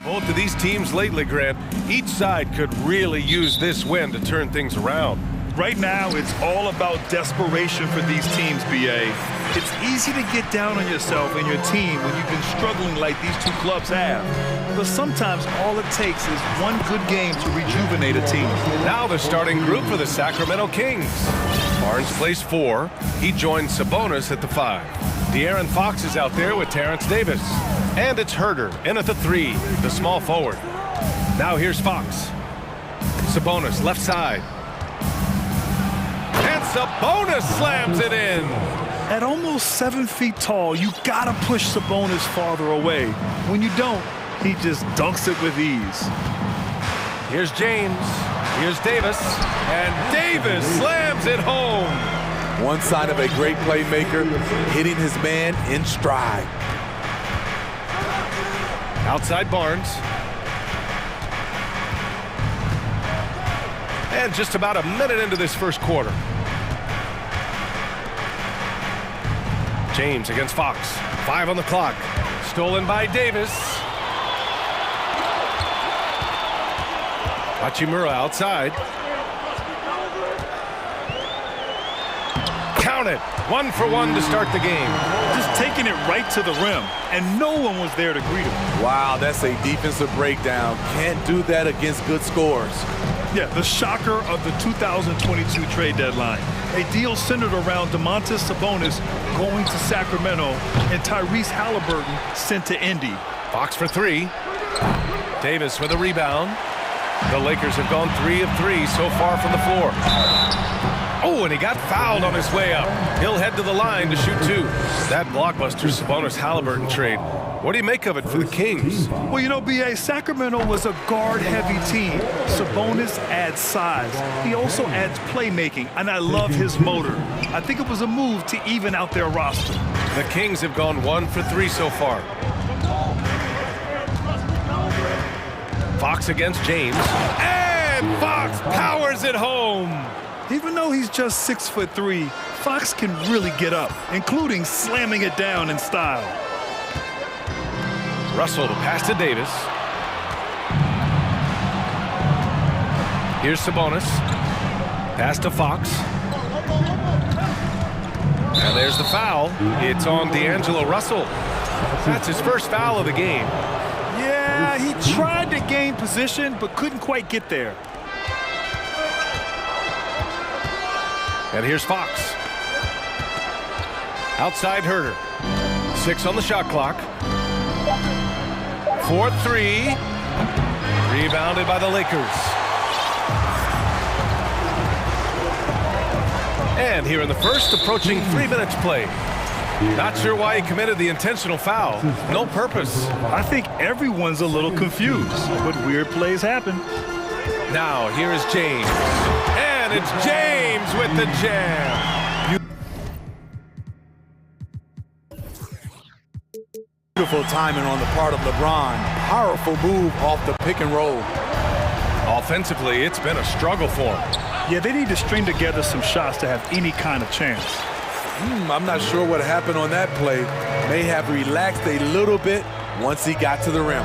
Both of these teams lately, Grant, each side could really use this win to turn things around. Right now, it's all about desperation for these teams, BA. It's easy to get down on yourself and your team when you've been struggling like these two clubs have. But sometimes all it takes is one good game to rejuvenate a team. Now the starting group for the Sacramento Kings. Barnes plays 4. He joins Sabonis at the 5. De'Aaron Fox is out there with Terrence Davis. And it's Herder in at the 3, the small forward. Now here's Fox. Sabonis left side. And Sabonis slams it in. At almost 7 feet tall, you gotta push Sabonis farther away. When you don't, he just dunks it with ease. Here's James. Here's Davis. And Davis slams it home. One sign of a great playmaker, hitting his man in stride. Outside Barnes. And just about a minute into this first quarter. James against Fox. 5 on the clock. Stolen by Davis. Hachimura outside. Count it. 1 for 1 to start the game. Just taking it right to the rim, and no one was there to greet him. Wow, that's a defensive breakdown. Can't do that against good scores. Yeah, the shocker of the 2022 trade deadline. A deal centered around Domantas Sabonis going to Sacramento and Tyrese Halliburton sent to Indy. Fox for 3. Davis with a rebound. The Lakers have gone 3 of 3 so far from the floor. Oh, and he got fouled on his way up. He'll head to the line to shoot 2. That blockbuster Sabonis-Halliburton trade. What do you make of it for the Kings? Well, you know, B.A., Sacramento was a guard-heavy team. Sabonis adds size. He also adds playmaking, and I love his motor. I think it was a move to even out their roster. The Kings have gone 1 for 3 so far. Fox against James. And Fox powers it home. Even though he's just 6'3", Fox can really get up, including slamming it down in style. Russell to pass to Davis. Here's Sabonis. Pass to Fox. And there's the foul. It's on D'Angelo Russell. That's his first foul of the game. Yeah, he tried to gain position, but couldn't quite get there. And here's Fox. Outside Herder. 6 on the shot clock. 4-3. Rebounded by the Lakers. And here in the first, approaching 3 minutes played. Not sure why he committed the intentional foul. No purpose. I think everyone's a little confused, but weird plays happen. Now, here is James. And it's James with the jam. Beautiful timing on the part of LeBron. Powerful move off the pick and roll. Offensively, it's been a struggle for him. Yeah, they need to string together some shots to have any kind of chance. I'm not sure what happened on that play. May have relaxed a little bit once he got to the rim.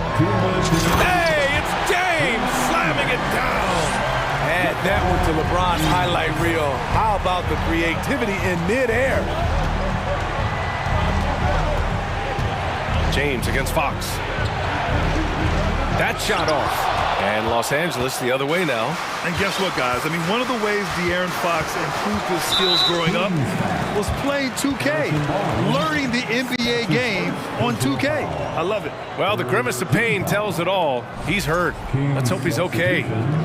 Hey, it's James slamming it down. Add that one to LeBron's highlight reel. How about the creativity in midair? James against Fox. That shot off. And Los Angeles the other way now. And guess what, guys? I mean, one of the ways De'Aaron Fox improved his skills growing up was playing 2K, learning the NBA game on 2K. I love it. Well, the grimace of pain tells it all. He's hurt. Let's hope he's okay.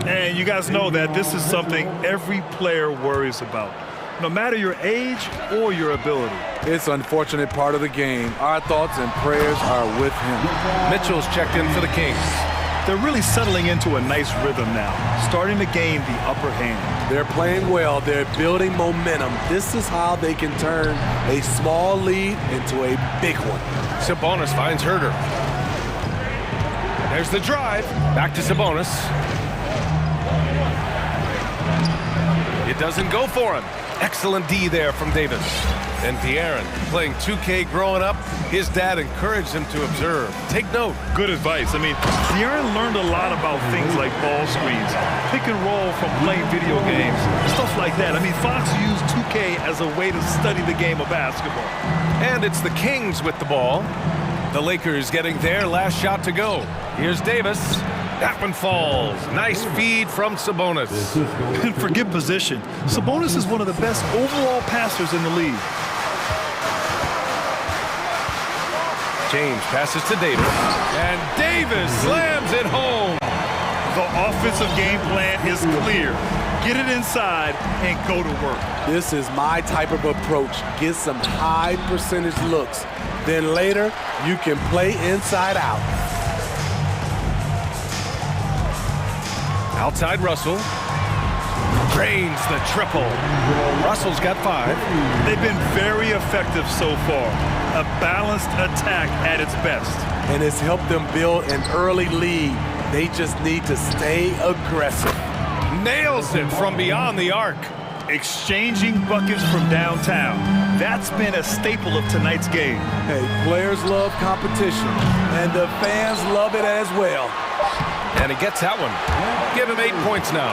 And you guys know that this is something every player worries about, no matter your age or your ability. It's an unfortunate part of the game. Our thoughts and prayers are with him. Mitchell's checked in for the Kings. They're really settling into a nice rhythm now, starting to gain the upper hand. They're playing well. They're building momentum. This is how they can turn a small lead into a big one. Sabonis finds Herder. There's the drive. Back to Sabonis. It doesn't go for him. Excellent D there from Davis. And De'Aaron, playing 2K growing up, his dad encouraged him to observe. Take note. Good advice. I mean, De'Aaron learned a lot about things like ball screens, pick and roll from playing video games, stuff like that. I mean, Fox used 2K as a way to study the game of basketball. And it's the Kings with the ball. The Lakers getting their last shot to go. Here's Davis. That one falls. Nice feed from Sabonis. And forget position. Sabonis is one of the best overall passers in the league. James passes to Davis. And Davis slams it home. The offensive game plan is clear. Get it inside and go to work. This is my type of approach. Get some high percentage looks. Then later, you can play inside out. Outside Russell. Drains the triple. Russell's got 5. They've been very effective so far. A balanced attack at its best. And it's helped them build an early lead. They just need to stay aggressive. Nails it from beyond the arc. Exchanging buckets from downtown. That's been a staple of tonight's game. Hey, players love competition, and the fans love it as well. And he gets that one. Give him 8 points now.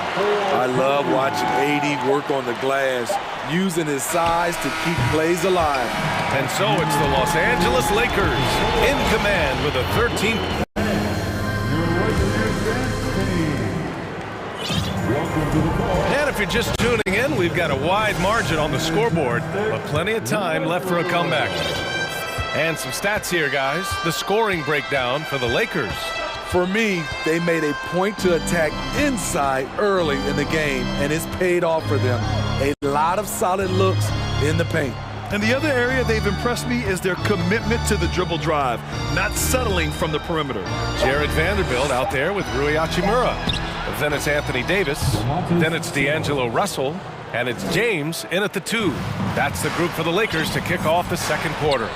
I love watching AD work on the glass, using his size to keep plays alive. And so it's the Los Angeles Lakers in command with a 13th. And if you're just tuning in, we've got a wide margin on the scoreboard, but plenty of time left for a comeback. And some stats here, guys. The scoring breakdown for the Lakers. For me, they made a point to attack inside early in the game, and it's paid off for them. A lot of solid looks in the paint. And the other area they've impressed me is their commitment to the dribble drive, not settling from the perimeter. Jared Vanderbilt out there with Rui Hachimura. Then it's Anthony Davis. Then it's D'Angelo Russell. And it's James in at the 2. That's the group for the Lakers to kick off the second quarter.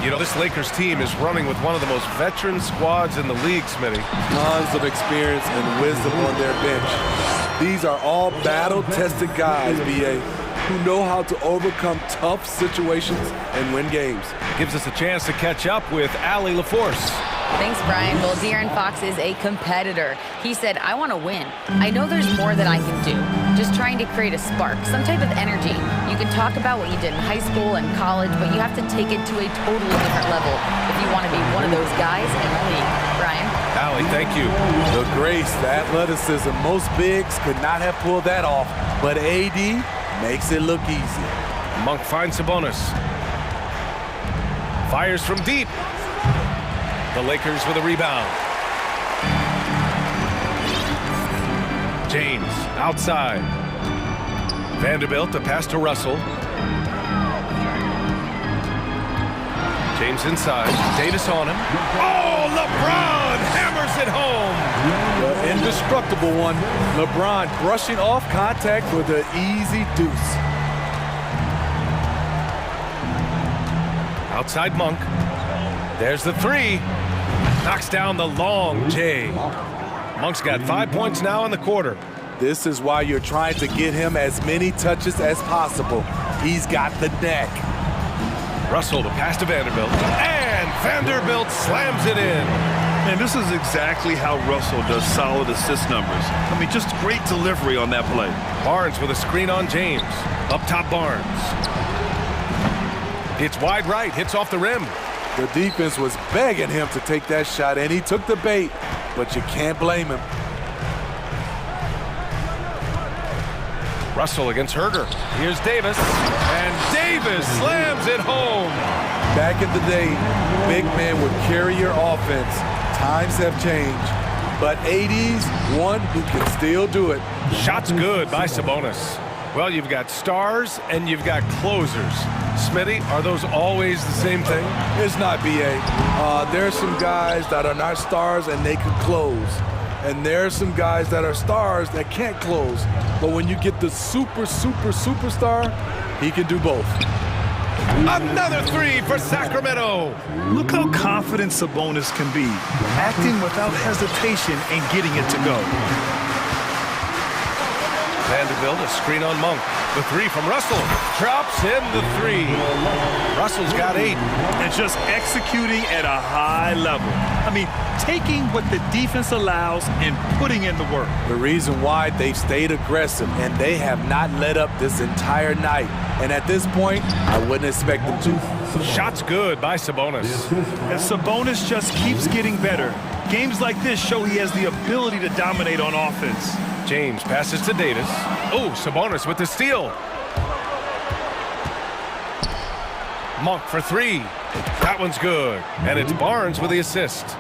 You know, this Lakers team is running with one of the most veteran squads in the league, Smitty. Tons of experience and wisdom on their bench. These are all battle-tested guys, B.A., who know how to overcome tough situations and win games. Gives us a chance to catch up with Allie LaForce. Thanks, Brian. Well, De'Aaron Fox is a competitor. He said, I want to win. I know there's more that I can do. Just trying to create a spark, some type of energy. You can talk about what you did in high school and college, but you have to take it to a totally different level if you want to be one of those guys in the league. Brian? Allie, thank you. The grace, the athleticism, most bigs could not have pulled that off, but AD makes it look easy. Monk finds Sabonis. Fires from deep. The Lakers with a rebound. James outside. Vanderbilt to pass to Russell. James inside. Davis on him. Oh, LeBron hammers it home. The indestructible one. LeBron brushing off contact with an easy deuce. Outside Monk. There's the 3. Knocks down the long J. Monk's got 5 points now in the quarter. This is why you're trying to get him as many touches as possible. He's got the neck. Russell to pass to Vanderbilt. And Vanderbilt slams it in. And this is exactly how Russell does solid assist numbers. I mean, just great delivery on that play. Barnes with a screen on James. Up top Barnes. It's wide right, hits off the rim. The defense was begging him to take that shot, and he took the bait, but you can't blame him. Russell against Herder. Here's Davis. And Davis slams it home. Back in the day, big men would carry your offense. Times have changed. But AD's one who can still do it. Shot's good by Sabonis. Well, you've got stars and you've got closers. Smitty, are those always the same thing? It's not, B.A. There are some guys that are not stars and they can close. And there are some guys that are stars that can't close. But when you get the superstar, he can do both. Another 3 for Sacramento. Look how confident Sabonis can be, acting without hesitation and getting it to go. Vanderbilt midfield, a screen on Monk. The three from Russell. Drops in the three. Russell's got 8. And just executing at a high level. I mean, taking what the defense allows and putting in the work. The reason why they've stayed aggressive, and they have not let up this entire night. And at this point, I wouldn't expect them to. Shot's good by Sabonis. And Sabonis just keeps getting better. Games like this show he has the ability to dominate on offense. James passes to Davis. Oh, Sabonis with the steal. Monk for 3. That one's good. And it's Barnes with the assist.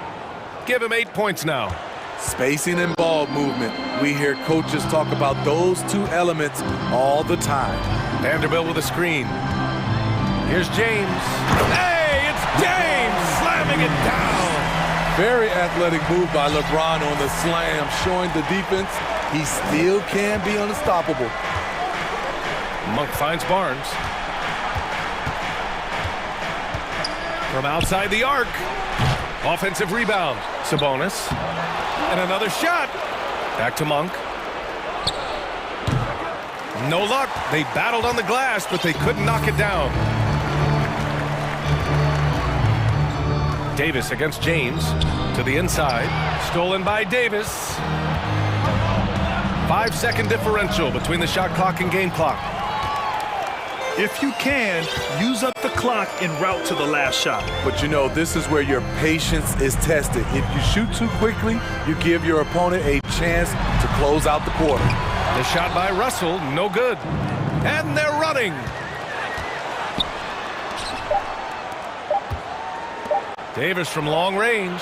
Give him 8 points now. Spacing and ball movement. We hear coaches talk about those two elements all the time. Vanderbilt with a screen. Here's James. Hey, it's James slamming it down. Very athletic move by LeBron on the slam, showing the defense he still can be unstoppable. Monk finds Barnes. From outside the arc. Offensive rebound. Sabonis. And another shot. Back to Monk. No luck. They battled on the glass, but they couldn't knock it down. Davis against James. To the inside. Stolen by Davis. 5-second differential between the shot clock and game clock. If you can, use up the clock en route to the last shot. But you know, this is where your patience is tested. If you shoot too quickly, you give your opponent a chance to close out the quarter. The shot by Russell, no good. And they're running. Davis from long range.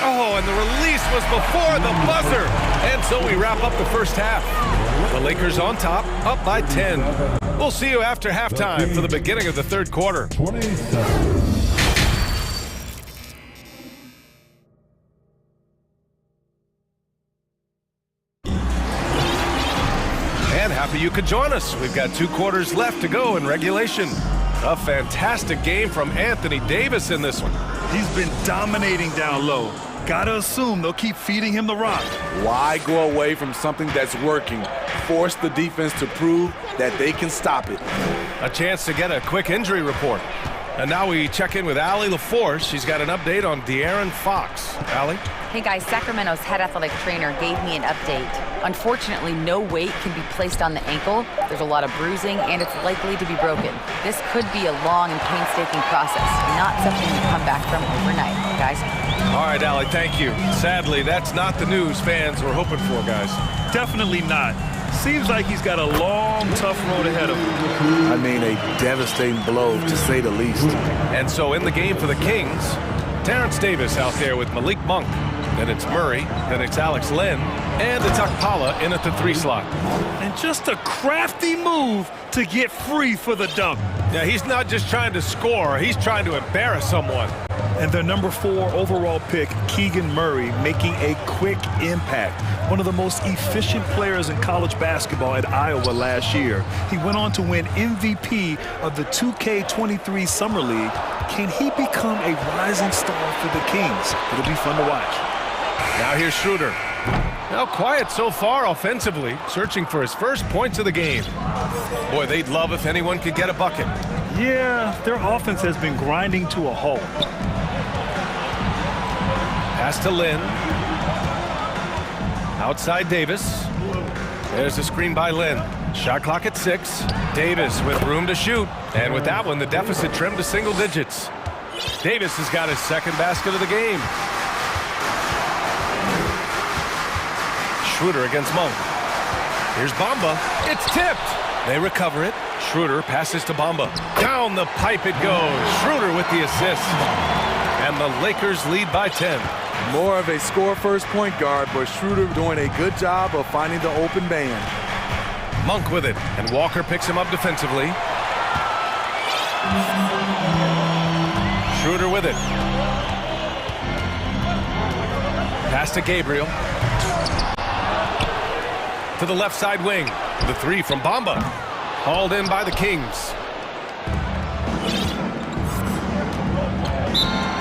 Oh, and the release was before the buzzer. And so we wrap up the first half. The Lakers on top, up by 10. We'll see you after halftime for the beginning of the third quarter. And happy you could join us. We've got 2 quarters left to go in regulation. A fantastic game from Anthony Davis in this one. He's been dominating down low. Gotta assume they'll keep feeding him the rock. Why go away from something that's working? Force the defense to prove that they can stop it. A chance to get a quick injury report. And now we check in with Allie LaForce. She's got an update on De'Aaron Fox. Allie? Hey guys, Sacramento's head athletic trainer gave me an update. Unfortunately, no weight can be placed on the ankle. There's a lot of bruising, and it's likely to be broken. This could be a long and painstaking process, not something you come back from overnight, guys. All right, Allie, thank you. Sadly, that's not the news fans were hoping for, guys. Definitely not. Seems like he's got a long, tough road ahead of him. I mean, a devastating blow, to say the least. And so in the game for the Kings, Terrence Davis out there with Malik Monk. Then it's Murray, then it's Alex Len, and it's Akpala in at the 3 slot. And just a crafty move to get free for the dunk. Yeah, he's not just trying to score, he's trying to embarrass someone. And their number 4 overall pick, Keegan Murray, making a quick impact. One of the most efficient players in college basketball at Iowa last year. He went on to win MVP of the 2K23 Summer League. Can he become a rising star for the Kings? It'll be fun to watch. Now here's Schroeder. Now quiet so far offensively, searching for his first points of the game. Boy, they'd love if anyone could get a bucket. Yeah, their offense has been grinding to a halt. Pass to Lynn. Outside Davis. There's a screen by Lynn. Shot clock at 6. Davis with room to shoot. And with that one, the deficit trimmed to single digits. Davis has got his second basket of the game. Schroeder against Monk. Here's Bamba. It's tipped. They recover it. Schroeder passes to Bamba. Down the pipe it goes. Schroeder with the assist. And the Lakers lead by 10. More of a score-first point guard, but Schroeder doing a good job of finding the open man. Monk with it, and Walker picks him up defensively. Schroeder with it. Pass to Gabriel. To the left side wing. The 3 from Bamba. Hauled in by the Kings.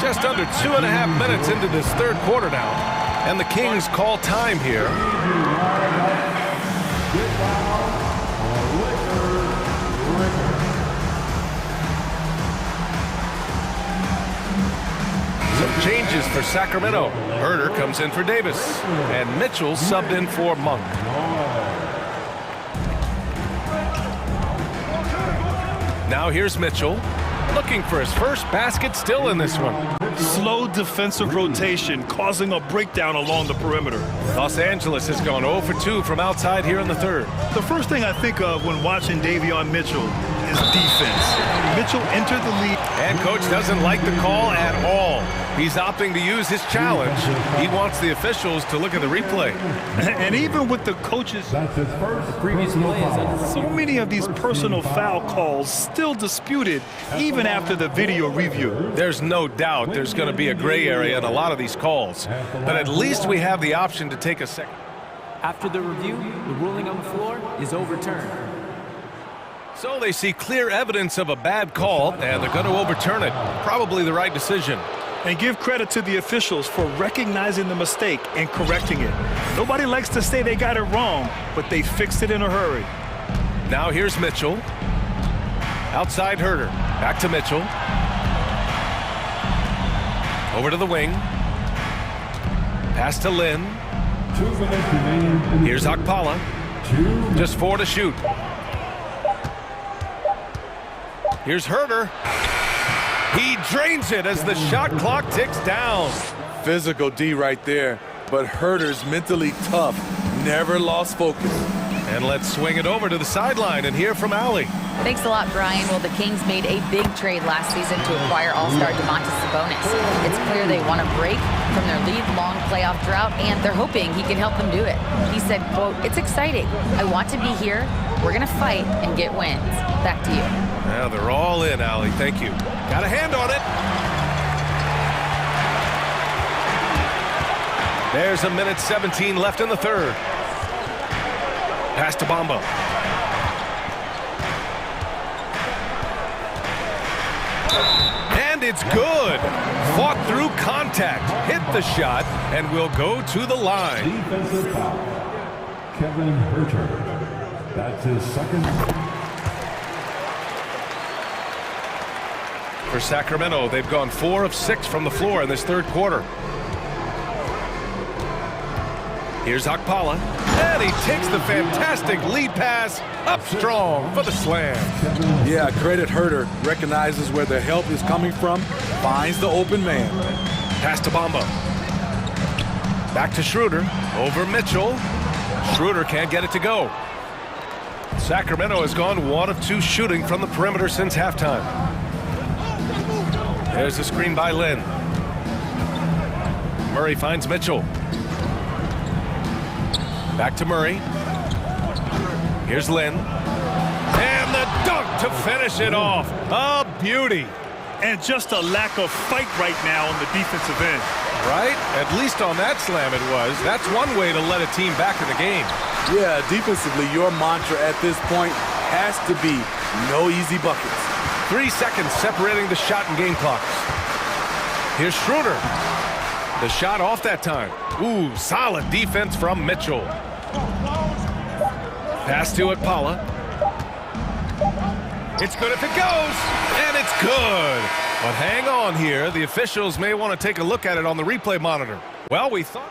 Just under 2.5 minutes into this third quarter now. And the Kings call time here. Changes for Sacramento. Herder comes in for Davis. And Mitchell subbed in for Monk. Now here's Mitchell, looking for his first basket, still in this one. Slow defensive rotation causing a breakdown along the perimeter. Los Angeles has gone 0 for 2 from outside here in the third. The first thing I think of when watching Davion Mitchell is defense. Mitchell entered the league. And coach doesn't like the call at all. He's opting to use his challenge. He wants the officials to look at the replay. And even with the coaches, so many of these personal foul calls still disputed even after the video review. There's no doubt there's going to be a gray area in a lot of these calls. But at least we have the option to take a second. After the review, the ruling on the floor is overturned. So they see clear evidence of a bad call, and they're going to overturn it. Probably the right decision. And give credit to the officials for recognizing the mistake and correcting it. Nobody likes to say they got it wrong, but they fixed it in a hurry. Now here's Mitchell. Outside Herder. Back to Mitchell. Over to the wing. Pass to Lynn. Here's Akpala. Just 4 to shoot. Here's Herder. He drains it as the shot clock ticks down. Physical D right there, but Herder's mentally tough, never lost focus. And let's swing it over to the sideline and hear from Allie. Thanks a lot, Brian. Well, the Kings made a big trade last season to acquire all-star Sabonis. It's clear they want to break from their lead-long playoff drought, and they're hoping he can help them do it. He said, quote, "It's exciting. I want to be here. We're going to fight and get wins." Back to you. Now they're all in, Allie. Thank you. Got a hand on it. There's 1:17 left in the third. Pass to Bamba. And it's good. Fought through contact, hit the shot, and will go to the line. Defensive foul. Kevin Herter. That's his second. For Sacramento, they've gone 4 of 6 from the floor in this third quarter. Here's Akpala, and he takes the fantastic lead pass up strong for the slam. Yeah, credit Herder. Recognizes where the help is coming from, finds the open man. Pass to Bamba. Back to Schroeder, over Mitchell. Schroeder can't get it to go. Sacramento has gone 1 of 2 shooting from the perimeter since halftime. There's a screen by Lynn. Murray finds Mitchell. Back to Murray. Here's Lynn. And the dunk to finish it off. A beauty. And just a lack of fight right now on the defensive end. Right? At least on that slam it was. That's one way to let a team back in the game. Yeah, defensively, your mantra at this point has to be no easy buckets. 3 seconds separating the shot and game clocks. Here's Schroeder. The shot off that time. Ooh, solid defense from Mitchell. Pass to Akpala. It's good if it goes, and it's good. But hang on here. The officials may want to take a look at it on the replay monitor. Well, we thought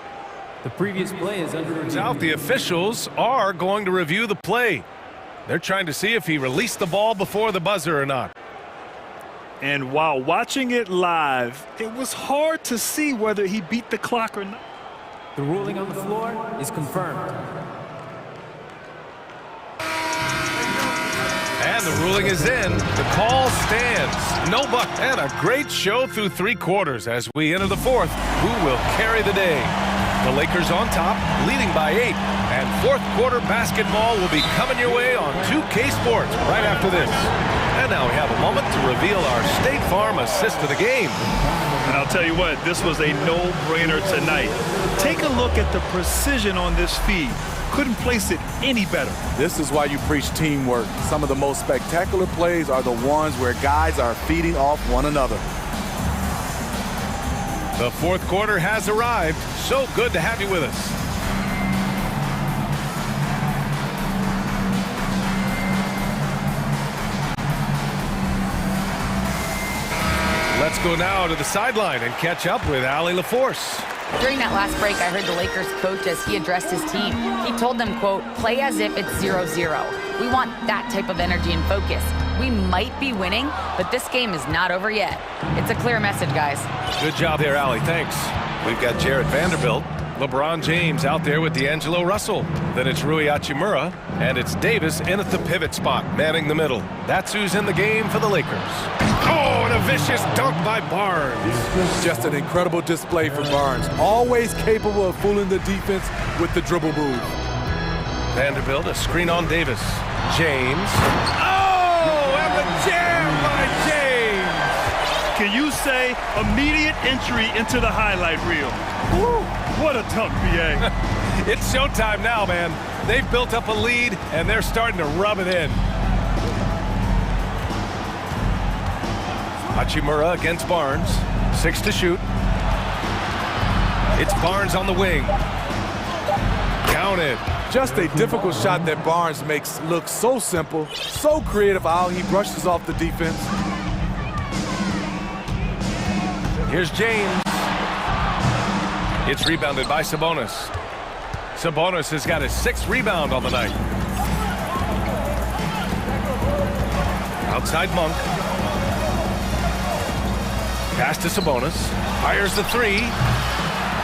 The previous play is under review. out the officials are going to review the play. They're trying to see if he released the ball before the buzzer or not. And while watching it live, it was hard to see whether he beat the clock or not. The ruling on the floor is confirmed. And the ruling is in. The call stands. No buck. And a great show through 3 quarters as we enter the fourth. Who will carry the day? The Lakers on top, leading by 8. And fourth quarter basketball will be coming your way on 2K Sports right after this. And now we have a moment to reveal our State Farm assist to the game. And I'll tell you what, this was a no-brainer tonight. Take a look at the precision on this feed. Couldn't place it any better. This is why you preach teamwork. Some of the most spectacular plays are the ones where guys are feeding off one another. The fourth quarter has arrived. So good to have you with us. Let's go now to the sideline and catch up with Allie LaForce. During that last break, I heard the Lakers coach as he addressed his team. He told them, quote, play as if it's 0-0. We want that type of energy and focus. We might be winning, but this game is not over yet. It's a clear message, guys. Good job there, Allie. Thanks. We've got Jarrett Vanderbilt, LeBron James out there with D'Angelo Russell. Then it's Rui Hachimura, and it's Davis in at the pivot spot, manning the middle. That's who's in the game for the Lakers. Oh, and a vicious dunk by Barnes. Just an incredible display from Barnes. Always capable of fooling the defense with the dribble move. Vanderbilt, a screen on Davis. James. Oh, and the jam by James. Can you say immediate entry into the highlight reel? Woo, what a dunk, BA. It's showtime now, man. They've built up a lead, and they're starting to rub it in. Hachimura against Barnes. 6 to shoot. It's Barnes on the wing. Counted. Just a difficult shot that Barnes makes look so simple, so creative how he brushes off the defense. Here's James. It's rebounded by Sabonis. Sabonis has got his 6th rebound on the night. Outside Monk. Pass to Sabonis. Fires the 3.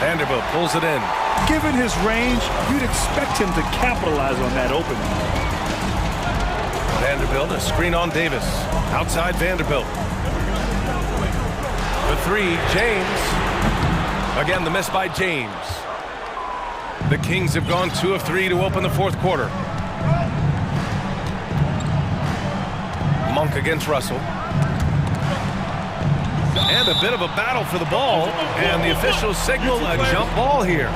Vanderbilt pulls it in. Given his range, you'd expect him to capitalize on that opening. Vanderbilt, a screen on Davis. Outside Vanderbilt. The 3, James. Again, the miss by James. The Kings have gone 2 of 3 to open the 4th quarter. Monk against Russell. And a bit of a battle for the ball, and the officials signal a jump ball here.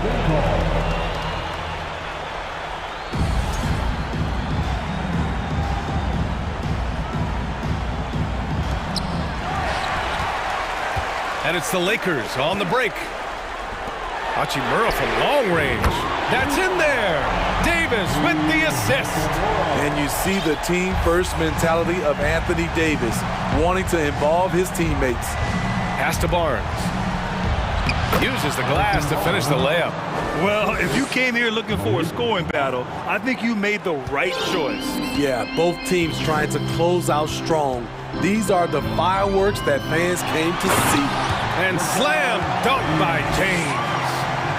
And it's the Lakers on the break. Hachimura from long range. That's in there. Davis with the assist. And you see the team-first mentality of Anthony Davis, wanting to involve his teammates. Pass to Barnes. Uses the glass to finish the layup. Well, if you came here looking for a scoring battle, I think you made the right choice. Yeah, both teams trying to close out strong. These are the fireworks that fans came to see. And slam dunk by James.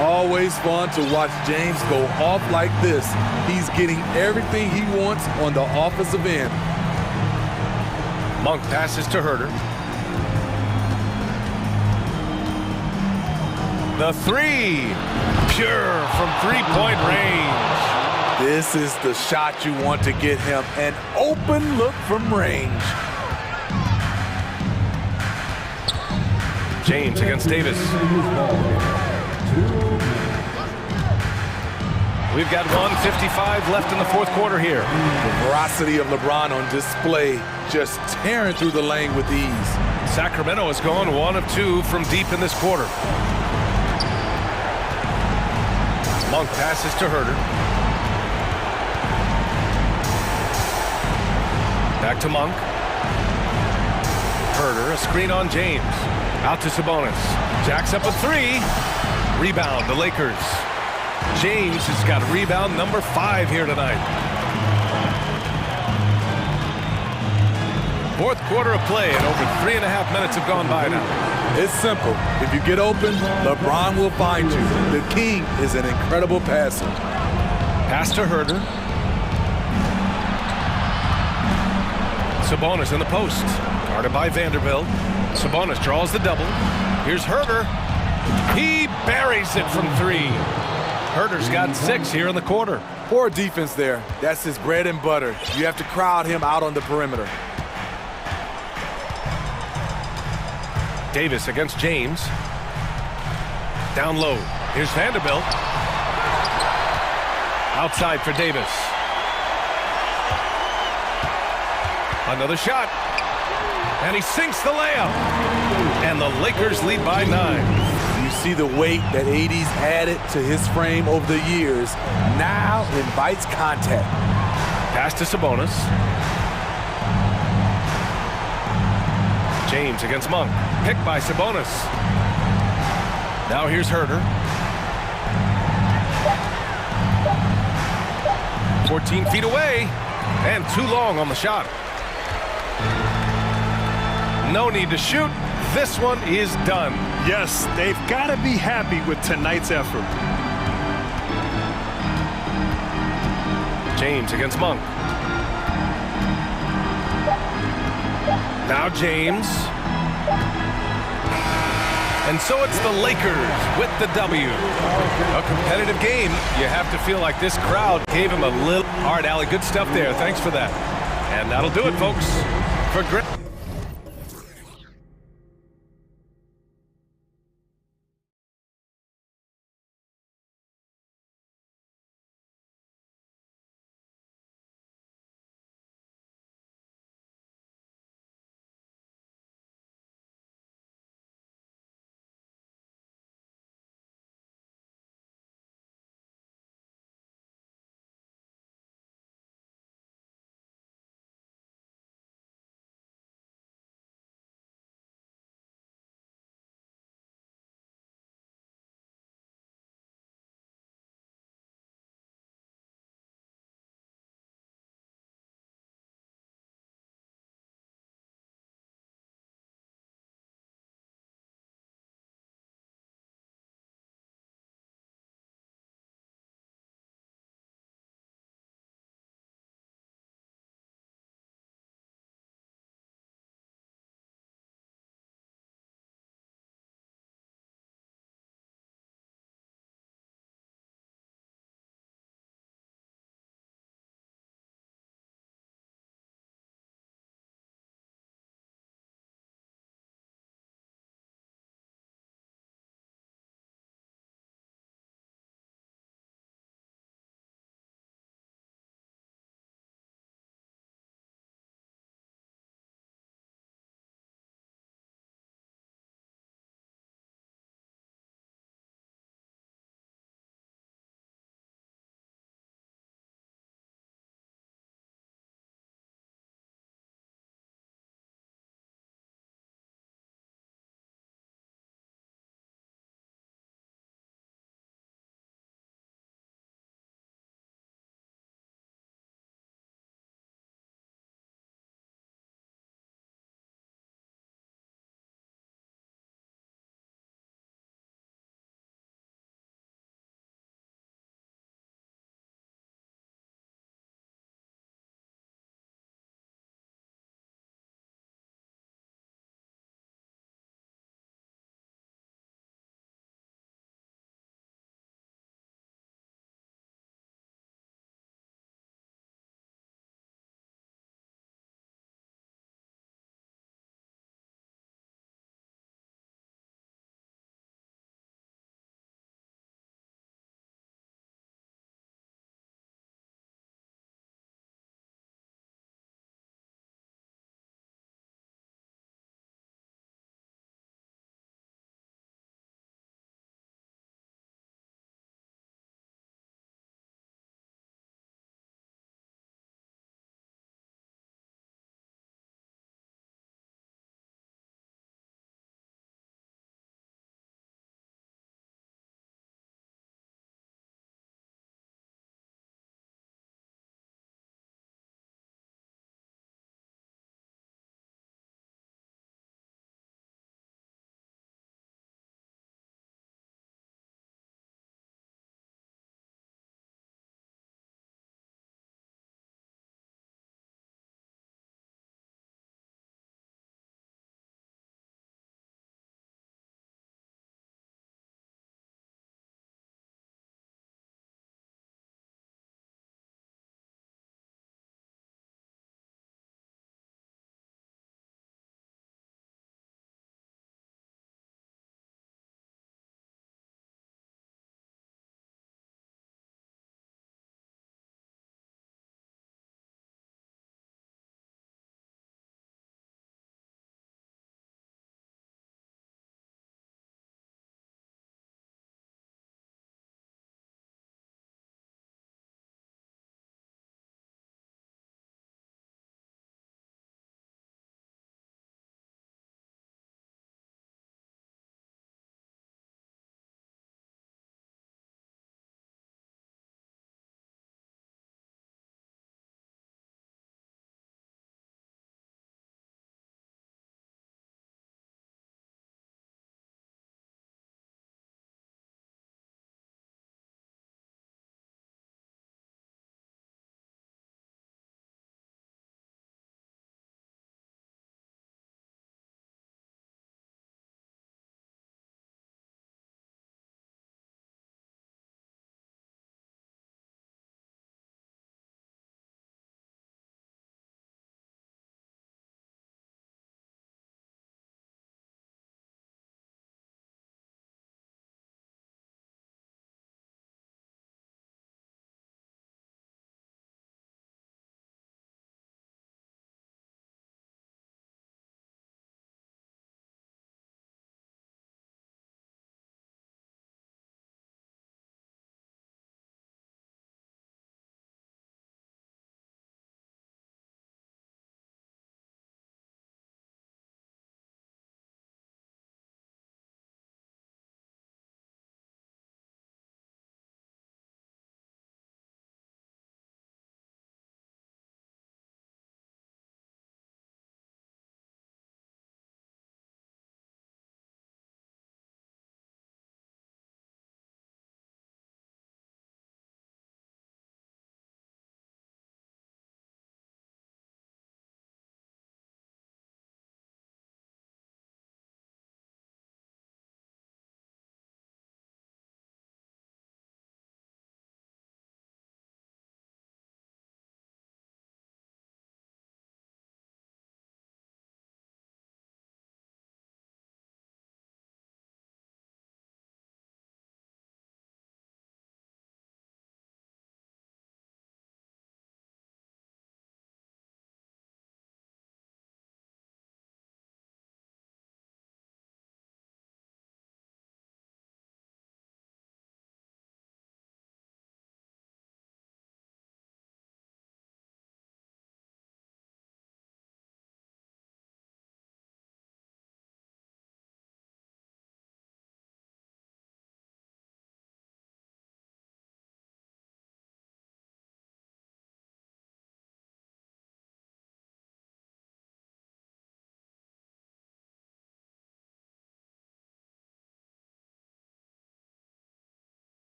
Always fun to watch James go off like this. He's getting everything he wants on the offensive end. Monk passes to Herter. The 3, pure from 3-point range. This is the shot you want to get him, an open look from range. James against Davis. We've got 1:55 left in the 4th quarter here. The veracity of LeBron on display, just tearing through the lane with ease. Sacramento has gone 1 of 2 from deep in this quarter. Monk passes to Herter. Back to Monk. Herter, a screen on James. Out to Sabonis. Jacks up a 3. Rebound, the Lakers. James has got rebound number 5 here tonight. 4th quarter of play, and over 3.5 minutes have gone by now. It's simple. If you get open, LeBron will find you. The King is an incredible passer. Pass to Herter. Sabonis in the post. Guarded by Vanderbilt. Sabonis draws the double. Here's Herter. He buries it from 3. Herter's got 6 here in the quarter. Poor defense there. That's his bread and butter. You have to crowd him out on the perimeter. Davis against James. Down low. Here's Vanderbilt. Outside for Davis. Another shot. And he sinks the layup. And the Lakers lead by 9. You see the weight that AD's added to his frame over the years. Now invites contact. Pass to Sabonis. James against Monk. Picked by Sabonis. Now here's Herter. 14 feet away. And too long on the shot. No need to shoot. This one is done. Yes, they've got to be happy with tonight's effort. James against Monk. Now James. And so it's the Lakers with the W. A competitive game. You have to feel like this crowd gave him a little. All right, Allie, good stuff there. Thanks for that. And that'll do it, folks. For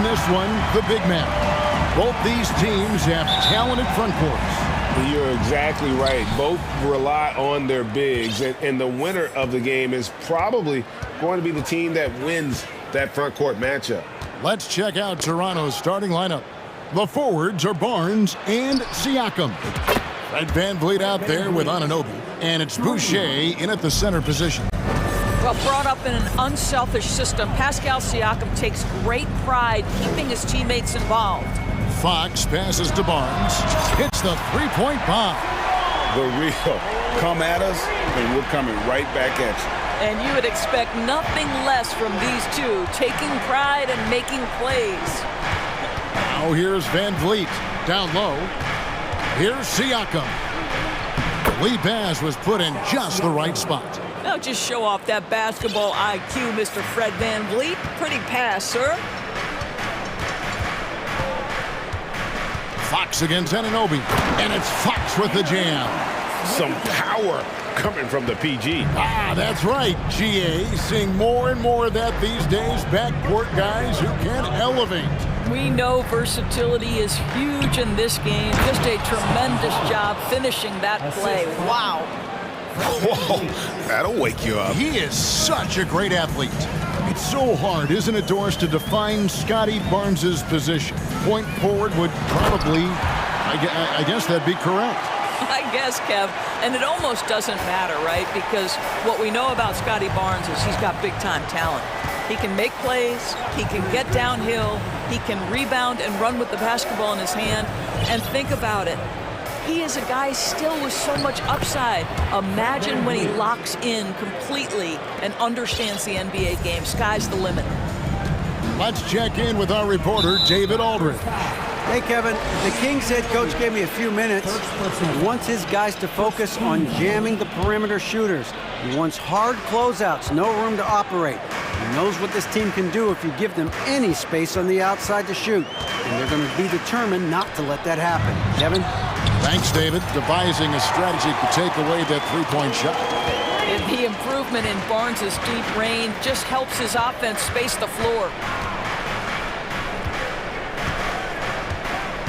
in this one, the big man. Both these teams have talented front courts. You're exactly right. Both rely on their bigs, and the winner of the game is probably going to be the team that wins that front court matchup. Let's check out Toronto's starting lineup. The forwards are Barnes and Siakam. Fred VanVleet out there with Anunoby, and it's Boucher in at the center position. Well, brought up in an unselfish system, Pascal Siakam takes great pride keeping his teammates involved. Fox passes to Barnes, hits the three-point bomb. The real come at us, and we're coming right back at you. And you would expect nothing less from these two, taking pride and making plays. Now here's VanVleet, down low. Here's Siakam. The lead pass was put in just the right spot. Now just show off that basketball IQ, Mr. Fred VanVleet. Pretty pass, sir. Fox against Anunoby, and it's Fox with the jam. Some power coming from the PG. Ah, that's right, GA. Seeing more and more of that these days. Backcourt guys who can elevate. We know versatility is huge in this game. Just a tremendous job finishing that play. Wow. Whoa, that'll wake you up. He is such a great athlete. It's so hard, isn't it, Doris, to define Scotty Barnes' position? Point forward would probably, I guess that'd be correct. I guess, Kev. And it almost doesn't matter, right? Because what we know about Scotty Barnes is he's got big-time talent. He can make plays, he can get downhill, he can rebound and run with the basketball in his hand. And think about it. He is a guy still with so much upside. Imagine when he locks in completely and understands the NBA game. Sky's the limit. Let's check in with our reporter, David Aldridge. Hey, Kevin. The Kings head coach gave me a few minutes. He wants his guys to focus on jamming the perimeter shooters. He wants hard closeouts, no room to operate. He knows what this team can do if you give them any space on the outside to shoot. And they're going to be determined not to let that happen. Kevin? Thanks, David. Devising a strategy to take away that three-point shot. And the improvement in Barnes' deep range just helps his offense space the floor.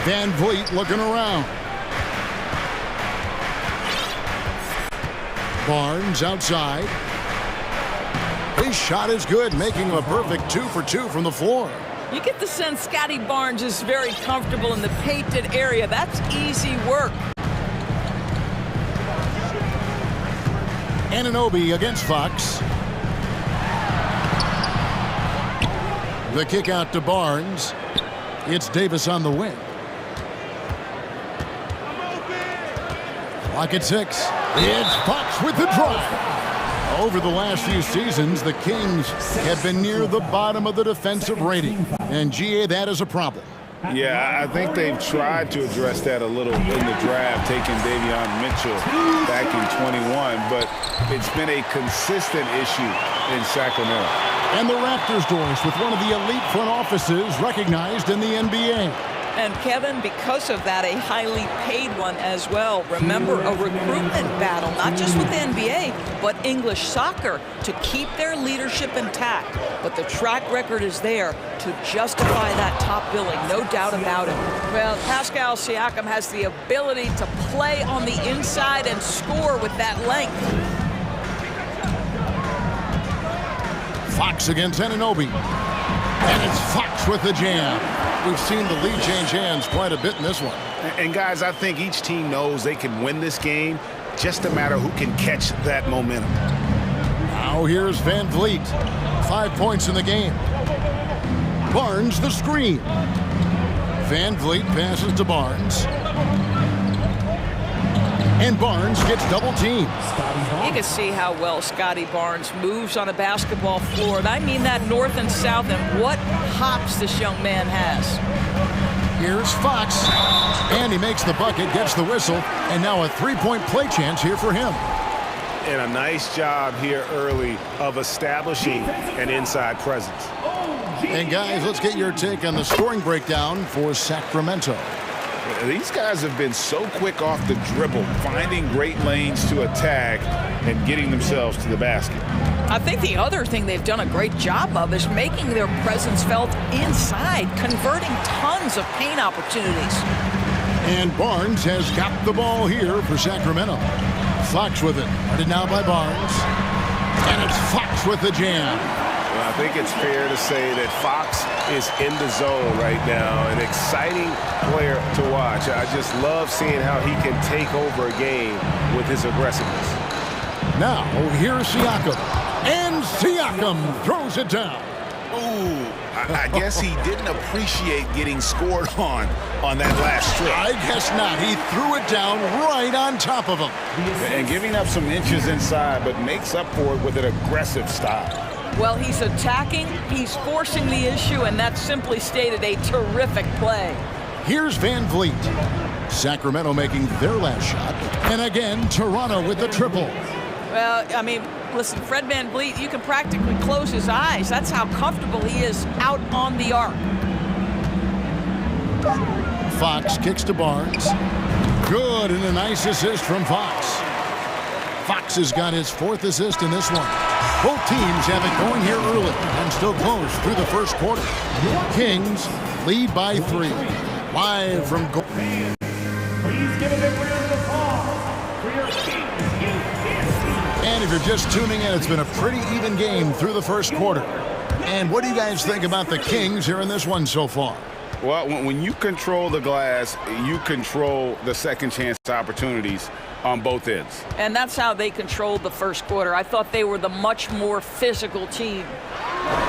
VanVleet looking around. Barnes outside. His shot is good, making him a perfect 2 for 2 from the floor. You get the sense Scotty Barnes is very comfortable in the painted area. That's easy work. Anunoby against Fox. The kick out to Barnes. It's Davis on the wing. Clock at 6. It's Fox with the drive. Over the last few seasons, the Kings have been near the bottom of the defensive rating. And, GA, that is a problem. Yeah, I think they've tried to address that a little in the draft, taking Davion Mitchell back in 21, but it's been a consistent issue in Sacramento. And the Raptors, Doris, with one of the elite front offices recognized in the NBA. And Kevin, because of that, a highly paid one as well. Remember, a recruitment battle, not just with the NBA, but English soccer, to keep their leadership intact. But the track record is there to justify that top billing, no doubt about it. Well, Pascal Siakam has the ability to play on the inside and score with that length. Fox against Anunoby. And it's Fox with the jam. We've seen the lead change hands quite a bit in this one. And guys, I think each team knows they can win this game. Just a matter who can catch that momentum. Now here's VanVleet. 5 points in the game. Barnes the screen. VanVleet passes to Barnes. And Barnes gets double teamed. You can see how well Scotty Barnes moves on a basketball floor. And I mean that north and south, and what hops this young man has. Here's Fox. And he makes the bucket, gets the whistle, and now a three-point play chance here for him. And a nice job here early of establishing an inside presence. And guys, let's get your take on the scoring breakdown for Sacramento. These guys have been so quick off the dribble, finding great lanes to attack and getting themselves to the basket. I think the other thing they've done a great job of is making their presence felt inside, converting tons of paint opportunities. And Barnes has got the ball here for Sacramento. Fox with it. Guarded now by Barnes. And it's Fox with the jam. Well, I think it's fair to say that Fox is in the zone right now. An exciting player to watch. I just love seeing how he can take over a game with his aggressiveness. Now, here's Siakam. And Siakam throws it down. Ooh, I guess he didn't appreciate getting scored on that last strip. I guess not. He threw it down right on top of him. And giving up some inches inside, but makes up for it with an aggressive style. Well, he's attacking, he's forcing the issue, and that's simply stated a terrific play. Here's Van Vliet. Sacramento making their last shot. And again, Toronto with the triple. Well, I mean, listen, Fred Van Vliet, you can practically close his eyes. That's how comfortable he is out on the arc. Fox kicks to Barnes. Good, and a nice assist from Fox. Fox has got his 4th assist in this one. Both teams have it going here early and still close through the first quarter. Kings lead by 3. Live from goal. Please give a big round of applause for your Kings. And if you're just tuning in, it's been a pretty even game through the first quarter. And what do you guys think about the Kings here in this one so far? Well, when you control the glass, you control the second chance opportunities on both ends. And that's how they controlled the first quarter. I thought they were the much more physical team.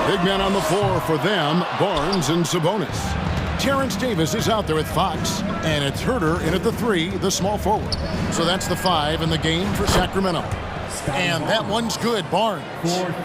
Big men on the floor for them, Barnes and Sabonis. Terrence Davis is out there with Fox, and it's Herter in at the 3, the small forward. So that's the 5 in the game for Sacramento. And that one's good, Barnes.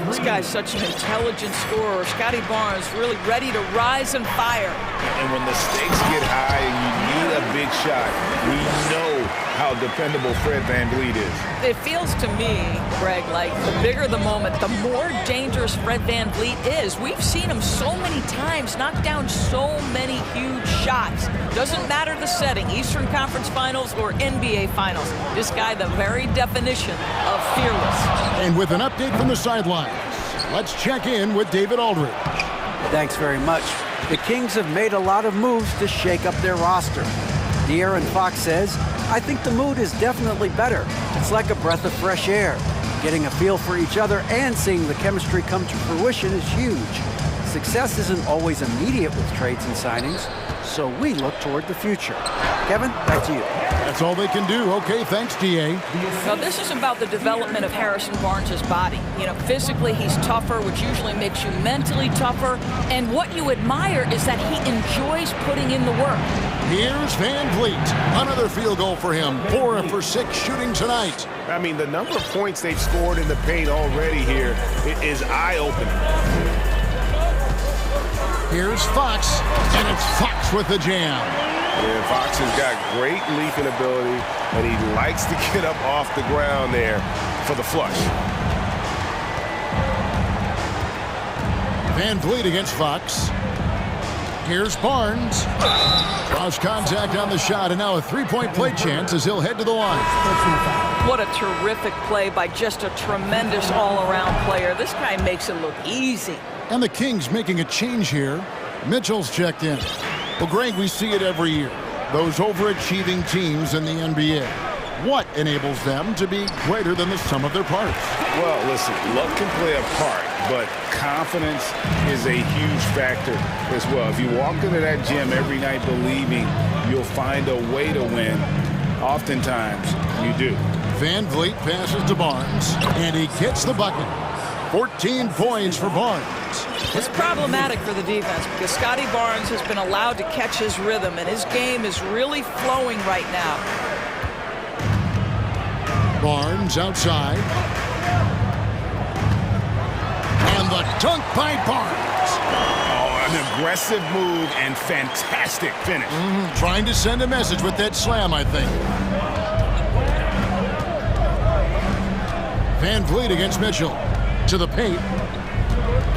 This guy's such an intelligent scorer. Scotty Barnes really ready to rise and fire. And when the stakes get high and you need a big shot, we know how dependable Fred Van Vliet is. It feels to me, Greg, like the bigger the moment, the more dangerous Fred Van Vliet is. We've seen him so many times knock down so many huge shots. Doesn't matter the setting, Eastern Conference Finals or NBA Finals. This guy, the very definition of fearless. And with an update from the sidelines, let's check in with David Aldridge. Thanks very much. The Kings have made a lot of moves to shake up their roster. De'Aaron Fox says, I think the mood is definitely better. It's like a breath of fresh air. Getting a feel for each other and seeing the chemistry come to fruition is huge. Success isn't always immediate with trades and signings, so we look toward the future. Kevin, back to you. That's all they can do. Okay, thanks, DA. Now, this is about the development of Harrison Barnes' body. You know, physically he's tougher, which usually makes you mentally tougher. And what you admire is that he enjoys putting in the work. Here's Van Vliet. Another field goal for him. 4 for 6 shooting tonight. I mean, the number of points they've scored in the paint already here is eye-opening. Here's Fox, and it's Fox with the jam. Yeah, Fox has got great leaping ability, and he likes to get up off the ground there for the flush. Van Vliet against Fox. Here's Barnes. Cross contact on the shot, and now a 3-point play chance as he'll head to the line. What a terrific play by just a tremendous all-around player. This guy makes it look easy. And the Kings making a change here. Mitchell's checked in. Well, Greg, we see it every year. Those overachieving teams in the NBA. What enables them to be greater than the sum of their parts? Well, listen, luck can play a part, but confidence is a huge factor as well. If you walk into that gym every night believing you'll find a way to win, oftentimes you do. Van Vliet passes to Barnes, and he gets the bucket. 14 points for Barnes. It's problematic for the defense because Scotty Barnes has been allowed to catch his rhythm, and his game is really flowing right now. Barnes outside. And the dunk by Barnes. Oh, an aggressive move and fantastic finish. Trying to send a message with that slam, I think. Van Vliet against Mitchell. To the paint.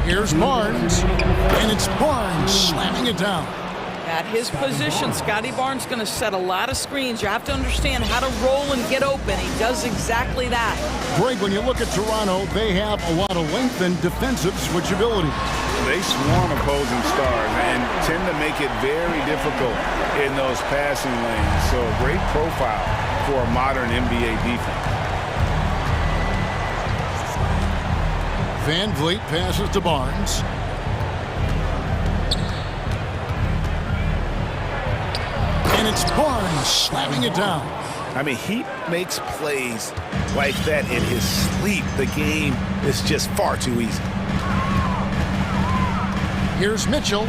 Here's Barnes. And it's Barnes slamming it down. At his position, Scotty Barnes going to set a lot of screens. You have to understand how to roll and get open. He does exactly that. Greg, when you look at Toronto, they have a lot of length and defensive switchability. They swarm opposing stars and tend to make it very difficult in those passing lanes. So a great profile for a modern NBA defense. Van Vliet passes to Barnes. And it's Barnes slamming it down. I mean, he makes plays like that in his sleep. The game is just far too easy. Here's Mitchell.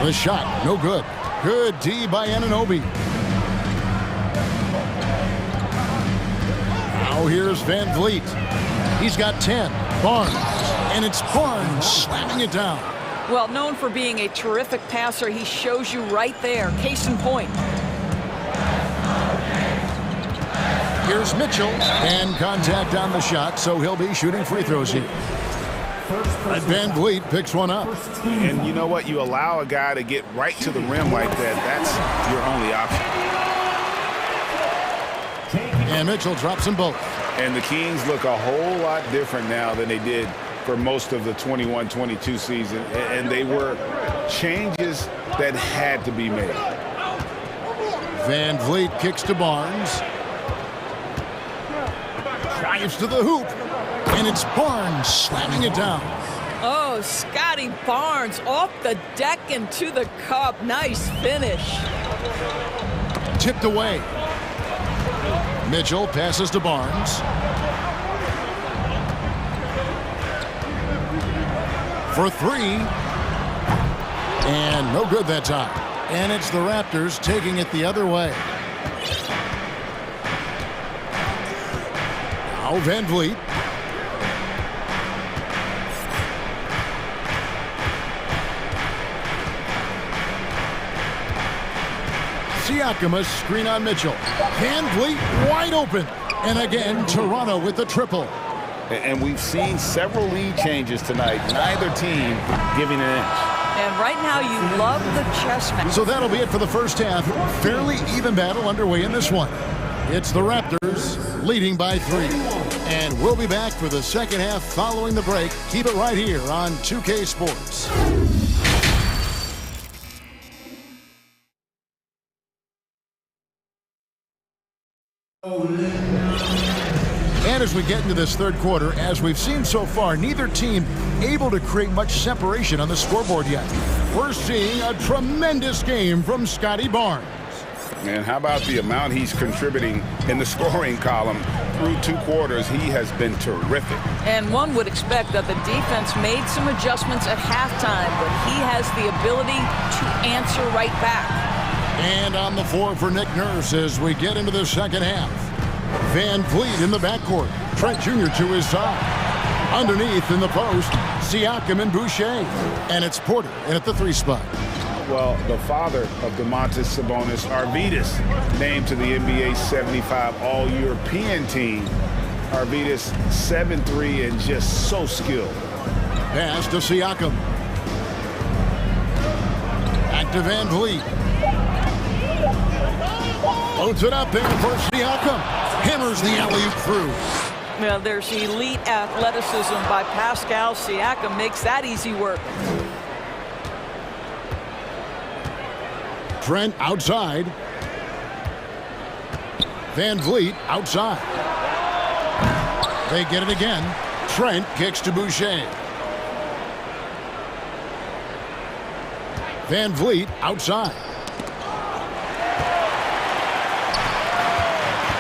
The shot, no good. Good D by Anunoby. Now here's Van Vliet. He's got 10. Barnes. And it's Barnes slamming it down. Well, known for being a terrific passer, he shows you right there. Case in point. Here's Mitchell. And contact on the shot, so he'll be shooting free throws here. And Van Vliet picks one up. And you know what? You allow a guy to get right to the rim like that. That's your only option. And Mitchell drops them both. And the Kings look a whole lot different now than they did for most of the 21-22 season. And they were changes that had to be made. Van Vliet kicks to Barnes. Drives to the hoop. And it's Barnes slamming it down. Oh, Scotty Barnes off the deck and to the cup. Nice finish. Tipped away. Mitchell passes to Barnes. For three. And no good that time. And it's the Raptors taking it the other way. Now Van Vliet. Siakam, a screen on Mitchell. Van Vliet wide open. And again, Toronto with the triple. And we've seen several lead changes tonight. Neither team giving an inch. And right now you love the chess match. So that'll be it for the first half. Fairly even battle underway in this one. It's the Raptors leading by 3. And we'll be back for the second half following the break. Keep it right here on 2K Sports. And as we get into this third quarter, as we've seen so far, neither team able to create much separation on the scoreboard yet. We're seeing a tremendous game from Scotty Barnes. And how about the amount he's contributing in the scoring column through 2 quarters? He has been terrific. And one would expect that the defense made some adjustments at halftime, but he has the ability to answer right back. And on the floor for Nick Nurse as we get into the second half. Van Vliet in the backcourt. Trent Jr. to his side. Underneath in the post, Siakam and Boucher. And it's Porter in at the 3 spot. Well, the father of Domantas Sabonis, Arvydas, named to the NBA 75 All-European team. Arvydas 7'3" and just so skilled. Pass to Siakam. Back to Van Vliet. Loads it up there for Siakam. Hammers the alley-oop through. Well, there's elite athleticism by Pascal Siakam. Makes that easy work. Trent outside. Van Vliet outside. They get it again. Trent kicks to Boucher. Van Vliet outside.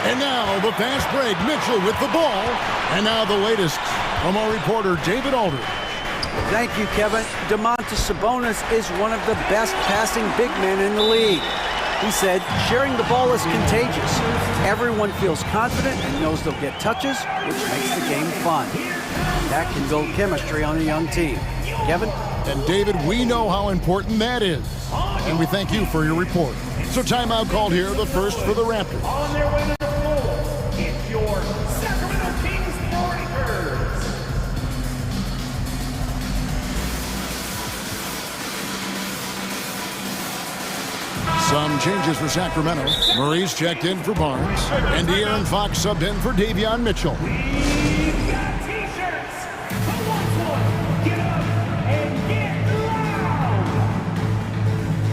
And now the fast break. Mitchell with the ball. And now the latest from our reporter, David Aldridge. Thank you, Kevin. Domantas Sabonis is one of the best passing big men in the league. He said, sharing the ball is contagious. Everyone feels confident and knows they'll get touches, which makes the game fun. That can build chemistry on a young team. Kevin? And David, we know how important that is. And we thank you for your report. So timeout called here, the first for the Raptors. On their way to the floor, it's your Sacramento Kings Warriors. Some changes for Sacramento. Murray's checked in for Barnes. And De'Aaron Fox subbed in for Davion Mitchell. We've got t-shirts. Who wants one? Get up and get loud.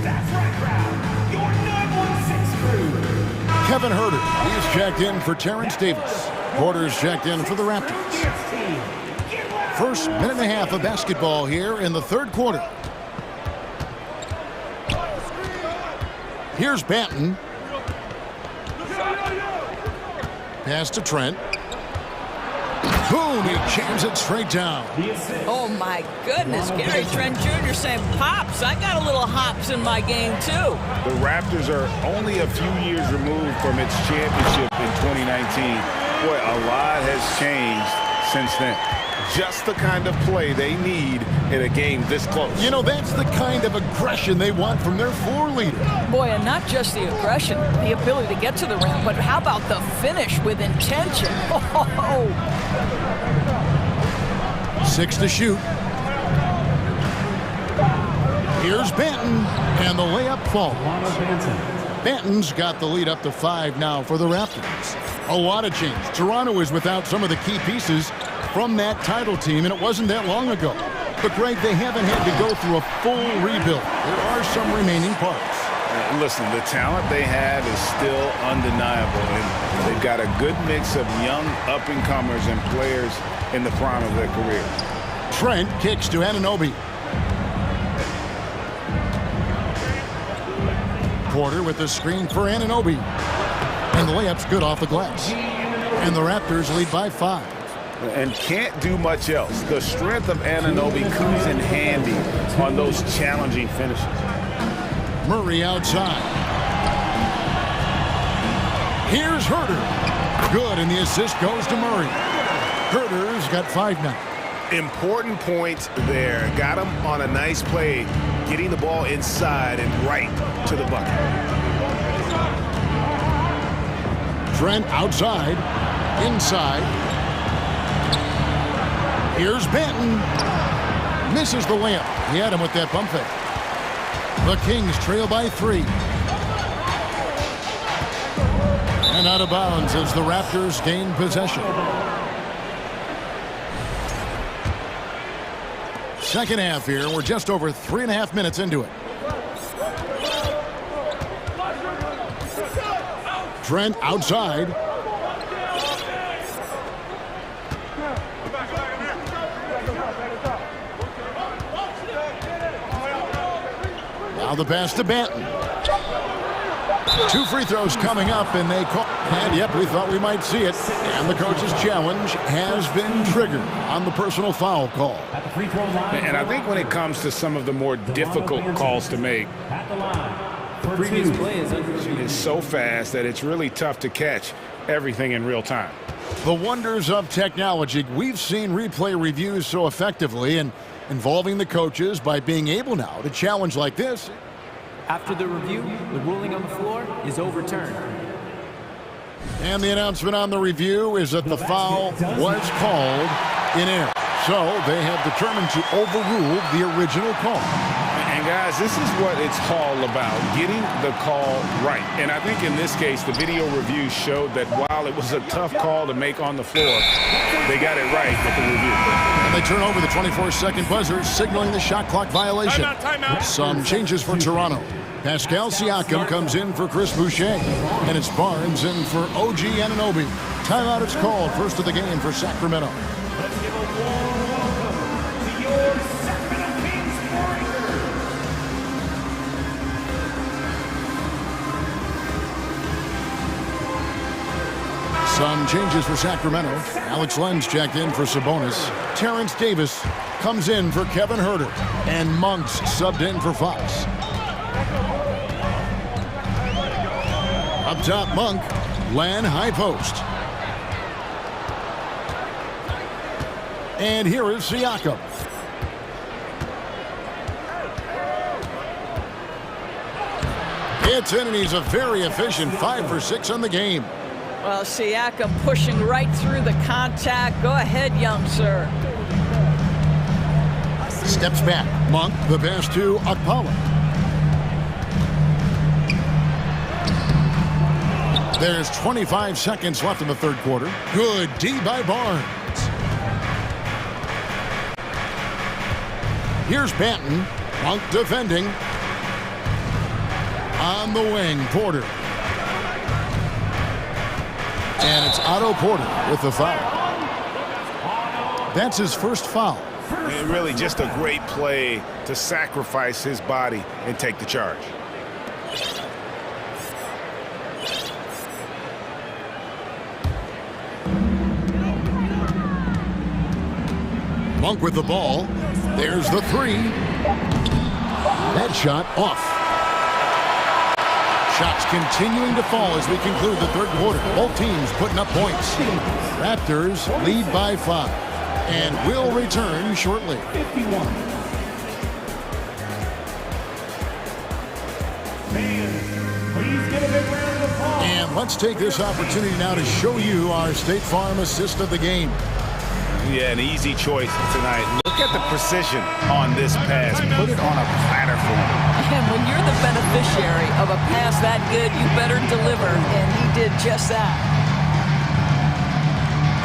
That's right, crowd. Your 916 crew. Kevin Herter, he's checked in for Terrence Davis. Porter's checked in for the Raptors. First minute and a half of basketball here in the third quarter. Here's Banton. Pass to Trent. Boom, he jams it straight down. Oh, my goodness. Gary Trent Jr. saying, Pops, I got a little hops in my game, too. The Raptors are only a few years removed from its championship in 2019. Boy, a lot has changed since then. Just the kind of play they need in a game this close. You know, that's the kind of aggression they want from their floor leader. Boy, and not just the aggression, the ability to get to the rim, but how about the finish with intention? Oh. 6 to shoot. Here's Banton, and the layup falls. Banton's got the lead up to 5 now for the Raptors. A lot of change. Toronto is without some of the key pieces from that title team, and it wasn't that long ago. But, Greg, they haven't had to go through a full rebuild. There are some remaining parts. Listen, the talent they have is still undeniable, and they've got a good mix of young up-and-comers and players in the prime of their career. Trent kicks to Anunoby. Porter with the screen for Anunoby. And the layup's good off the glass. And the Raptors lead by 5. And can't do much else. The strength of Anunoby comes in handy on those challenging finishes. Murray outside. Here's Herter. Good, and the assist goes to Murray. Herter's got 5 now. Important point there. Got him on a nice play, getting the ball inside and right to the bucket. Trent outside. Inside. Here's Banton. Misses the layup. He had him with that bump fake. The Kings trail by 3. And out of bounds as the Raptors gain possession. Second half here. We're just over 3.5 minutes into it. Trent outside. Now the pass to Banton. 2 free throws coming up, and they call. And yep, we thought we might see it. And the coach's challenge has been triggered on the personal foul call. And I think when it comes to some of the more difficult calls to make, The previous play is underway. it's so fast that it's really tough to catch everything in real time. The wonders of technology. We've seen replay reviews so effectively and involving the coaches by being able now to challenge like this. After the review, the ruling on the floor is overturned. And the announcement on the review is that the foul was called in error. So they have determined to overrule the original call. And guys, this is what it's all about, getting the call right. And I think in this case, the video review showed that while it was a tough call to make on the floor, they got it right with the review. And they turn over the 24-second buzzer, signaling the shot clock violation. Timeout. Some changes for Toronto. Pascal Siakam comes in for Chris Boucher. And it's Barnes in for OG Anunoby. Timeout is called. First of the game for Sacramento. Let's give a warm welcome to your Sacramento Kings Warriors. Some changes for Sacramento. Alex Len's checked in for Sabonis. Terrence Davis comes in for Kevin Herter. And Monks subbed in for Fox. Up top, Monk. Len high post. And here is Siakam. It's in, and he's a very efficient 5 for 6 on the game. Well, Siakam pushing right through the contact. Go ahead, young sir. Steps back. Monk, the pass to Okpala. There's 25 seconds left in the third quarter. Good D by Barnes. Here's Banton. Monk defending. On the wing, Porter. And it's Otto Porter with the foul. That's his first foul. And really just a great play to sacrifice his body and take the charge. Monk with the ball. There's the three. That shot off. Shots continuing to fall as we conclude the third quarter. Both teams putting up points. Raptors lead by 5 and will return shortly. 51. Please give a big round of applause. And let's take this opportunity now to show you our State Farm assist of the game. Yeah, an easy choice tonight. Look at the precision on this pass. Put it on a platter for him. And when you're the beneficiary of a pass that good, you better deliver, and he did just that.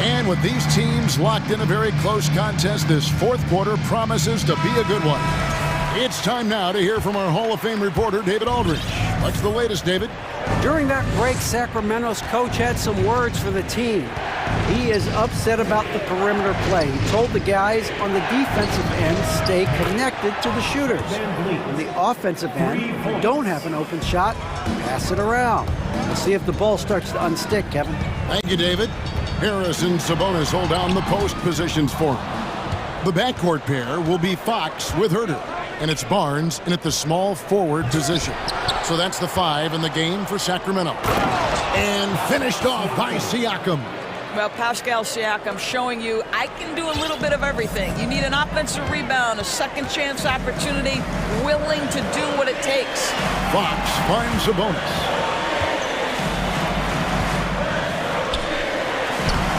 And with these teams locked in a very close contest, this fourth quarter promises to be a good one. It's time now to hear from our Hall of Fame reporter, David Aldridge. What's the latest, David? During that break, Sacramento's coach had some words for the team. He is upset about the perimeter play. He told the guys on the defensive end stay connected to the shooters. On the offensive end, if you don't have an open shot, pass it around. We'll see if the ball starts to unstick, Kevin. Thank you, David. Harris and Sabonis hold down the post positions for him. The backcourt pair will be Fox with Herter, and it's Barnes in at the small forward position. So that's the 5 in the game for Sacramento. And finished off by Siakam. Well, Pascal Siakam showing you I can do a little bit of everything. You need an offensive rebound, a second chance opportunity, willing to do what it takes. Fox finds Sabonis.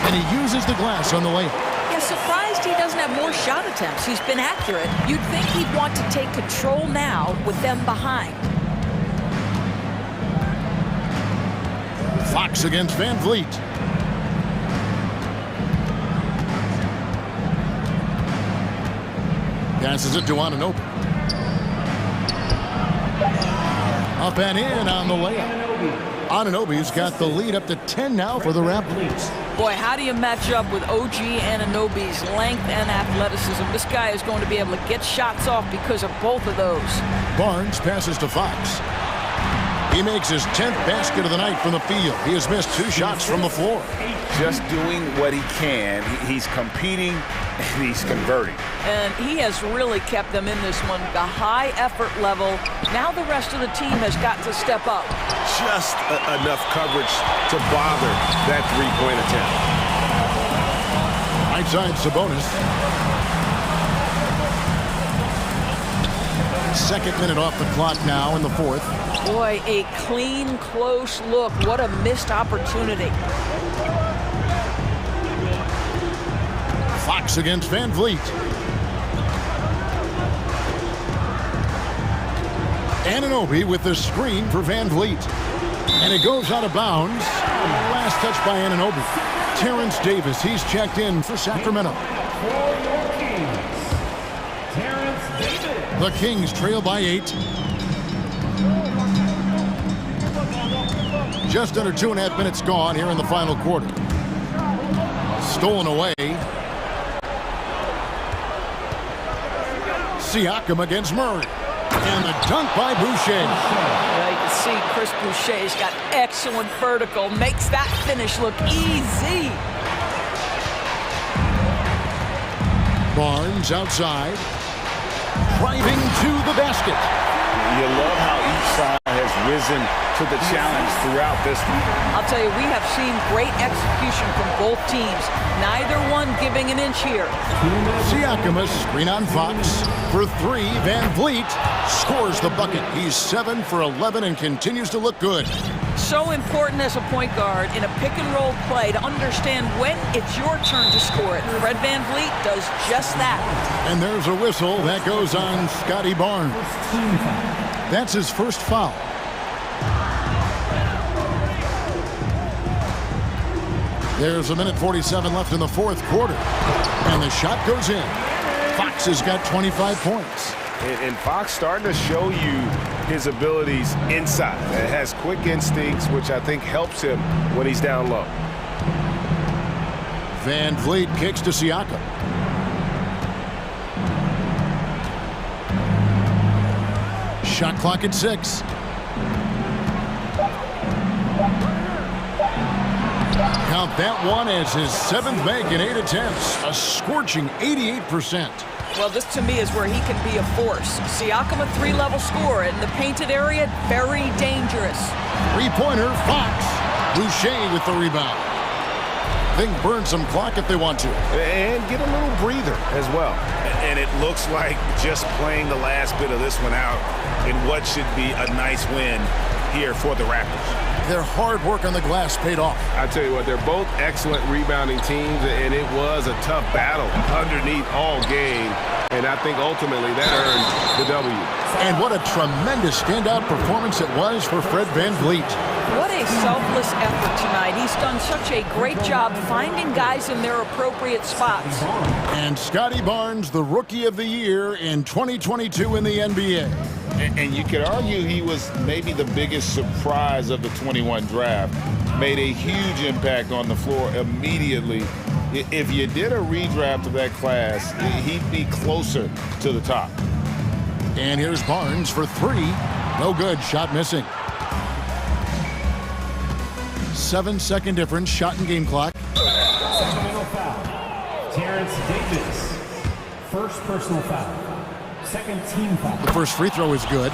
And he uses the glass on the layup. Yeah, surprised he doesn't have more shot attempts. He's been accurate. You'd think he'd want to take control now with them behind. Fox against Van Vliet. Passes it to Anunoby. Up and in on the layup. Anunoby's got the lead up to 10 now for the Raptors. Boy, how do you match up with OG Anunoby's length and athleticism? This guy is going to be able to get shots off because of both of those. Barnes passes to Fox. He makes his 10th basket of the night from the field. He has missed 2 shots from the floor. Just doing what he can. He's competing and he's converting. And he has really kept them in this one. The high effort level. Now the rest of the team has got to step up. Just enough coverage to bother that three-point attempt. Right side Sabonis. Second minute off the clock now in the fourth. Boy, a clean, close look. What a missed opportunity. Fox against Van Vliet. Anunoby with the screen for Van Vliet. And it goes out of bounds. Last touch by Anunoby. Terrence Davis, he's checked in for Sacramento. The Kings trail by 8. Just under 2.5 minutes gone here in the final quarter. Stolen away. Siakam against Murray. And the dunk by Boucher. Yeah, you can see Chris Boucher's got excellent vertical. Makes that finish look easy. Barnes outside. Driving to the basket. You love how each side has risen to the challenge throughout this one. I'll tell you, we have seen great execution from both teams. Neither one giving an inch here. Siakam, a screen on Fox. For 3, Van Vliet scores the bucket. He's 7 for 11 and continues to look good. So important as a point guard in a pick-and-roll play to understand when it's your turn to score it. Fred Van Vliet does just that. And there's a whistle that goes on Scotty Barnes. That's his first foul. There's 1:47 left in the fourth quarter. And the shot goes in. Fox has got 25 points. And Fox starting to show you his abilities inside. It has quick instincts, which I think helps him when he's down low. Van Vliet kicks to Siakam. Shot clock at 6. Count that one as his 7th make in 8 attempts. A scorching 88%. Well, this to me is where he can be a force. Siakam, a 3-level scorer in the painted area, very dangerous. Three-pointer, Fox. Boucher with the rebound. They can burn some clock if they want to. And get a little breather as well. And it looks like just playing the last bit of this one out in what should be a nice win here for the Raptors. Their hard work on the glass paid off. I tell you what, they're both excellent rebounding teams, and it was a tough battle underneath all game. And I think ultimately that earned the W. And what a tremendous standout performance it was for Fred Van Vliet. What a selfless effort tonight. He's done such a great job finding guys in their appropriate spots. And Scotty Barnes, the Rookie of the Year in 2022 in the NBA. And you could argue he was maybe the biggest surprise of the 21 draft. Made a huge impact on the floor immediately. If you did a redraft of that class, he'd be closer to the top. And here's Barnes for 3. No good. Shot missing. 7-second difference. Shot and game clock. Sacramento foul. Terrence Davis. First personal foul. Second team foul. The first free throw is good.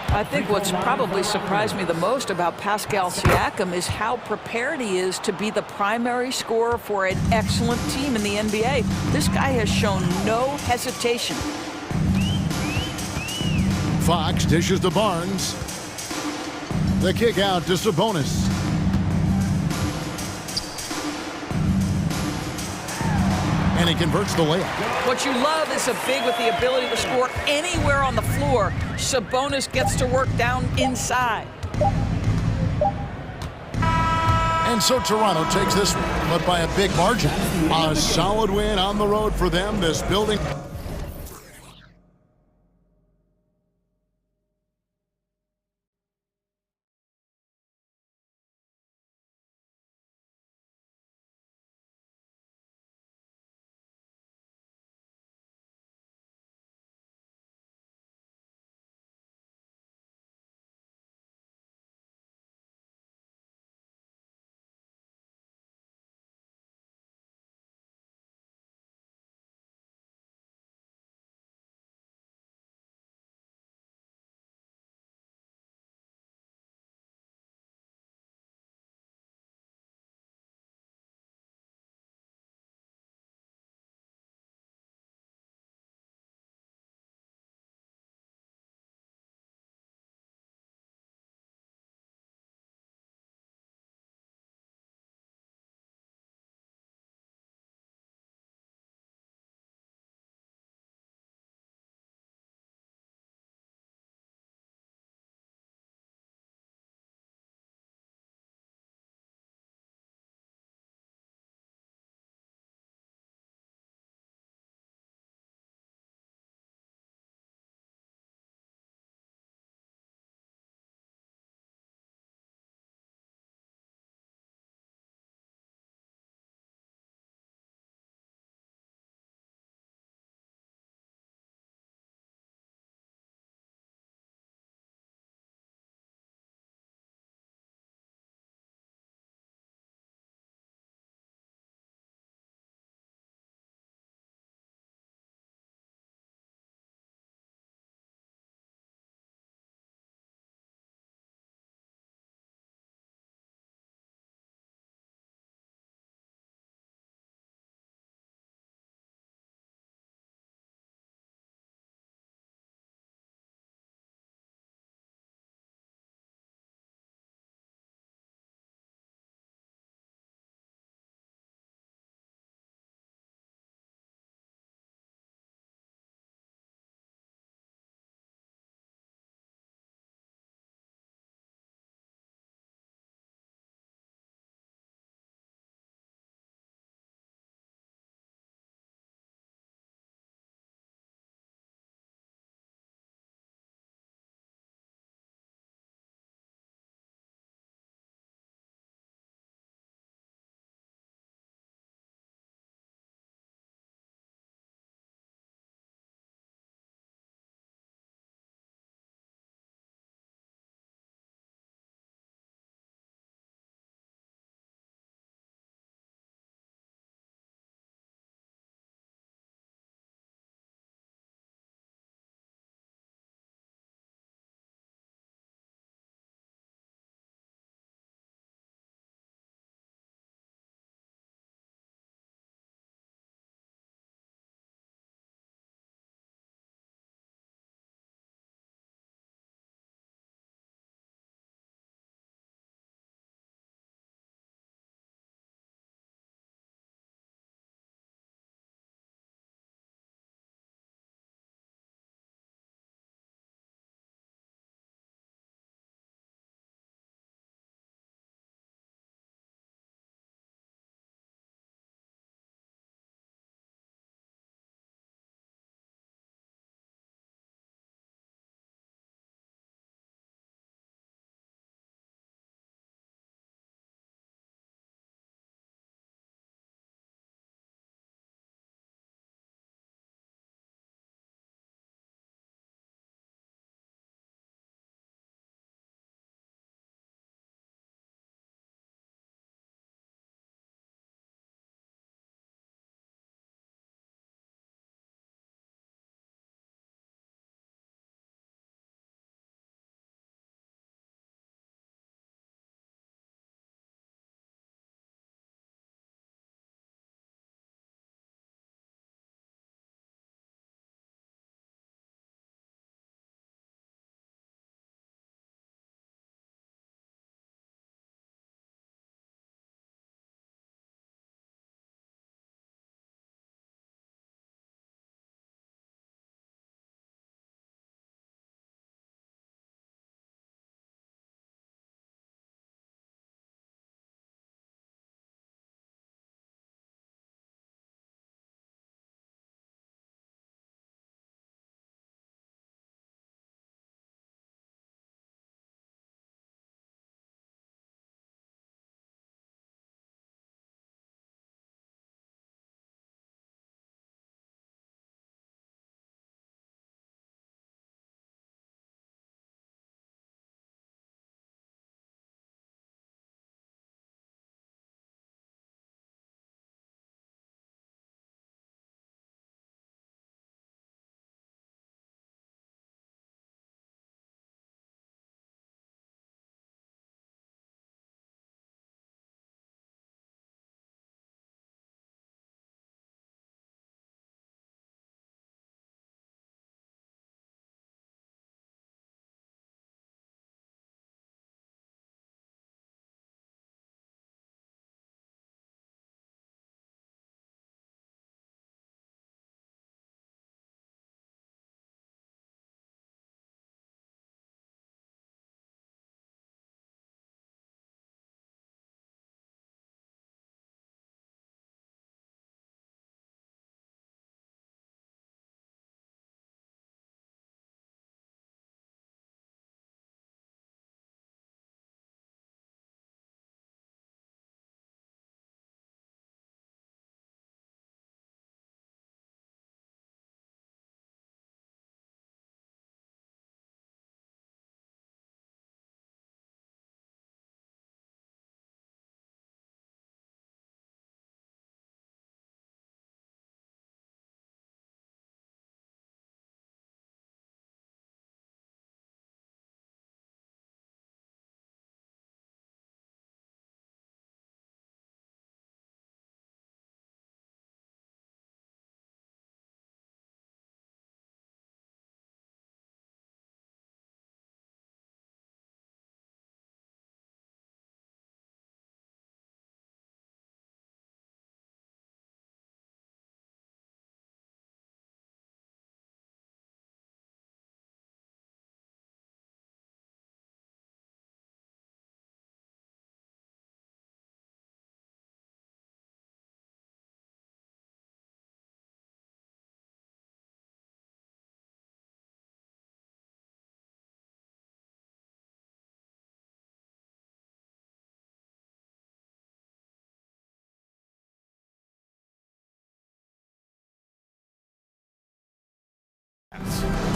I think what's probably surprised me the most about Pascal Siakam is how prepared he is to be the primary scorer for an excellent team in the NBA. This guy has shown no hesitation. Fox dishes to Barnes. The kick out to Sabonis. And he converts the layup. What you love is a big with the ability to score anywhere on the floor. Sabonis gets to work down inside. And so Toronto takes this one, but by a big margin. A solid win on the road for them. This building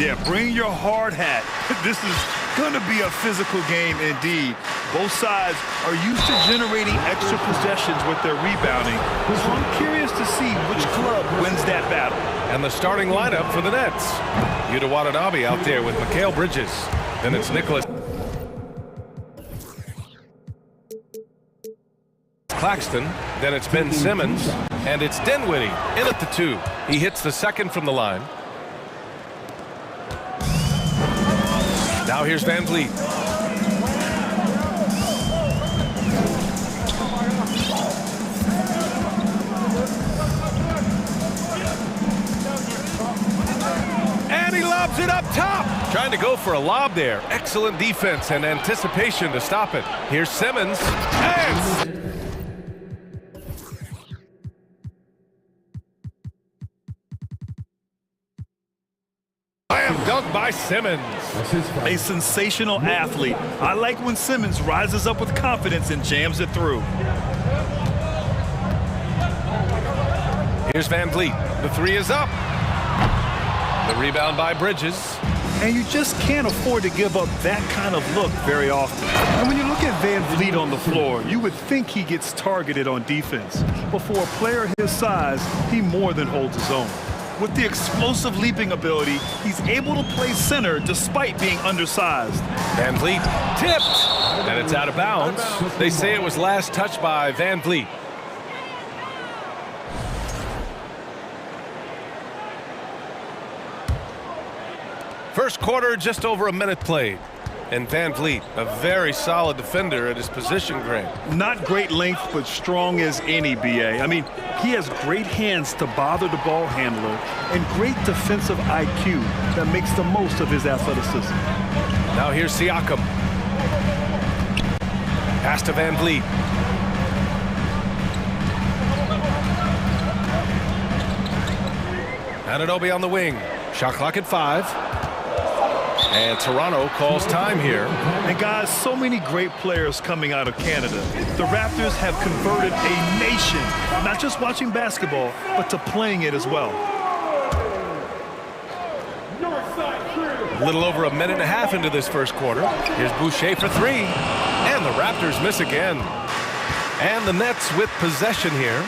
Yeah, bring your hard hat. This is going to be a physical game indeed. Both sides are used to generating extra possessions with their rebounding, so I'm curious to see which club wins that battle. And the starting lineup for the Nets. Yuta Watanabe out there with Mikal Bridges. Then it's Nicholas Claxton. Then it's Ben Simmons. And it's Dinwiddie in at the 2. He hits the second from the line. Now here's Van Vliet. And he lobs it up top. Trying to go for a lob there. Excellent defense and anticipation to stop it. Here's Simmons. And dunked by Simmons. A sensational athlete. I like when Simmons rises up with confidence and jams it through. Here's Van Vliet. The 3 is up. The rebound by Bridges. And you just can't afford to give up that kind of look very often. And when you look at Van Vliet on the floor, you would think he gets targeted on defense. But for a player his size, he more than holds his own. With the explosive leaping ability, he's able to play center despite being undersized. Van Vliet tipped, and it's out of bounds. They say it was last touched by Van Vliet. First quarter, just over a minute played. And Van Vliet, a very solid defender at his position grade. Not great length, but strong as any, BA. I mean, he has great hands to bother the ball handler and great defensive IQ that makes the most of his athleticism. Now here's Siakam. Pass to Van Vliet. Anunoby on the wing. Shot clock at 5. And Toronto calls time here. And guys, so many great players coming out of Canada. The Raptors have converted a nation, not just watching basketball, but to playing it as well. A little over a minute and a half into this first quarter. Here's Boucher for 3. And the Raptors miss again. And the Nets with possession here.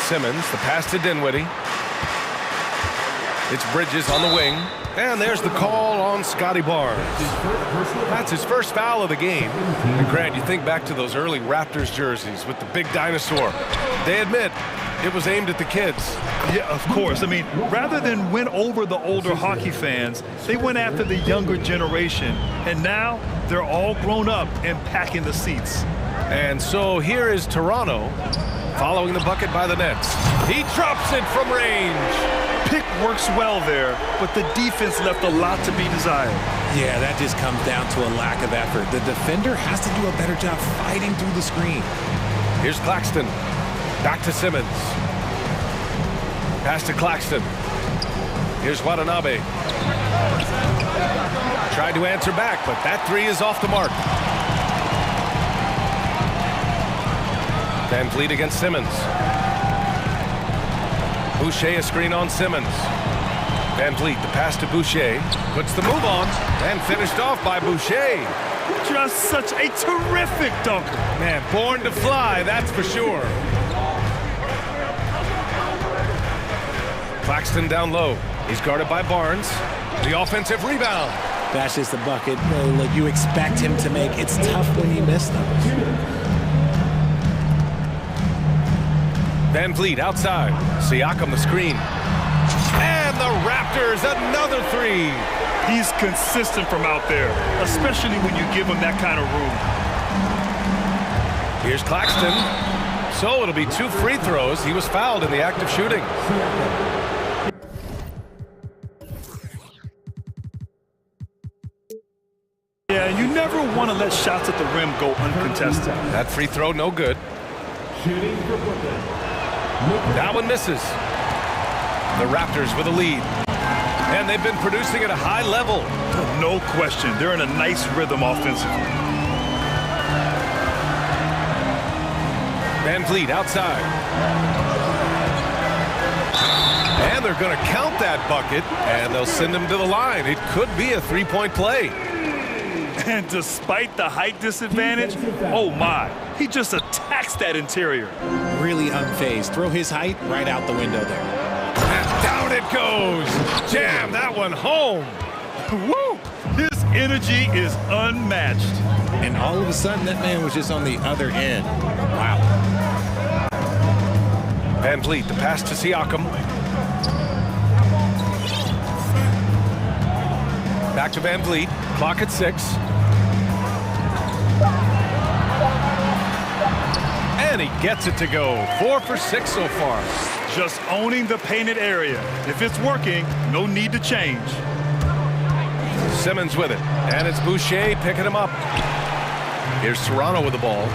Simmons, the pass to Dinwiddie. It's Bridges on the wing. And there's the call on Scotty Barnes. That's his first foul of the game. And Grant, you think back to those early Raptors jerseys with the big dinosaur. They admit it was aimed at the kids. Yeah, of course. I mean, rather than win over the older hockey fans, they went after the younger generation. And now they're all grown up and packing the seats. And so here is Toronto following the bucket by the Nets. He drops it from range. Pick works well there, but the defense left a lot to be desired. Yeah, that just comes down to a lack of effort. The defender has to do a better job fighting through the screen. Here's Claxton. Back to Simmons. Pass to Claxton. Here's Watanabe. Tried to answer back, but that 3 is off the mark. Van Vliet against Simmons. Boucher a screen on Simmons. Van Vliet, the pass to Boucher. Puts the move on and finished off by Boucher. Just such a terrific dunker. Man, born to fly, that's for sure. Claxton down low. He's guarded by Barnes. The offensive rebound. That's just a bucket like you expect him to make. It's tough when you miss those. Van Vliet outside. Siakam the screen. And the Raptors, another 3. He's consistent from out there, especially when you give him that kind of room. Here's Claxton. So it'll be 2 free throws. He was fouled in the act of shooting. Yeah, you never want to let shots at the rim go uncontested. That free throw, no good. That one misses. The Raptors with a lead. And they've been producing at a high level. No question. They're in a nice rhythm offensively. Van Vliet outside. And they're they're going to count that bucket, and they'll send him to the line. It could be a three-point play. And despite the height disadvantage, oh my, he just attacks that interior. Really unfazed. Throw his height right out the window there. And down it goes. Jam that one home. Woo! His energy is unmatched. And all of a sudden, that man was just on the other end. Wow. Van Vliet, the pass to Siakam. Back to Van Vliet. Clock at 6. And he gets it to go. 4 for 6 so far. Just owning the painted area. If it's working, no need to change. Simmons with it. And it's Boucher picking him up. Here's Toronto with the ball.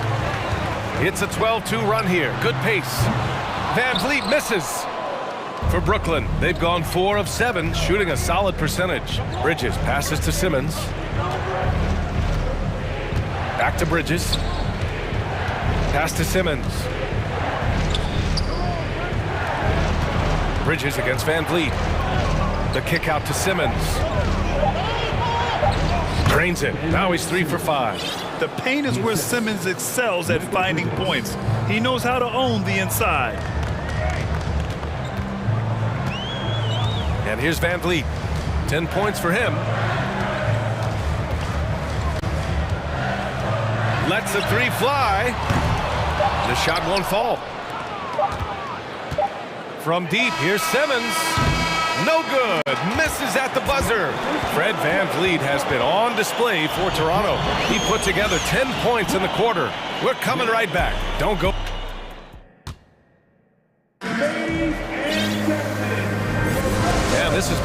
It's a 12-2 run here. Good pace. Van Vliet misses. For Brooklyn, they've gone 4 of 7, shooting a solid percentage. Bridges passes to Simmons. Back to Bridges. Pass to Simmons. Bridges against Van Vliet. The kick out to Simmons. Drains it. Now he's 3 for 5. The paint is where Simmons excels at finding points. He knows how to own the inside. And here's Van Vliet. 10 points for him. Lets the 3 fly. The shot won't fall. From deep, here's Simmons. No good. Misses at the buzzer. Fred Van Vliet has been on display for Toronto. He put together 10 points in the quarter. We're coming right back. Don't go. Yeah, this is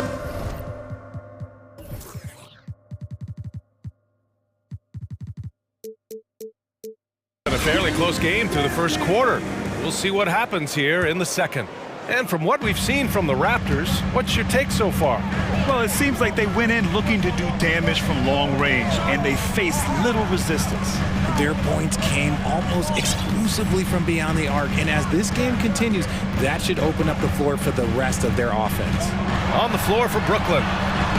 a fairly close game through the first quarter. We'll see what happens here in the second. And from what we've seen from the Raptors, what's your take so far? Well, it seems like they went in looking to do damage from long range, and they faced little resistance. Their points came almost exclusively from beyond the arc, and as this game continues, that should open up the floor for the rest of their offense. On the floor for Brooklyn,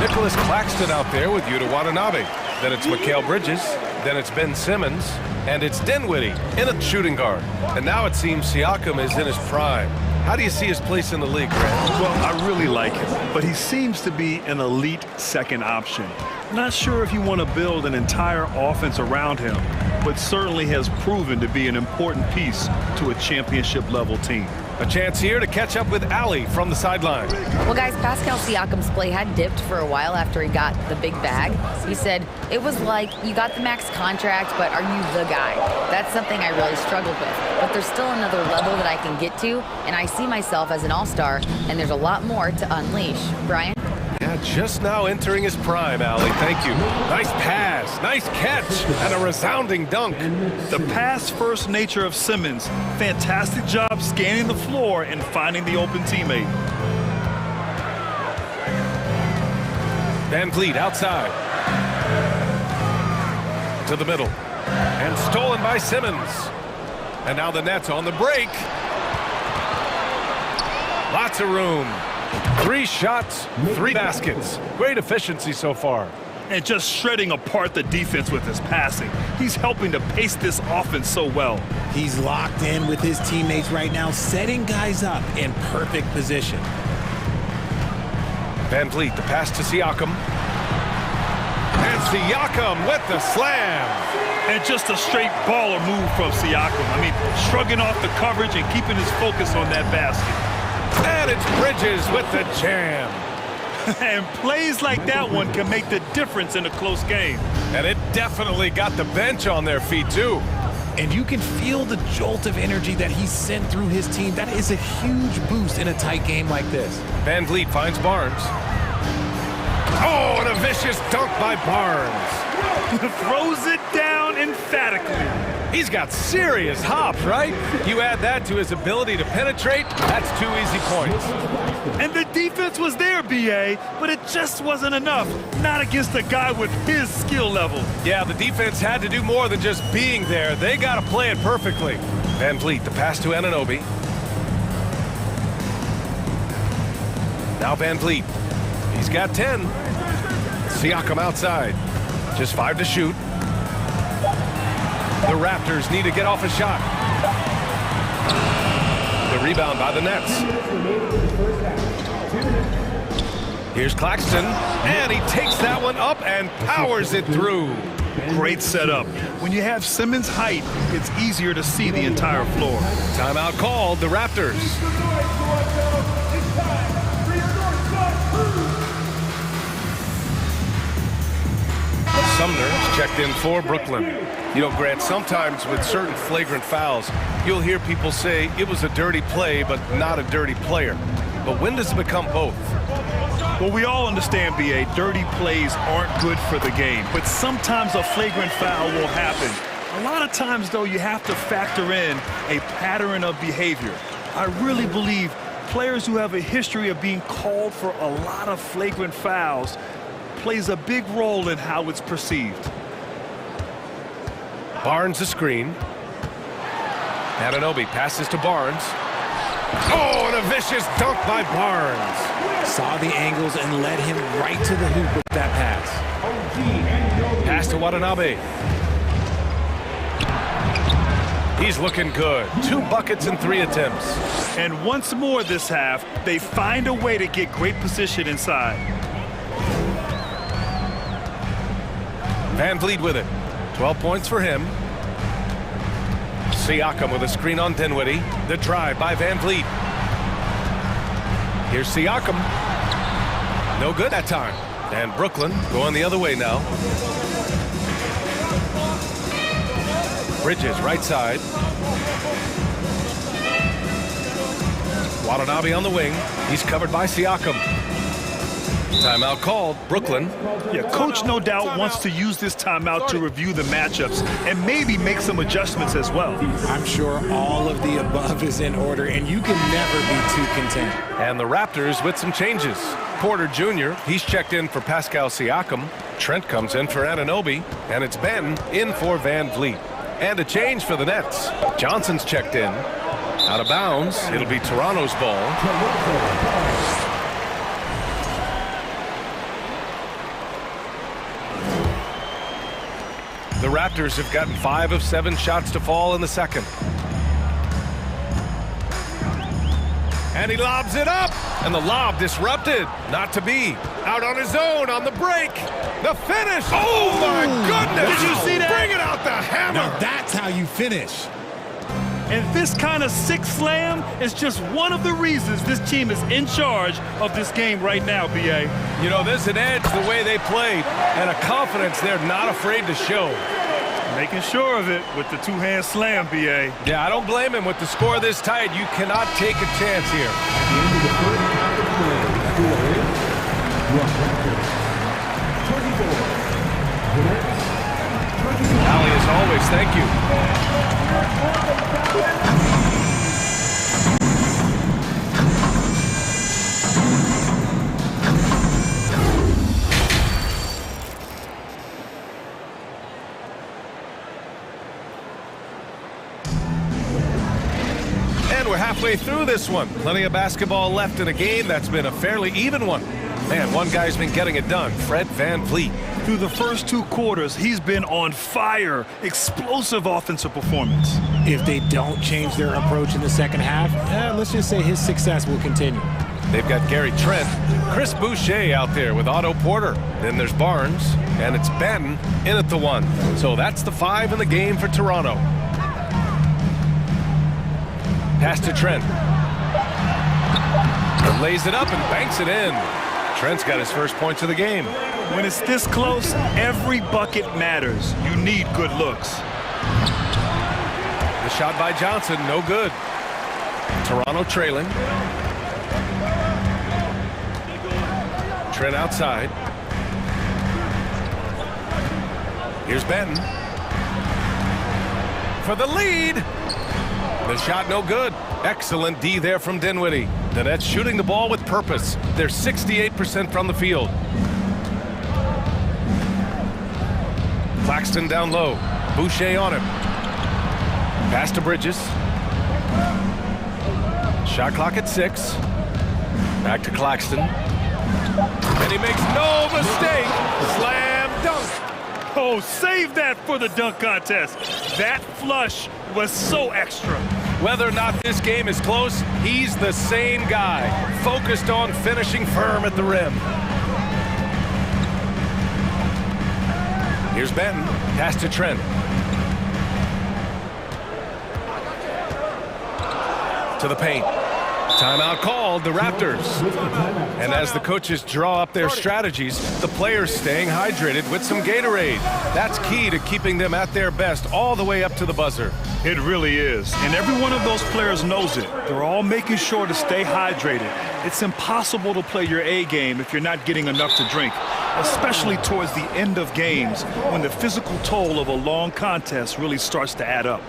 Nicholas Claxton out there with Yuta Watanabe. Then it's Mikal Bridges. Then it's Ben Simmons. And it's Dinwiddie in a shooting guard. And now it seems Siakam is in his prime. How do you see his place in the league, Grant? Well, I really like him, but he seems to be an elite second option. Not sure if you want to build an entire offense around him, but certainly has proven to be an important piece to a championship-level team. A chance here to catch up with Ali from the sideline. Well, guys, Pascal Siakam's play had dipped for a while after he got the big bag. He said, it was like, you got the max contract, but are you the guy? That's something I really struggled with. But there's still another level that I can get to, and I see myself as an all-star, and there's a lot more to unleash. Brian? Yeah, just now entering his prime, Ali. Thank you. Nice pass, nice catch, and a resounding dunk. The pass-first nature of Simmons. Fantastic job scanning the floor and finding the open teammate. Van Vliet outside. To the middle. And stolen by Simmons. And now the Nets on the break. Lots of room. 3 shots, 3 baskets. Great efficiency so far. And just shredding apart the defense with his passing. He's helping to pace this offense so well. He's locked in with his teammates right now, setting guys up in perfect position. Van Vliet, the pass to Siakam. And Siakam with the slam. And just a straight baller move from Siakam. I mean, shrugging off the coverage and keeping his focus on that basket. And it's Bridges with the jam. And plays like that one can make the difference in a close game. And it definitely got the bench on their feet, too. And you can feel the jolt of energy that he sent through his team. That is a huge boost in a tight game like this. Van Vliet finds Barnes. Oh, and a vicious dunk by Barnes. Throws it down emphatically. He's got serious hops, right? You add that to his ability to penetrate, that's 2 easy points. And the defense was there, B.A., but it just wasn't enough. Not against a guy with his skill level. Yeah, the defense had to do more than just being there. They got to play it perfectly. Van Vliet, the pass to Anunoby. Now Van Vliet. He's got 10. Siakam outside. Just 5 to shoot. The Raptors need to get off a shot. The rebound by the Nets. Here's Claxton, and he takes that one up and powers it through. Great setup. When you have Simmons' height, it's easier to see the entire floor. Timeout called, the Raptors. Sumner's checked in for Brooklyn. You know, Grant, sometimes with certain flagrant fouls, you'll hear people say it was a dirty play, but not a dirty player. But when does it become both? Well, we all understand, B.A., dirty plays aren't good for the game, but sometimes a flagrant foul will happen. A lot of times, though, you have to factor in a pattern of behavior. I really believe players who have a history of being called for a lot of flagrant fouls plays a big role in how it's perceived. Barnes the screen. Anunoby passes to Barnes. Oh, and a vicious dunk by Barnes. Saw the angles and led him right to the hoop with that pass. Pass to Watanabe. He's looking good. 2 buckets in 3 attempts. And once more this half, they find a way to get great position inside. Van Vliet with it. 12 points for him. Siakam with a screen on Dinwiddie. The drive by Van Vliet. Here's Siakam. No good that time. And Brooklyn going the other way now. Bridges right side. Watanabe on the wing. He's covered by Siakam. Timeout called. Brooklyn. Yeah, coach no doubt wants to use this timeout to review the matchups and maybe make some adjustments as well. I'm sure all of the above is in order, and you can never be too content. And the Raptors with some changes. Porter Jr., he's checked in for Pascal Siakam. Trent comes in for Anunoby, and it's Ben in for Van Vliet. And a change for the Nets. Johnson's checked in. Out of bounds. It'll be Toronto's ball. The Raptors have gotten 5 of 7 shots to fall in the second. And he lobs it up. And the lob disrupted. Not to be. Out on his own on the break. The finish. Oh, my goodness. Did you see that? Bring it out the hammer. Now that's how you finish. And this kind of sick slam is just one of the reasons this team is in charge of this game right now, B.A. You know, there's an edge the way they played and a confidence they're not afraid to show. Making sure of it with the 2-hand slam, B.A. Yeah, I don't blame him. With the score this tight, you cannot take a chance here. Allie, as always, thank you. And we're halfway through this one. Plenty of basketball left in a game that's been a fairly even one. Man, one guy's been getting it done, Fred Van Vliet. Through the first 2 quarters, he's been on fire. Explosive offensive performance. If they don't change their approach in the second half, let's just say his success will continue. They've got Gary Trent, Chris Boucher out there with Otto Porter. Then there's Barnes, and it's Ben in at the 1. So that's the 5 in the game for Toronto. Pass to Trent. Lays it up and banks it in. Trent's got his first points of the game. When it's this close, every bucket matters. You need good looks. The shot by Johnson, no good. Toronto trailing. Trent outside. Here's Benton. For the lead. The shot no good. Excellent D there from Dinwiddie. The Nets shooting the ball with purpose. They're 68% from the field. Claxton down low. Boucher on him. Pass to Bridges. Shot clock at 6. Back to Claxton. And he makes no mistake. Slam dunk. Oh, save that for the dunk contest. That flush was so extra. Whether or not this game is close, he's the same guy, focused on finishing firm at the rim. Here's Benton, pass to Trent. To the paint. Timeout called, the Raptors. And as the coaches draw up their strategies, the players staying hydrated with some Gatorade. That's key to keeping them at their best all the way up to the buzzer. It really is. And every one of those players knows it. They're all making sure to stay hydrated. It's impossible to play your A game if you're not getting enough to drink, especially towards the end of games when the physical toll of a long contest really starts to add up.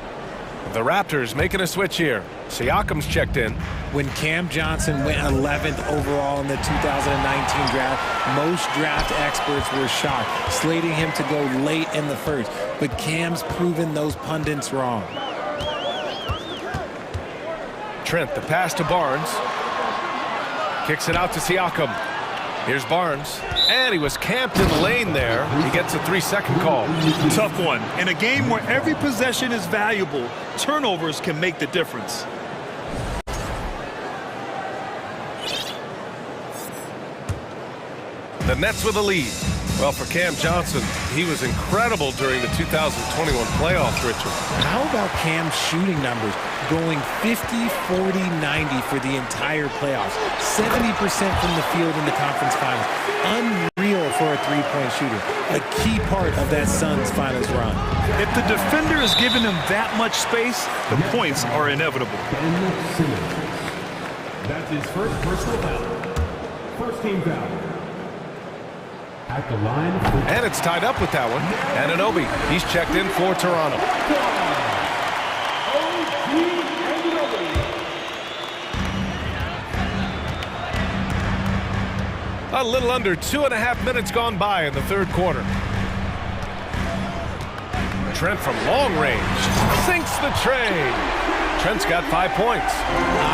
The Raptors making a switch here. Siakam's checked in. When Cam Johnson went 11th overall in the 2019 draft, most draft experts were shocked, slating him to go late in the first. But Cam's proven those pundits wrong. Trent, the pass to Barnes. Kicks it out to Siakam. Here's Barnes. And he was camped in the lane there. He gets a 3-second call. Tough one. In a game where every possession is valuable, turnovers can make the difference. The Nets with a lead. Well, for Cam Johnson, he was incredible during the 2021 playoffs, Richard. How about Cam's shooting numbers? Going 50, 40, 90 for the entire playoffs. 70% from the field in the conference finals. Unreal for a three-point shooter. A key part of that Suns finals run. If the defender is giving him that much space, the points are inevitable. That's his first personal foul. First team foul. At the line. And it's tied up with that one. Anunoby, he's checked in for Toronto. A little under 2.5 minutes gone by in the third quarter. Trent from long range sinks the tray. Trent's got 5 points.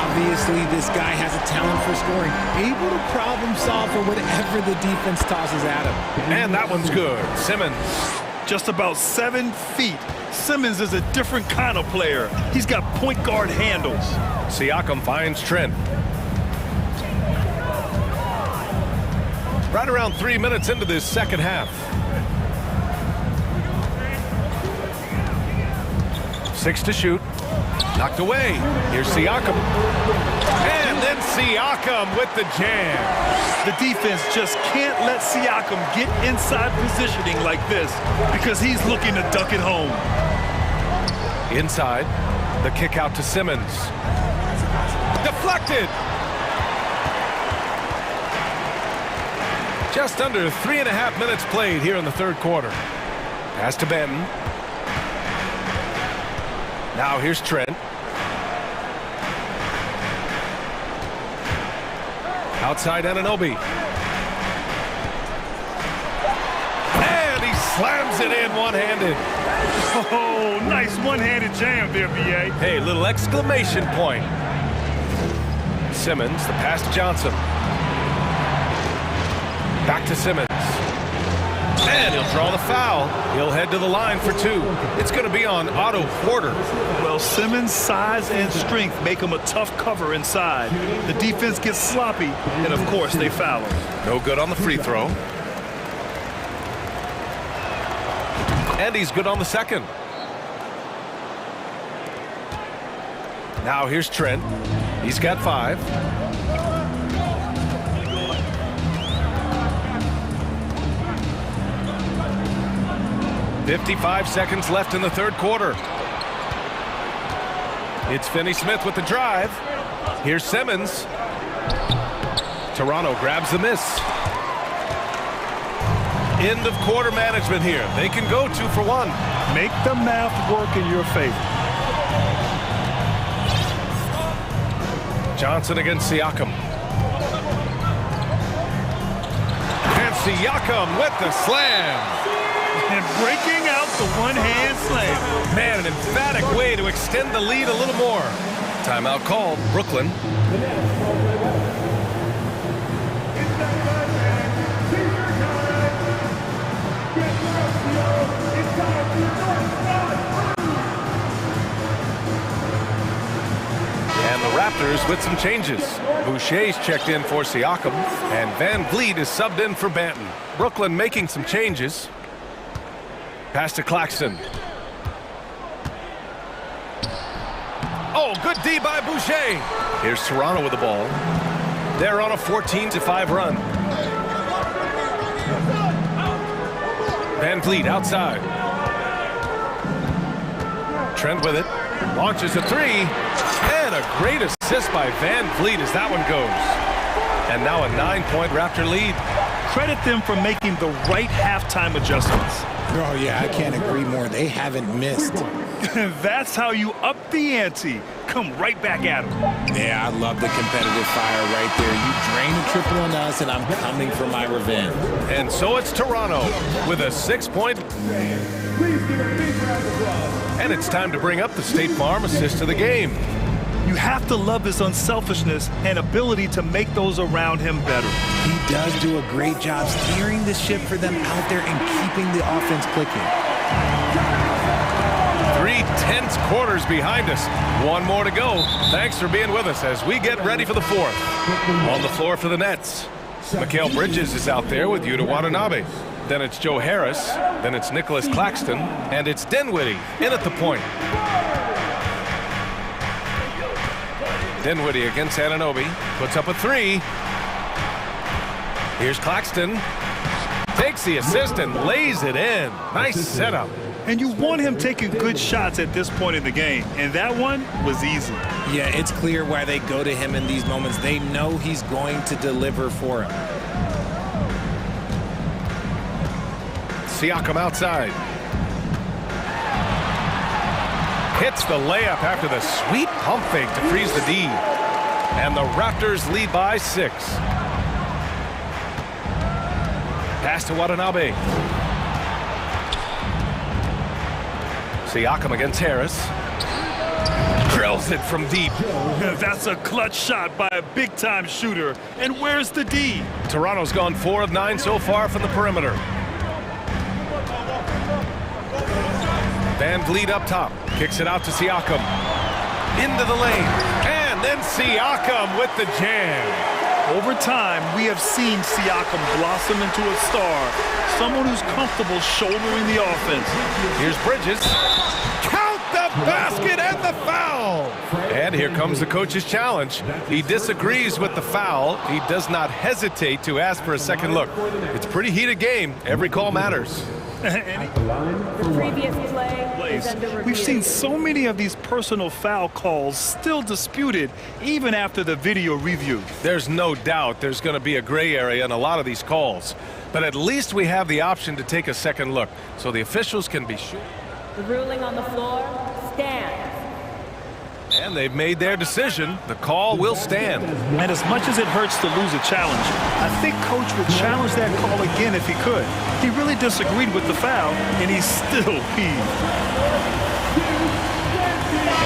Obviously, this guy has a talent for scoring, able to problem solve for whatever the defense tosses at him. And that one's good. Simmons. Just about 7 feet. Simmons is a different kind of player. He's got point guard handles. Siakam finds Trent. Right around 3 minutes into this second half. 6 to shoot. Knocked away. Here's Siakam. And then Siakam with the jam. The defense just can't let Siakam get inside positioning like this because he's looking to duck it home. Inside. The kick out to Simmons. Deflected. Just under 3.5 minutes played here in the third quarter. Pass to Benton. Now here's Trent. Outside Anunoby. And he slams it in one-handed. Oh, nice one-handed jam there, B.A. Hey, little exclamation point. Simmons, the pass to Johnson. Back to Simmons. And he'll draw the foul. He'll head to the line for 2. It's going to be on Otto Porter. Well, Simmons' size and strength make him a tough cover inside. The defense gets sloppy, and of course, they foul him. No good on the free throw. And he's good on the second. Now here's Trent. He's got 5. 55 seconds left in the third quarter. It's Finney-Smith with the drive. Here's Simmons. Toronto grabs the miss. End of quarter management here. They can go 2 for 1. Make the math work in your favor. Johnson against Siakam. And Siakam with the slam. And breaking out the one-hand slam. Man, an emphatic way to extend the lead a little more. Timeout called. Brooklyn. Raptors with some changes. Boucher's checked in for Siakam, and Van Vliet is subbed in for Banton. Brooklyn making some changes. Pass to Claxton. Oh, good D by Boucher. Here's Toronto with the ball. They're on a 14-5 run. Van Vliet outside. Trent with it. Launches a three. And a great assist by Van Vliet as that one goes. And now a 9-point Raptor lead. Credit them for making the right halftime adjustments. Oh, yeah, I can't agree more. They haven't missed. That's how you up the ante. Come right back at them. Yeah, I love the competitive fire right there. You drain a triple on us, and I'm coming for my revenge. And so it's Toronto with a 6-point. And it's time to bring up the State Farm assist of the game. You have to love his unselfishness and ability to make those around him better. He does do a great job steering the ship for them out there and keeping the offense clicking. 3 tense quarters behind us. One more to go. Thanks for being with us as we get ready for the fourth. On the floor for the Nets, Mikal Bridges is out there with Yuta Watanabe. Then it's Joe Harris. Then it's Nicholas Claxton. And it's Dinwiddie in at the point. Dinwiddie against Anunoby. Puts up a three. Here's Claxton. Takes the assist and lays it in. Nice setup. And you want him taking good shots at this point in the game. And that one was easy. Yeah, it's clear why they go to him in these moments. They know he's going to deliver for him. Siakam outside. Hits the layup after the sweet pump fake to freeze the D. And the Raptors lead by 6. Pass to Watanabe. Siakam against Harris. Drills it from deep. That's a clutch shot by a big-time shooter. And where's the D? Toronto's gone 4 of 9 so far from the perimeter. Van Vliet up top. Kicks it out to Siakam. Into the lane. And then Siakam with the jam. Over time, we have seen Siakam blossom into a star. Someone who's comfortable shouldering the offense. Here's Bridges. Count the basket and the foul. And here comes the coach's challenge. He disagrees with the foul. He does not hesitate to ask for a second look. It's a pretty heated game. Every call matters. The previous play. We've seen so many of these personal foul calls still disputed even after the video review. There's no doubt there's going to be a gray area in a lot of these calls. But at least we have the option to take a second look so the officials can be sure. The ruling on the floor stands. And they've made their decision. The call will stand. And as much as it hurts to lose a challenge, I think Coach would challenge that call again if he could. He really disagreed with the foul, and he's still peeved.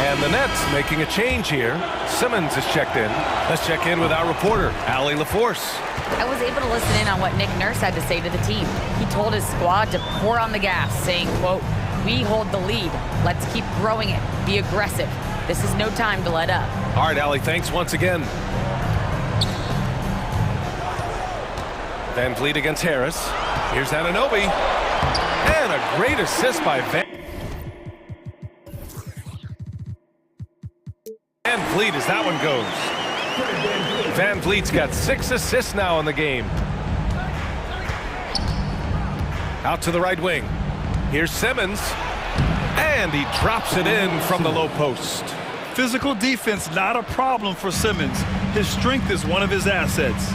And the Nets making a change here. Simmons is checked in. Let's check in with our reporter, Allie LaForce. I was able to listen in on what Nick Nurse had to say to the team. He told his squad to pour on the gas, saying, quote, "We hold the lead. Let's keep growing it. Be aggressive. This is no time to let up." All right, Allie, thanks once again. Van Vliet against Harris. Here's Anunoby. And a great assist by Van Vliet as that one goes. Van Vliet's got 6 assists now in the game. Out to the right wing. Here's Simmons. And he drops it in from the low post. Physical defense, not a problem for Simmons. His strength is one of his assets.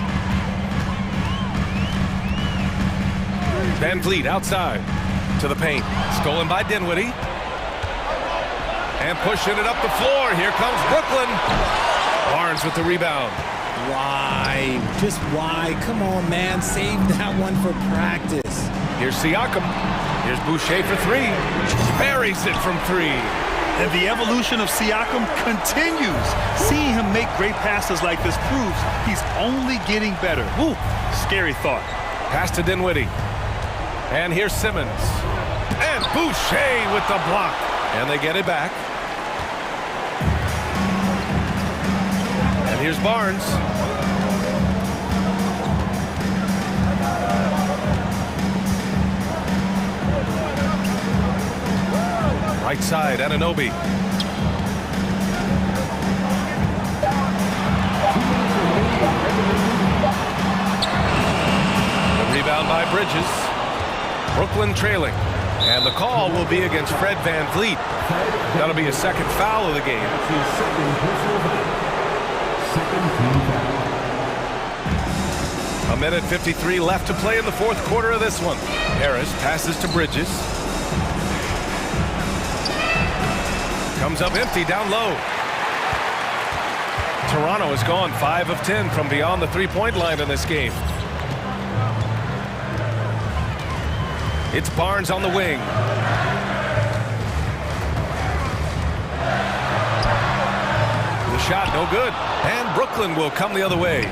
Van Vliet outside to the paint. Stolen by Dinwiddie. And pushing it up the floor. Here comes Brooklyn. Barnes with the rebound. Why? Just why? Come on, man. Save that one for practice. Here's Siakam. Here's Boucher for 3. Buries it from 3. And the evolution of Siakam continues. Seeing him make great passes like this proves he's only getting better. Ooh, scary thought. Pass to Dinwiddie. And here's Simmons. And Boucher with the block. And they get it back. here's Barnes. Right side, Anunoby. The rebound by Bridges. Brooklyn trailing. And the call will be against Fred VanVleet. That'll be his second foul of the game. A minute 53 left to play in the fourth quarter of this one. Harris passes to Bridges. Comes up empty down low. Toronto has gone 5 of 10 from beyond the three-point line in this game. It's Barnes on the wing. The shot no good. And Brooklyn will come the other way.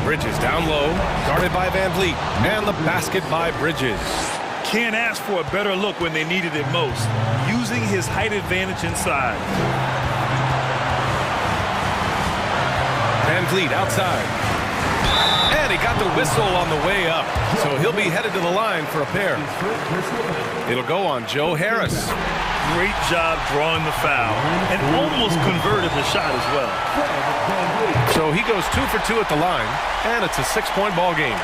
Bridges down low, guarded by VanVleet. And the basket by Bridges. Can't ask for a better look when they needed it most. Using his height advantage inside. VanVleet outside. And he got the whistle on the way up. So he'll be headed to the line for a pair. It'll go on Joe Harris. Great job drawing the foul. And almost converted the shot as well. So he goes 2 for 2 at the line. And it's a 6-point ball game.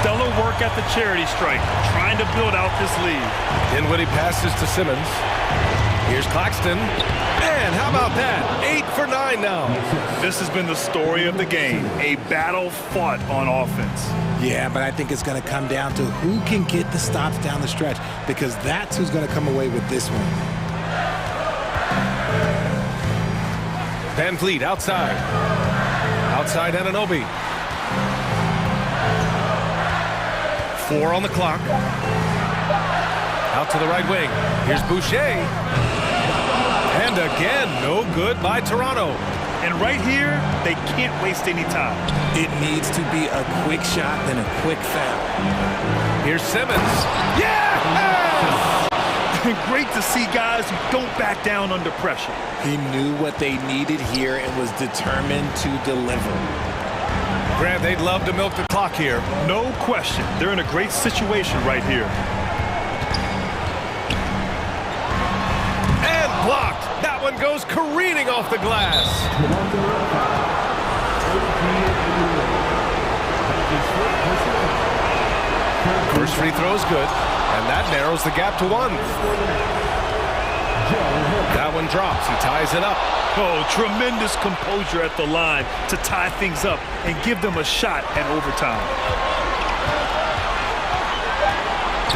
Stellar work at the charity stripe, trying to build out this lead. Dinwiddie passes to Simmons. Here's Claxton. And how about that? 8 for 9 now. This has been the story of the game. A battle fought on offense. Yeah, but I think it's going to come down to who can get the stops down the stretch, because that's who's going to come away with this one. VanVleet outside. Outside Anunoby. 4 on the clock. Out to the right wing. Here's Boucher. And again, no good by Toronto. And right here, they can't waste any time. It needs to be a quick shot, then a quick foul. Here's Simmons. Yeah! Great to see guys who don't back down under pressure. He knew what they needed here and was determined to deliver. Grant, they'd love to milk the clock here. No question. They're in a great situation right here. And blocked. That one goes careening off the glass. First free throw is good, and that narrows the gap to 1. That one drops. He ties it up. Oh, tremendous composure at the line to tie things up and give them a shot at overtime.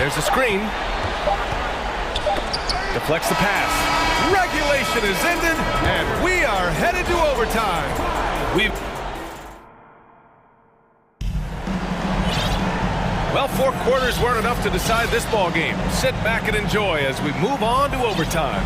There's a screen. Deflects the pass. Regulation is ended, and we are headed to overtime. Well, 4 quarters weren't enough to decide this ball game. Sit back and enjoy as we move on to overtime.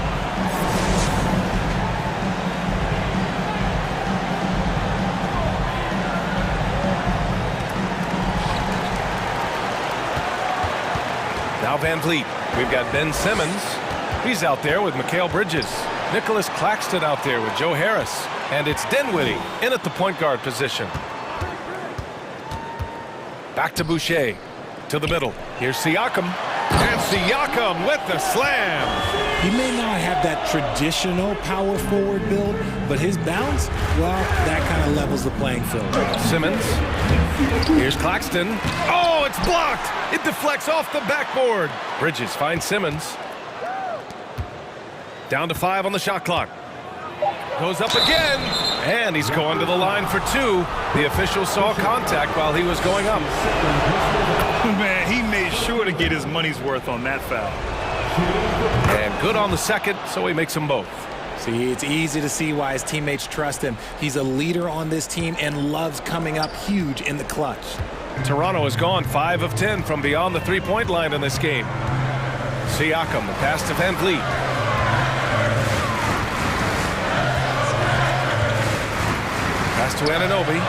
Now VanVleet. We've got Ben Simmons. He's out there with Mikal Bridges. Nicholas Claxton out there with Joe Harris. And it's Dinwiddie in at the point guard position. Back to Boucher. To the middle. Here's Siakam. And Siakam with the slam. He may not have that traditional power forward build, but his bounce, well, that kind of levels the playing field. Simmons. Here's Claxton. Oh, it's blocked. It deflects off the backboard. Bridges finds Simmons. Down to 5 on the shot clock. Goes up again. And he's going to the line for 2. The official saw contact while he was going up. Man, he made sure to get his money's worth on that foul. And good on the second, so he makes them both. See, it's easy to see why his teammates trust him. He's a leader on this team and loves coming up huge in the clutch. Toronto has gone 5 of 10 from beyond the three-point line in this game. Siakam, the pass to VanVleet. Pass to Anunoby.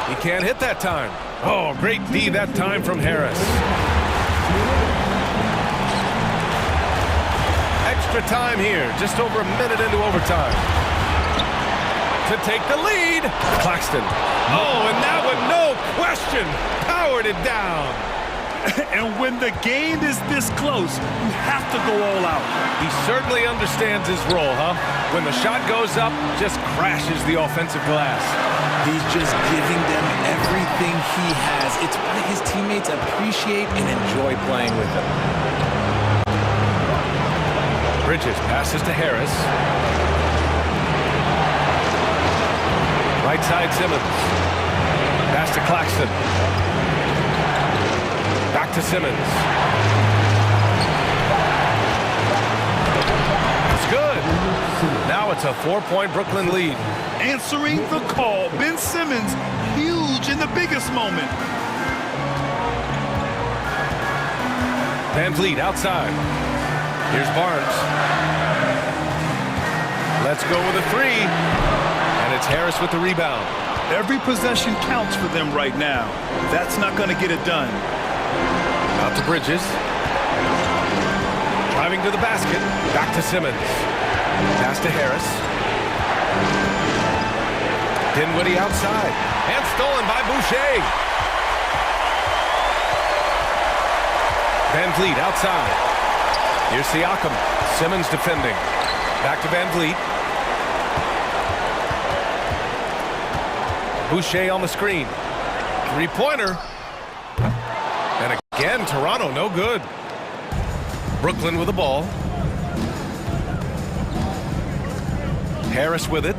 He can't hit that time. Oh, great D that time from Harris. Extra time here, just over a minute into overtime. To take the lead, Claxton. Oh, and that one, no question, powered it down. And when the game is this close, you have to go all out. He certainly understands his role, huh? When the shot goes up, just crashes the offensive glass. He's just giving them everything he has. It's why his teammates appreciate and enjoy playing with him. Bridges passes to Harris. Right side Simmons. Pass to Claxton. Back to Simmons. It's good. Now it's a 4-point Brooklyn lead. Answering the call, Ben Simmons, huge in the biggest moment. Van Vliet outside. Here's Barnes. Let's go with a three. And it's Harris with the rebound. Every possession counts for them right now. That's not going to get it done. Out to Bridges. Driving to the basket. Back to Simmons. Pass to Harris. Dinwiddie outside. And stolen by Boucher. Van Vliet outside. Here's Siakam. Simmons defending. Back to Van Vliet. Boucher on the screen. Three-pointer. And again, Toronto no good. Brooklyn with the ball. Harris with it.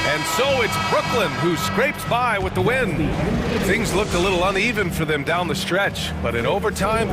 And so it's Brooklyn who scrapes by with the win. Things looked a little uneven for them down the stretch, but in overtime,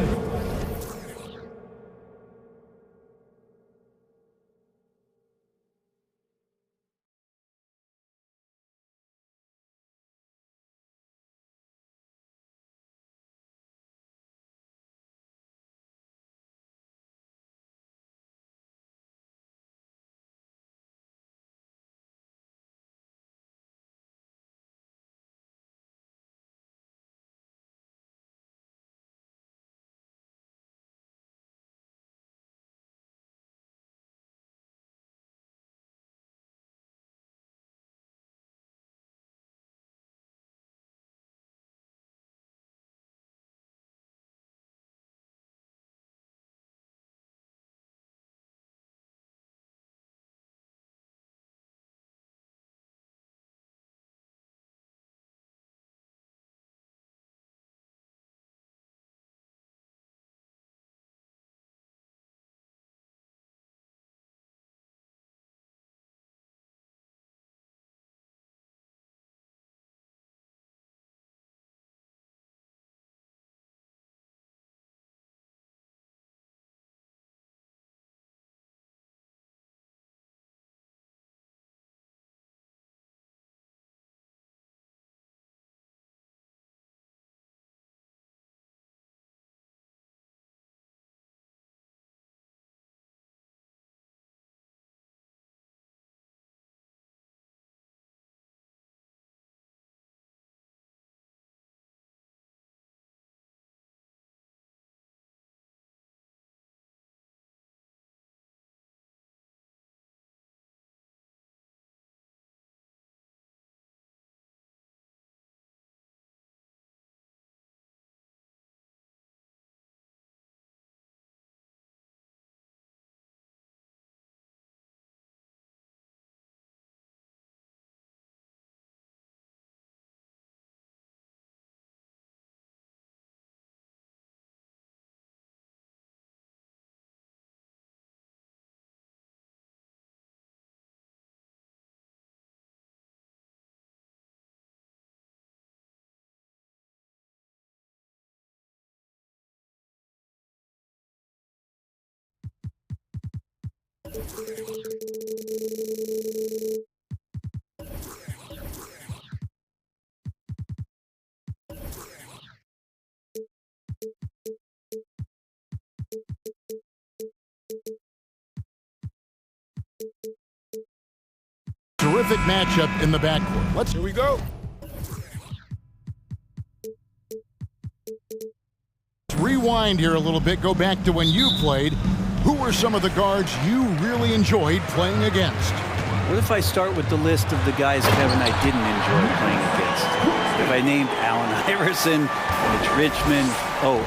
terrific matchup in the backcourt. Here we go. Rewind here a little bit, go back to when you played. Who were some of the guards you really enjoyed playing against? What if I start with the list of the guys, Kevin, I didn't enjoy playing against? If I named Allen Iverson, Mitch Richmond,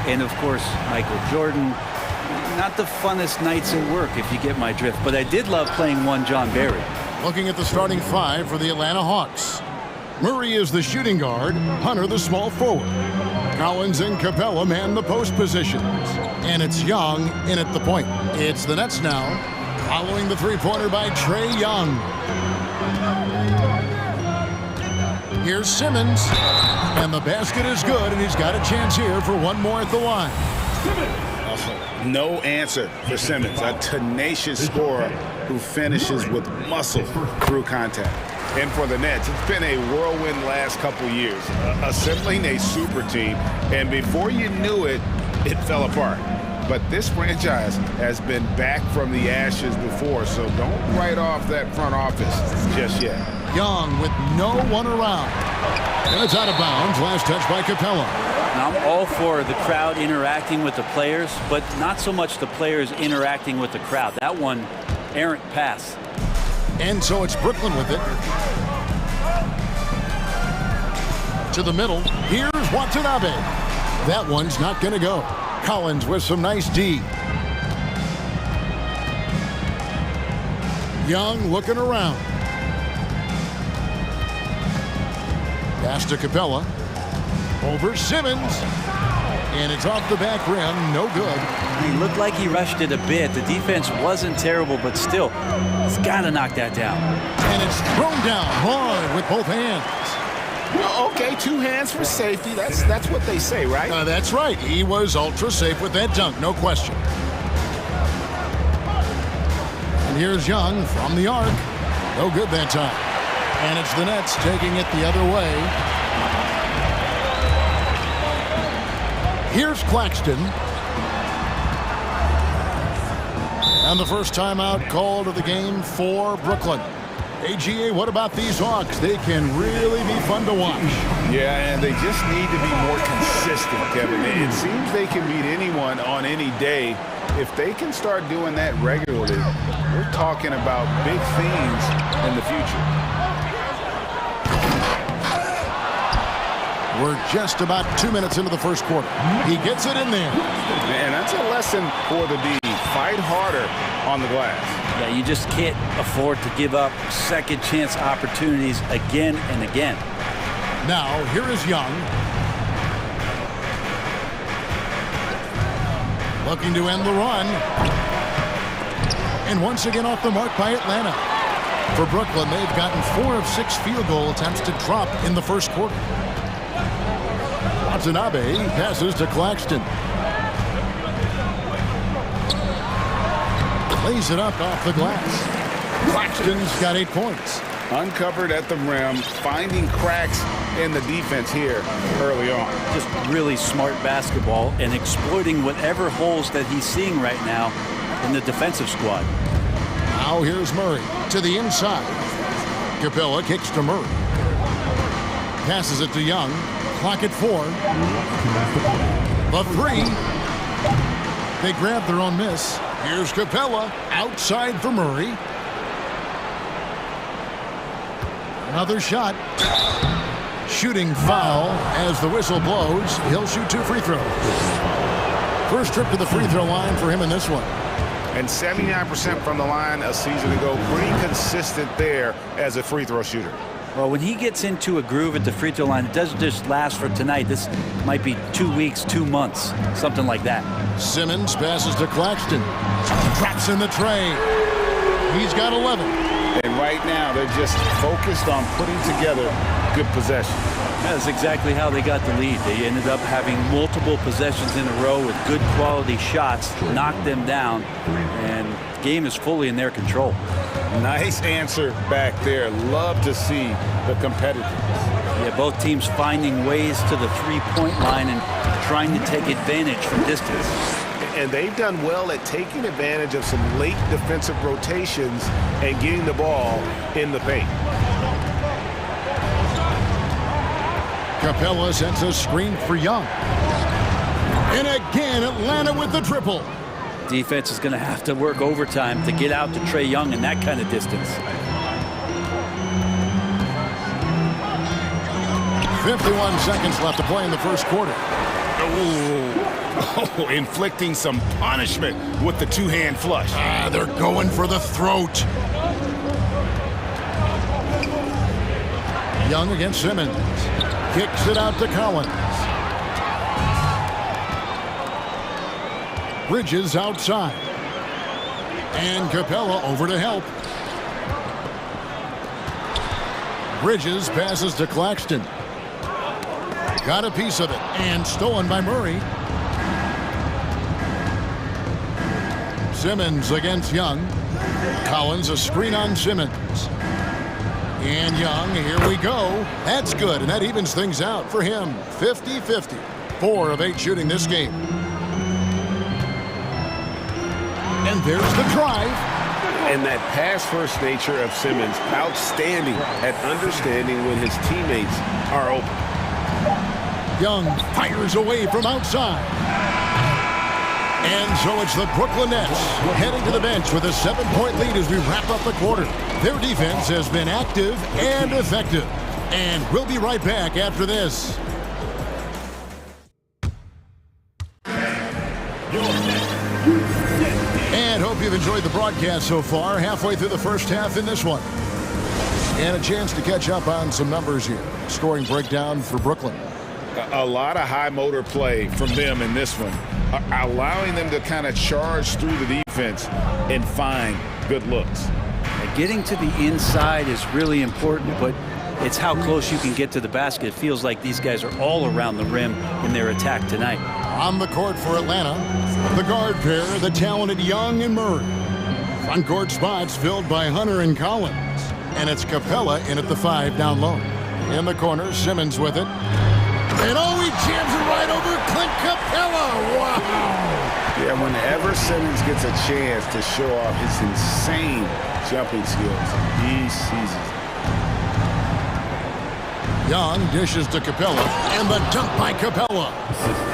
and of course, Michael Jordan. Not the funnest nights at work, if you get my drift, but I did love playing one John Barry. Looking at the starting five for the Atlanta Hawks. Murray is the shooting guard, Hunter the small forward. Collins and Capella man the post positions. And it's Young in at the point. It's the Nets now, following the three-pointer by Trae Young. Here's Simmons, and the basket is good, and he's got a chance here for one more at the line. No answer for Simmons, a tenacious scorer who finishes with muscle through contact. And for the Nets, it's been a whirlwind last couple years, assembling a super team, and before you knew it, it fell apart. But this franchise has been back from the ashes before, so don't write off that front office just yet. Young with no one around. And it's out of bounds. Last touch by Capella. Now, I'm all for the crowd interacting with the players, but not so much the players interacting with the crowd. That one, errant pass. And so it's Brooklyn with it. To the middle. Here's Watanabe. That one's not going to go. Collins with some nice D. Young looking around. Pass to Capella. Over Simmons. And it's off the back rim. No good. He looked like he rushed it a bit. The defense wasn't terrible, but still, he's got to knock that down. And it's thrown down hard with both hands. Okay, two hands for safety. That's what they say, right? That's right. He was ultra safe with that dunk, no question. And here's Young from the arc. No good that time. And it's the Nets taking it the other way. Here's Claxton. And the first timeout called of the game for Brooklyn. AGA, what about these Hawks? They can really be fun to watch. Yeah, and they just need to be more consistent, Kevin. It seems they can beat anyone on any day. If they can start doing that regularly, we're talking about big things in the future. We're just about 2 minutes into the first quarter. He gets it in there. And that's a lesson for the D. Fight harder on the glass. Yeah, you just can't afford to give up second chance opportunities again and again. Now, here is Young. Looking to end the run. And once again off the mark by Atlanta. For Brooklyn, they've gotten 4 of 6 field goal attempts to drop in the first quarter. Watanabe passes to Claxton. Lays it up off the glass. Claxton's got 8 points. Uncovered at the rim, finding cracks in the defense here early on. Just really smart basketball and exploiting whatever holes that he's seeing right now in the defensive squad. Now here's Murray to the inside. Capella kicks to Murray. Passes it to Young. Clock at 4. The 3. They grab their own miss. Here's Capella outside for Murray. Another shot. Shooting foul as the whistle blows. He'll shoot 2 free throws. First trip to the free throw line for him in this one. And 79% from the line a season ago. Pretty consistent there as a free throw shooter. Well, when he gets into a groove at the free throw line, it doesn't just last for tonight. This might be 2 weeks, 2 months, something like that. Simmons passes to Claxton. Drops in the tray. He's got 11. And right now, they're just focused on putting together good possession. That's exactly how they got the lead. They ended up having multiple possessions in a row with good quality shots, knocked them down, and the game is fully in their control. Nice answer back there. Love to see the competitiveness. Yeah, both teams finding ways to the three-point line and trying to take advantage from distance. And they've done well at taking advantage of some late defensive rotations and getting the ball in the paint. Capella sends a screen for Young. And again, Atlanta with the triple. Defense is going to have to work overtime to get out to Trae Young in that kind of distance. 51 seconds left to play in the first quarter. Oh, inflicting some punishment with the two-hand flush. They're going for the throat. Young against Simmons. Kicks it out to Collins. Bridges outside. And Capella over to help. Bridges passes to Claxton. Got a piece of it and stolen by Murray. Simmons against Young. Collins a screen on Simmons. And Young, here we go. That's good, and that evens things out for him. 50-50. 4 of 8 shooting this game. And there's the drive. And that pass-first nature of Simmons, outstanding at understanding when his teammates are open. Young fires away from outside. And so it's the Brooklyn Nets heading to the bench with a 7-point lead as we wrap up the quarter. Their defense has been active and effective. And we'll be right back after this. And hope you've enjoyed the broadcast so far. Halfway through the first half in this one. And a chance to catch up on some numbers here. Scoring breakdown for Brooklyn. A lot of high motor play from them in this one, allowing them to kind of charge through the defense and find good looks. Getting to the inside is really important, but it's how close you can get to the basket. It feels like these guys are all around the rim in their attack tonight. On the court for Atlanta, the guard pair, the talented Young and Murray. Front court spots filled by Hunter and Collins. And it's Capella in at the 5 down low. In the corner, Simmons with it. And oh, he jams it right over Clint Capella. Wow. Yeah, whenever Simmons gets a chance to show off his insane jumping skills, he seizes it. Young dishes to Capella, and the dunk by Capella.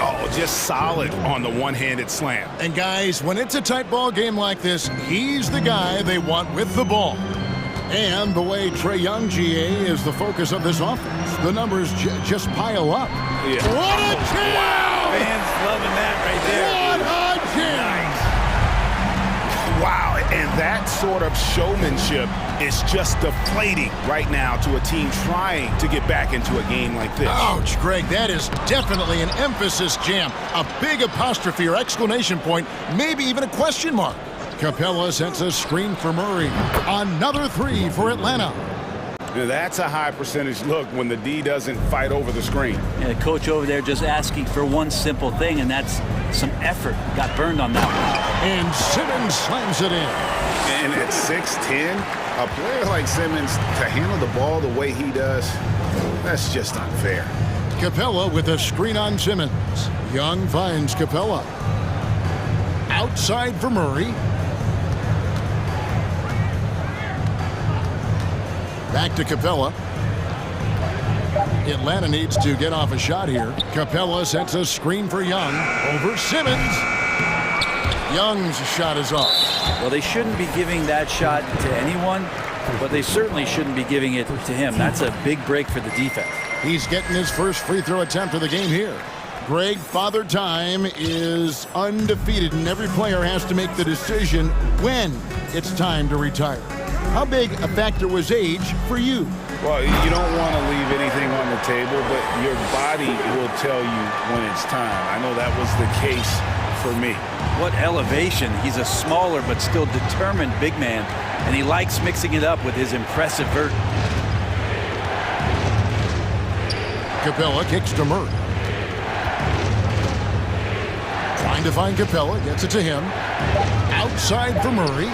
Oh, just solid on the one-handed slam. And guys, when it's a tight ball game like this, he's the guy they want with the ball. And the way Trae Young, GA, is the focus of this offense. The numbers just pile up. Yeah. What a jam! Wow. Fans loving that right there. What a jam! Nice. Wow, and that sort of showmanship is just deflating right now to a team trying to get back into a game like this. Ouch, Greg, that is definitely an emphasis jam. A big apostrophe or exclamation point, maybe even a question mark. Capella sends a screen for Murray. Another 3 for Atlanta. Now that's a high percentage look when the D doesn't fight over the screen. Yeah, coach over there just asking for one simple thing, and that's some effort. Got burned on that one. And Simmons slams it in. And at 6'10", a player like Simmons to handle the ball the way he does, that's just unfair. Capella with a screen on Simmons. Young finds Capella. Outside for Murray. Back to Capella. Atlanta needs to get off a shot here. Capella sets a screen for Young. Over Simmons. Young's shot is off. Well, they shouldn't be giving that shot to anyone, but they certainly shouldn't be giving it to him. That's a big break for the defense. He's getting his first free throw attempt of the game here. Greg, Father Time is undefeated, and every player has to make the decision when it's time to retire. How big a factor was age for you? Well, you don't want to leave anything on the table, but your body will tell you when it's time. I know that was the case for me. What elevation. He's a smaller but still determined big man, and he likes mixing it up with his impressive vert. Capella kicks to Murray. Trying to find Capella, gets it to him. Outside for Murray.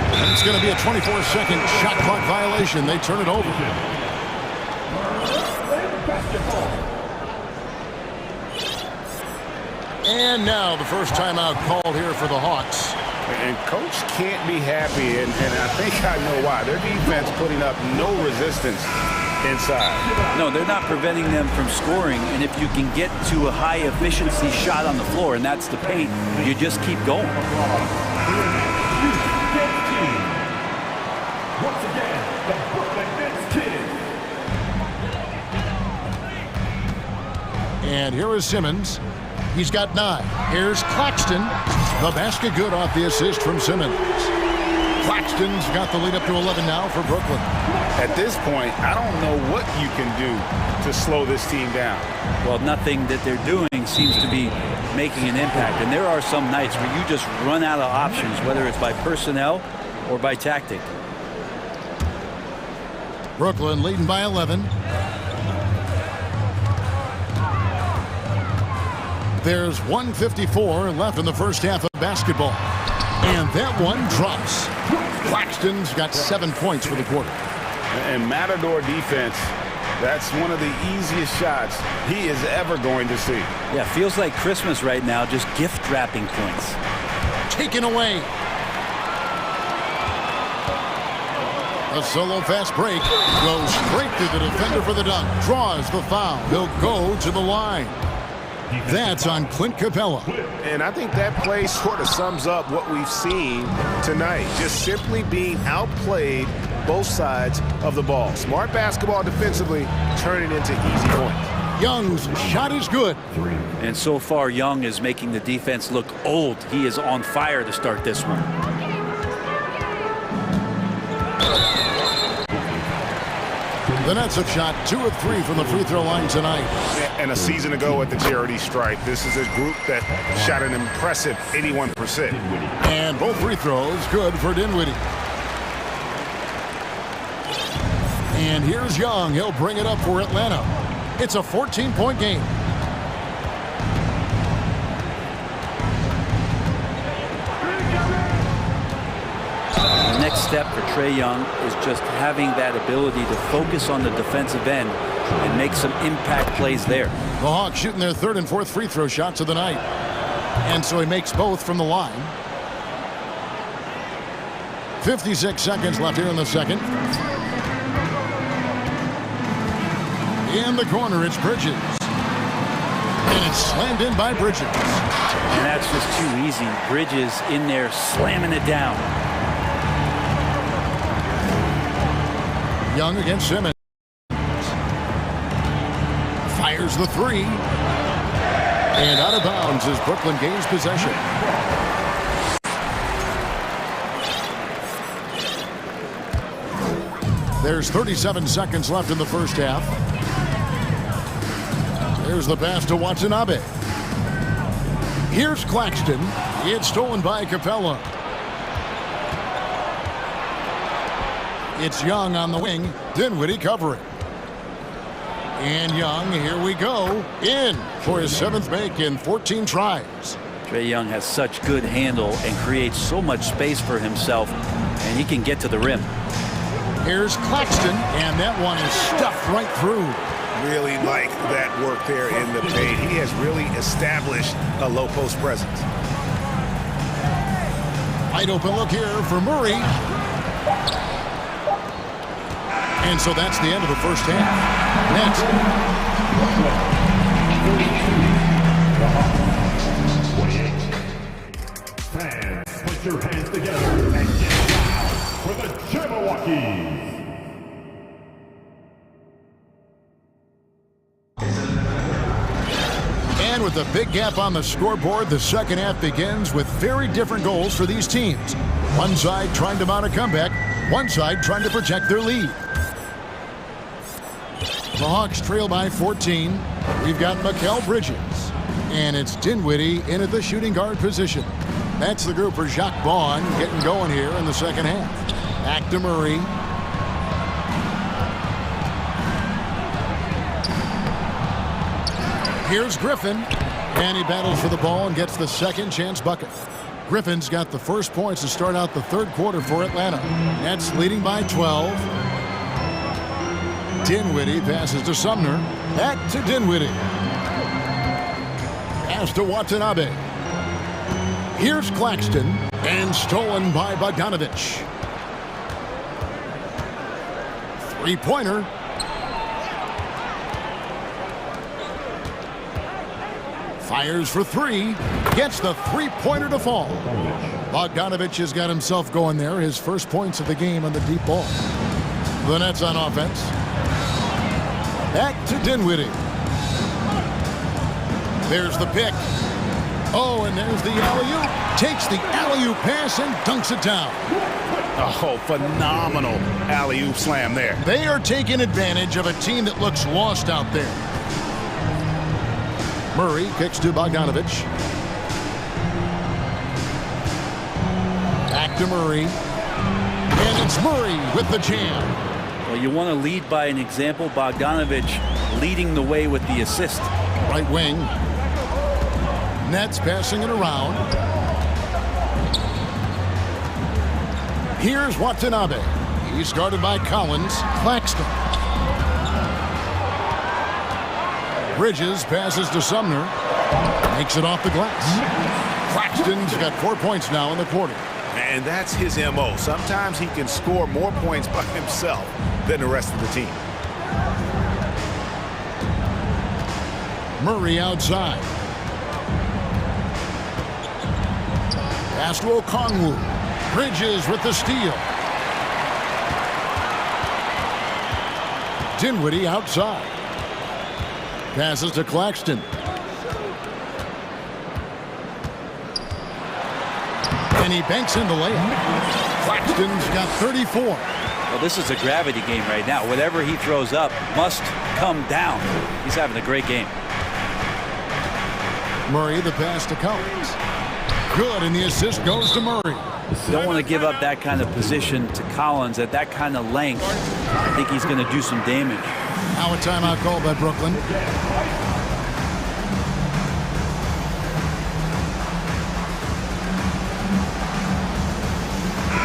And it's going to be a 24-second shot clock violation. They turn it over. And now the first timeout called here for the Hawks. And coach can't be happy, and I think I know why. Their defense putting up no resistance inside. No, they're not preventing them from scoring, and if you can get to a high efficiency shot on the floor, and that's the paint, you just keep going. Once again, the Brooklyn Nets Kid. And here is Simmons. He's got 9. Here's Claxton. The basket good off the assist from Simmons. Claxton's got the lead up to 11 now for Brooklyn. At this point, I don't know what you can do to slow this team down. Well, nothing that they're doing seems to be making an impact. And there are some nights where you just run out of options, whether it's by personnel or by tactic. Brooklyn leading by 11. There's 1:54 left in the first half of basketball. And that one drops. Claxton's got 7 points for the quarter. And Matador defense, that's one of the easiest shots he is ever going to see. Yeah, feels like Christmas right now, just gift wrapping points. Taken away. A solo fast break. Goes straight to the defender for the dunk. Draws the foul. He'll go to the line. That's on Clint Capella. And I think that play sort of sums up what we've seen tonight. Just simply being outplayed both sides of the ball. Smart basketball defensively, turning into easy points. Young's shot is good. And so far, Young is making the defense look old. He is on fire to start this one. The Nets have shot 2 of 3 from the free throw line tonight. And a season ago at the charity stripe, this is a group that shot an impressive 81%. And both free throws good for Dinwiddie. And here's Young. He'll bring it up for Atlanta. It's a 14-point game. The next step for Trae Young is just having that ability to focus on the defensive end and make some impact plays there. The Hawks shooting their 3rd and 4th free throw shots of the night. And so he makes both from the line. 56 seconds left here in the second. In the corner, it's Bridges. And it's slammed in by Bridges. And that's just too easy. Bridges in there slamming it down. Young against Simmons. Fires the 3. And out of bounds as Brooklyn gains possession. There's 37 seconds left in the first half. There's the pass to Watanabe. Here's Claxton. It's stolen by Capella. It's Young on the wing. Dinwiddie covering. And Young, here we go, in for his 7th make in 14 tries. Trae Young has such good handle and creates so much space for himself, and he can get to the rim. Here's Claxton, and that one is stuffed right through. Really like that work there in the paint. He has really established a low post presence. Wide open look here for Murray. And so that's the end of the first half. Next. Fans, put your hands together and get loud for the Jabberwockies. And with a big gap on the scoreboard, the second half begins with very different goals for these teams. One side trying to mount a comeback, one side trying to protect their lead. The Hawks trail by 14. We've got Mikal Bridges. And it's Dinwiddie in at the shooting guard position. That's the group for Jacques Vaughn getting going here in the second half. Back to Murray. Here's Griffin. And he battles for the ball and gets the second chance bucket. Griffin's got the first points to start out the third quarter for Atlanta. Nets leading by 12. Dinwiddie passes to Sumner. Back to Dinwiddie. Pass to Watanabe. Here's Claxton. And stolen by Bogdanovich. Three-pointer. Fires for three. Gets the three-pointer to fall. Bogdanovich has got himself going there. His first points of the game on the deep ball. The Nets on offense. Back to Dinwiddie. There's the pick. Oh, and there's the alley-oop. Takes the alley-oop pass and dunks it down. Oh, phenomenal alley-oop slam there. They are taking advantage of a team that looks lost out there. Murray kicks to Bogdanovich. Back to Murray. And it's Murray with the jam. Well, you want to lead by an example. Bogdanovich leading the way with the assist. Right wing. Nets passing it around. Here's Watanabe. He's guarded by Collins. Claxton. Bridges passes to Sumner. Makes it off the glass. Claxton's got 4 points now in the quarter. And that's his MO. Sometimes he can score more points by himself than the rest of the team. Murray outside. Pass to Okongwu. Bridges with the steal. Dinwiddie outside. Passes to Claxton. And he banks in the layup. Claxton's got 34. Well, this is a gravity game right now. Whatever he throws up must come down. He's having a great game. Murray, the pass to Collins. Good, and the assist goes to Murray. You don't want to give up that kind of position to Collins at that kind of length. I think he's going to do some damage. Now a timeout called by Brooklyn.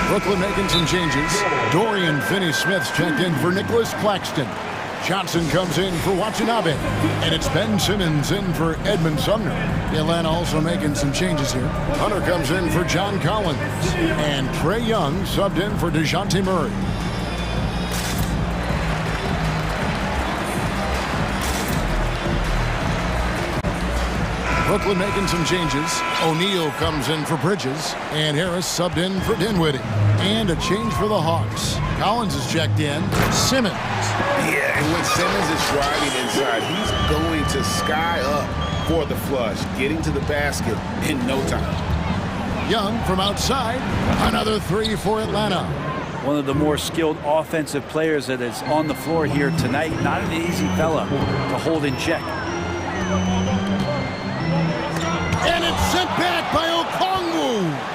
Brooklyn making some changes. Dorian Finney-Smith's checked in for Nicholas Claxton. Johnson comes in for Watanabe. And it's Ben Simmons in for Edmund Sumner. Atlanta also making some changes here. Hunter comes in for John Collins. And Trae Young subbed in for DeJounte Murray. Brooklyn making some changes. O'Neal comes in for Bridges. And Harris subbed in for Dinwiddie. And a change for the Hawks. Collins is checked in. Simmons. Yeah, and when Simmons is driving inside, he's going to sky up for the flush, getting to the basket in no time. Young from outside. Another three for Atlanta. One of the more skilled offensive players that is on the floor here tonight. Not an easy fella to hold in check. And it's sent back by Okongwu.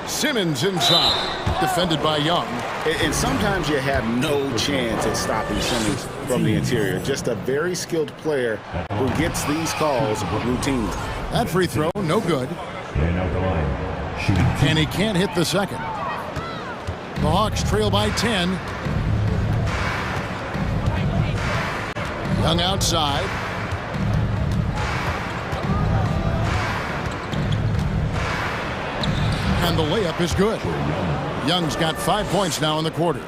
Simmons inside, defended by Young. And sometimes you have no chance at stopping Simmons from the interior. Just a very skilled player who gets these calls routinely. That free throw, no good. And he can't hit the second. The Hawks trail by 10. Young outside. And the layup is good. Young's got 5 points now in the quarter.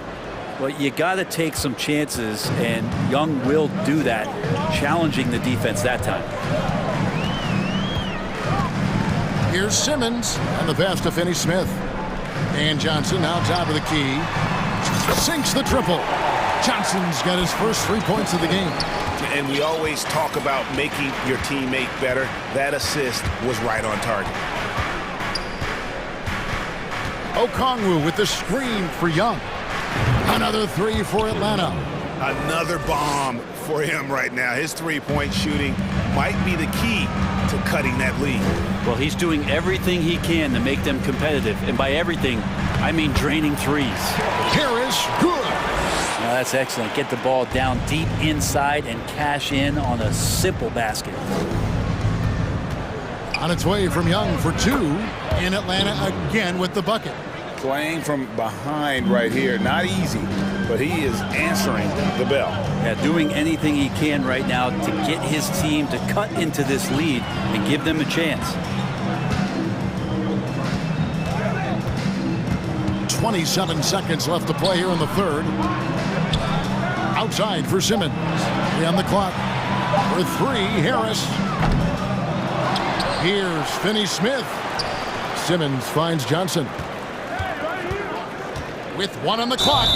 Well, you got to take some chances, and Young will do that, challenging the defense that time. Here's Simmons, and the pass to Finney-Smith. And Johnson now top of the key. Sinks the triple. Johnson's got his first 3 points of the game. And we always talk about making your teammate better. That assist was right on target. Okongwu with the screen for Young. Another three for Atlanta. Another bomb for him right now. His three-point shooting might be the key to cutting that lead. Well, he's doing everything he can to make them competitive. And by everything, I mean draining threes. Harris, good. Now that's excellent. Get the ball down deep inside and cash in on a simple basket. On its way from Young for two. In Atlanta again with the bucket. playing from behind right here. Not easy, but he is answering the bell. Yeah, doing anything he can right now to get his team to cut into this lead and give them a chance. 27 seconds left to play here in the third. Outside for Simmons. 3 on the clock. For 3, Harris. Here's Finney-Smith. Simmons finds Johnson. With 1 on the clock.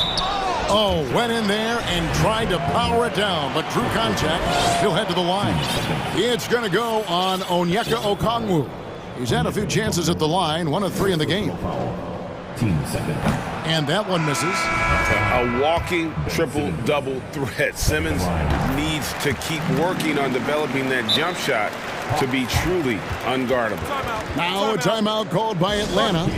Oh, went in there and tried to power it down, but through contact, he'll head to the line. It's going to go on Onyeka Okongwu. He's had a few chances at the line, 1 of 3 in the game. And that one misses. A walking triple-double threat. Simmons needs to keep working on developing that jump shot to be truly unguardable. Now a timeout called by Atlanta.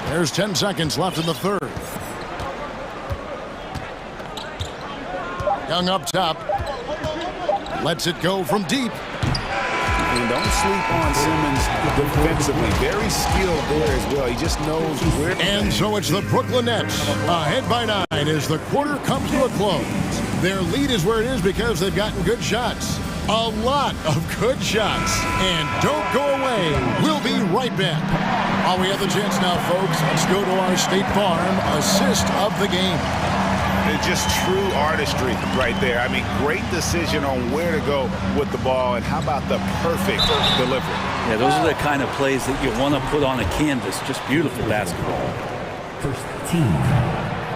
There's 10 seconds left in the third. Young up top. Lets it go from deep. And don't sleep on Simmons defensively. Very skilled there as well. He just knows where. And so it's the Brooklyn Nets ahead by 9 as the quarter comes to a close. Their lead is where it is because they've gotten good shots. A lot of good shots. And don't go away. We'll be right back. While we have the chance now, folks, let's go to our State Farm assist of the game. It's just true artistry right there. I mean, great decision on where to go with the ball, and how about the perfect delivery? Yeah, those are the kind of plays that you want to put on a canvas. Just beautiful basketball. First team.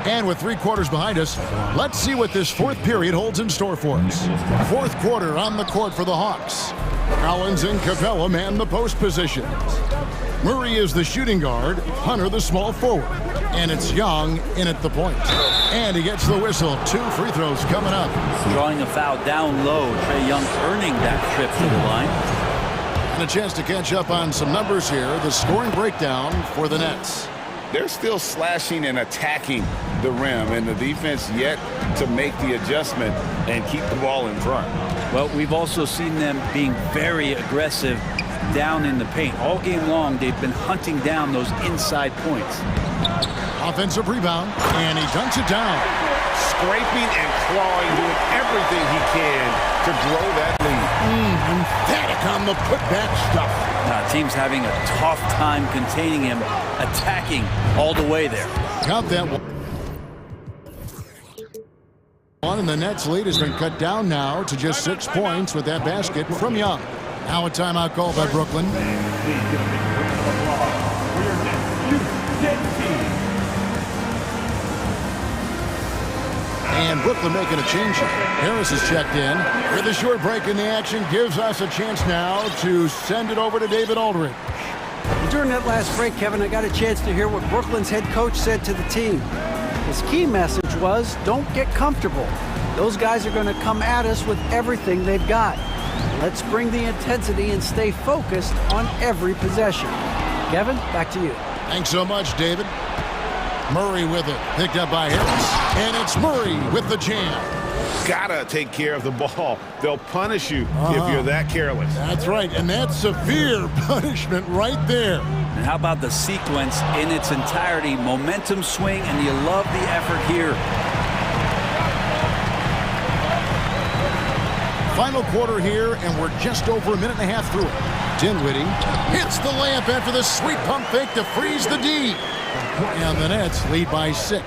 And with 3 quarters behind us, let's see what this fourth period holds in store for us. Fourth quarter on the court for the Hawks. Collins and Capella man the post positions. Murray is the shooting guard, Hunter the small forward. And it's Young in at the point. And he gets the whistle. 2 free throws coming up. Drawing a foul down low. Trae Young earning that trip to the line. And a chance to catch up on some numbers here. The scoring breakdown for the Nets. They're still slashing and attacking the rim, and the defense yet to make the adjustment and keep the ball in front. Well, we've also seen them being very aggressive down in the paint. All game long, they've been hunting down those inside points. Offensive rebound, and he dunks it down. Scraping and clawing, doing everything he can to grow that lead. Emphatic on the putback stuff. Team's having a tough time containing him, attacking all the way there. Got that one. And the Nets lead has been cut down now to just 6 points with that basket from Young. Now a timeout call by Brooklyn. And Brooklyn making a change here. Harris is checked in. With a short break in the action, gives us a chance now to send it over to David Aldridge. During that last break, Kevin, I got a chance to hear what Brooklyn's head coach said to the team. His key message was, don't get comfortable. Those guys are going to come at us with everything they've got. Let's bring the intensity and stay focused on every possession. Kevin, back to you. Thanks so much, David. Murray with it, picked up by Harris. And it's Murray with the jam. Gotta take care of the ball. They'll punish you if you're that careless. That's right, and that's severe punishment right there. And how about the sequence in its entirety? Momentum swing, and you love the effort here. Final quarter here, and we're just over a minute and a half through it. Dinwiddie hits the layup after the sweet pump fake to freeze the D. And the Nets lead by 6.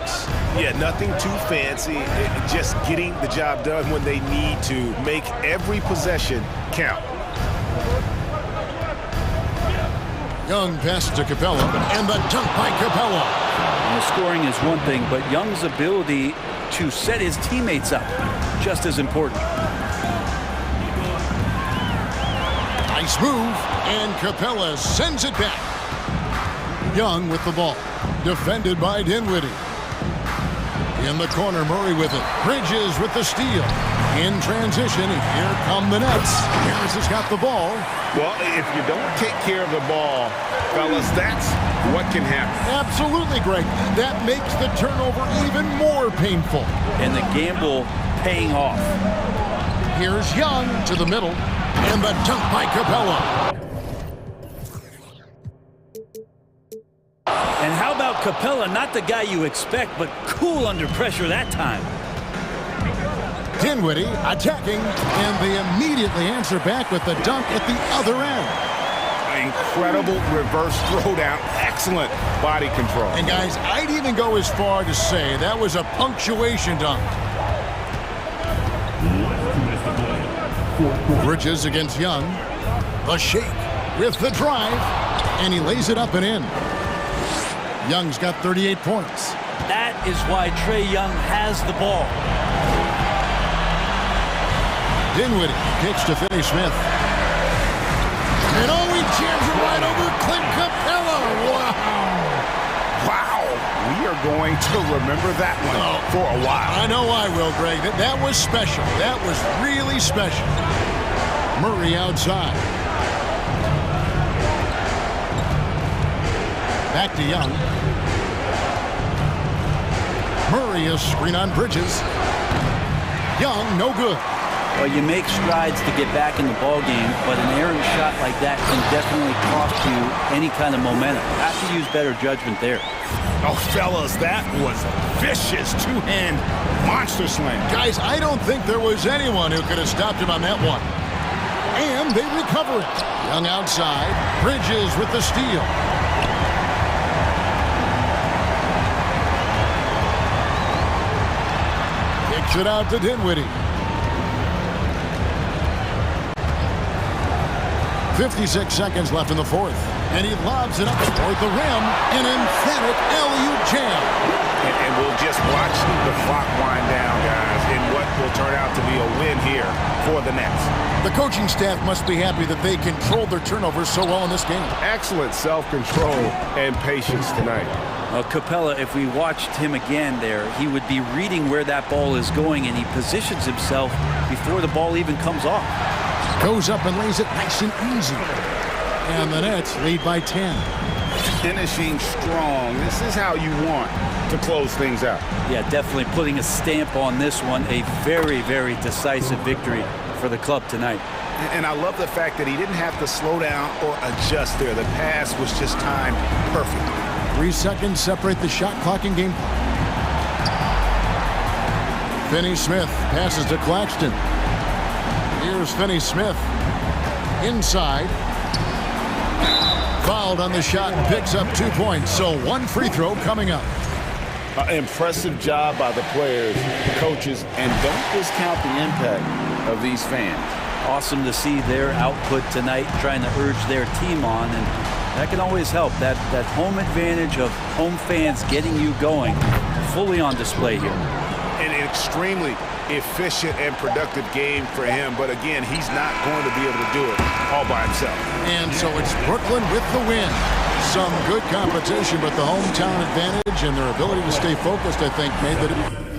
Yeah, nothing too fancy. Just getting the job done when they need to. Make every possession count. Young pass to Capella, and the dunk by Capella. And the scoring is one thing, but Young's ability to set his teammates up, just as important. Nice Nice move, and Capella sends it back. Young with the ball, defended by Dinwiddie. In the corner, Murray with it. Bridges with the steal. In transition, here come the Nets. Harris has got the ball. Well, if you don't take care of the ball, fellas, that's what can happen. Absolutely, Greg. That makes the turnover even more painful. And the gamble paying off. Here's Young to the middle, and the dunk by Capella. And how about Capella? Not the guy you expect, but cool under pressure that time. Dinwiddie attacking, and they immediately answer back with the dunk at the other end. Incredible reverse throwdown. Excellent body control. And guys, I'd even go as far to say that was a punctuation dunk. Bridges against Young. The shake with the drive, and he lays it up and in. Young's got 38 points. That is why Trae Young has the ball. Dinwiddie kicks to Finney Smith. And oh, he jams it right over Clint Capella. Wow. We are going to remember that one for a while. I know I will, Greg. That was special. That was really special. Murray outside. Back to Young. Murray is screen on Bridges. Young, no good. Well, you make strides to get back in the ball game, but an errant shot like that can definitely cost you any kind of momentum. Have to use better judgment there. Oh, fellas, that was a vicious two-hand monster slam. Guys, I don't think there was anyone who could have stopped him on that one. And they recover it. Young outside. Bridges with the steal. Kicks it out to Dinwiddie. 56 seconds left in the fourth. And he lobs it up toward the rim. An emphatic alley-oop jam. And we'll just watch the clock wind down, guys, in what will turn out to be a win here for the Nets. The coaching staff must be happy that they controlled their turnovers so well in this game. Excellent self-control and patience tonight. Well, Capella, if we watched him again there, he would be reading where that ball is going, and he positions himself before the ball even comes off. Goes up and lays it nice and easy. And the Nets lead by 10. Finishing strong. This is how you want to close things out. Yeah, definitely putting a stamp on this one. A very, very decisive victory for the club tonight. And I love the fact that he didn't have to slow down or adjust there. The pass was just timed perfectly. 3 seconds separate the shot clock and game clock. Finney Smith passes to Claxton. Here's Finney Smith. Inside. Fouled on the shot and picks up 2 points. So 1 free throw coming up. Impressive job by the players, coaches, and don't discount the impact of these fans. Awesome to see their output tonight, trying to urge their team on, and that can always help. That home advantage of home fans getting you going, fully on display here. An extremely efficient and productive game for him, but again, he's not going to be able to do it all by himself. And so it's Brooklyn with the win. Some good competition, but the hometown advantage and their ability to stay focused, I think, made the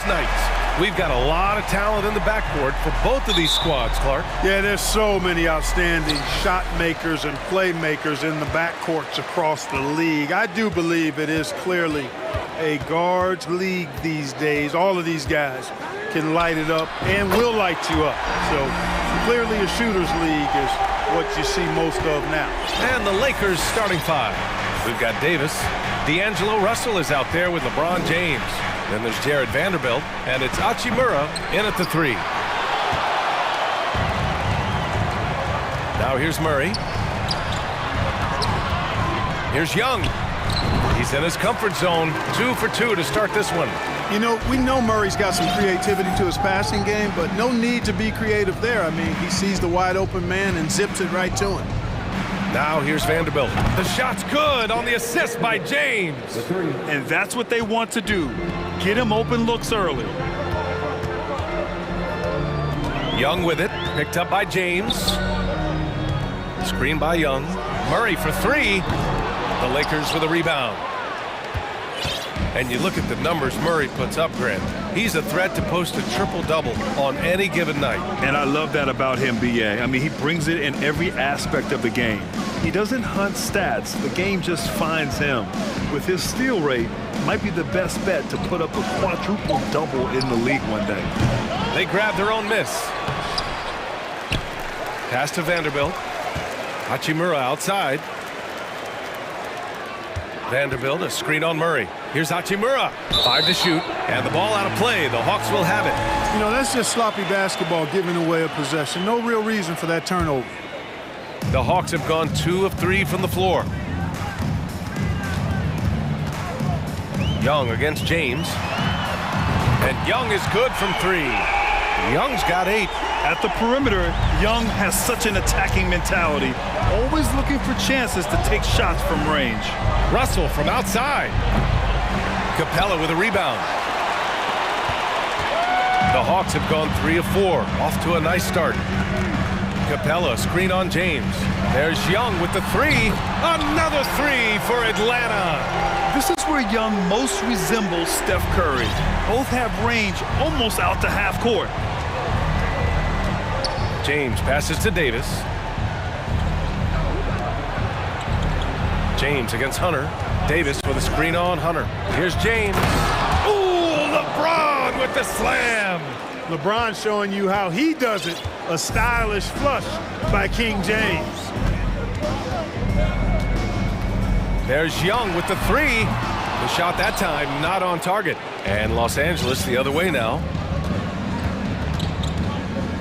last night. We've got a lot of talent in the backcourt for both of these squads, Clark. Yeah, there's so many outstanding shot makers and playmakers in the backcourts across the league. I do believe it is clearly a guards league these days. All of these guys can light it up and will light you up. So clearly a shooter's league is what you see most of now. And the Lakers starting five. We've got Davis. D'Angelo Russell is out there with LeBron James. Then there's Jared Vanderbilt, and it's Hachimura in at the three. Now here's Murray. Here's Young. He's in his comfort zone. 2 for 2 to start this one. You know, we know Murray's got some creativity to his passing game, but no need to be creative there. I mean, he sees the wide open man and zips it right to him. Now here's Vanderbilt. The shot's good on the assist by James. And that's what they want to do. Get him open looks early. Young with it. Picked up by James. Screen by Young. Murray for three. The Lakers with a rebound. And you look at the numbers Murray puts up, Grant. He's a threat to post a triple-double on any given night. And I love that about him, B.A. I mean, he brings it in every aspect of the game. He doesn't hunt stats. The game just finds him. With his steal rate, might be the best bet to put up a quadruple-double in the league one day. They grab their own miss. Pass to Vanderbilt. Hachimura outside. Vanderbilt, a screen on Murray. Here's Hachimura. 5 to shoot, and the ball out of play. The Hawks will have it. You know, that's just sloppy basketball giving away a possession. No real reason for that turnover. The Hawks have gone 2 of 3 from the floor. Young against James. And Young is good from 3. Young's got 8. At the perimeter, Young has such an attacking mentality, always looking for chances to take shots from range. Russell from outside. Capella with a rebound. The Hawks have gone 3 of 4, off to a nice start. Capella, screen on James. There's Young with the 3. Another 3 for Atlanta. This is where Young most resembles Steph Curry. Both have range almost out to half court. James passes to Davis. James against Hunter. Davis with a screen on Hunter. Here's James. Ooh, LeBron with the slam. LeBron showing you how he does it. A stylish flush by King James. There's Young with the 3. The shot that time not on target. And Los Angeles the other way now.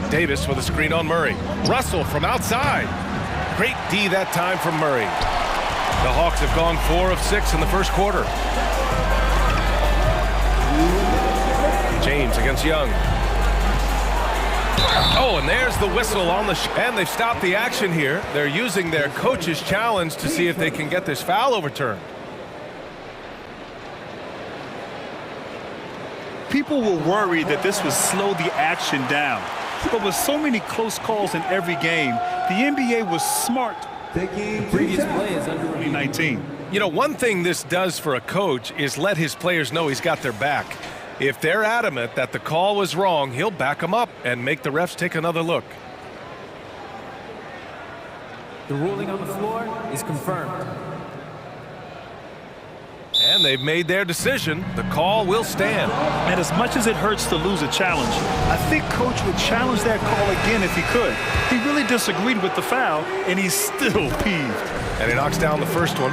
Davis with a screen on Murray. Russell from outside. Great D that time from Murray. The Hawks have gone 4 of 6 in the first quarter. James against Young. Oh, and there's the whistle on the and they've stopped the action here. They're using their coach's challenge to see if they can get this foul overturned. People were worried that this would slow the action down. But with so many close calls in every game, the NBA was smart. Previous play is under 2019. You know, one thing this does for a coach is let his players know he's got their back. If they're adamant that the call was wrong, he'll back them up and make the refs take another look. The ruling on the floor is confirmed. And they've made their decision. The call will stand. And as much as it hurts to lose a challenge, I think Coach would challenge that call again if he could. He really disagreed with the foul, and he's still peeved. And he knocks down the first one.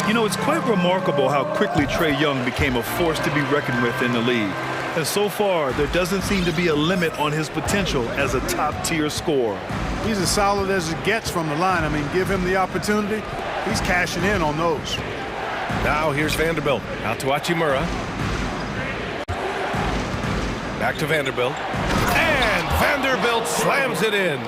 You know, it's quite remarkable how quickly Trae Young became a force to be reckoned with in the league. And so far, there doesn't seem to be a limit on his potential as a top-tier scorer. He's as solid as it gets from the line. I mean, give him the opportunity. He's cashing in on those. Now here's Vanderbilt. Out to Hachimura. Back to Vanderbilt. And Vanderbilt slams it in.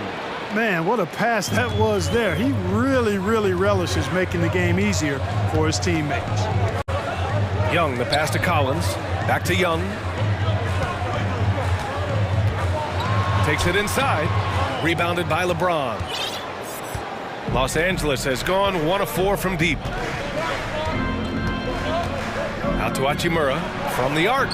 Man, what a pass that was there. He really, really relishes making the game easier for his teammates. Young, the pass to Collins. Back to Young. Takes it inside. Rebounded by LeBron. Los Angeles has gone 1 of 4 from deep. Out to Hachimura from the arc.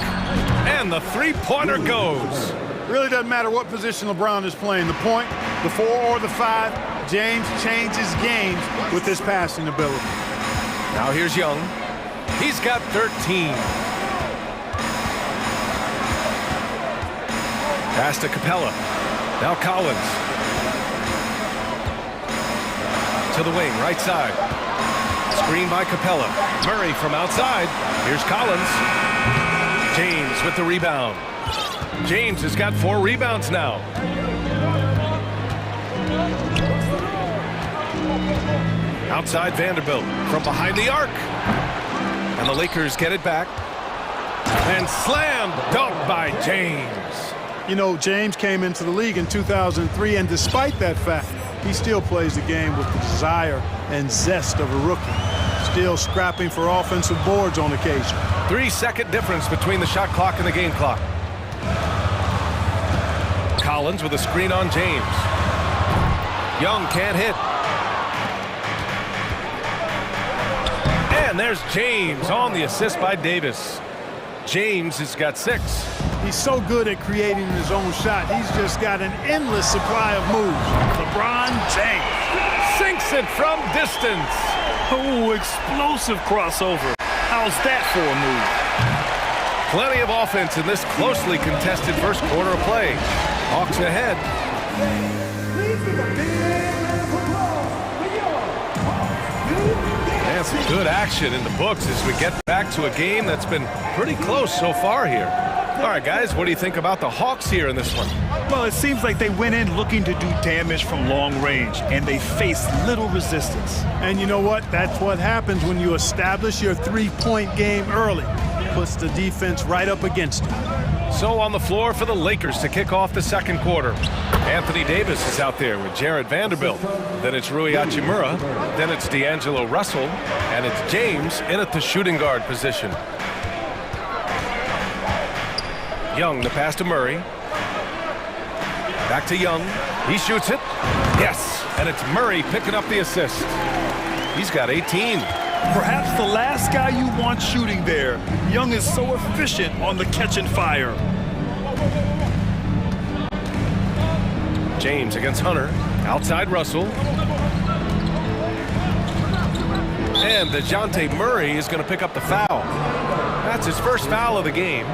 And the three-pointer goes. Really doesn't matter what position LeBron is playing, the point, the 4 or the 5, James changes games with his passing ability. Now here's Young. He's got 13. Pass to Capella. Now Collins. To the wing, right side. Screen by Capella. Murray from outside. Here's Collins. James with the rebound. James has got 4 rebounds now. Outside Vanderbilt from behind the arc. And the Lakers get it back. And slam dunk by James. You know, James came into the league in 2003, and despite that fact, he still plays the game with the desire and zest of a rookie. Still scrapping for offensive boards on occasion. 3-second difference between the shot clock and the game clock. Collins with a screen on James. Young can't hit. And there's James on the assist by Davis. James has got 6. He's so good at creating his own shot. He's just got an endless supply of moves. LeBron James sinks it from distance. Oh, explosive crossover. How's that for a move? Plenty of offense in this closely contested first quarter of play. Hawks ahead. And some good action in the books as we get back to a game that's been pretty close so far here. All right, guys, what do you think about the Hawks here in this one? Well, it seems like they went in looking to do damage from long range, and they faced little resistance. And you know what? That's what happens when you establish your three-point game early. Puts the defense right up against it. So on the floor for the Lakers to kick off the second quarter. Anthony Davis is out there with Jared Vanderbilt. Then it's Rui Hachimura. Then it's D'Angelo Russell. And it's James in at the shooting guard position. Young, the pass to Murray. Back to Young. He shoots it. Yes. And it's Murray picking up the assist. He's got 18. Perhaps the last guy you want shooting there. Young is so efficient on the catch and fire. James against Hunter. Outside Russell. And DeJounte Murray is going to pick up the foul. That's his first foul of the game.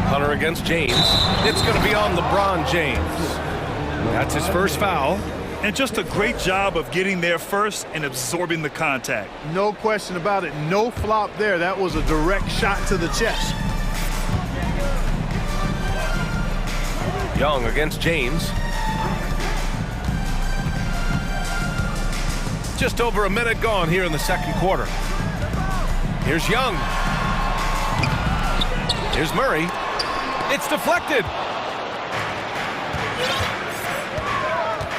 Hunter against James. It's going to be on LeBron James. That's his first foul. And just a great job of getting there first and absorbing the contact. No question about it. No flop there. That was a direct shot to the chest. Young against James. Just over a minute gone here in the second quarter. Here's Young. Here's Murray. It's deflected.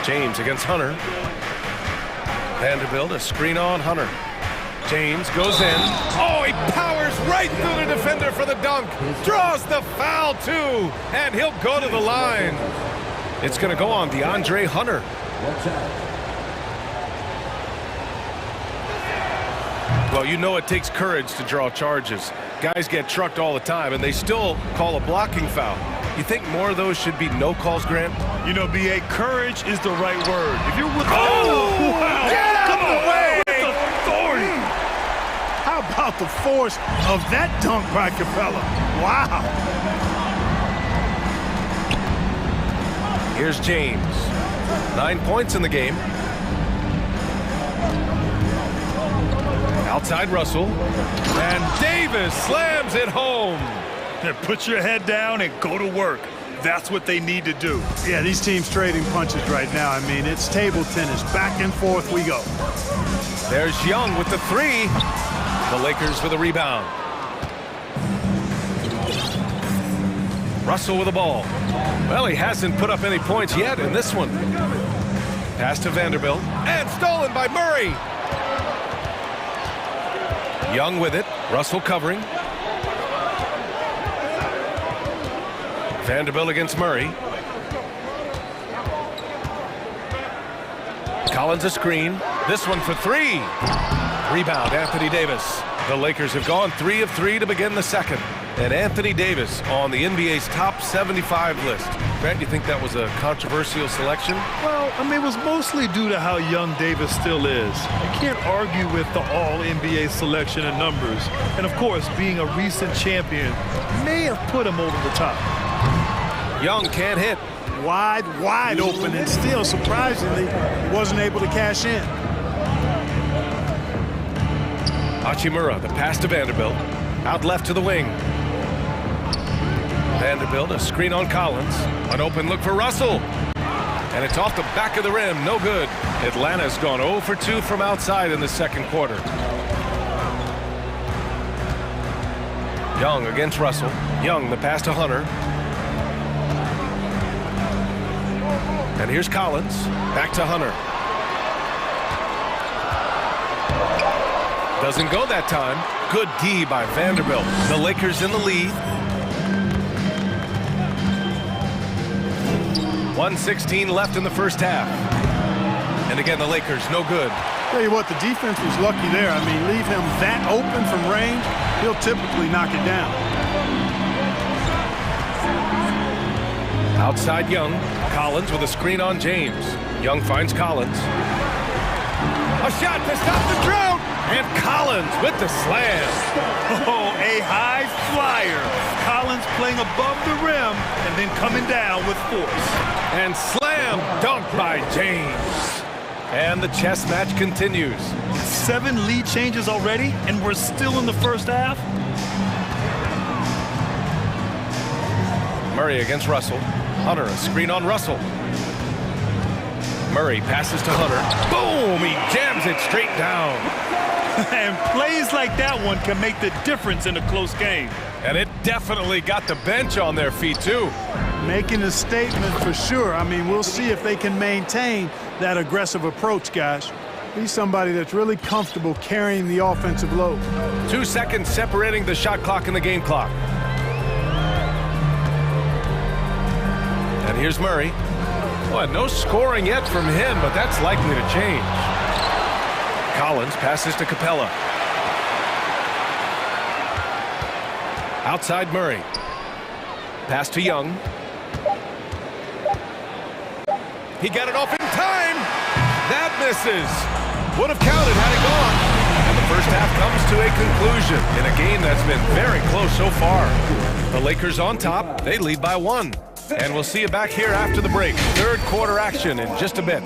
James against Hunter. Vanderbilt, a screen on Hunter. James goes in. Oh, he powers right through the defender for the dunk. Draws the foul, too. And he'll go to the line. It's going to go on DeAndre Hunter. Well, you know it takes courage to draw charges. Guys get trucked all the time, and they still call a blocking foul. You think more of those should be no calls, Grant? You know, B.A., courage is the right word. If you're with... Oh! Wow! Get out of the way! With authority! How about the force of that dunk by Capella? Wow! Here's James. 9 points in the game. Outside Russell. And Davis slams it home. Yeah, put your head down and go to work. That's what they need to do. Yeah, these teams trading punches right now. I mean, it's table tennis. Back and forth we go. There's Young with the three. The Lakers with a rebound. Russell with the ball. Well, he hasn't put up any points yet in this one. Pass to Vanderbilt. And stolen by Murray. Young with it. Russell covering. Vanderbilt against Murray. Collins a screen. This one for three. Rebound, Anthony Davis. The Lakers have gone 3 of 3 to begin the second. And Anthony Davis on the NBA's top 75 list. Grant, you think that was a controversial selection? Well, I mean, it was mostly due to how young Davis still is. You can't argue with the all-NBA selection and numbers. And, of course, being a recent champion may have put him over the top. Young can't hit. Wide open, and still, surprisingly, he wasn't able to cash in. Hachimura, the pass to Vanderbilt. Out left to the wing. Vanderbilt, a screen on Collins. An open look for Russell. And it's off the back of the rim, no good. Atlanta's gone 0 for 2 from outside in the second quarter. Young against Russell. Young, the pass to Hunter. And here's Collins, back to Hunter. Doesn't go that time. Good D by Vanderbilt. The Lakers in the lead. 1:16 left in the first half. And again, the Lakers, no good. Tell you what, the defense was lucky there. I mean, leave him that open from range, he'll typically knock it down. Outside Young. Collins with a screen on James. Young finds Collins. A shot to stop the drought! And Collins with the slam. Oh, a high flyer. Collins playing above the rim and then coming down with force. And slam dunk by James. And the chess match continues. 7 lead changes already, and we're still in the first half. Murray against Russell. Hunter, a screen on Russell. Murray passes to Hunter. Boom! He jams it straight down. And plays like that one can make the difference in a close game. And it definitely got the bench on their feet, too. Making a statement for sure. I mean, we'll see if they can maintain that aggressive approach, guys. He's somebody that's really comfortable carrying the offensive load. 2 seconds separating the shot clock and the game clock. And here's Murray. Boy, no scoring yet from him, but that's likely to change. Collins passes to Capella. Outside Murray. Pass to Young. He got it off in time. That misses. Would have counted had it gone. And the first half comes to a conclusion in a game that's been very close so far. The Lakers on top. They lead by 1. And we'll see you back here after the break. Third quarter action in just a bit.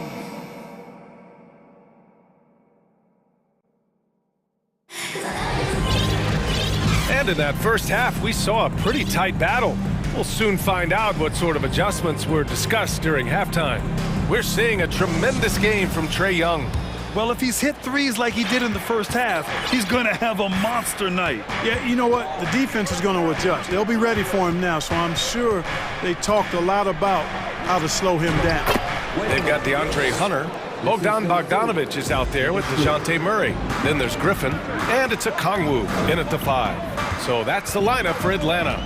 And in that first half, we saw a pretty tight battle. We'll soon find out what sort of adjustments were discussed during halftime. We're seeing a tremendous game from Trae Young. Well, if he's hit threes like he did in the first half, he's going to have a monster night. Yeah, you know what? The defense is going to adjust. They'll be ready for him now, so I'm sure they talked a lot about how to slow him down. They've got DeAndre Hunter. Bogdan Bogdanovic is out there with DeJounte Murray. Then there's Griffin, and it's a Kongwu in at the 5. So that's the lineup for Atlanta.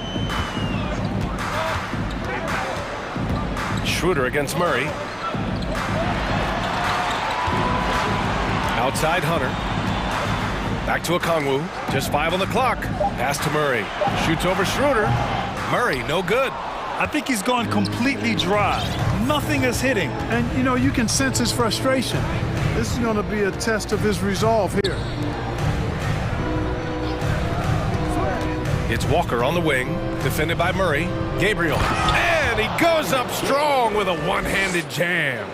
Schroeder against Murray. Outside Hunter. Back to Okongwu. Just 5 on the clock. Pass to Murray. Shoots over Schroeder. Murray, no good. I think he's gone completely dry. Nothing is hitting. And, you know, you can sense his frustration. This is going to be a test of his resolve here. It's Walker on the wing. Defended by Murray. Gabriel. And he goes up strong with a one-handed jam.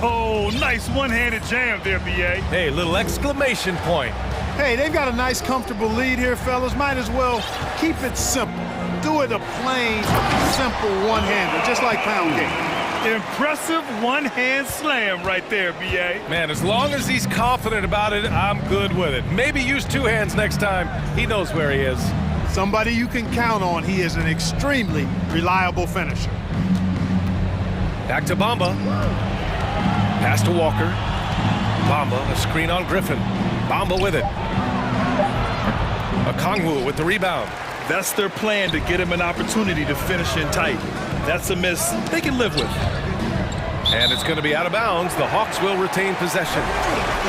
Oh, nice one-handed jam there, B.A. Hey, little exclamation point. Hey, they've got a nice, comfortable lead here, fellas. Might as well keep it simple. Do it a plain, simple one-hander, just like pound cake. Impressive one-hand slam right there, B.A. Man, as long as he's confident about it, I'm good with it. Maybe use 2 hands next time. He knows where he is. Somebody you can count on. He is an extremely reliable finisher. Back to Bamba. Pass to Walker. Bamba, a screen on Griffin. Bamba with it. Okongwu with the rebound. That's their plan, to get him an opportunity to finish in tight. That's a miss they can live with. And it's going to be out of bounds. The Hawks will retain possession.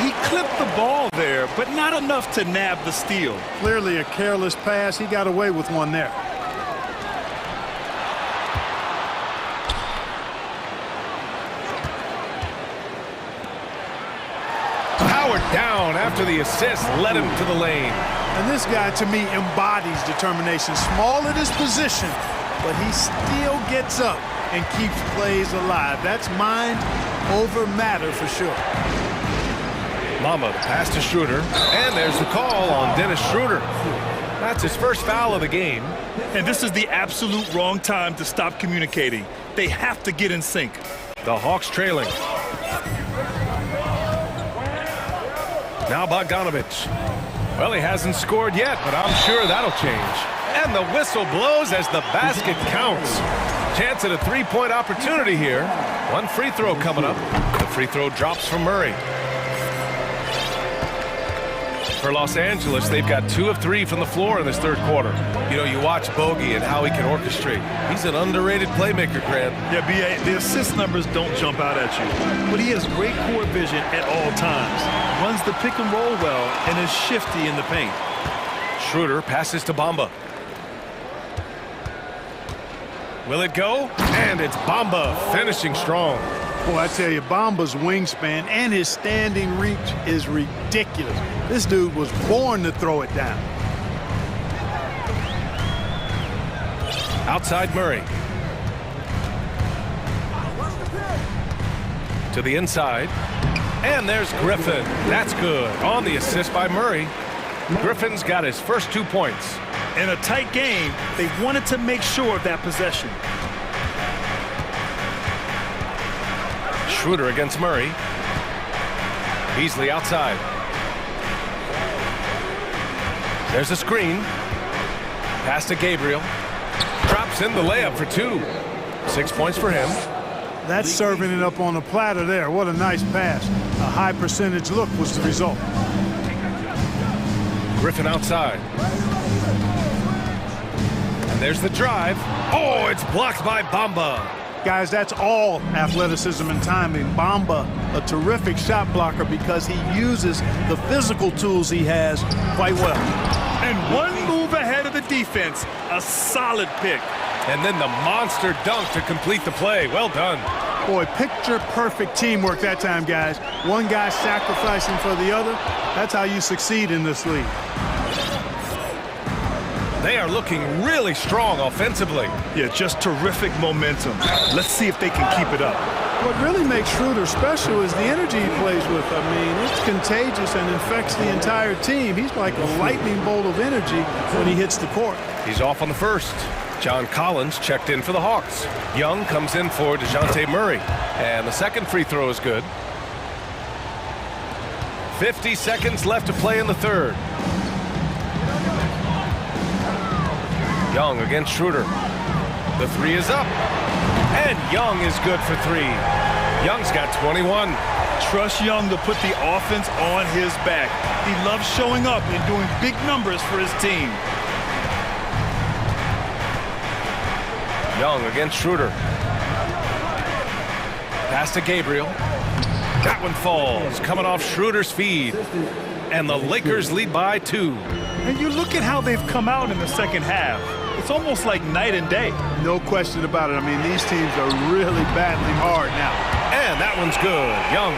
He clipped the ball there, but not enough to nab the steal. Clearly a careless pass. He got away with one there. Howard down after the assist led him to the lane. And this guy, to me, embodies determination. Small at his position, but he still gets up and keeps plays alive. That's mind over matter for sure. Mama, the pass to Schroeder. And there's the call on Dennis Schroeder. That's his first foul of the game. And this is the absolute wrong time to stop communicating. They have to get in sync. The Hawks trailing. Now Bogdanovich. Well, he hasn't scored yet, but I'm sure that'll change. And the whistle blows as the basket counts. Chance at a three-point opportunity here. One free throw coming up. The free throw drops from Murray. For Los Angeles, they've got 2 of 3 from the floor in this third quarter. You know, you watch Bogey and how he can orchestrate. He's an underrated playmaker, Grant. Yeah, B.A., the assist numbers don't jump out at you, but he has great court vision at all times. Runs the pick and roll well and is shifty in the paint. Schroeder passes to Bamba. Will it go? And it's Bamba finishing strong. Boy, I tell you, Bamba's wingspan and his standing reach is ridiculous. This dude was born to throw it down. Outside Murray. To the inside. And there's Griffin. That's good. On the assist by Murray. Griffin's got his first 2 points. In a tight game, they wanted to make sure of that possession. Schroeder against Murray. Beasley outside. There's a screen. Pass to Gabriel. Drops in the layup for 2. 6 points for him. That's serving it up on a platter there. What a nice pass. A high percentage look was the result. Griffin outside. And there's the drive. Oh, it's blocked by Bamba. Guys, that's all athleticism and timing. Bamba, a terrific shot blocker because he uses the physical tools he has quite well. And one move ahead of the defense, a solid pick. And then the monster dunk to complete the play. Well done. Boy, picture-perfect teamwork that time, guys. One guy sacrificing for the other. That's how you succeed in this league. They are looking really strong offensively. Yeah, just terrific momentum. Let's see if they can keep it up. What really makes Schroeder special is the energy he plays with. I mean, it's contagious and infects the entire team. He's like a lightning bolt of energy when he hits the court. He's off on the first. John Collins checked in for the Hawks. Young comes in for DeJounte Murray. And the second free throw is good. 50 seconds left to play in the third. Young against Schroeder. The 3 is up. And Young is good for 3. Young's got 21. Trust Young to put the offense on his back. He loves showing up and doing big numbers for his team. Young against Schroeder. Pass to Gabriel. That one falls, coming off Schroeder's feed. And the Lakers lead by 2. And you look at how they've come out in the second half. It's almost like night and day. No question about it. I mean, these teams are really battling hard now. And that one's good. Young.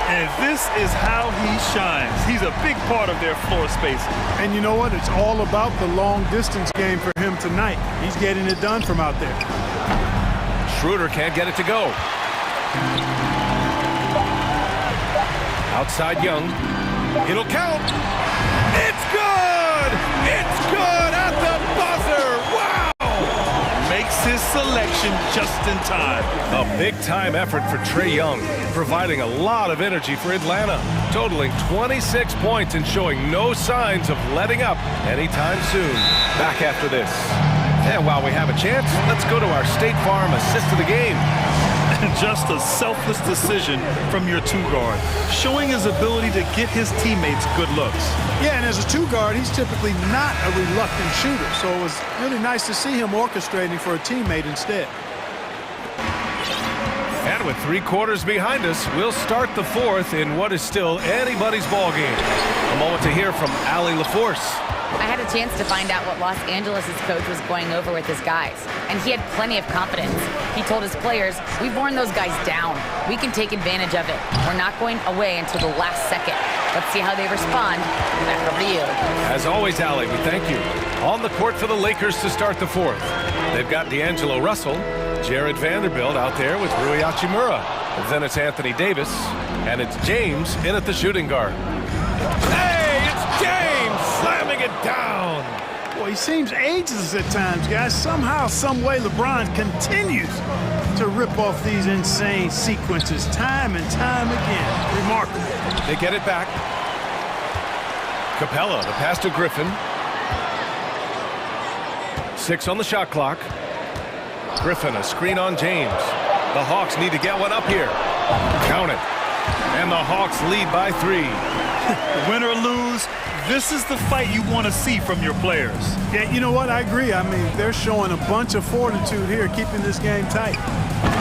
And this is how he shines. He's a big part of their floor spacing. And you know what? It's all about the long distance game for him tonight. He's getting it done from out there. Schroeder can't get it to go. Outside Young. It'll count. It's good! It's good at the buzzer! Wow! Makes his selection just in time. A big-time effort for Trae Young, providing a lot of energy for Atlanta, totaling 26 points and showing no signs of letting up anytime soon. Back after this. And while we have a chance, let's go to our State Farm assist of the game. Just a selfless decision from your 2-guard, showing his ability to get his teammates good looks. Yeah, and as a 2-guard, he's typically not a reluctant shooter, so it was really nice to see him orchestrating for a teammate instead. And with 3 quarters behind us, we'll start the 4th in what is still anybody's ball game. A moment to hear from Allie LaForce. I had a chance to find out what Los Angeles' coach was going over with his guys, and he had plenty of confidence. He told his players, we've worn those guys down. We can take advantage of it. We're not going away until the last second. Let's see how they respond. Back over to you. As always, Allie, we thank you. On the court for the Lakers to start the 4th. They've got D'Angelo Russell, Jared Vanderbilt out there with Rui Hachimura. And then it's Anthony Davis, and it's James in at the shooting guard. Hey, it's James slamming it down. Boy, he seems ageless at times, guys. Somehow, some way, LeBron continues to rip off these insane sequences time and time again. Remarkable. They get it back. Capella, the pass to Griffin. 6 on the shot clock. Griffin, a screen on James. The Hawks need to get one up here. Count it. And the Hawks lead by 3. Win or lose, this is the fight you want to see from your players. Yeah, you know what? I agree. I mean, they're showing a bunch of fortitude here, keeping this game tight.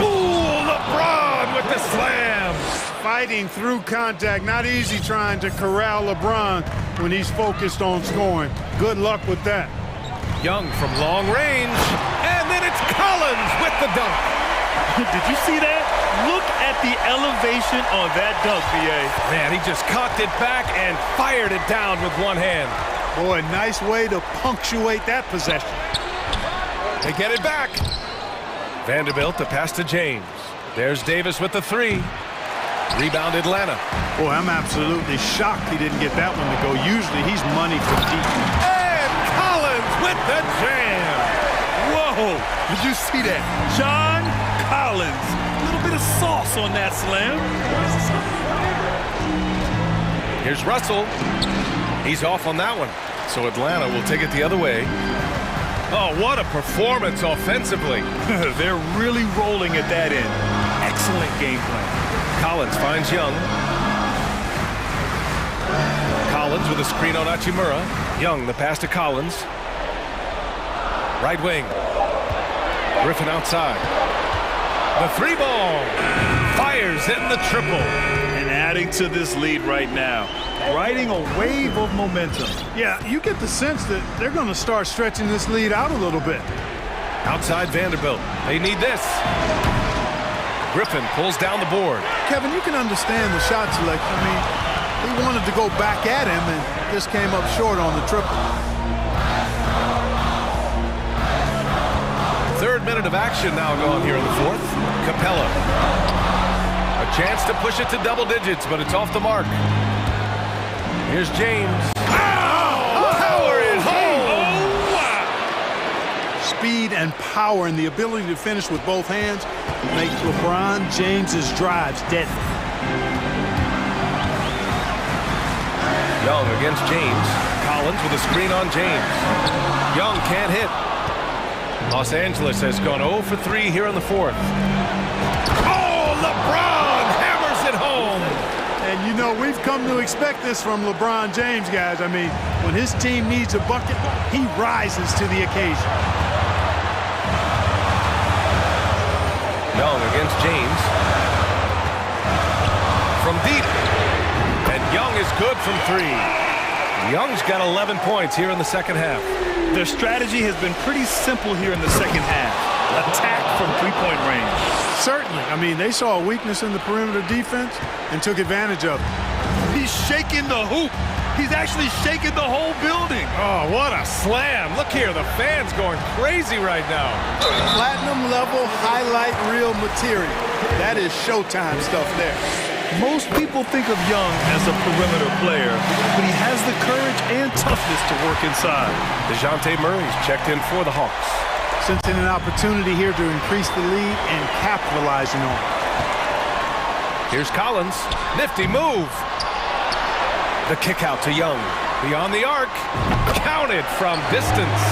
Ooh, LeBron with the slam. Fighting through contact. Not easy trying to corral LeBron when he's focused on scoring. Good luck with that. Young from long range. And then it's Collins with the dunk. Did you see that? Look at the elevation on that dunk, B.A. Man, he just cocked it back and fired it down with one hand. Boy, nice way to punctuate that possession. They get it back. Vanderbilt, the pass to James. There's Davis with the 3. Rebound Atlanta. Boy, I'm absolutely shocked he didn't get that one to go. Usually he's money for deep. And Collins with the jam. Whoa, did you see that? John Collins. A little bit of sauce on that slam. Here's Russell. He's off on that one. So Atlanta will take it the other way. Oh, what a performance offensively. They're really rolling at that end. Excellent game plan. Collins finds Young. Collins with a screen on Hachimura. Young, the pass to Collins. Right wing. Griffin outside. The 3 ball. Fires in the triple. And adding to this lead right now. Riding a wave of momentum. Yeah, you get the sense that they're going to start stretching this lead out a little bit. Outside Vanderbilt. They need this. Griffin pulls down the board. Kevin, you can understand the shot selection. I mean, he wanted to go back at him and just came up short on the triple. 3rd minute of action now going here in the 4th. Capella. A chance to push it to double digits, but it's off the mark. Here's James. Power is home. Oh, wow. Speed and power and the ability to finish with both hands makes LeBron James's drives deadly. Young against James. Collins with a screen on James. Young can't hit. Los Angeles has gone 0 for 3 here in the 4th. Oh, LeBron hammers it home. And you know, we've come to expect this from LeBron James, guys. I mean, when his team needs a bucket, he rises to the occasion. Young against James. From deep. And Young is good from 3. Young's got 11 points here in the 2nd half. Their strategy has been pretty simple here in the 2nd half. Attack from 3-point range. Certainly. I mean, they saw a weakness in the perimeter defense and took advantage of it. He's shaking the hoop. He's actually shaking the whole building. Oh, what a slam. Look here, the fans going crazy right now. Platinum level highlight reel material. That is Showtime stuff there. Most people think of Young as a perimeter player, but he has the courage and toughness to work inside. DeJounte Murray's checked in for the Hawks. Sensing an opportunity here to increase the lead and capitalizing on it. Here's Collins. Nifty move. The kick out to Young. Beyond the arc. Counted from distance.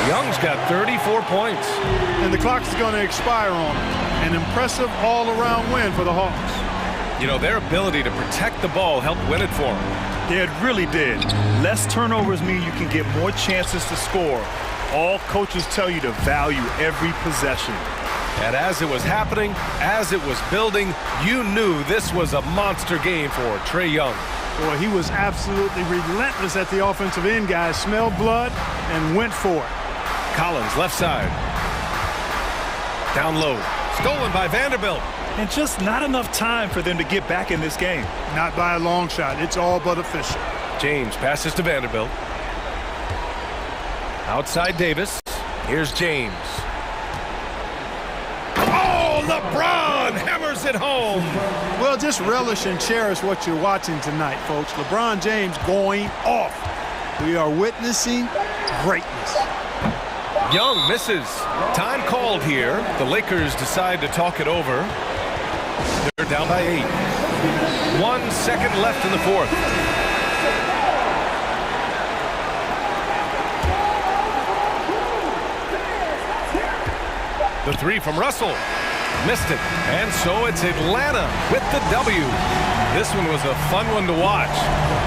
Young's got 34 points. And the clock is going to expire on him. An impressive all-around win for the Hawks. You know, their ability to protect the ball helped win it for them. Yeah, it really did. Less turnovers mean you can get more chances to score. All coaches tell you to value every possession. And as it was happening, as it was building, you knew this was a monster game for Trae Young. Boy, he was absolutely relentless at the offensive end, guys. Smelled blood and went for it. Collins, left side. Down low. Stolen by Vanderbilt. And just not enough time for them to get back in this game. Not by a long shot. It's all but official. James passes to Vanderbilt. Outside Davis. Here's James. Oh, LeBron hammers it home. Well, just relish and cherish what you're watching tonight, folks. LeBron James going off. We are witnessing greatness. Young misses. Time called here. The Lakers decide to talk it over. They're down by 8. 1 second left in the fourth. The three from Russell. Missed it. And so it's Atlanta with the W. This one was a fun one to watch.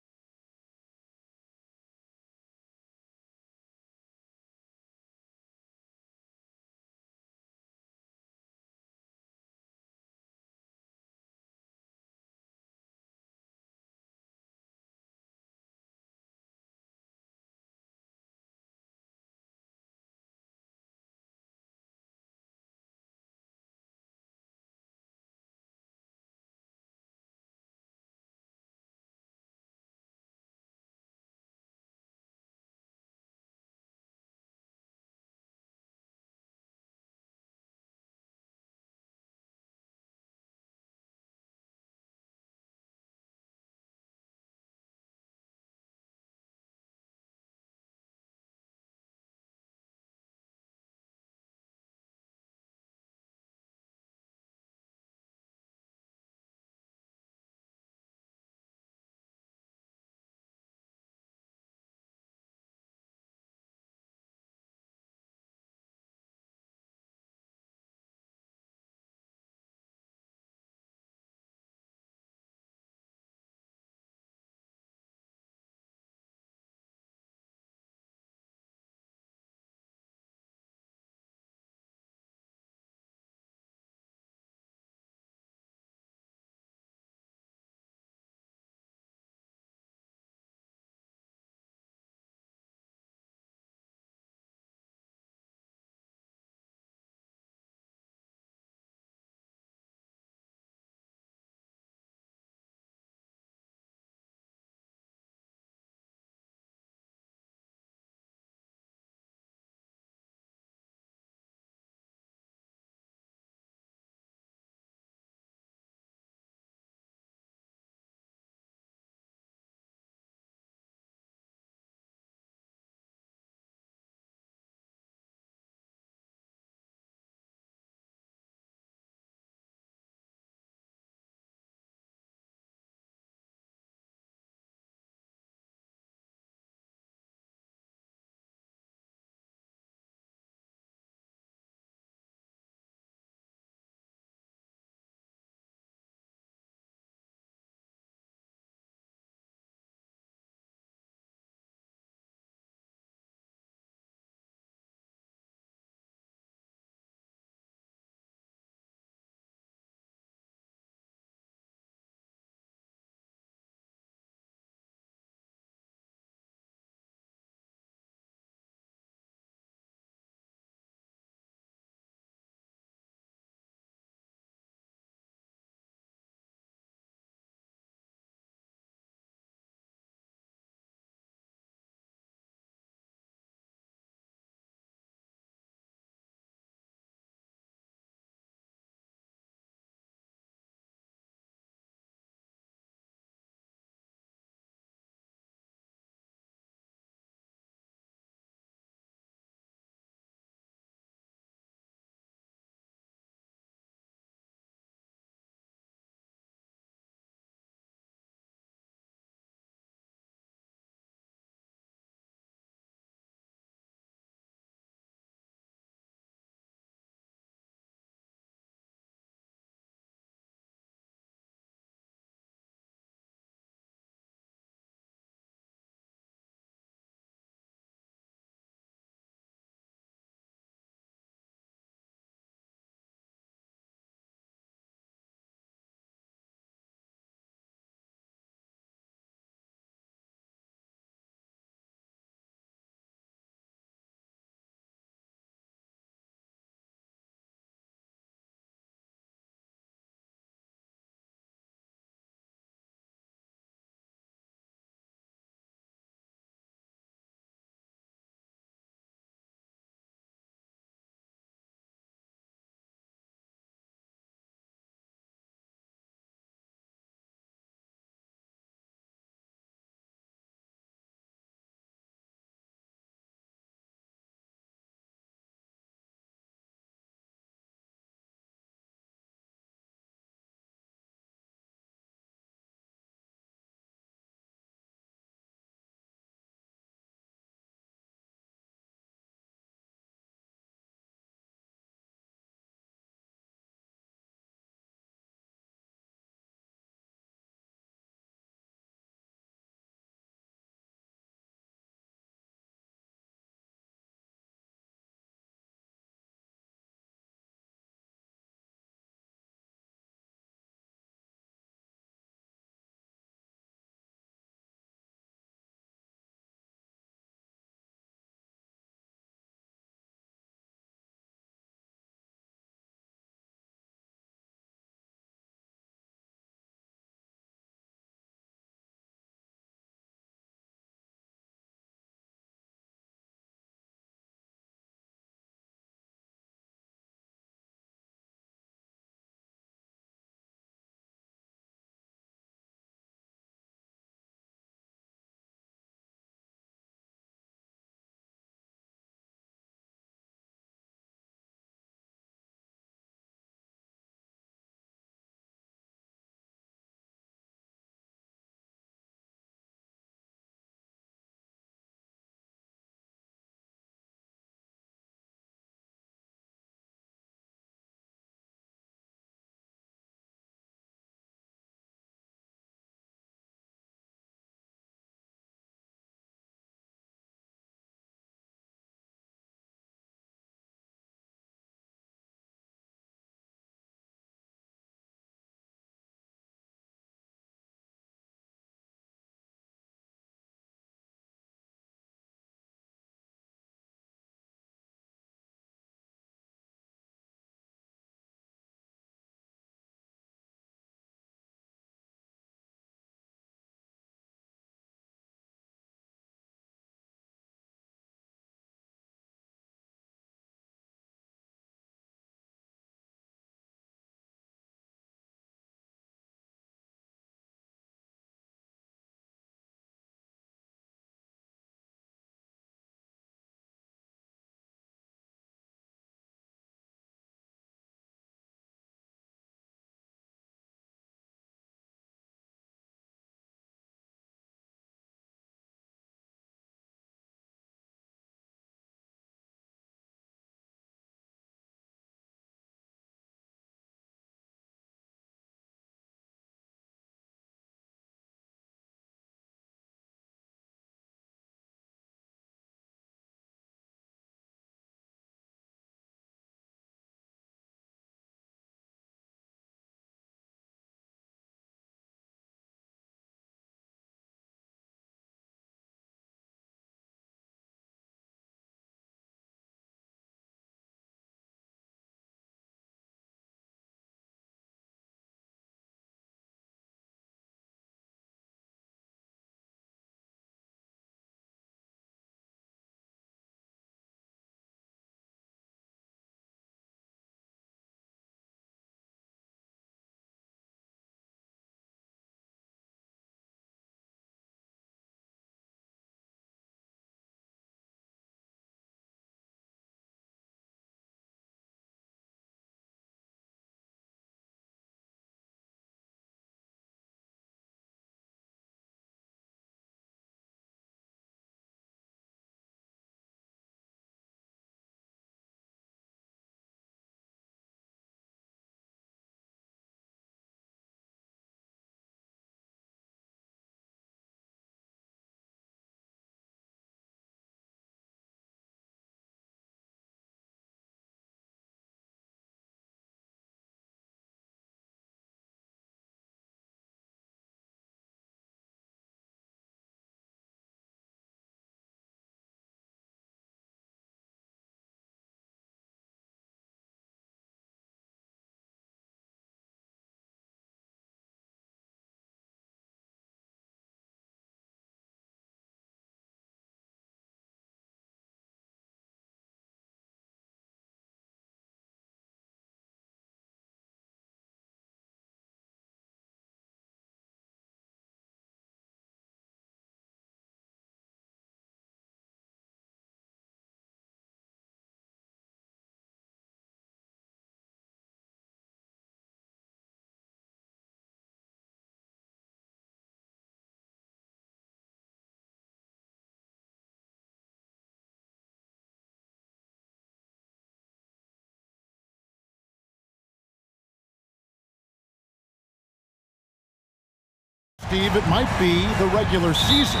Steve, it might be the regular season,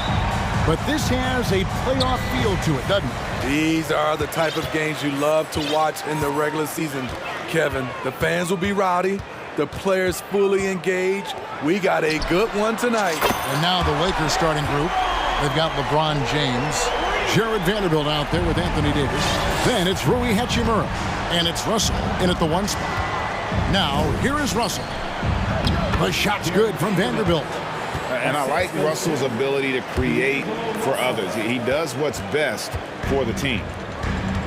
but this has a playoff feel to it, doesn't it? These are the type of games you love to watch in the regular season, Kevin. The fans will be rowdy, the players fully engaged. We got a good one tonight. And now the Lakers starting group. They've got LeBron James, Jared Vanderbilt out there with Anthony Davis. Then it's Rui Hachimura, and it's Russell in at the 1 spot. Now, here is Russell. The shot's good from Vanderbilt. And I like Russell's ability to create for others. He does what's best for the team.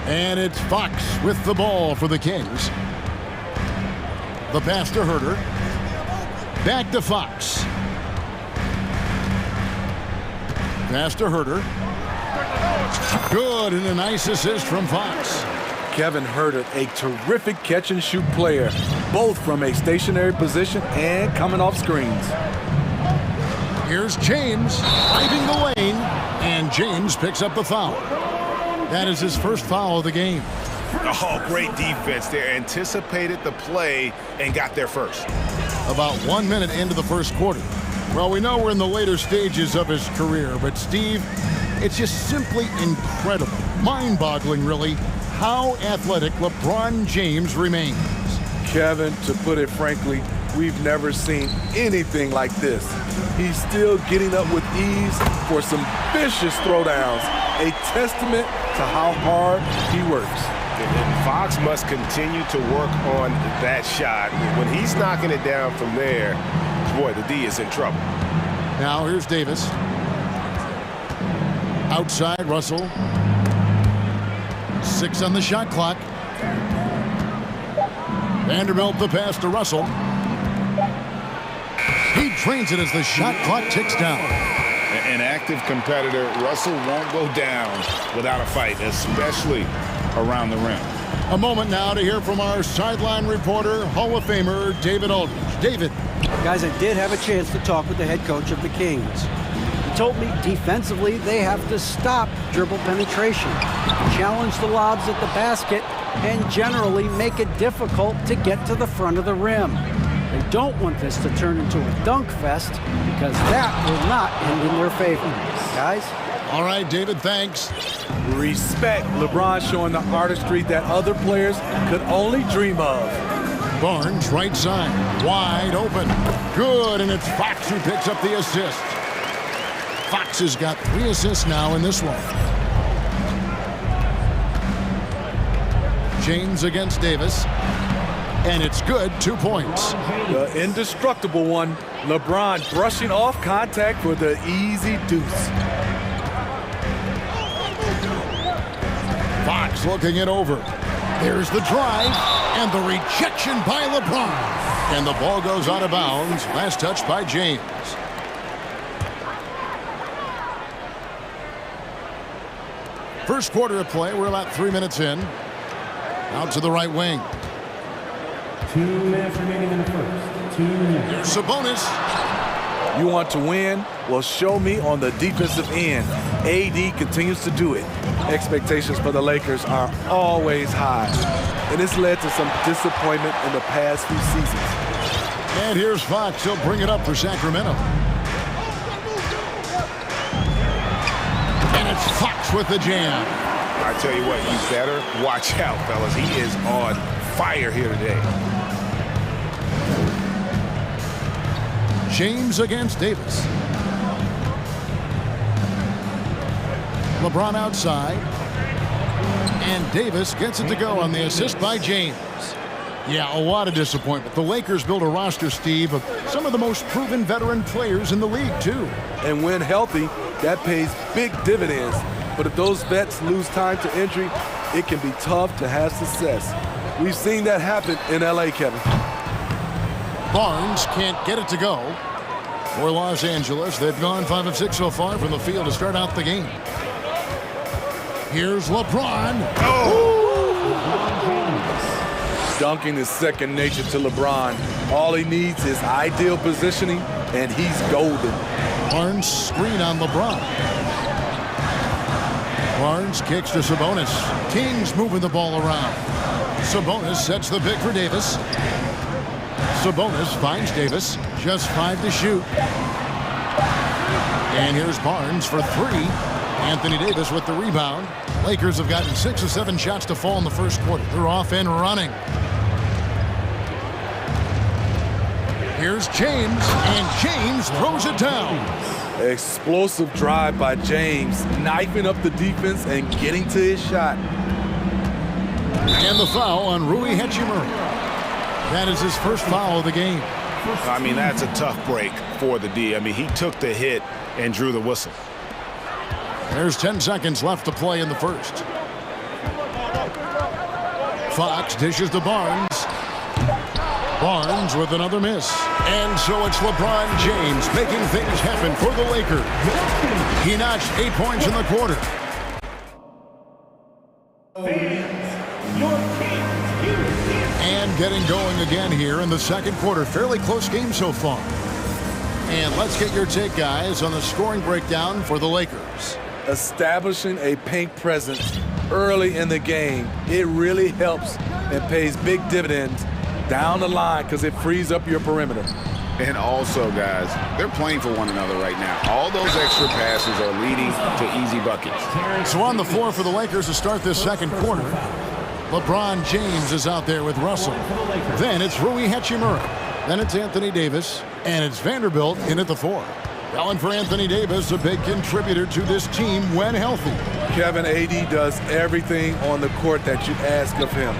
And it's Fox with the ball for the Kings. The pass to Herter. Back to Fox. Pass to Herter. Good, and a nice assist from Fox. Kevin Herter, a terrific catch-and-shoot player, both from a stationary position and coming off screens. Here's James driving the lane, and James picks up the foul. That is his first foul of the game. Oh, great defense there. Anticipated the play and got there first. About 1 minute into the first quarter. Well, we know we're in the later stages of his career, but Steve, it's just simply incredible, mind-boggling, really, how athletic LeBron James remains. Kevin, to put it frankly, we've never seen anything like this. He's still getting up with ease for some vicious throwdowns, a testament to how hard he works. And Fox must continue to work on that shot. When he's knocking it down from there, boy, the D is in trouble. Now here's Davis. Outside, Russell. 6 on the shot clock. Vanderbilt the pass to Russell. He drains it as the shot clock ticks down. An active competitor, Russell won't go down without a fight, especially around the rim. A moment now to hear from our sideline reporter, Hall of Famer David Aldridge. David. Guys, I did have a chance to talk with the head coach of the Kings. He told me defensively they have to stop dribble penetration, challenge the lobs at the basket, and generally make it difficult to get to the front of the rim. They don't want this to turn into a dunk fest because that will not end in their favor. Guys? All right, David, thanks. Respect. LeBron showing the artistry that other players could only dream of. Barnes, right side, wide open. Good, and it's Fox who picks up the assist. Fox has got 3 assists now in this one. James against Davis. And it's good, 2 points. The indestructible one. LeBron brushing off contact for the easy deuce. Fox looking it over. There's the drive and the rejection by LeBron. And the ball goes out of bounds. Last touch by James. First quarter of play. We're about 3 minutes in. Out to the right wing. 2 minutes remaining in the first. 2 minutes. Here's Sabonis. You want to win? Well, show me on the defensive end. AD continues to do it. Expectations for the Lakers are always high, and it's led to some disappointment in the past few seasons. And here's Fox. He'll bring it up for Sacramento. And it's Fox with the jam. I tell you what, you better watch out, fellas. He is on fire here today. James against Davis. LeBron outside. And Davis gets it to go on the assist by James. Yeah, a lot of disappointment. The Lakers built a roster, Steve, of some of the most proven veteran players in the league, too. And when healthy, that pays big dividends. But if those vets lose time to injury, it can be tough to have success. We've seen that happen in LA, Kevin. Barnes can't get it to go. For Los Angeles, they've gone 5 of 6 so far from the field to start out the game. Here's LeBron. Dunking is second nature to LeBron. All he needs is ideal positioning, and he's golden. Barnes screen on LeBron. Barnes kicks to Sabonis. Kings moving the ball around. Sabonis sets the pick for Davis. Sabonis finds Davis. Just 5 to shoot. And here's Barnes for three. Anthony Davis with the rebound. Lakers have gotten 6 or 7 shots to fall in the first quarter. They're off and running. Here's James, and James throws it down. Explosive drive by James, knifing up the defense and getting to his shot. And the foul on Rui Hachimura. That is his first foul of the game. I mean, that's a tough break for the D. I mean, he took the hit and drew the whistle. There's 10 seconds left to play in the first. Fox dishes to Barnes. Barnes with another miss. And so it's LeBron James making things happen for the Lakers. He notched 8 points in the quarter. And getting going again here in the second quarter. Fairly close game so far. And let's get your take, guys, on the scoring breakdown for the Lakers. Establishing a paint presence early in the game, it really helps and pays big dividends down the line because it frees up your perimeter. And also, guys, they're playing for one another right now. All those extra passes are leading to easy buckets. So on the floor for the Lakers to start this second quarter, LeBron James is out there with Russell. Then it's Rui Hachimura. Then it's Anthony Davis. And it's Vanderbilt in at the 4. Well, for Anthony Davis, a big contributor to this team when healthy. Kevin, AD does everything on the court that you ask of him.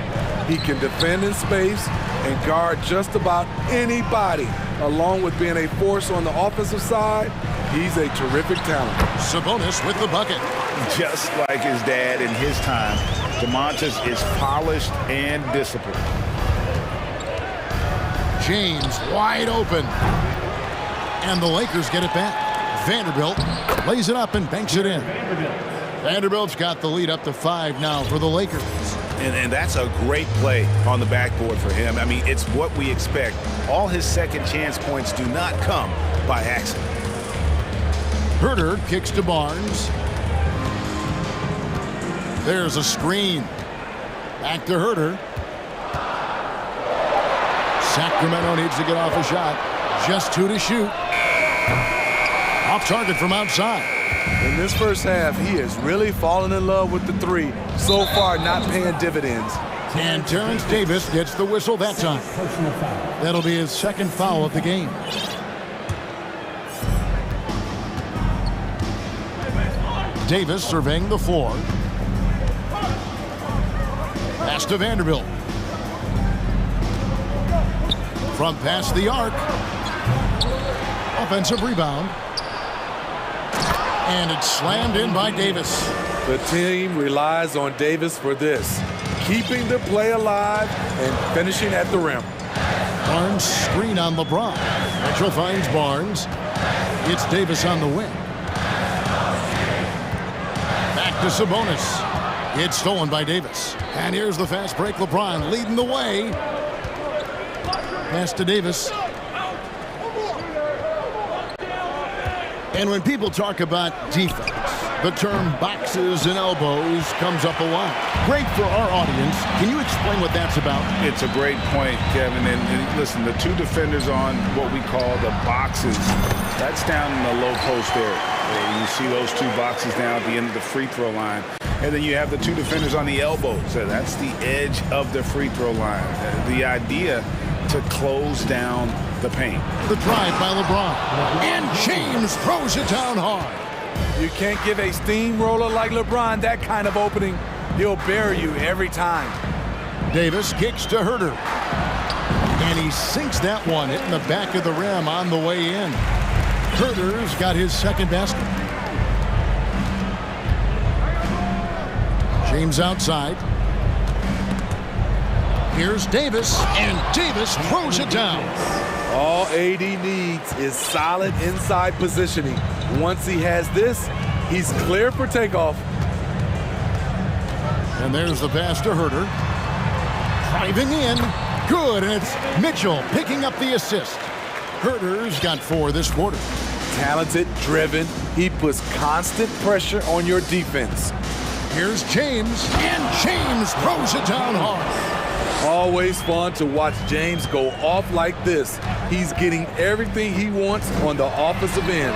He can defend in space and guard just about anybody. Along with being a force on the offensive side, he's a terrific talent. Sabonis with the bucket. Just like his dad in his time, DeMontis is polished and disciplined. James wide open. And the Lakers get it back. Vanderbilt lays it up and banks it in. Vanderbilt's got the lead up to 5 now for the Lakers. And that's a great play on the backboard for him. I mean, it's what we expect. All his second chance points do not come by accident. Herter kicks to Barnes. There's a screen. Back to Herter. Sacramento needs to get off a shot. Just 2 to shoot. Off target from outside. In this first half, he has really fallen in love with the 3. So far, not paying dividends. And Terrence Davis gets the whistle that time. That'll be his second foul of the game. Davis surveying the floor. Pass to Vanderbilt. From past the arc. Offensive rebound. And it's slammed in by Davis. The team relies on Davis for this. Keeping the play alive and finishing at the rim. Barnes screen on LeBron. Mitchell finds Barnes. It's Davis on the wing. Back to Sabonis. It's stolen by Davis. And here's the fast break. LeBron leading the way. Pass to Davis. And when people talk about defense, the term boxes and elbows comes up a lot. Great for our audience. Can you explain what that's about? It's a great point, Kevin. And listen, the 2 defenders on what we call the boxes, that's down in the low post area. You see those 2 boxes down at the end of the free throw line. And then you have the 2 defenders on the elbows. So that's the edge of the free throw line. The idea to close down the paint. The drive by LeBron. And James throws it down hard. You can't give a steamroller like LeBron that kind of opening. He'll bury you every time. Davis kicks to Herter. And he sinks that one, hitting the back of the rim on the way in. Herter's got his second basket. James outside. Here's Davis, and Davis throws it down. All AD needs is solid inside positioning. Once he has this, he's clear for takeoff. And there's the pass to Herter. Driving in. Good, and it's Mitchell picking up the assist. Herter's got 4 this quarter. Talented, driven. He puts constant pressure on your defense. Here's James, and James throws it down hard. Always fun to watch James go off like this. He's getting everything he wants on the offensive end.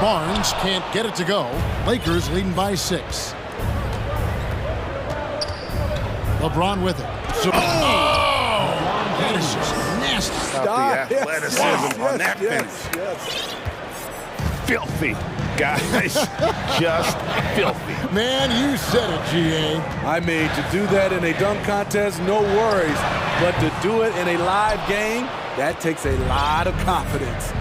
Barnes can't get it to go. Lakers leading by 6. LeBron with it. So, that is just nasty. The athleticism on that finish. Filthy, guys. Just filthy. Man, you said it, GA. I mean, to do that in a dunk contest, no worries. But to do it in a live game, that takes a lot of confidence.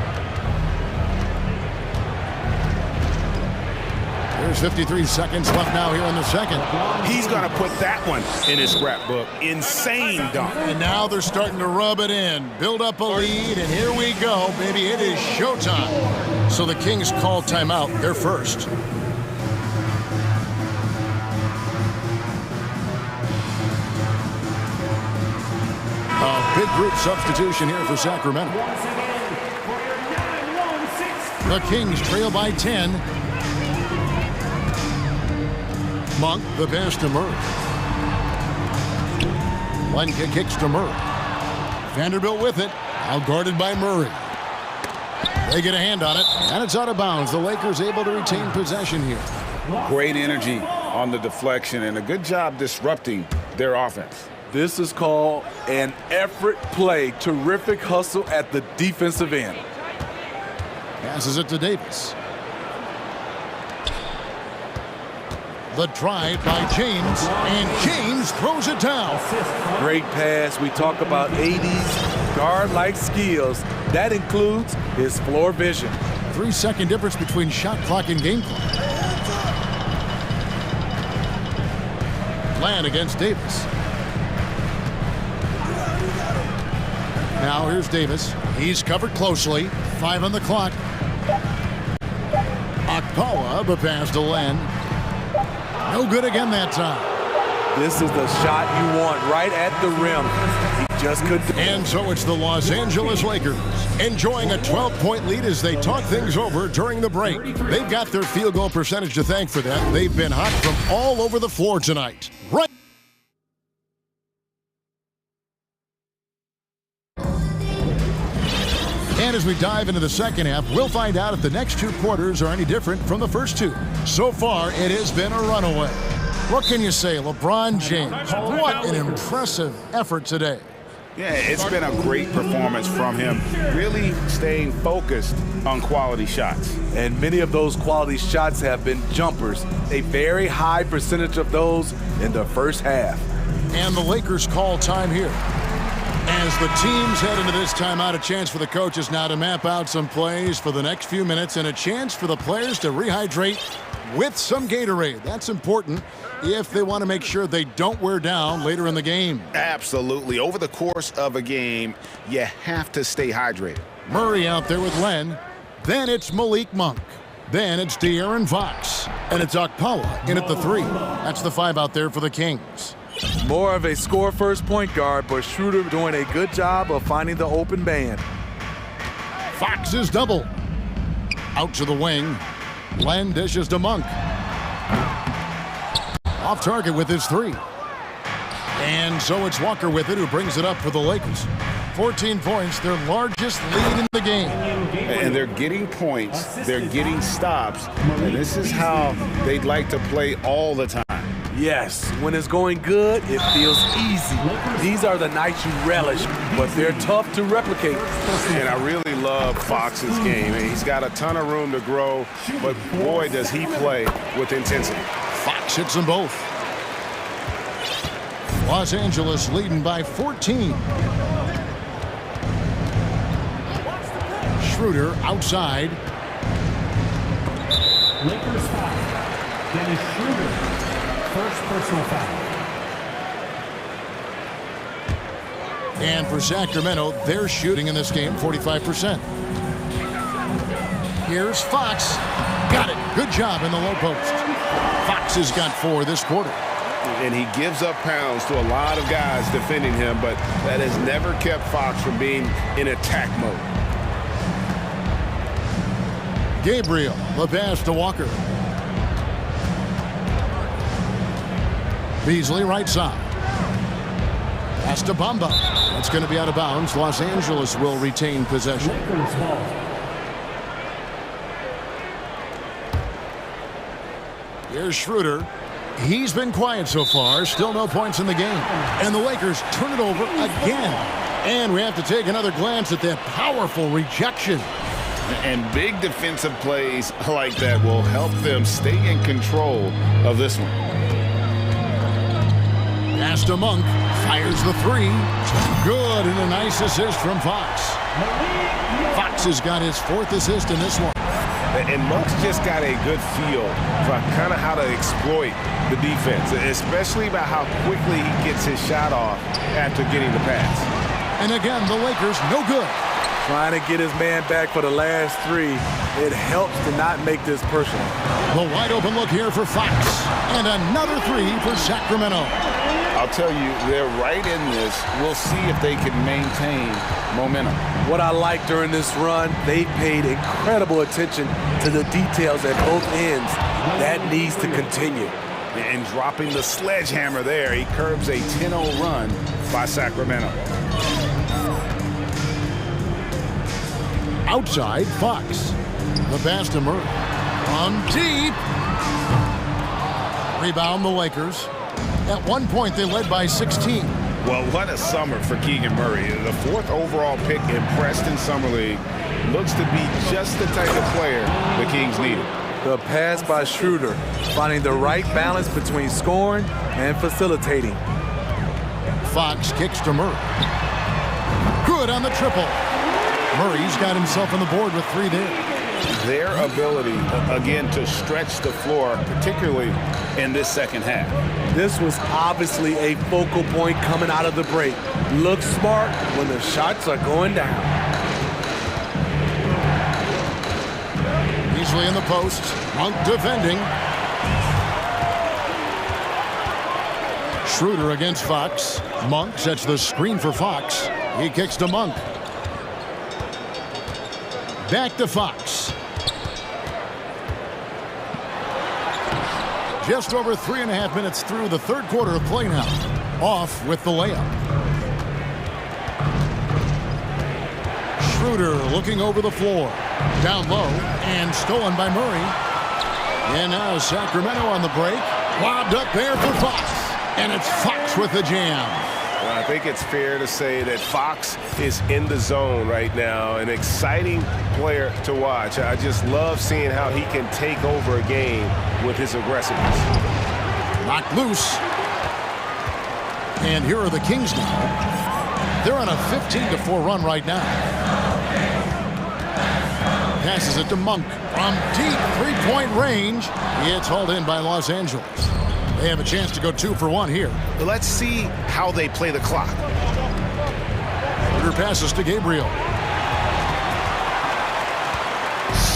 There's 53 seconds left now here in the second. He's going to put that one in his scrapbook. Insane dunk. And now they're starting to rub it in. Build up a lead, and here we go, baby. It is showtime. So the Kings call timeout. They're first. A big group substitution here for Sacramento. The Kings trail by 10. Monk, the pass to Murray. Lenka kicks to Murray. Vanderbilt with it. Out guarded by Murray. They get a hand on it, and it's out of bounds. The Lakers able to retain possession here. Great energy on the deflection, and a good job disrupting their offense. This is called an effort play. Terrific hustle at the defensive end. Passes it to Davis. The drive by James, and James throws it down. Great pass. We talk about 80s guard-like skills. That includes his floor vision. 3-second difference between shot clock and game clock. Land against Davis. Now here's Davis. He's covered closely. 5 on the clock. Okpala, the pass to Len. No good again that time. This is the shot you want right at the rim. He just couldn't. And so it's the Los Angeles Lakers enjoying a 12-point lead as they talk things over during the break. They've got their field goal percentage to thank for that. They've been hot from all over the floor tonight. Right. And as we dive into the second half, we'll find out if the next 2 quarters are any different from the first 2. So far, it has been a runaway. What can you say, LeBron James? What an impressive effort today. Yeah, it's been a great performance from him, really staying focused on quality shots. And many of those quality shots have been jumpers, a very high percentage of those in the first half. And the Lakers call time here. As the teams head into this timeout, a chance for the coaches now to map out some plays for the next few minutes and a chance for the players to rehydrate with some Gatorade. That's important if they want to make sure they don't wear down later in the game. Absolutely. Over the course of a game, you have to stay hydrated. Murray out there with Len. Then it's Malik Monk. Then it's De'Aaron Fox. And it's Okpala in at the 3. That's the 5 out there for the Kings. More of a score-first point guard, but Schroeder doing a good job of finding the open man. Fox is double. Out to the wing. Len dishes to Monk. Off target with his 3. And so it's Walker with it, who brings it up for the Lakers. 14 points, their largest lead in the game. And they're getting points, they're getting stops, and this is how they'd like to play all the time. Yes, when it's going good, it feels easy. These are the nights you relish, but they're tough to replicate. And I really love Fox's game. He's got a ton of room to grow, but boy, does he play with intensity. Fox hits them both. Los Angeles leading by 14. Schroeder outside. Lakers foul. Dennis Schroeder. First personal foul. And for Sacramento, they're shooting in this game 45%. Here's Fox. Got it. Good job in the low post. Fox has got 4 this quarter. And he gives up pounds to a lot of guys defending him, but that has never kept Fox from being in attack mode. Gabriel, the pass to Walker. Beasley right side. Pass to Bamba. That's going to be out of bounds. Los Angeles will retain possession. Here's Schroeder. He's been quiet so far. Still no points in the game. And the Lakers turn it over again. And we have to take another glance at that powerful rejection. And big defensive plays like that will help them stay in control of this one. Pass to Monk. Fires the three. Good, and a nice assist from Fox. Fox has got his 4th assist in this one. And Monk's just got a good feel for kind of how to exploit the defense, especially about how quickly he gets his shot off after getting the pass. And again, the Lakers no good. Trying to get his man back for the last 3. It helps to not make this personal. The wide open look here for Fox. And another 3 for Sacramento. I'll tell you, they're right in this. We'll see if they can maintain momentum. What I like during this run, they paid incredible attention to the details at both ends. That needs to continue. And dropping the sledgehammer there, he curbs a 10-0 run by Sacramento. Outside, Fox. The pass to Murray. From deep. Rebound the Lakers. At one point, they led by 16. Well, what a summer for Keegan Murray. The 4th overall pick in Preston Summer League. Looks to be just the type of player the Kings needed. The pass by Schroeder, finding the right balance between scoring and facilitating. Fox kicks to Murray. Good on the triple. Murray's got himself on the board with 3 there. Their ability, again, to stretch the floor, particularly in this second half. This was obviously a focal point coming out of the break. Look smart when the shots are going down. Easily in the post. Monk defending. Schroeder against Fox. Monk sets the screen for Fox. He kicks to Monk. Back to Fox. Just over 3.5 minutes through the 3rd quarter of play now. Off with the layup. Schroeder looking over the floor. Down low and stolen by Murray. And now Sacramento on the break. Lobbed up there for Fox. And it's Fox with the jam. Well, I think it's fair to say that Fox is in the zone right now. An exciting player to watch. I just love seeing how he can take over a game with his aggressiveness. Knocked loose. And here are the Kings now. They're on a 15-4 run right now. Passes it to Monk from deep 3-point range. It's hauled in by Los Angeles. They have a chance to go 2 for 1 here. Let's see how they play the clock. Schroeder passes to Gabriel.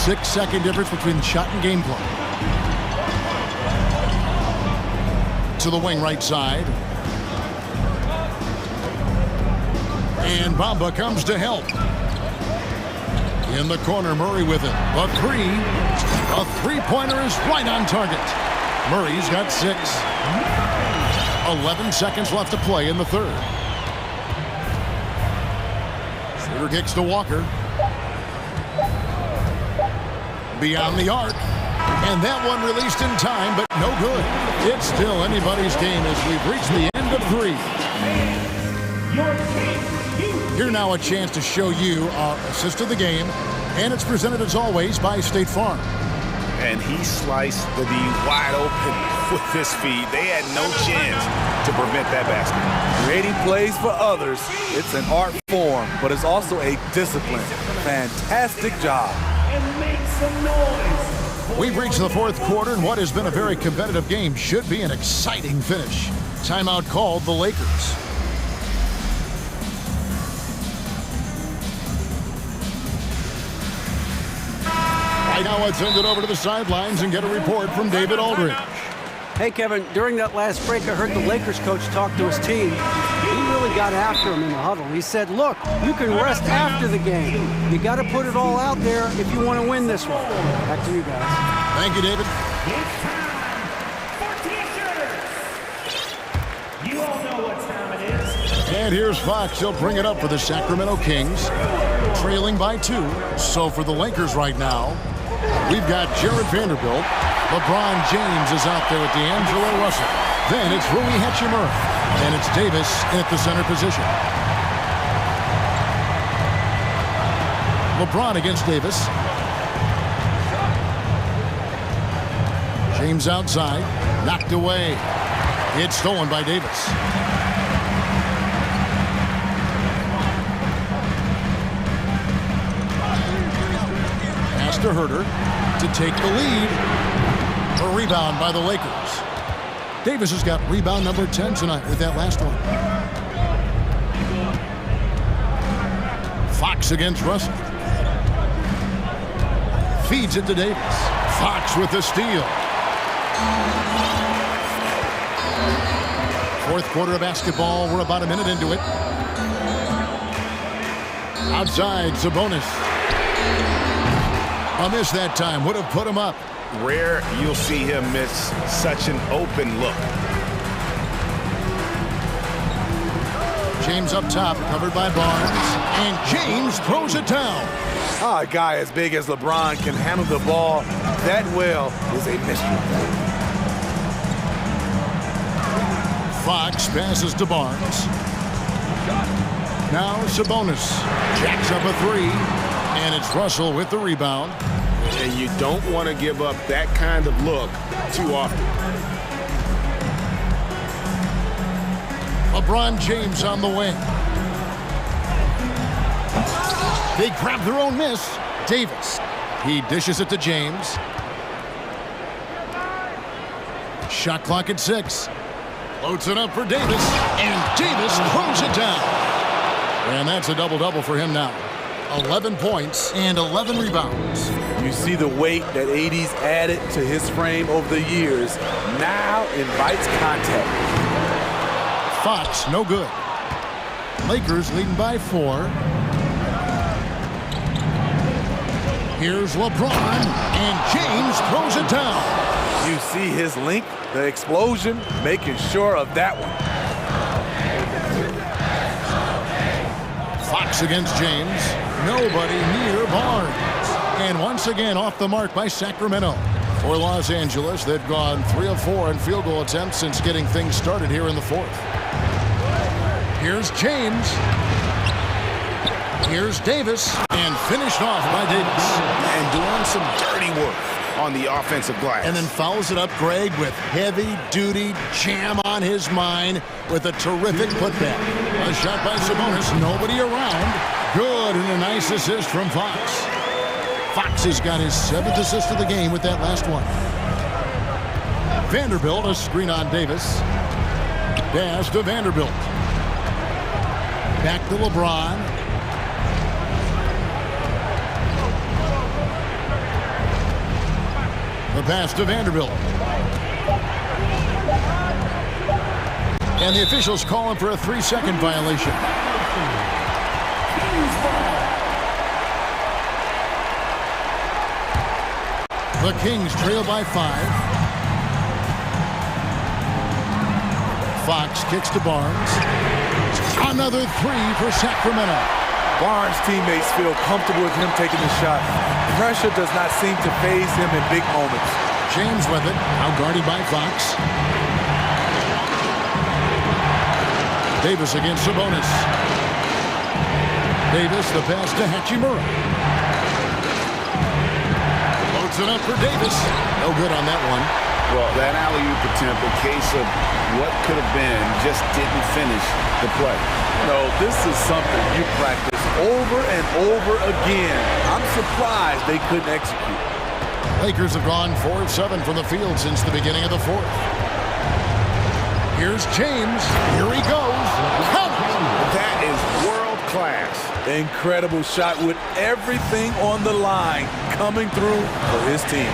6-second difference between shot and gameplay. To the wing right side. And Bamba comes to help. In the corner, Murray with it. A 3-pointer is right on target. Murray's got 6. 11 seconds left to play in the 3rd. Schroeder kicks to Walker. Beyond the arc. And that one released in time, but no good. It's still anybody's game as we've reached the end of 3. Here now a chance to show you our assist of the game. And it's presented as always by State Farm. And he sliced the D wide open with his feet. They had no chance to prevent that basket. Creating plays for others, it's an art form, but it's also a discipline. Fantastic job. And make some noise. We've reached the 4th quarter, and what has been a very competitive game should be an exciting finish. Timeout called the Lakers. Right now, let's send it over to the sidelines and get a report from David Aldridge. Hey, Kevin, during that last break, I heard the Lakers coach talk to his team. He really got after him in the huddle. He said, look, you can rest after the game. You got to put it all out there if you want to win this one. Back to you guys. Thank you, David. It's time for T-shirts. You all know what time it is. And here's Fox. He'll bring it up for the Sacramento Kings. Trailing by 2. So for the Lakers right now, we've got Jared Vanderbilt, LeBron James is out there with D'Angelo Russell. Then it's Rui Hachimura. And it's Davis at the center position. LeBron against Davis. James outside. Knocked away. It's stolen by Davis. Pass to Herter to take the lead. A rebound by the Lakers. Davis has got rebound number 10 tonight with that last one. Fox against Russell. Feeds it to Davis. Fox with the steal. Fourth quarter of basketball. We're about a minute into it. Outside, Sabonis. A miss that time. Would have put him up. Rare you'll see him miss such an open look. James up top, covered by Barnes. And James throws it down. A guy as big as LeBron can handle the ball that well is a mystery. Fox passes to Barnes. Now Sabonis jacks up a three. And it's Russell with the rebound. And you don't want to give up that kind of look too often. LeBron James on the wing. They grab their own miss. Davis. He dishes it to James. Shot clock at 6. Loads it up for Davis. And Davis throws it down. And that's a double-double for him now. 11 points and 11 rebounds. You see the weight that AD's added to his frame over the years. Now invites contact. Fox, no good. Lakers leading by 4. Here's LeBron, and James throws it down. You see his length, the explosion, making sure of that one. Fox against James. Nobody near Barnes. And once again off the mark by Sacramento. For Los Angeles, they've gone 3 of 4 in field goal attempts since getting things started here in the fourth. Here's James. Here's Davis. And finished off by Davis. And doing some dirty work on the offensive glass. And then follows it up, Greg, with heavy-duty jam on his mind with a terrific putback. A shot by Sabonis. Nobody around. Good, and a nice assist from Fox. Fox has got his 7th assist of the game with that last one. Vanderbilt, a screen on Davis. Pass to Vanderbilt. Back to LeBron. The pass to Vanderbilt. And the officials calling for a 3-second violation. The Kings trail by 5. Fox kicks to Barnes. Another 3 for Sacramento. Barnes' teammates feel comfortable with him taking the shot. Pressure does not seem to faze him in big moments. James with it, now guarded by Fox. Davis against Sabonis. Davis, the pass to Hachimura. Loads it up for Davis. No good on that one. Well, that alley-oop attempt, a case of what could have been, just didn't finish the play. No, this is something you practice over and over again. I'm surprised they couldn't execute. Lakers have gone 4 of 7 from the field since the beginning of the fourth. Here's James. Here he goes. Count. That is world class. Incredible shot with everything on the line coming through for his team.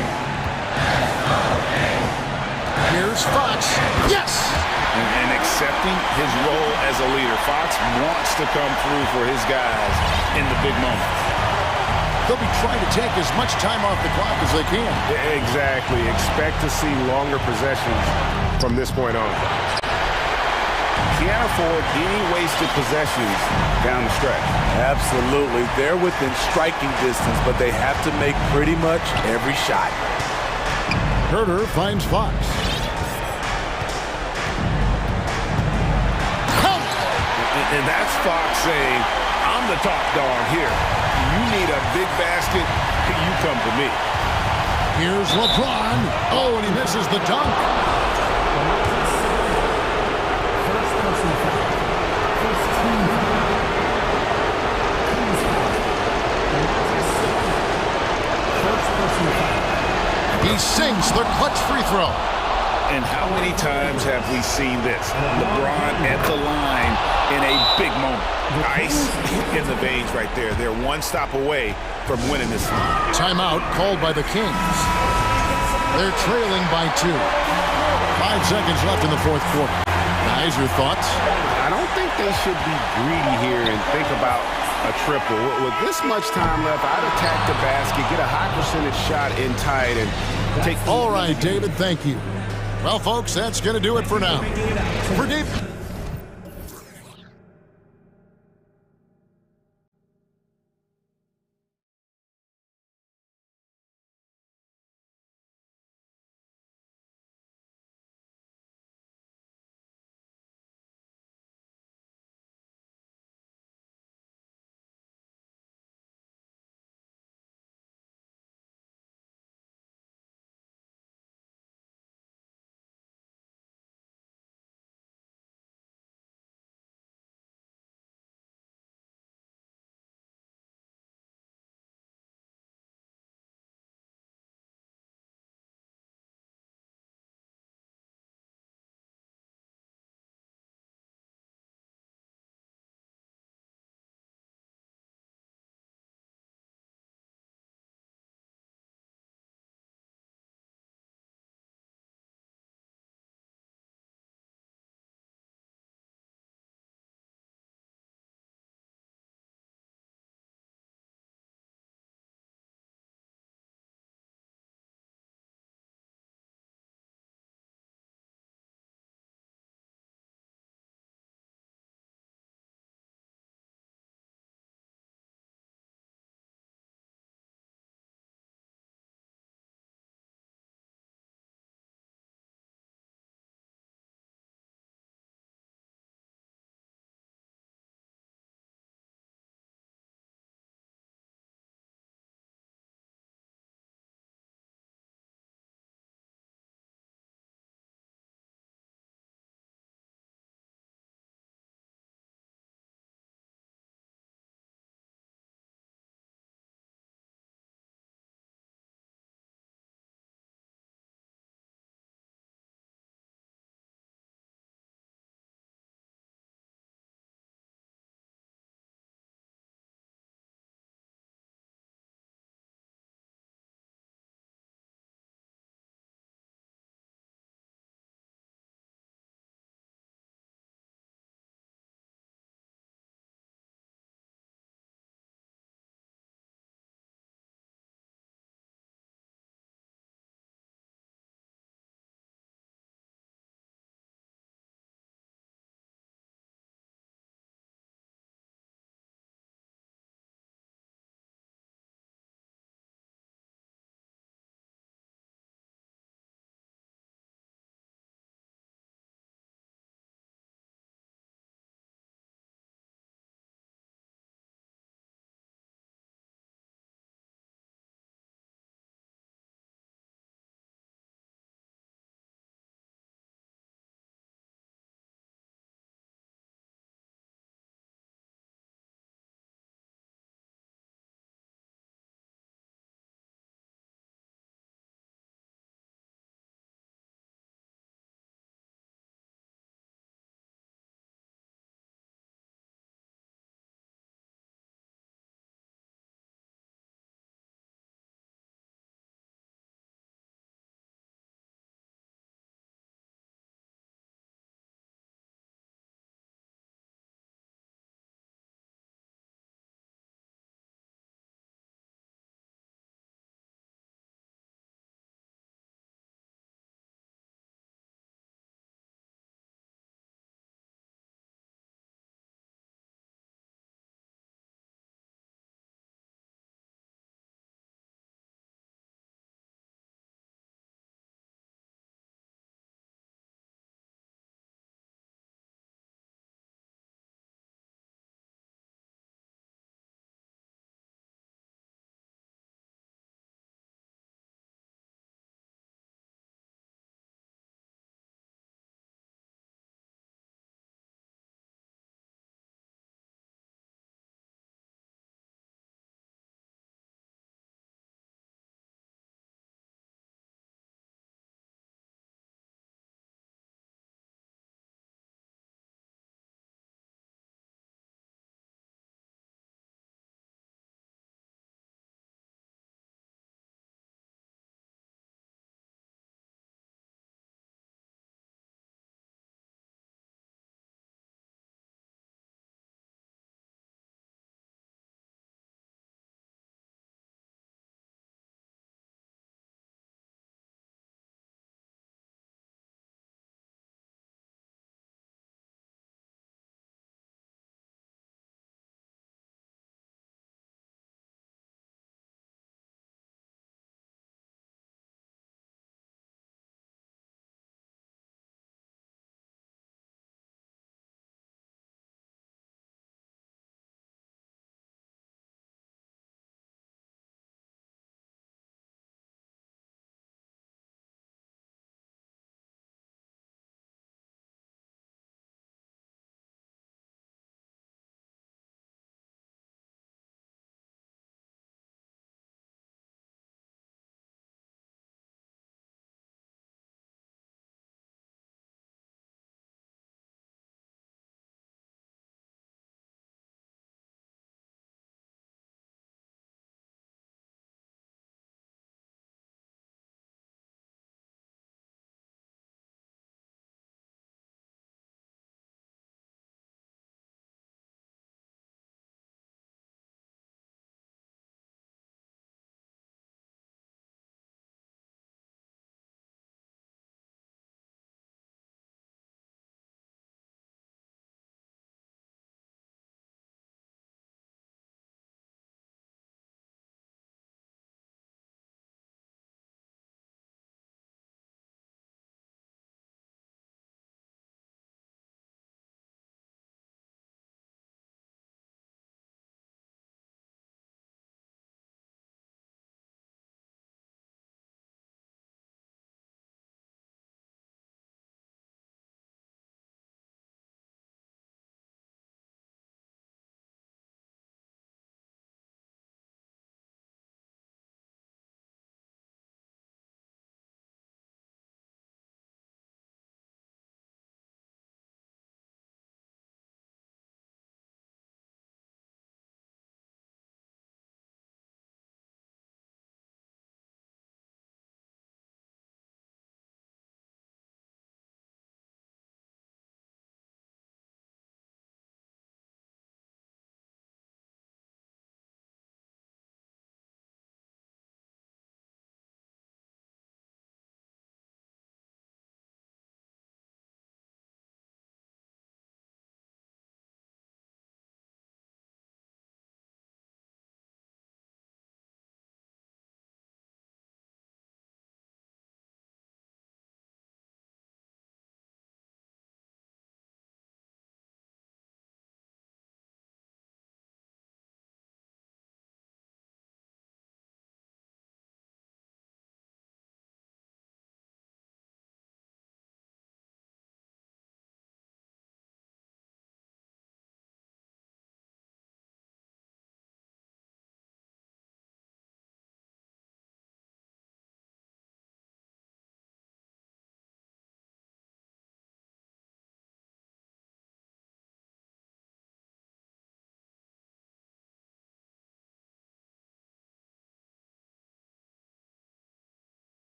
Here's Fox. Yes! And accepting his role as a leader. Fox wants to come through for his guys in the big moments. They'll be trying to take as much time off the clock as they can. Exactly. Expect to see longer possessions from this point on. Can't afford any wasted possessions down the stretch. Absolutely. They're within striking distance, but they have to make pretty much every shot. Herder finds Fox. And that's Fox saying, I'm the top dog here. You need a big basket, you come to me. Here's LeBron. Oh, and he misses the dunk. He sinks the clutch free throw. And how many times have we seen this? LeBron at the line in a big moment. Ice in the veins right there. They're one stop away from winning this one. Timeout called by the Kings. They're trailing by 2. 5 seconds left in the fourth quarter. Guys, your thoughts? I don't think they should be greedy here and think about a triple. With this much time left, I'd attack the basket, get a high percentage shot in tight, and take... All right, David, thank you. Well, folks, that's going to do it for now. For Deep...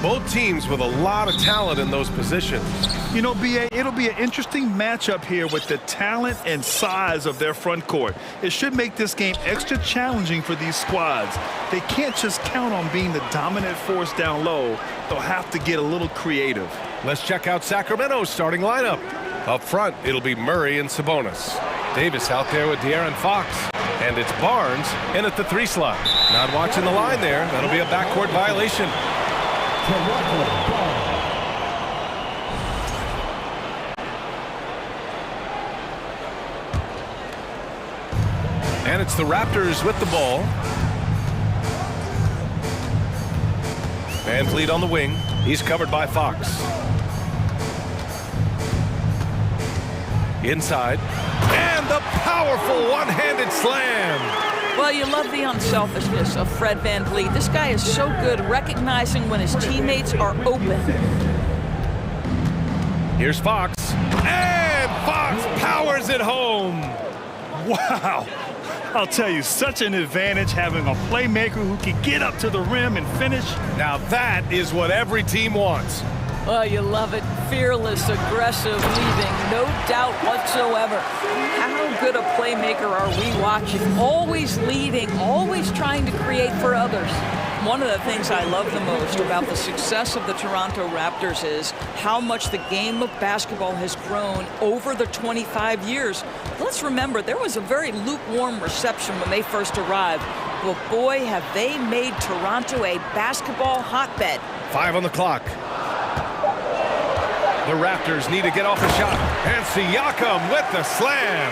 Both teams with a lot of talent in those positions. You know, BA, it'll be an interesting matchup here with the talent and size of their front court. It should make this game extra challenging for these squads. They can't just count on being the dominant force down low. They'll have to get a little creative. Let's check out Sacramento's starting lineup. Up front, it'll be Murray and Sabonis. Davis out there with De'Aaron Fox. And it's Barnes in at the 3 slot. Not watching the line there. That'll be a backcourt violation. And it's the Raptors with the ball. Van Vliet on the wing. He's covered by Fox. Inside. And the powerful one-handed slam. Well, you love the unselfishness of Fred Van Vliet. This guy is so good recognizing when his teammates are open. Here's Fox. And Fox powers it home. Wow. I'll tell you, such an advantage having a playmaker who can get up to the rim and finish. Now that is what every team wants. Well, you love it. Fearless, aggressive, leaving, no doubt whatsoever. How good a playmaker are we watching? Always leading, always trying to create for others. One of the things I love the most about the success of the Toronto Raptors is how much the game of basketball has grown over the 25 years. Let's remember, there was a very lukewarm reception when they first arrived. But boy, have they made Toronto a basketball hotbed. 5 on the clock. The Raptors need to get off a shot. And Siakam with the slam.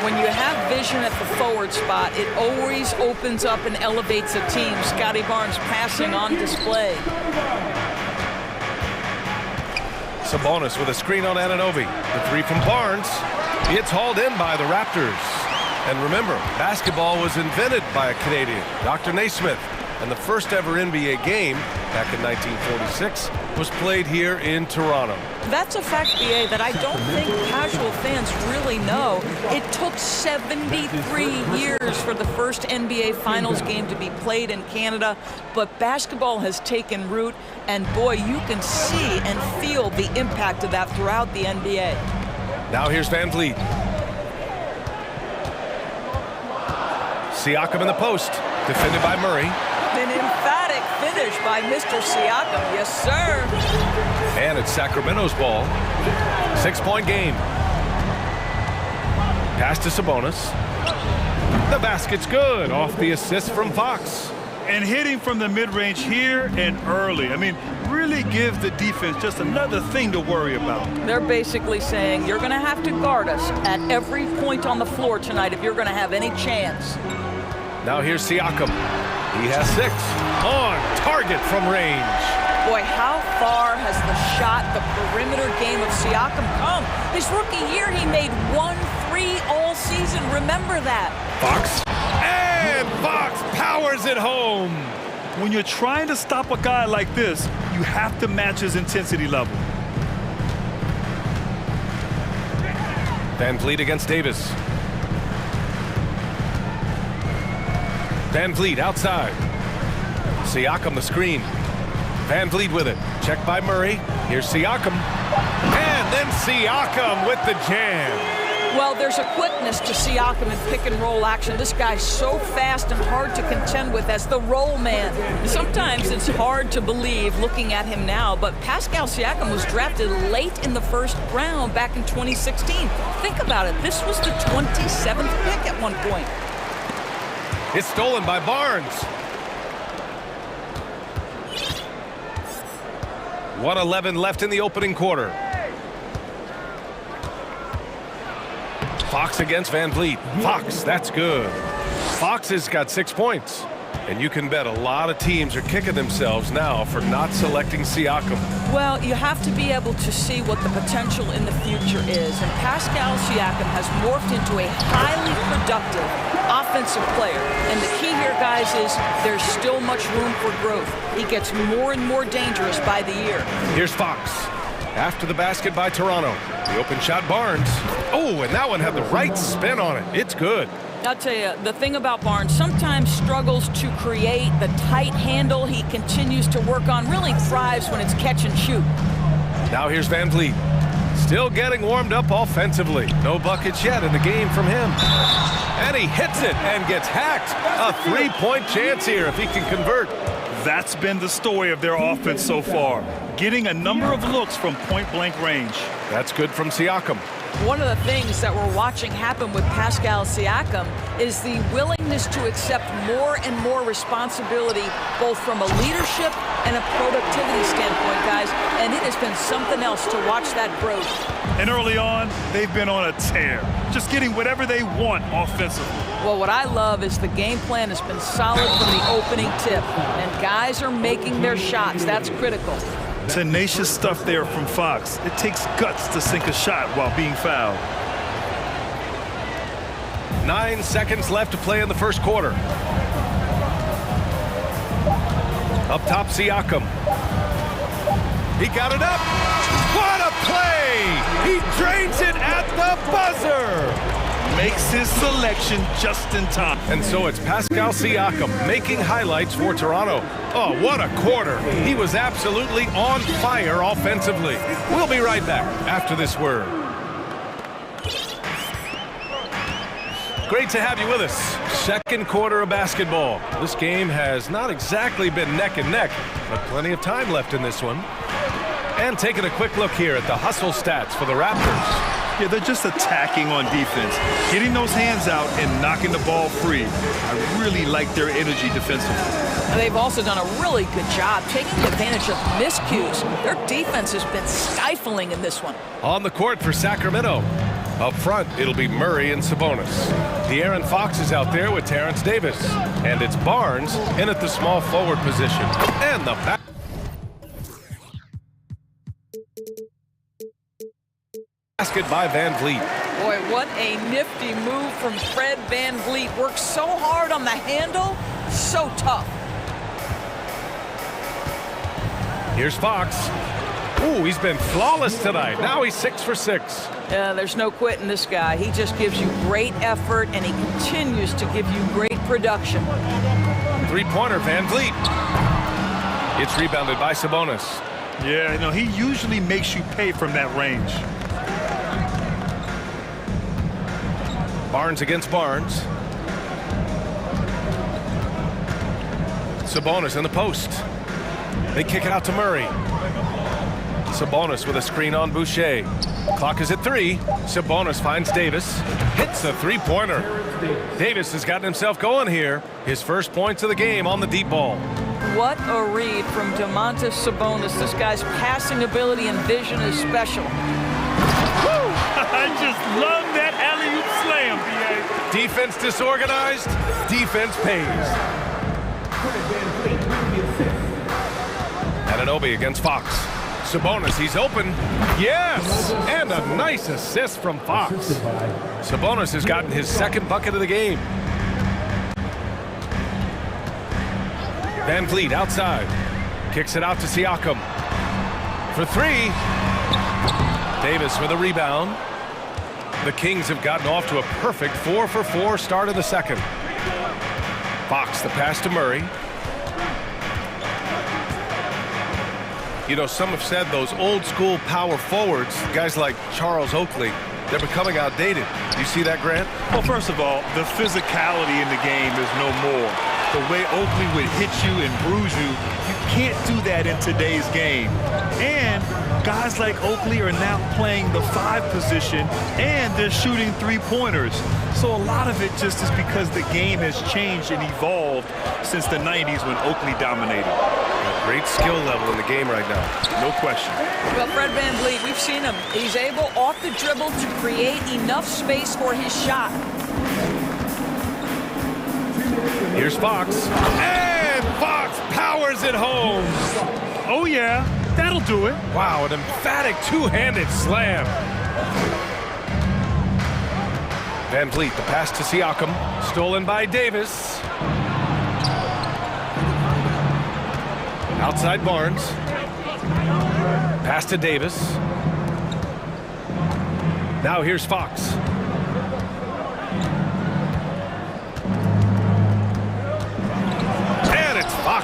When you have vision at the forward spot, it always opens up and elevates a team. Scotty Barnes passing on display. Sabonis with a screen on Anunoby. The 3 from Barnes. It's hauled in by the Raptors. And remember, basketball was invented by a Canadian, Dr. Naismith. And the first ever NBA game, back in 1946, was played here in Toronto. That's a fact, BA, that I don't think casual fans really know. It took 73 years for the first NBA Finals game to be played in Canada, but basketball has taken root, and boy, you can see and feel the impact of that throughout the NBA. Now here's Van Vliet. Siakam in the post, defended by Murray. An emphatic finish by Mr. Siakam, yes sir. And it's Sacramento's ball. 6-point game. Pass to Sabonis. The basket's good off the assist from Fox. And hitting from the mid-range here and early. I mean, really gives the defense just another thing to worry about. They're basically saying you're going to have to guard us at every point on the floor tonight if you're going to have any chance. Now here's Siakam. He has 6 on target from range. Boy, how far has the shot, the perimeter game of Siakam come? His rookie year, he made 1 3 all season. Remember that. Fox. And Fox powers it home. When you're trying to stop a guy like this, you have to match his intensity level. Van Vliet against Davis. Van Vliet outside. Siakam the screen. Van Vliet with it. Checked by Murray. Here's Siakam. And then Siakam with the jam. Well, there's a quickness to Siakam in pick-and-roll action. This guy's so fast and hard to contend with as the roll man. Sometimes it's hard to believe looking at him now, but Pascal Siakam was drafted late in the first round back in 2016. Think about it. This was the 27th pick at one point. It's stolen by Barnes. 1:11 left in the opening quarter. Fox against Van Vliet. Fox, that's good. Fox has got 6 points. And you can bet a lot of teams are kicking themselves now for not selecting Siakam. Well, you have to be able to see what the potential in the future is. And Pascal Siakam has morphed into a highly productive offensive player. And the key here, guys, is there's still much room for growth. He gets more and more dangerous by the year. Here's Fox. After the basket by Toronto. The open shot, Barnes. Oh, and that one had the right spin on it. It's good. I'll tell you, the thing about Barnes, sometimes struggles to create the tight handle he continues to work on, really thrives when it's catch and shoot. Now here's Van Vliet. Still getting warmed up offensively. No buckets yet in the game from him. And he hits it and gets hacked. A three-point chance here if he can convert. That's been the story of their offense so far, getting a number of looks from point-blank range. That's good from Siakam. One of the things that we're watching happen with Pascal Siakam is the willingness to accept more and more responsibility, both from a leadership and a productivity standpoint, guys. And it has been something else to watch that growth. And early on, they've been on a tear, just getting whatever they want offensively. Well, what I love is the game plan has been solid from the opening tip, and guys are making their shots. That's critical. Tenacious stuff there from Fox. It takes guts to sink a shot while being fouled. 9 seconds left to play in the first quarter. Up top, Siakam. He got it up. What a play! He drains it at the buzzer! Makes his selection just in time. And so it's Pascal Siakam making highlights for Toronto. Oh, what a quarter. He was absolutely on fire offensively. We'll be right back after this word. Great to have you with us. Second quarter of basketball. This game has not exactly been neck and neck, but plenty of time left in this one. And taking a quick look here at the hustle stats for the Raptors. Yeah, they're just attacking on defense, getting those hands out and knocking the ball free. I really like their energy defensively. They've also done a really good job taking advantage of miscues. Their defense has been stifling in this one. On the court for Sacramento. Up front, it'll be Murray and Sabonis. De'Aaron Fox is out there with Terrence Davis. And it's Barnes in at the small forward position. And the back. Basket by Van Vliet. Boy, what a nifty move from Fred Van Vliet. Works so hard on the handle, so tough. Here's Fox. Ooh, he's been flawless tonight. Now he's 6 for 6. There's no quitting this guy. He just gives you great effort, and he continues to give you great production. Three-pointer, Van Vliet. It's rebounded by Sabonis. Yeah, you know, he usually makes you pay from that range. Barnes against Barnes. Sabonis in the post. They kick it out to Murray. Sabonis with a screen on Boucher. Clock is at 3. Sabonis finds Davis. Hits a three-pointer. Davis has gotten himself going here. His first points of the game on the deep ball. What a read from Domantas Sabonis. This guy's passing ability and vision is special. Woo! I just love that alley-oop slam, B.A. Defense disorganized, defense pays. Anunoby against Fox. Sabonis, he's open. Yes! And a nice assist from Fox. Sabonis has gotten his second bucket of the game. Van Vliet outside. Kicks it out to Siakam. For 3. Davis with a rebound. The Kings have gotten off to a perfect 4 for 4 start of the second. Fox, the pass to Murray. You know, some have said those old school power forwards, guys like Charles Oakley, they're becoming outdated. Do you see that, Grant? Well, first of all, the physicality in the game is no more. The way Oakley would hit you and bruise you, you can't do that in today's game. And guys like Oakley are now playing the 5 position, and they're shooting three-pointers. So a lot of it just is because the game has changed and evolved since the 90s when Oakley dominated. A great skill level in the game right now. No question. Well, Fred Van Vliet, we've seen him. He's able off the dribble to create enough space for his shot. Here's Fox. And Fox powers it home. Oh, yeah. That'll do it. Wow, an emphatic two-handed slam. Van Vliet, the pass to Siakam. Stolen by Davis. Outside Barnes. Pass to Davis. Now here's Fox.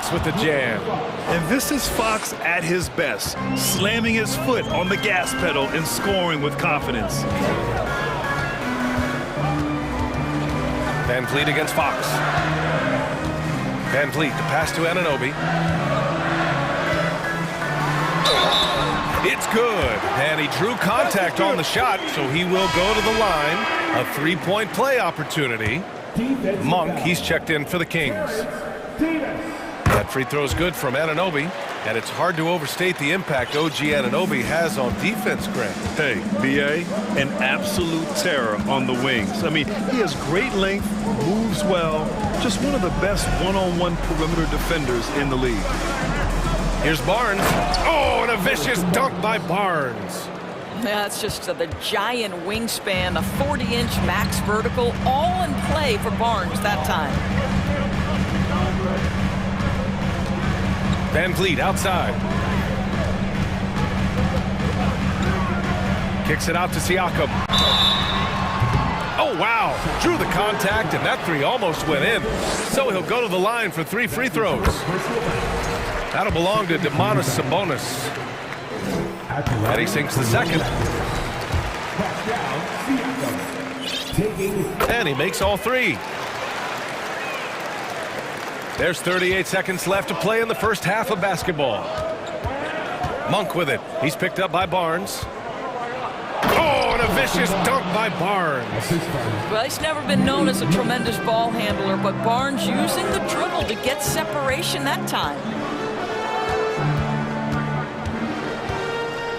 Fox with the jam. And this is Fox at his best, slamming his foot on the gas pedal and scoring with confidence. Van Vliet against Fox. Van Vliet, the pass to Anunoby. It's good, and he drew contact on the shot, so he will go to the line. A three-point play opportunity. Monk, he's checked in for the Kings. That free throw is good from Anunoby, and it's hard to overstate the impact OG Anunoby has on defense, Grant. Hey, B.A., an absolute terror on the wings. I mean, he has great length, moves well, just one of the best one-on-one perimeter defenders in the league. Here's Barnes. Oh, and a vicious dunk by Barnes. That's just the giant wingspan, a 40-inch max vertical, all in play for Barnes that time. Van Vliet outside. Kicks it out to Siakam. Oh, wow. Drew the contact, and that three almost went in. So he'll go to the line for 3 free throws. That'll belong to Domantas Sabonis. And he sinks the second. And he makes all 3. There's 38 seconds left to play in the first half of basketball. Monk with it. He's picked up by Barnes. Oh, and a vicious dunk by Barnes. Well, he's never been known as a tremendous ball handler, but Barnes using the dribble to get separation that time.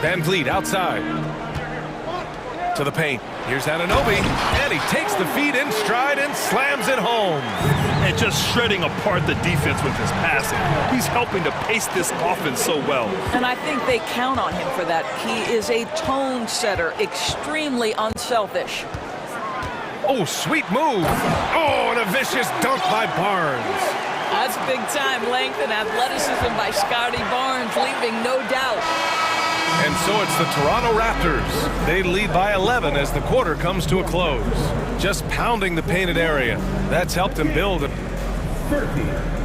Van Vliet outside. To the paint. Here's Anunoby, and he takes the feed in stride and slams it home. And just shredding apart the defense with his passing. He's helping to pace this offense so well. And I think they count on him for that. He is a tone setter, extremely unselfish. Oh, sweet move. Oh, and a vicious dunk by Barnes. That's big time length and athleticism by Scotty Barnes, leaving no doubt. And so it's the Toronto Raptors. They lead by 11 as the quarter comes to a close. Just pounding the painted area. That's helped them build a... 30.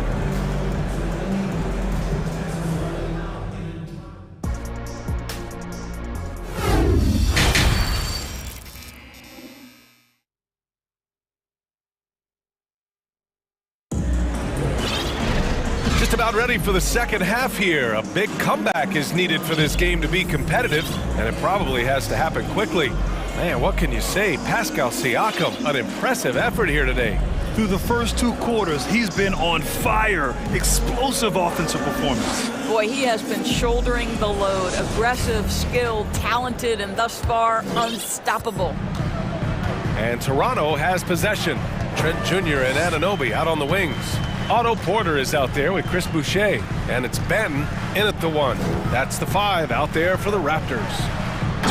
Just about ready for the second half here. A big comeback is needed for this game to be competitive, and it probably has to happen quickly. Man, what can you say? Pascal Siakam, an impressive effort here today. Through the first 2 quarters, he's been on fire. Explosive offensive performance. Boy, he has been shouldering the load. Aggressive, skilled, talented, and thus far, unstoppable. And Toronto has possession. Trent Jr. and Anunoby out on the wings. Otto Porter is out there with Chris Boucher, and it's Benton in at the 1. That's the 5 out there for the Raptors.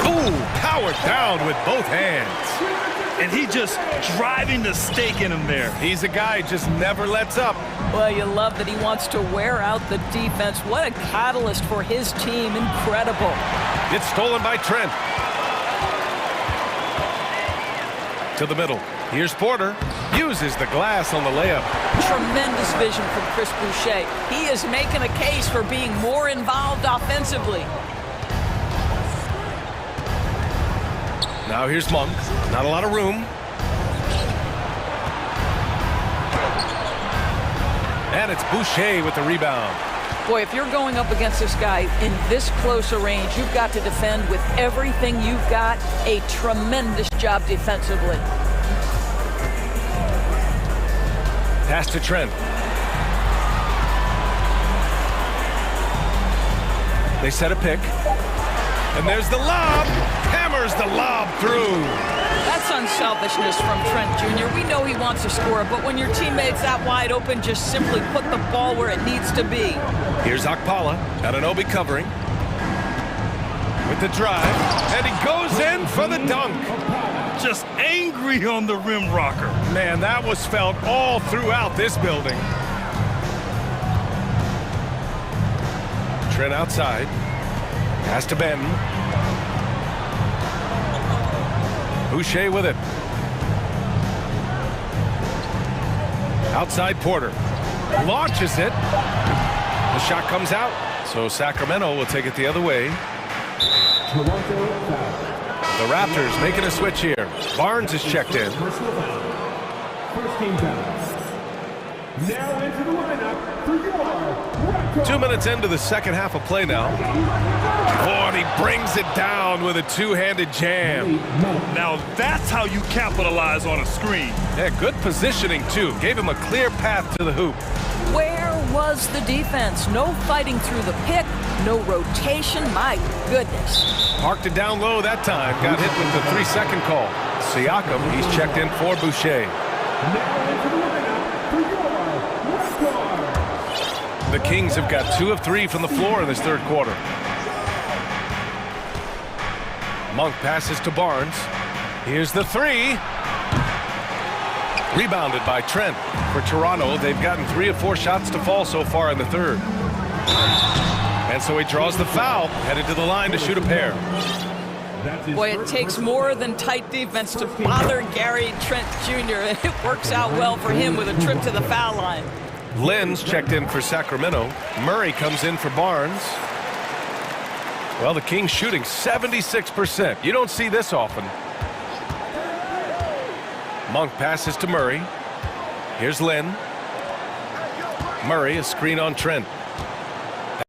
Ooh, powered down with both hands. And he just driving the stake in him there. He's a guy just never lets up. Well, you love that he wants to wear out the defense. What a catalyst for his team. Incredible. It's stolen by Trent. To the middle. Here's Porter. Uses the glass on the layup. Tremendous vision from Chris Boucher. He is making a case for being more involved offensively. Now here's Monk. Not a lot of room. And it's Boucher with the rebound. Boy, if you're going up against this guy in this close a range, you've got to defend with everything you've got. A tremendous job defensively. Pass to Trent. They set a pick. And there's the lob. Hammers the lob through. That's unselfishness from Trent Jr. We know he wants to score, but when your teammate's that wide open, just simply put the ball where it needs to be. Here's Okpala. Anunoby covering. With the drive. And he goes in for the dunk. Just angry on the rim rocker. Man, that was felt all throughout this building. Trent outside. Pass to Benton. Boucher with it. Outside Porter. Launches it. The shot comes out. So Sacramento will take it the other way. The Raptors making a switch here. Barnes is checked in. First team foul. Now into the lineup for your 2 minutes into the second half of play now. Oh, and he brings it down with a two-handed jam. Now that's how you capitalize on a screen. Yeah, good positioning, too. Gave him a clear path to the hoop. Where was the defense? No fighting through the pick, no rotation. My goodness. Parked it down low that time. Got hit with the 3-second call. Siakam, he's checked in for Boucher. The Kings have got 2 of 3 from the floor in this third quarter. Monk passes to Barnes. Here's the 3. Rebounded by Trent. For Toronto, they've gotten 3 of 4 shots to fall so far in the third. And so he draws the foul, headed to the line to shoot a pair. Boy, it takes more than tight defense to bother Gary Trent Jr. It works out well for him with a trip to the foul line. Lynn's checked in for Sacramento. Murray comes in for Barnes. Well, the Kings shooting 76%. You don't see this often. Monk passes to Murray. Here's Lynn. Murray, a screen on Trent.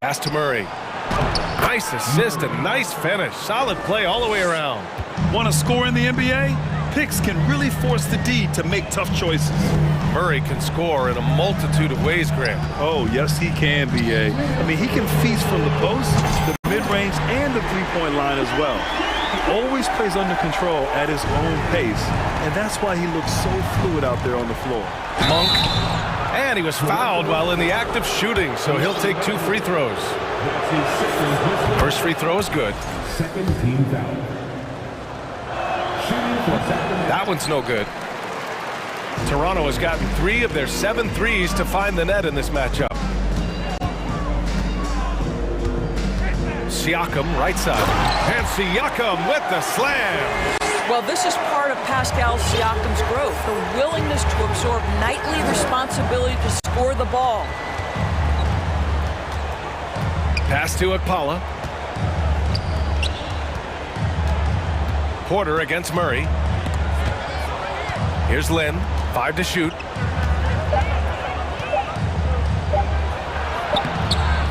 Pass to Murray. Nice assist and nice finish. Solid play all the way around. Want to score in the NBA? Picks can really force the D to make tough choices. Murray can score in a multitude of ways, Grant. Oh, yes, he can, B.A. I mean, he can feast from the post, the mid-range, and the three-point line as well. He always plays under control at his own pace, and that's why he looks so fluid out there on the floor. Monk, and he was fouled while in the act of shooting, so he'll take 2 free throws. First free throw is good. Second team foul. That one's no good. Toronto has gotten 3 of their 7 threes to find the net in this matchup. Siakam, right side. And Siakam with the slam. Well, this is part of Pascal Siakam's growth, the willingness to absorb nightly responsibility to score the ball. Pass to Okpala. Porter against Murray. Here's Lynn. 5 to shoot.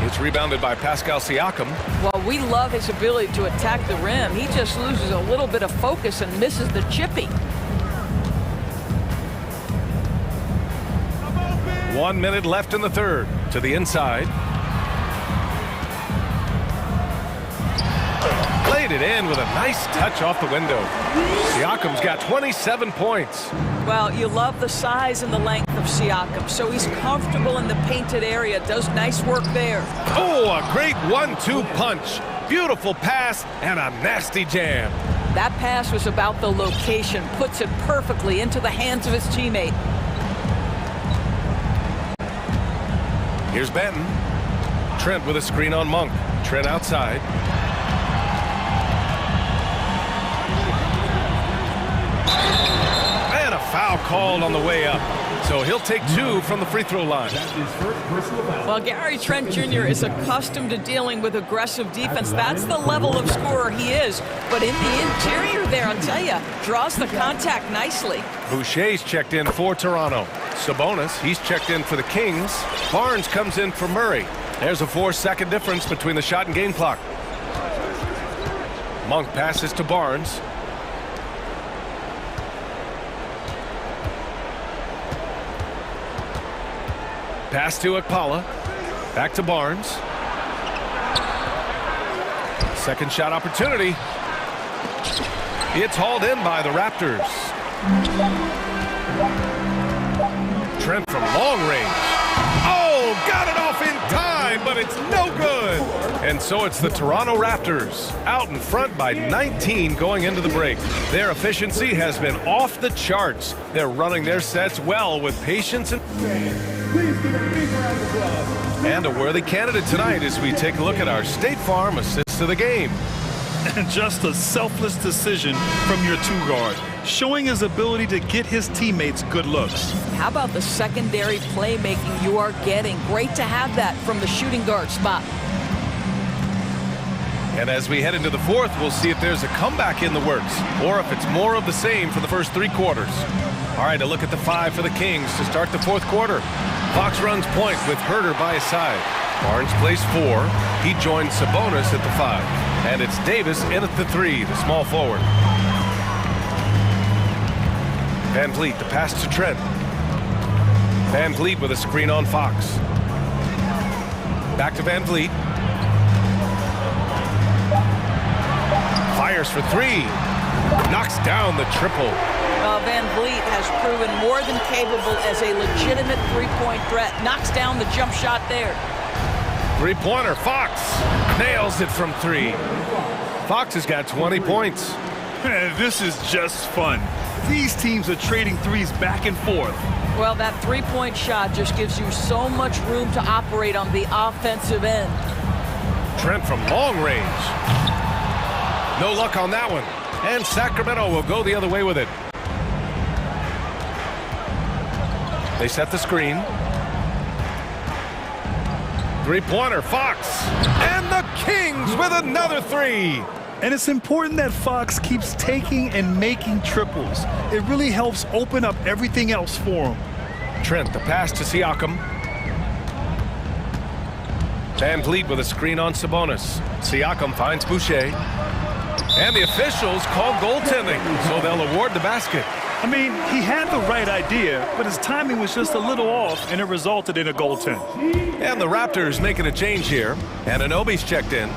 It's rebounded by Pascal Siakam. Well, we love his ability to attack the rim. He just loses a little bit of focus and misses the chippy. 1 minute left in the third. To the inside. Played it in with a nice touch off the window. Siakam's got 27 points. Well, you love the size and the length of Siakam, so he's comfortable in the painted area, does nice work there. Oh, a great 1-2 punch. Beautiful pass and a nasty jam. That pass was about the location, puts it perfectly into the hands of his teammate. Here's Benton. Trent with a screen on Monk. Trent outside. And a foul called on the way up. So he'll take 2 from the free throw line. Well, Gary Trent Jr. is accustomed to dealing with aggressive defense. That's the level of scorer he is. But in the interior there, I'll tell you, draws the contact nicely. Boucher's checked in for Toronto. Sabonis, he's checked in for the Kings. Barnes comes in for Murray. There's a 4-second difference between the shot and game clock. Monk passes to Barnes. Pass to Okpala. Back to Barnes. Second shot opportunity. It's hauled in by the Raptors. Trent from long range. Oh, got it off in time, but it's no good. And so it's the Toronto Raptors out in front by 19 going into the break. Their efficiency has been off the charts. They're running their sets well with patience and a worthy candidate tonight as we take a look at our State Farm assists of the game. And just a selfless decision from your two-guard, showing his ability to get his teammates good looks. How about the secondary playmaking you are getting? Great to have that from the shooting guard spot. And as we head into the fourth, we'll see if there's a comeback in the works or if it's more of the same for the first three quarters. All right, a look at the five for the Kings to start the fourth quarter. Fox runs point with Herder by his side. Barnes plays 4. He joins Sabonis at the 5. And it's Davis in at the 3, the small forward. Van Vliet, the pass to Trent. Van Vliet with a screen on Fox. Back to Van Vliet. Fires for 3. Knocks down the triple. Van Vliet has proven more than capable as a legitimate three-point threat. Knocks down the jump shot there. Three-pointer, Fox nails it from 3. Fox has got 20 points. This is just fun. These teams are trading threes back and forth. Well, that three-point shot just gives you so much room to operate on the offensive end. Trent from long range. No luck on that one. And Sacramento will go the other way with it. They set the screen. Three-pointer, Fox. And the Kings with another 3. And it's important that Fox keeps taking and making triples. It really helps open up everything else for him. Trent, the pass to Siakam. Van Vliet with a screen on Sabonis. Siakam finds Boucher. And the officials call goaltending, so they'll award the basket. I mean, he had the right idea, but his timing was just a little off, and it resulted in a goaltend. And the Raptors making a change here. Anunoby's checked in.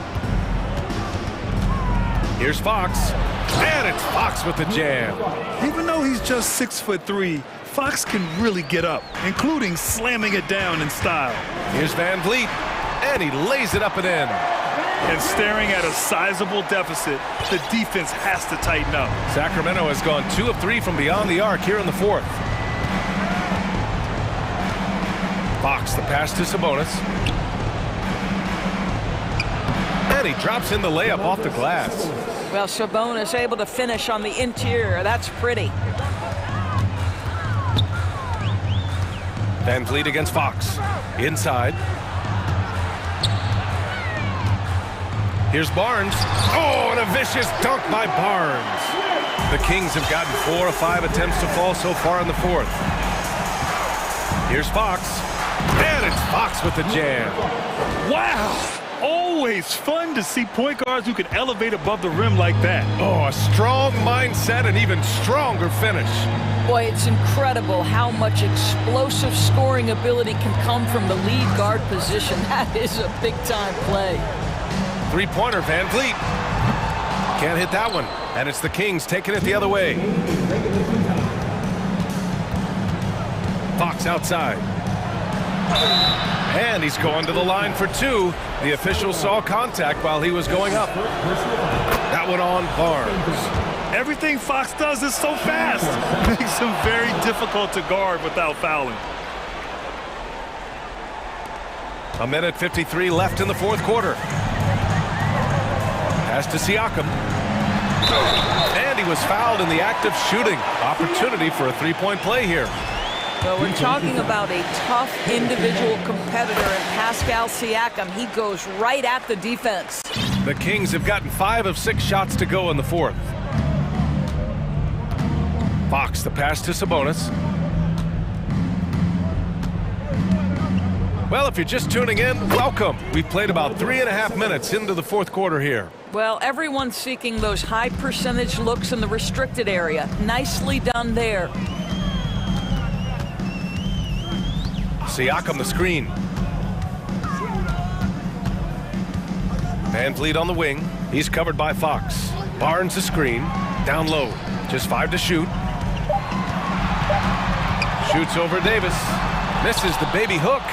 Here's Fox. And it's Fox with the jam. Even though he's just 6'3", Fox can really get up, including slamming it down in style. Here's Van Vliet. And he lays it up and in. And staring at a sizable deficit, the defense has to tighten up. Sacramento has gone 2 of 3 from beyond the arc here in the fourth. Fox, the pass to Sabonis. And he drops in the layup off the glass. Well, Sabonis able to finish on the interior. That's pretty. Van Vliet against Fox. Inside. Here's Barnes. Oh, and a vicious dunk by Barnes. The Kings have gotten 4 of 5 attempts to fall so far in the fourth. Here's Fox. And it's Fox with the jam. Wow! Always fun to see point guards who can elevate above the rim like that. Oh, a strong mindset and even stronger finish. Boy, it's incredible how much explosive scoring ability can come from the lead guard position. That is a big-time play. Three-pointer, Van Vliet. Can't hit that one. And it's the Kings taking it the other way. Fox outside. And he's going to the line for 2. The official saw contact while he was going up. That one on Barnes. Everything Fox does is so fast. Makes him very difficult to guard without fouling. A minute 53 left in the fourth quarter. Pass to Siakam. And he was fouled in the act of shooting. Opportunity for a three-point play here. Well, we're talking about a tough individual competitor in Pascal Siakam. He goes right at the defense. The Kings have gotten 5 of 6 shots to go in the fourth. Fox, the pass to Sabonis. Well, if you're just tuning in, welcome. We've played about 3.5 minutes into the fourth quarter here. Well, everyone's seeking those high percentage looks in the restricted area. Nicely done there. Siakam the screen. Van Vliet on the wing. He's covered by Fox. Barnes the screen. Down low. Just 5 to shoot. Shoots over Davis. Misses the baby hook.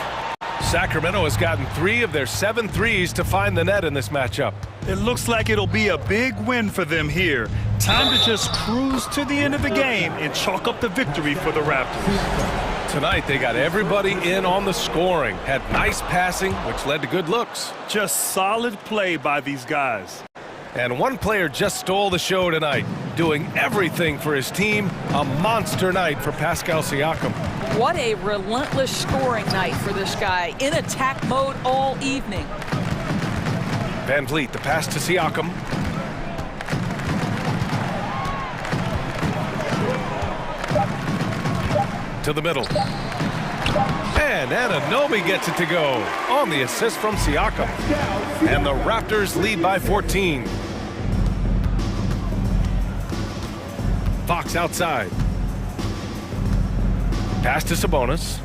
Sacramento has gotten 3 of their 7 threes to find the net in this matchup. It looks like it'll be a big win for them here. Time to just cruise to the end of the game and chalk up the victory for the Raptors. Tonight, they got everybody in on the scoring. Had nice passing, which led to good looks. Just solid play by these guys. And one player just stole the show tonight, doing everything for his team. A monster night for Pascal Siakam. What a relentless scoring night for this guy, in attack mode all evening. Van Vliet, the pass to Siakam. To the middle. And Anunoby gets it to go on the assist from Siakam. And the Raptors lead by 14. Fox outside. Pass to Sabonis.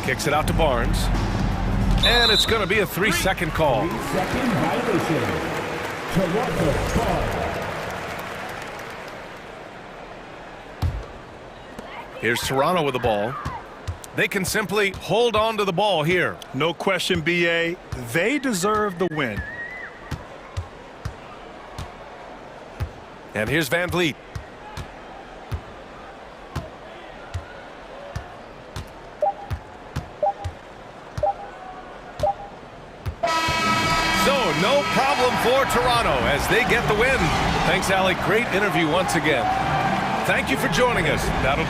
Kicks it out to Barnes. And it's going to be a 3-second call. 3-second violation. Toronto ball. Here's Toronto with the ball. They can simply hold on to the ball here. No question, BA. They deserve the win. And here's Van Vliet. So no problem for Toronto as they get the win. Thanks, Alec. Great interview once again. Thank you for joining us. That'll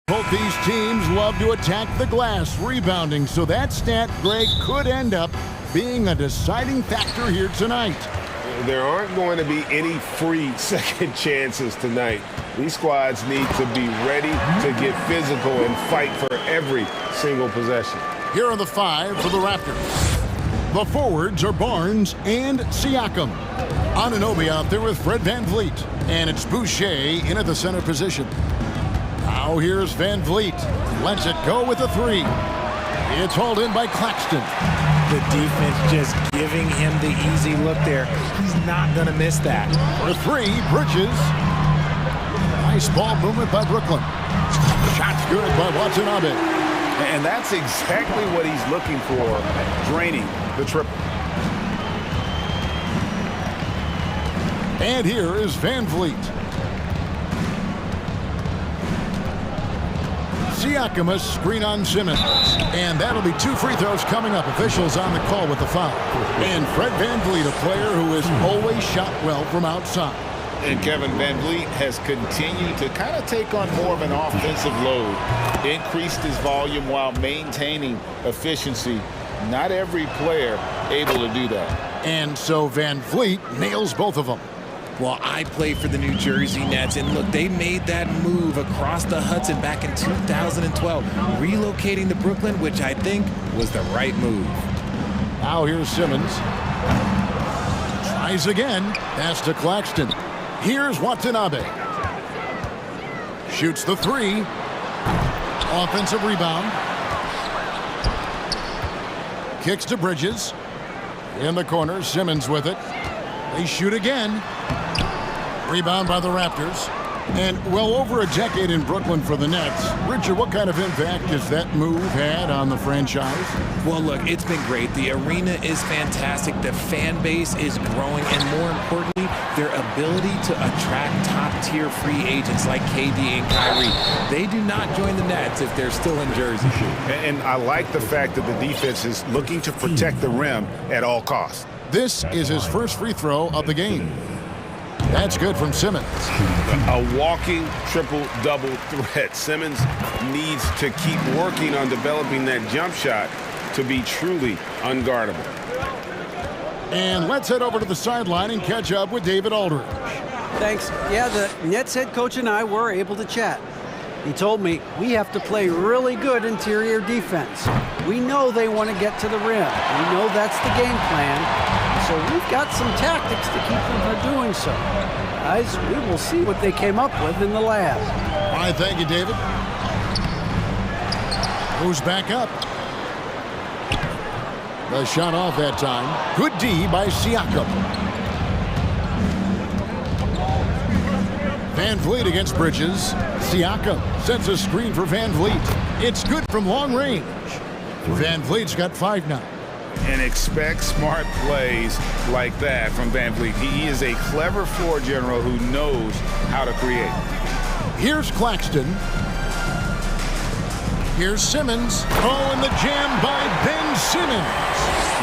Both these teams love to attack the glass, rebounding, so that stat, Greg, could end up being a deciding factor here tonight. There aren't going to be any free second chances tonight. These squads need to be ready to get physical and fight for every single possession. Here are the 5 for the Raptors. The forwards are Barnes and Siakam. Anunoby out there with Fred VanVleet. And it's Boucher in at the center position. Now here's VanVleet. Lets it go with a 3. It's hauled in by Claxton. The defense just giving him the easy look there. He's not going to miss that. For 3, Bridges. Nice ball movement by Brooklyn. Shot's good by Watanabe. And that's exactly what he's looking for, draining the triple. And here is VanVleet. Siakam a screen on Simmons. And that'll be 2 free throws coming up. Officials on the call with the foul. And Fred VanVleet, a player who has always shot well from outside. And Kevin VanVleet has continued to kind of take on more of an offensive load. Increased his volume while maintaining efficiency. Not every player able to do that. And so VanVleet nails both of them. Well, I play for the New Jersey Nets, and look, they made that move across the Hudson back in 2012, relocating to Brooklyn, which I think was the right move. Now here's Simmons. Tries again. Pass to Claxton. Here's Watanabe. Shoots the 3. Offensive rebound. Kicks to Bridges. In the corner, Simmons with it. They shoot again. Rebound by the Raptors. And well over a decade in Brooklyn for the Nets. Richard, what kind of impact has that move had on the franchise? Well, look, it's been great. The arena is fantastic. The fan base is growing. And more importantly, their ability to attract top-tier free agents like KD and Kyrie. They do not join the Nets if they're still in Jersey. And I like the fact that the defense is looking to protect the rim at all costs. This is his first free throw of the game. That's good from Simmons. A walking triple-double threat. Simmons needs to keep working on developing that jump shot to be truly unguardable. And let's head over to the sideline and catch up with David Aldridge. Thanks. Yeah, the Nets head coach and I were able to chat. He told me we have to play really good interior defense. We know they want to get to the rim. We know that's the game plan. So we've got some tactics to keep them from doing so. Guys, we will see what they came up with in the lab. All right, thank you, David. Who's back up? The shot off that time. Good D by Siakam. VanVleet against Bridges. Siakam sets a screen for VanVleet. It's good from long range. VanVleet's got 5 now. And expect smart plays like that from VanVleet. He is a clever floor general who knows how to create. Here's Claxton. Here's Simmons. Oh, and the jam by Ben Simmons.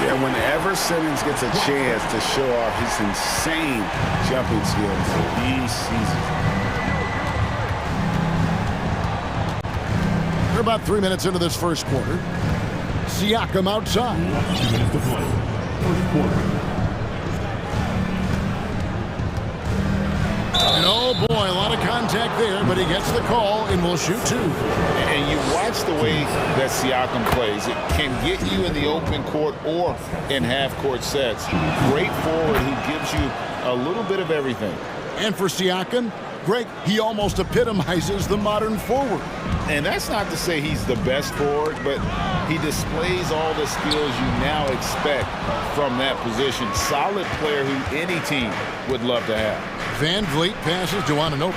Yeah, whenever Simmons gets a chance to show off his insane jumping skills, he seizes it. We're about 3 minutes into this first quarter. Siakam outside. 2 minutes to play. First quarter. And oh boy, a lot of contact there, but he gets the call and will shoot 2. And you watch the way that Siakam plays. It can get you in the open court or in half-court sets. Great forward who gives you a little bit of everything. And for Siakam, Greg, he almost epitomizes the modern forward. And that's not to say he's the best forward, but he displays all the skills you now expect from that position. Solid player who any team would love to have. Van Vliet passes to Anunoby.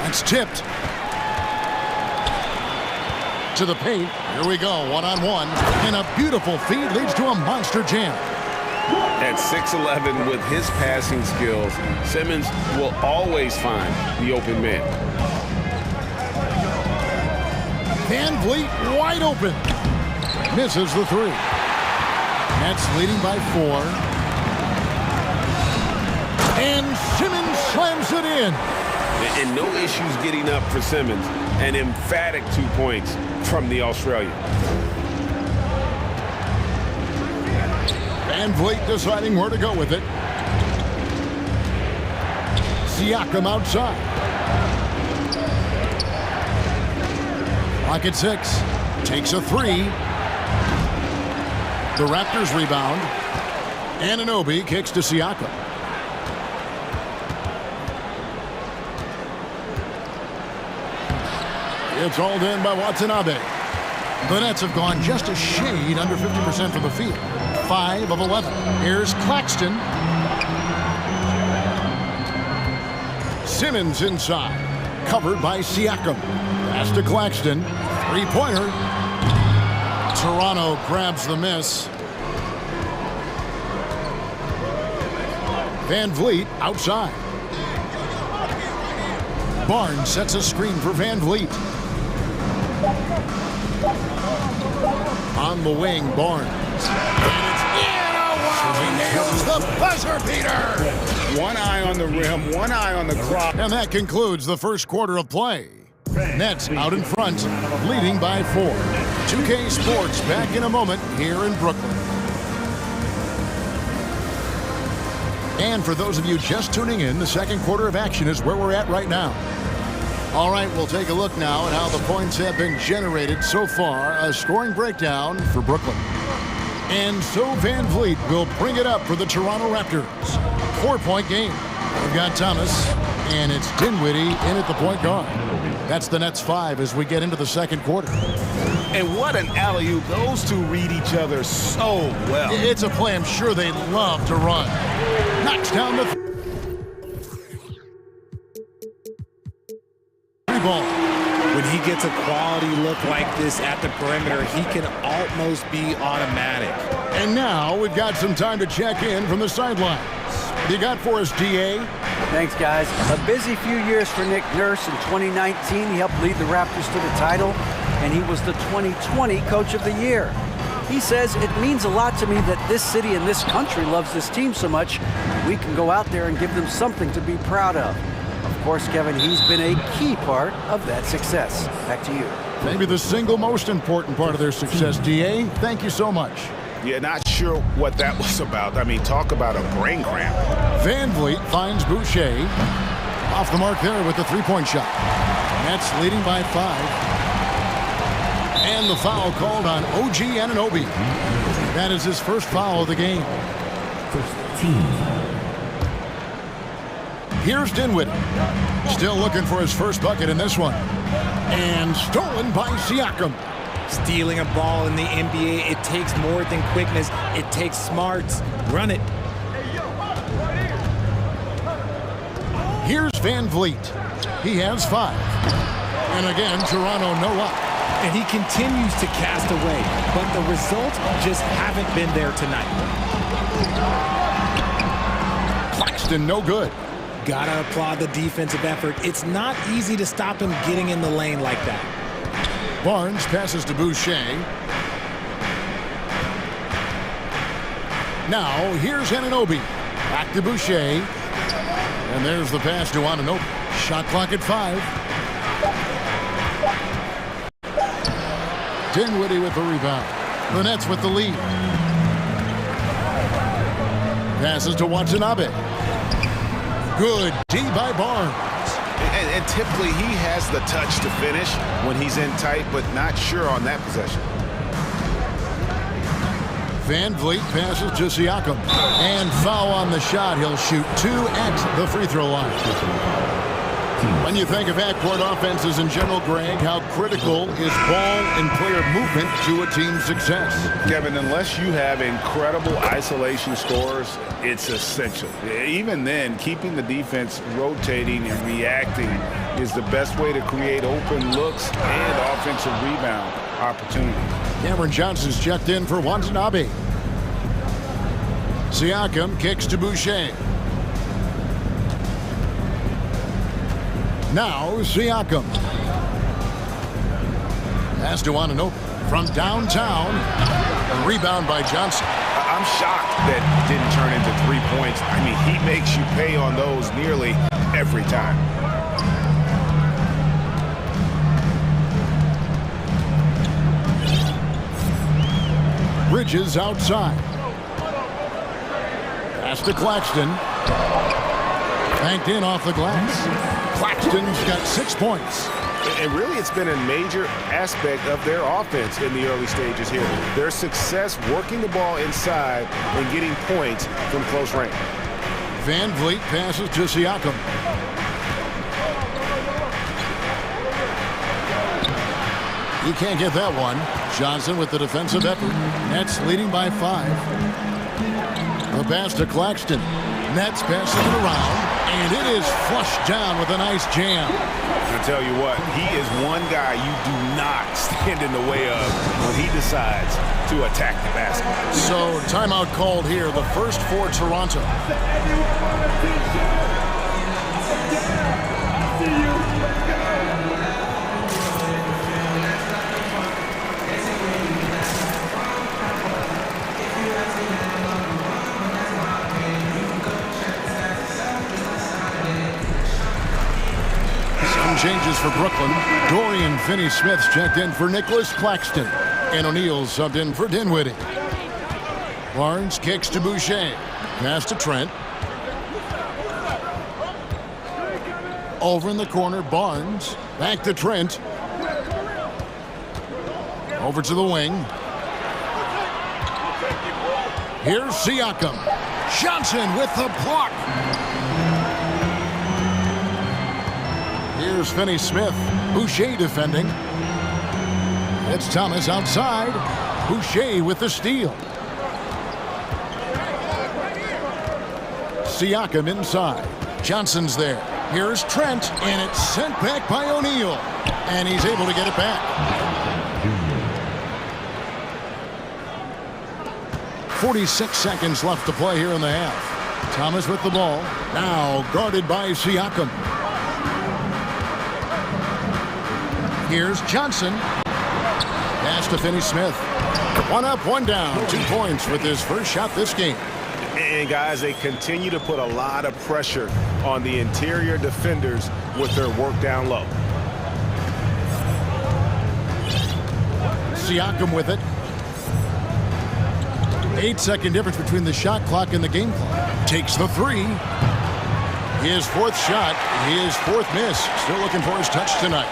That's tipped. To the paint. Here we go, one-on-one. And a beautiful feed leads to a monster jam. At 6'11", with his passing skills, Simmons will always find the open man. Van Vliet wide open. Misses the three. Nets leading by 4. And Simmons slams it in. And no issues getting up for Simmons. An emphatic 2 points from the Australian. Van Vliet deciding where to go with it. Siakam outside. Clock at 6. Takes a 3. The Raptors rebound. Anunoby kicks to Siakam. It's all in by Watanabe. The Nets have gone just a shade under 50% from the field. 5 of 11. Here's Claxton. Simmons inside. Covered by Siakam. Pass to Claxton. Three-pointer. Toronto grabs the miss. Van Vliet outside. Barnes sets a screen for Van Vliet. On the wing, Barnes. And it's in! Oh, wow! He nails the buzzer beater! One eye on the rim, one eye on the clock. And that concludes the first quarter of play. Nets out in front, leading by 4. 2K Sports back in a moment here in Brooklyn. And for those of you just tuning in, the second quarter of action is where we're at right now. All right, we'll take a look now at how the points have been generated so far. A scoring breakdown for Brooklyn. And so Van Vliet will bring it up for the Toronto Raptors. 4-point game. We've got Thomas, and it's Dinwiddie in at the point guard. That's the Nets 5 as we get into the second quarter. And what an alley-oop. Those two read each other so well. It's a play I'm sure they love to run. Knocks down the ball. When he gets a quality look like this at the perimeter, he can almost be automatic. And now we've got some time to check in from the sidelines. What do you got for us, DA? Thanks, guys. A busy few years for Nick Nurse. In 2019, he helped lead the Raptors to the title, and he was the 2020 Coach of the Year. He says, it means a lot to me that this city and this country loves this team so much, we can go out there and give them something to be proud of. Of course, Kevin, he's been a key part of that success. Back to you. Maybe the single most important part of their success, DA. Thank you so much. Yeah, not sure what that was about. I mean, talk about a brain cramp. Van Vliet finds Boucher. Off the mark there with the three-point shot. Nets leading by 5. And the foul called on OG Anunoby. That is his first foul of the game. First team. Here's Dinwiddie. Still looking for his first bucket in this one. And stolen by Siakam. Stealing a ball in the NBA, it takes more than quickness. It takes smarts. Run it. Here's Van Vliet. He has 5. And again, Toronto no luck. And he continues to cast away, but the results just haven't been there tonight. Claxton no good. Gotta applaud the defensive effort. It's not easy to stop him getting in the lane like that. Barnes passes to Boucher. Now, here's Anunoby. Back to Boucher. And there's the pass to Anunoby. Shot clock at 5. Dinwiddie with the rebound. The Nets with the lead. Passes to Watanabe. Good D by Barnes. And typically he has the touch to finish when he's in tight, but not sure on that possession. Van Vliet passes to Siakam. And foul on the shot. He'll shoot 2 at the free throw line. When you think of backcourt offenses in general, Greg, how critical is ball and player movement to a team's success? Kevin, unless you have incredible isolation scores, it's essential. Even then, keeping the defense rotating and reacting is the best way to create open looks and offensive rebound opportunities. Cameron Johnson's checked in for Watanabe. Siakam kicks to Boucher. Now Siakam. Pass to Ananobi from downtown. A rebound by Johnson. I'm shocked that didn't turn into 3 points. I mean, he makes you pay on those nearly every time. Bridges outside. Pass to Claxton. Banked in off the glass. Claxton's got 6 points. And really, it's been a major aspect of their offense in the early stages here. Their success working the ball inside and getting points from close range. Van Vliet passes to Siakam. He can't get that one. Johnson with the defensive effort. Nets leading by 5. The pass to Claxton. Nets passing it around, and it is flushed down with a nice jam. I'll tell you what, he is one guy you do not stand in the way of when he decides to attack the basket. So, timeout called here, the first for Toronto. Changes for Brooklyn. Dorian Finney-Smith's checked in for Nicholas Claxton. And O'Neal's subbed in for Dinwiddie. Barnes kicks to Boucher. Pass to Trent. Over in the corner, Barnes. Back to Trent. Over to the wing. Here's Siakam. Johnson with the block. Here's Finney-Smith. Boucher defending. It's Thomas outside. Boucher with the steal. Siakam inside. Johnson's there. Here's Trent, and it's sent back by O'Neal. And he's able to get it back. 46 seconds left to play here in the half. Thomas with the ball. Now guarded by Siakam. Here's Johnson. Pass to Finney-Smith. 1 up, 1 down. 2 points with his first shot this game. And guys, they continue to put a lot of pressure on the interior defenders with their work down low. Siakam with it. 8-second difference between the shot clock and the game clock. Takes the 3. His 4th shot, his 4th miss. Still looking for his touch tonight.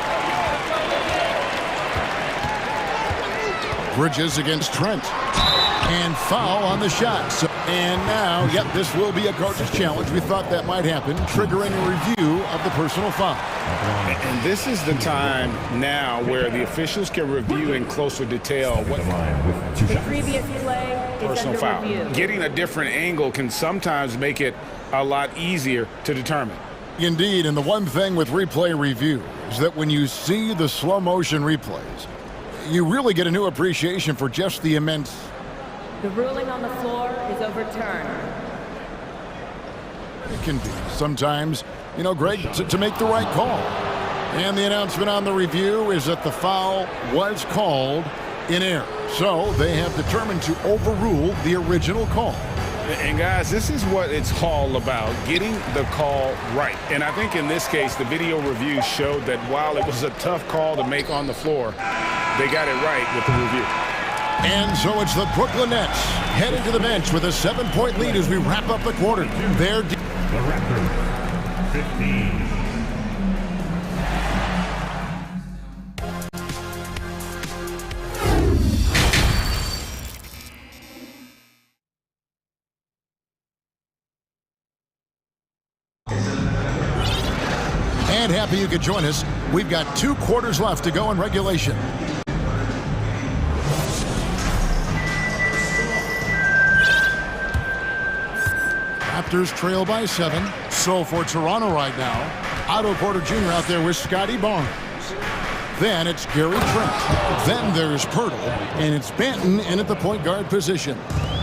Bridges against Trent. And foul on the shot. And now, yep, this will be a coach's challenge. We thought that might happen, triggering a review of the personal foul. And this is the time now where the officials can review in closer detail what the previous play is personal foul. Review. Getting a different angle can sometimes make it a lot easier to determine. Indeed, and the one thing with replay review is that when you see the slow motion replays, you really get a new appreciation for just the immense. The ruling on the floor is overturned. It can be sometimes, you know, Greg, to make the right call. And the announcement on the review is that the foul was called in error. So they have determined to overrule the original call. And guys, this is what it's all about, getting the call right. And I think in this case, the video review showed that while it was a tough call to make on the floor, they got it right with the review. And so it's the Brooklyn Nets heading to the bench with a 7-point lead as we wrap up the quarter. They're the Raptors, 15. happy you could join us. We've got 2 quarters left to go in regulation. Raptors trail by 7. So for Toronto right now, Otto Porter Jr. out there with Scotty Barnes. Then it's Gary Trent. Then there's Pirtle. And it's Banton in at the point guard position.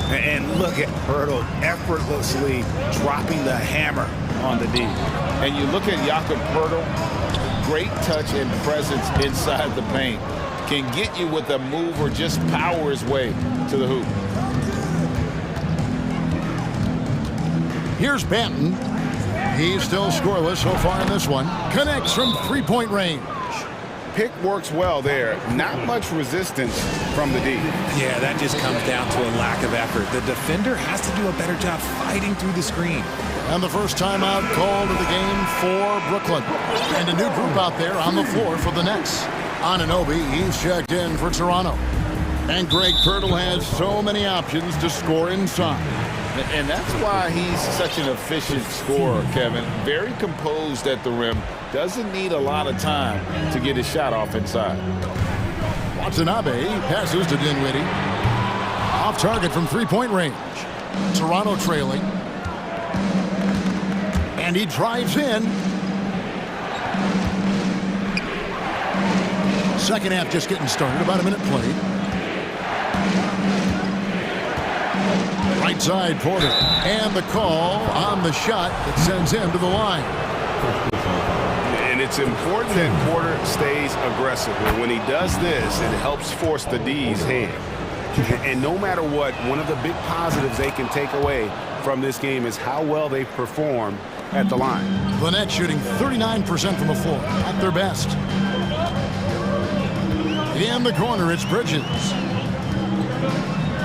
And look at Pirtle effortlessly dropping the hammer on the D. And you look at Jakob Pirtle, great touch and presence inside the paint. Can get you with a move or just power his way to the hoop. Here's Banton. He's still scoreless so far in this one. Connects from three-point range. Pick works well there. Not much resistance from the D. Yeah, that just comes down to a lack of effort. The defender has to do a better job fighting through the screen. And the first timeout called of the game for Brooklyn. And a new group out there on the floor for the Nets. Anunoby, he's checked in for Toronto. And Greg Pirtle has so many options to score inside. And that's why he's such an efficient scorer, Kevin. Very composed at the rim. Doesn't need a lot of time to get his shot off inside. Watanabe passes to Dinwiddie. Off target from three-point range. Toronto trailing. And he drives in. Second half just getting started. About a minute played. Right side, Porter. And the call on the shot that sends him to the line. And it's important that Porter stays aggressive. And when he does this, it helps force the D's hand. And no matter what, one of the big positives they can take away from this game is how well they perform at the line. The Nets shooting 39% from the floor at their best. In the corner, it's Bridges.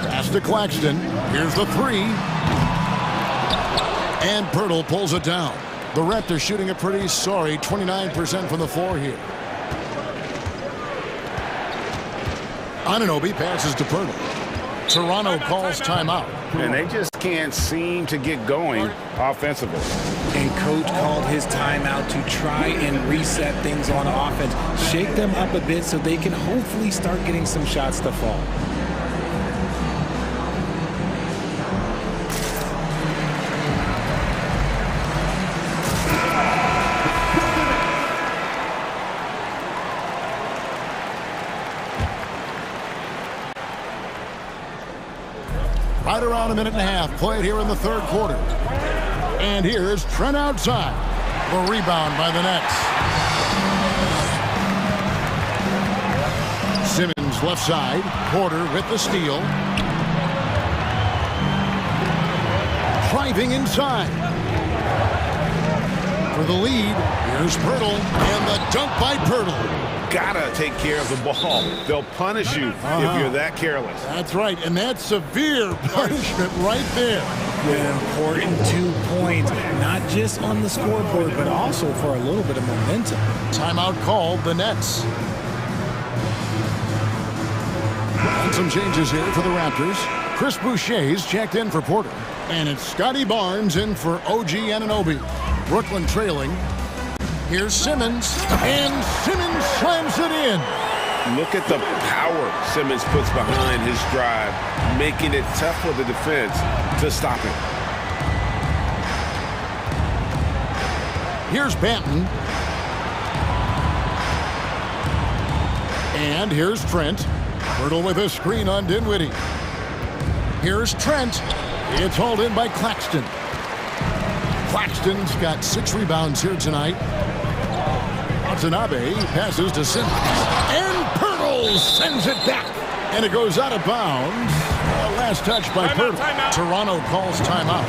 Pass to Claxton. Here's the three. And Pirtle pulls it down. The Raptors shooting a pretty sorry 29% from the floor here. Anunoby passes to Pirtle. Toronto calls timeout. And they just can't seem to get going offensively. And coach called his timeout to try and reset things on offense. Shake them up a bit so they can hopefully start getting some shots to fall. Right around a minute and a half played here in the third quarter. And here's Trent outside. The rebound by the Nets. Simmons left side. Porter with the steal. Driving inside. For the lead, here's Pirtle. And the dunk by Pirtle. Gotta take care of the ball. They'll punish you if you're that careless. That's right, and that's severe punishment right there. An important 2 points, not just on the scoreboard, but also for a little bit of momentum. Timeout called the Nets. And some changes here for the Raptors. Chris Boucher's checked in for Porter. And it's Scotty Barnes in for OG Anunoby. Brooklyn trailing. Here's Simmons, and Simmons slams it in. Look at the power Simmons puts behind his drive, making it tough for the defense to stop him. Here's Banton. And here's Trent. Pirtle with a screen on Dinwiddie. Here's Trent. It's hauled in by Claxton. Claxton's got 6 rebounds here tonight. Watanabe passes to Simmons. And Pirtle sends it back. And it goes out of bounds. Last touch by Pirtle. Toronto calls timeout.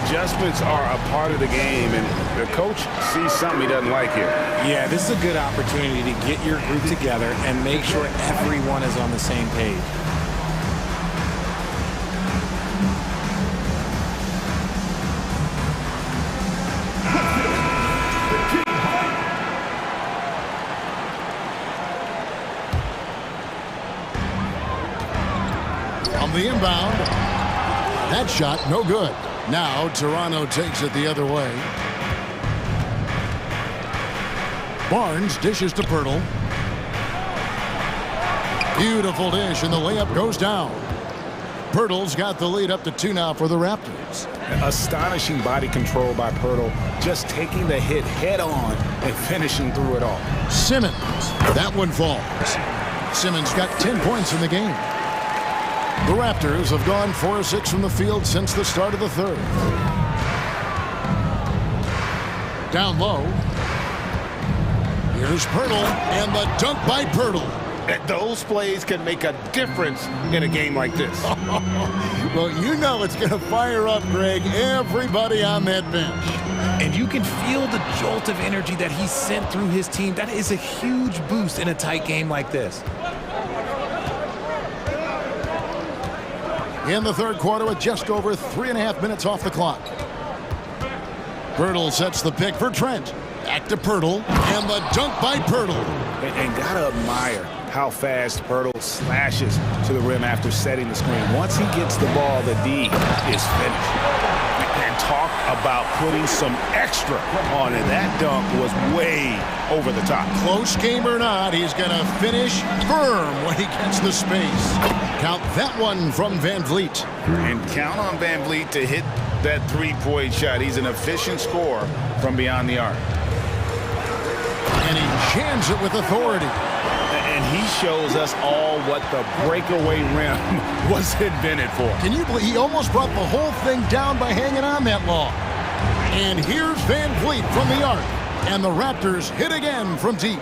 Adjustments are a part of the game, and the coach sees something he doesn't like here. Yeah, this is a good opportunity to get your group together and make sure everyone is on the same page. The inbound. That shot, no good. Now Toronto takes it the other way. Barnes dishes to Pirtle. Beautiful dish, and the layup goes down. Pirtle's got the lead up to 2 now for the Raptors. Astonishing body control by Pirtle, just taking the hit head on and finishing through it all. Simmons, that one falls. Simmons got 10 points in the game. The Raptors have gone 4 of 6 from the field since the start of the third. Down low. Here's Pirtle, and the dunk by Pirtle. Those plays can make a difference in a game like this. Well, you know it's going to fire up, Greg, everybody on that bench. And you can feel the jolt of energy that he sent through his team. That is a huge boost in a tight game like this. In the third quarter with just over 3.5 minutes off the clock. Pirtle sets the pick for Trent. Back to Pirtle, and the dunk by Pirtle. And gotta admire how fast Pirtle slashes to the rim after setting the screen. Once he gets the ball, the D is finished. And talk about putting some extra on it. That dunk was way over the top. Close game or not, he's going to finish firm when he gets the space. Count that one from Van Vliet. And count on Van Vliet to hit that three-point shot. He's an efficient scorer from beyond the arc. And he jams it with authority. And he shows us all what the breakaway rim was invented for. Can you believe he almost brought the whole thing down by hanging on that long? And here's Van Vliet from the arc. And the Raptors hit again from deep.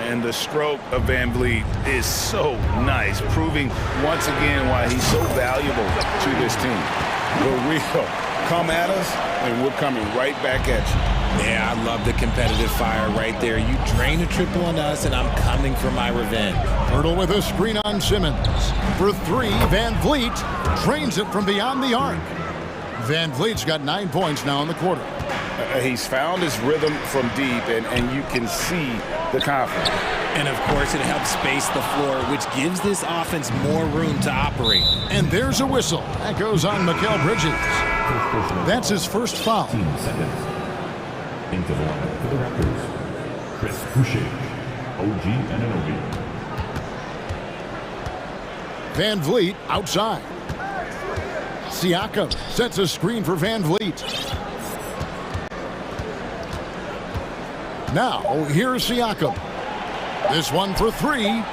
And the stroke of Van Vliet is so nice, proving once again why he's so valuable to this team. The real come at us, and we're coming right back at you. Yeah, I love the competitive fire right there. You drain a triple on us, and I'm coming for my revenge. Pirtle with a screen on Simmons. For 3, Van Vliet drains it from beyond the arc. Van Vliet's got 9 points now in the quarter. He's found his rhythm from deep, and you can see the confidence. And, of course, it helps space the floor, which gives this offense more room to operate. And there's a whistle. That goes on Mikal Bridges. That's his first foul. 15 seconds. Into the line for the Raptors, Chris Boucher, OG Anunoby. Van Vliet outside. Siakam sets a screen for Van Vliet. Now, here's Siakam. This one for 3.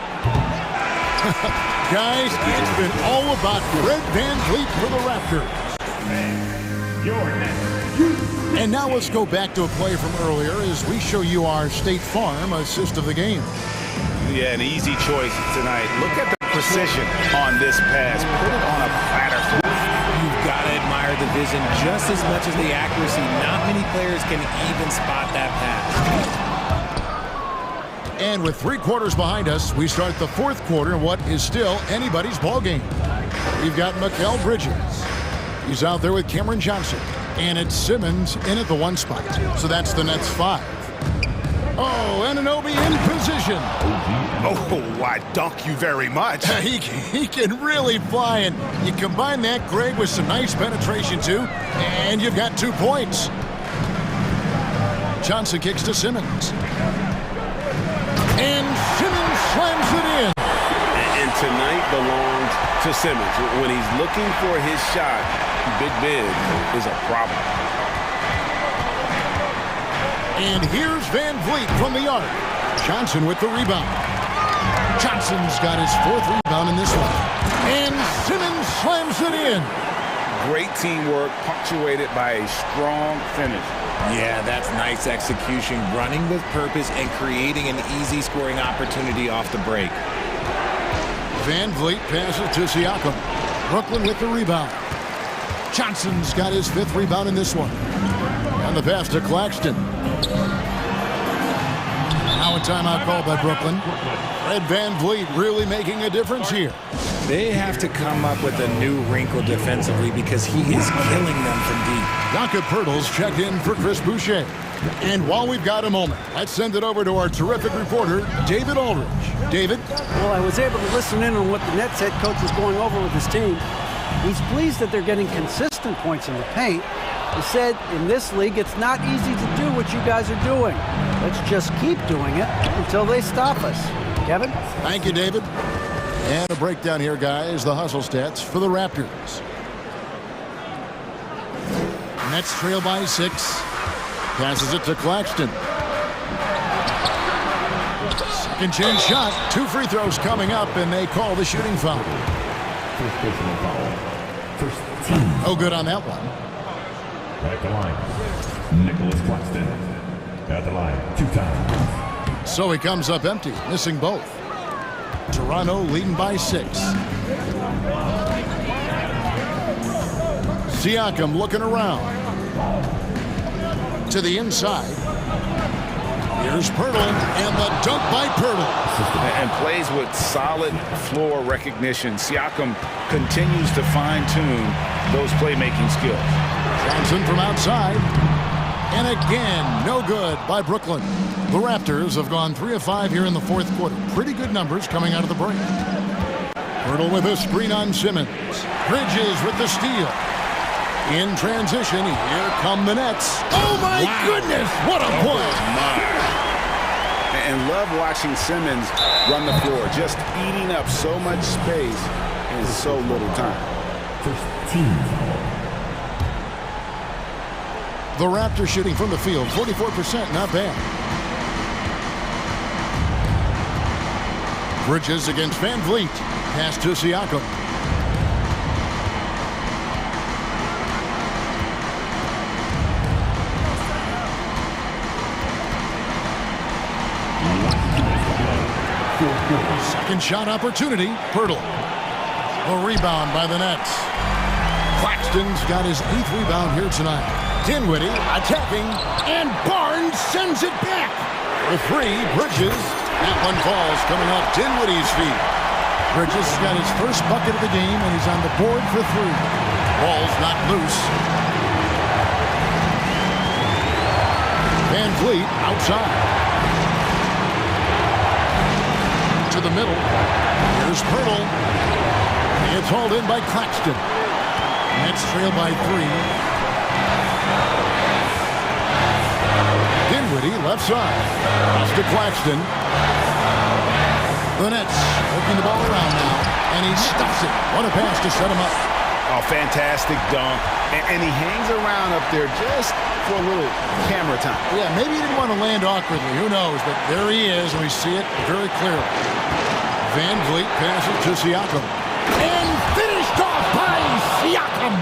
Guys, it's been all about Fred Van Vliet for the Raptors. Your next. And now let's go back to a play from earlier as we show you our State Farm assist of the game. Yeah, an easy choice tonight. Look at the precision on this pass. Put it on a platter. You've got to admire the vision just as much as the accuracy. Not many players can even spot that pass. And with 3 quarters behind us, we start the fourth quarter in what is still anybody's ball game. We've got Mikal Bridges. He's out there with Cameron Johnson. And it's Simmons in at the 1 spot. So that's the Nets 5. Oh, Anunoby in position. Oh, I dunk you very much. He can really fly. And you combine that, Greg, with some nice penetration, too. And you've got 2 points. Johnson kicks to Simmons. And Simmons slams it in. And tonight belongs to Simmons. When he's looking for his shot, Big Ben is a problem. And here's Van Vliet from the arc. Johnson with the rebound. Johnson's got his 4th rebound in this one. And Simmons slams it in. Great teamwork, punctuated by a strong finish. Yeah, that's nice execution, running with purpose and creating an easy scoring opportunity off the break. Van Vliet passes to Siakam. Brooklyn with the rebound. Johnson's got his 5th rebound in this one. And the pass to Claxton. Now a timeout called by Brooklyn. Fred Van Vliet really making a difference here. They have to come up with a new wrinkle defensively because he is killing them from deep. Jakob Poeltl's checked in for Chris Boucher. And while we've got a moment, let's send it over to our terrific reporter, David Aldridge. David? Well, I was able to listen in on what the Nets head coach was going over with his team. He's pleased that they're getting consistent points in the paint. He said, in this league, it's not easy to do what you guys are doing. Let's just keep doing it until they stop us. Kevin? Thank you, David. And a breakdown here, guys. The hustle stats for the Raptors. Nets trail by 6. Passes it to Claxton. Second chance shot. 2 free throws coming up, and they call the shooting foul. First personal foul. First team. Oh, good on that one. At the line, Nicholas Claxton. At the line, 2 times. So he comes up empty, missing both. Toronto leading by 6. Siakam looking around. To the inside. Here's Pirtle, and the dunk by Pirtle. And plays with solid floor recognition. Siakam continues to fine-tune those playmaking skills. Johnson from outside. And again, no good by Brooklyn. The Raptors have gone 3 of 5 here in the fourth quarter. Pretty good numbers coming out of the break. Pirtle with a screen on Simmons. Bridges with the steal. In transition, here come the Nets. Oh my goodness, what a play! And love watching Simmons run the floor, just eating up so much space in so little time. First team. The Raptors shooting from the field, 44%, not bad. Bridges against Van Vliet. Pass to Siakam. Second shot opportunity. Pirtle. A rebound by the Nets. Claxton's got his 8th rebound here tonight. Dinwiddie attacking, and Barnes sends it back. For 3, Bridges. That one falls coming off Dinwiddie's feet. Bridges got his first bucket of the game, and he's on the board for 3. Ball's not loose. Van Vliet outside. To the middle. Here's Pirtle. It's hauled in by Claxton. Nets trail by 3. Dinwiddie left side. Pass to Claxton. The Nets working the ball around now, and he stuffs it. What a pass to set him up. Oh, fantastic dunk. And he hangs around up there just for a little camera time. Yeah, maybe he didn't want to land awkwardly. Who knows? But there he is, and we see it very clearly. Van Vliet passes to Siakam. And finished off by Siakam.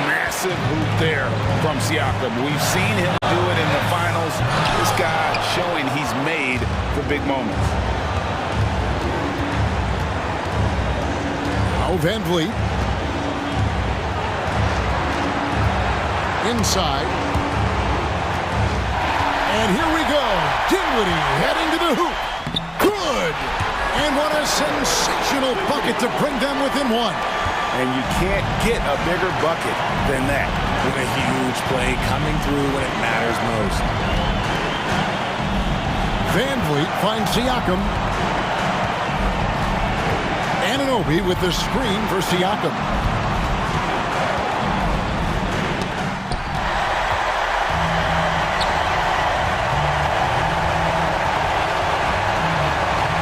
Massive hoop there from Siakam. We've seen him do it in the finals. This guy showing he's made for big moments. Now Van Vliet. Inside. And here we go. Dinwiddie heading to the hoop. Good. And what a sensational bucket to bring them within 1. And you can't get a bigger bucket than that. With a huge play coming through when it matters most. Van Vliet finds Siakam. Anunoby with the screen for Siakam.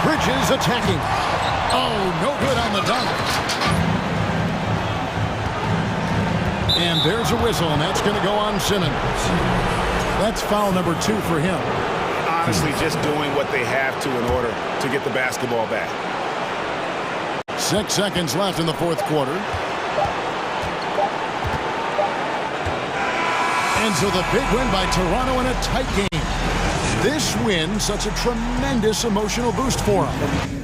Bridges attacking. Oh, no good on the dunk. And there's a whistle, and that's going to go on Simmons. That's foul number 2 for him. Honestly, just doing what they have to in order to get the basketball back. 6 seconds left in the fourth quarter. And so the big win by Toronto in a tight game. This win, such a tremendous emotional boost for them.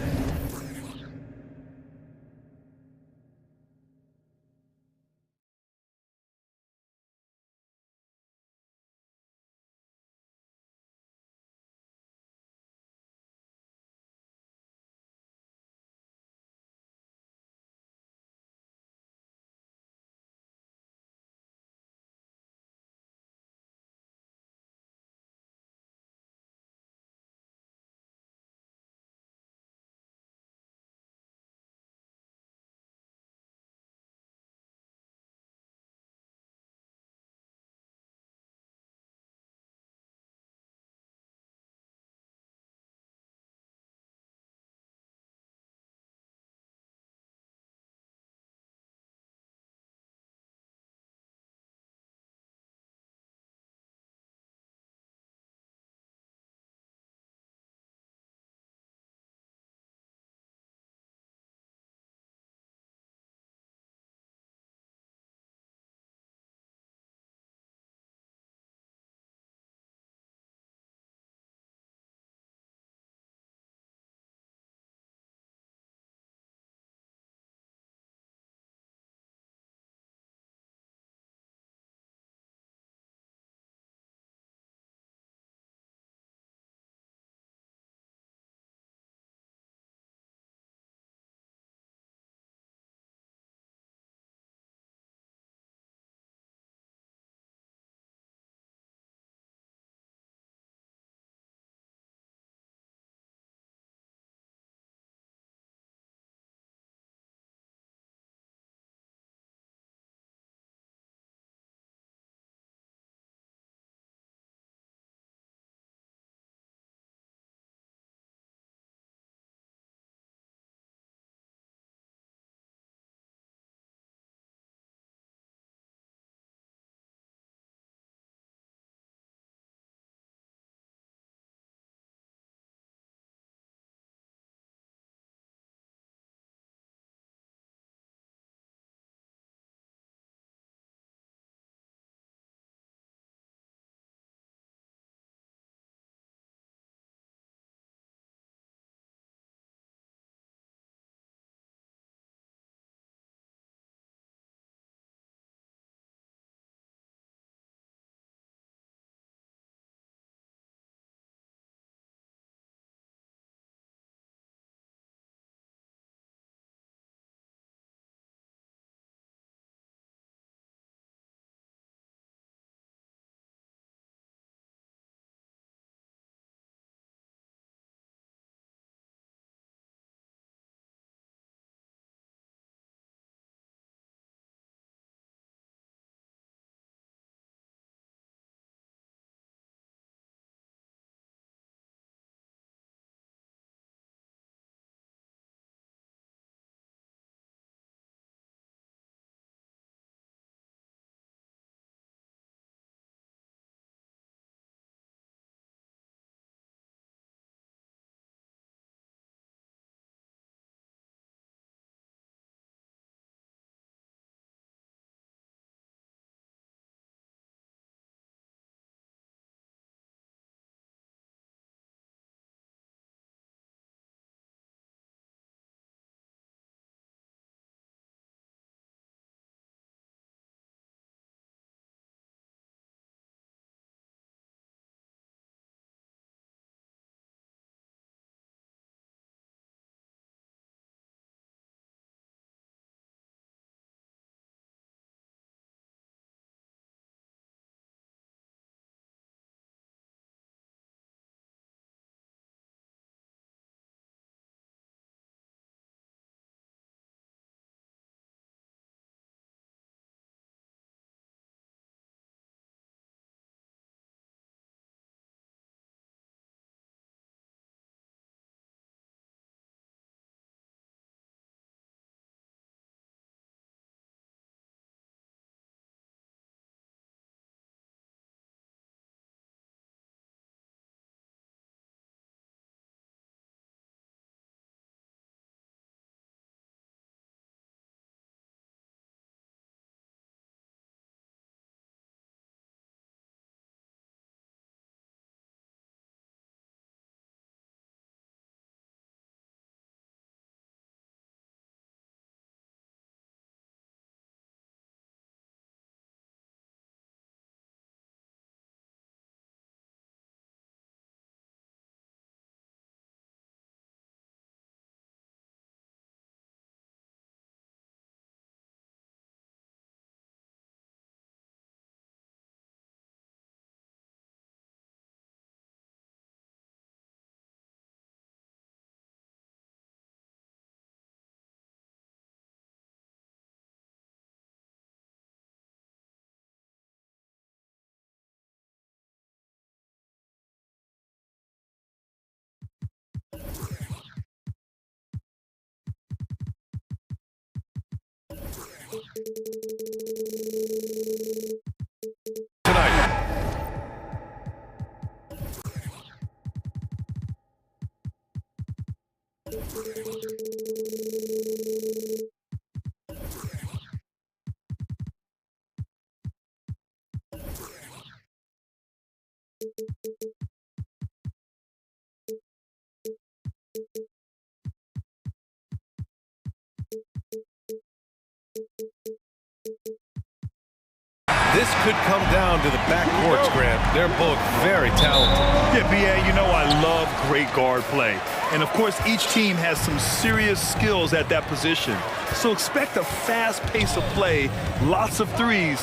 This could come down to the backcourts, Grant. They're both very talented. Yeah, B.A., you know I love great guard play. And, of course, each team has some serious skills at that position. So expect a fast pace of play, lots of threes.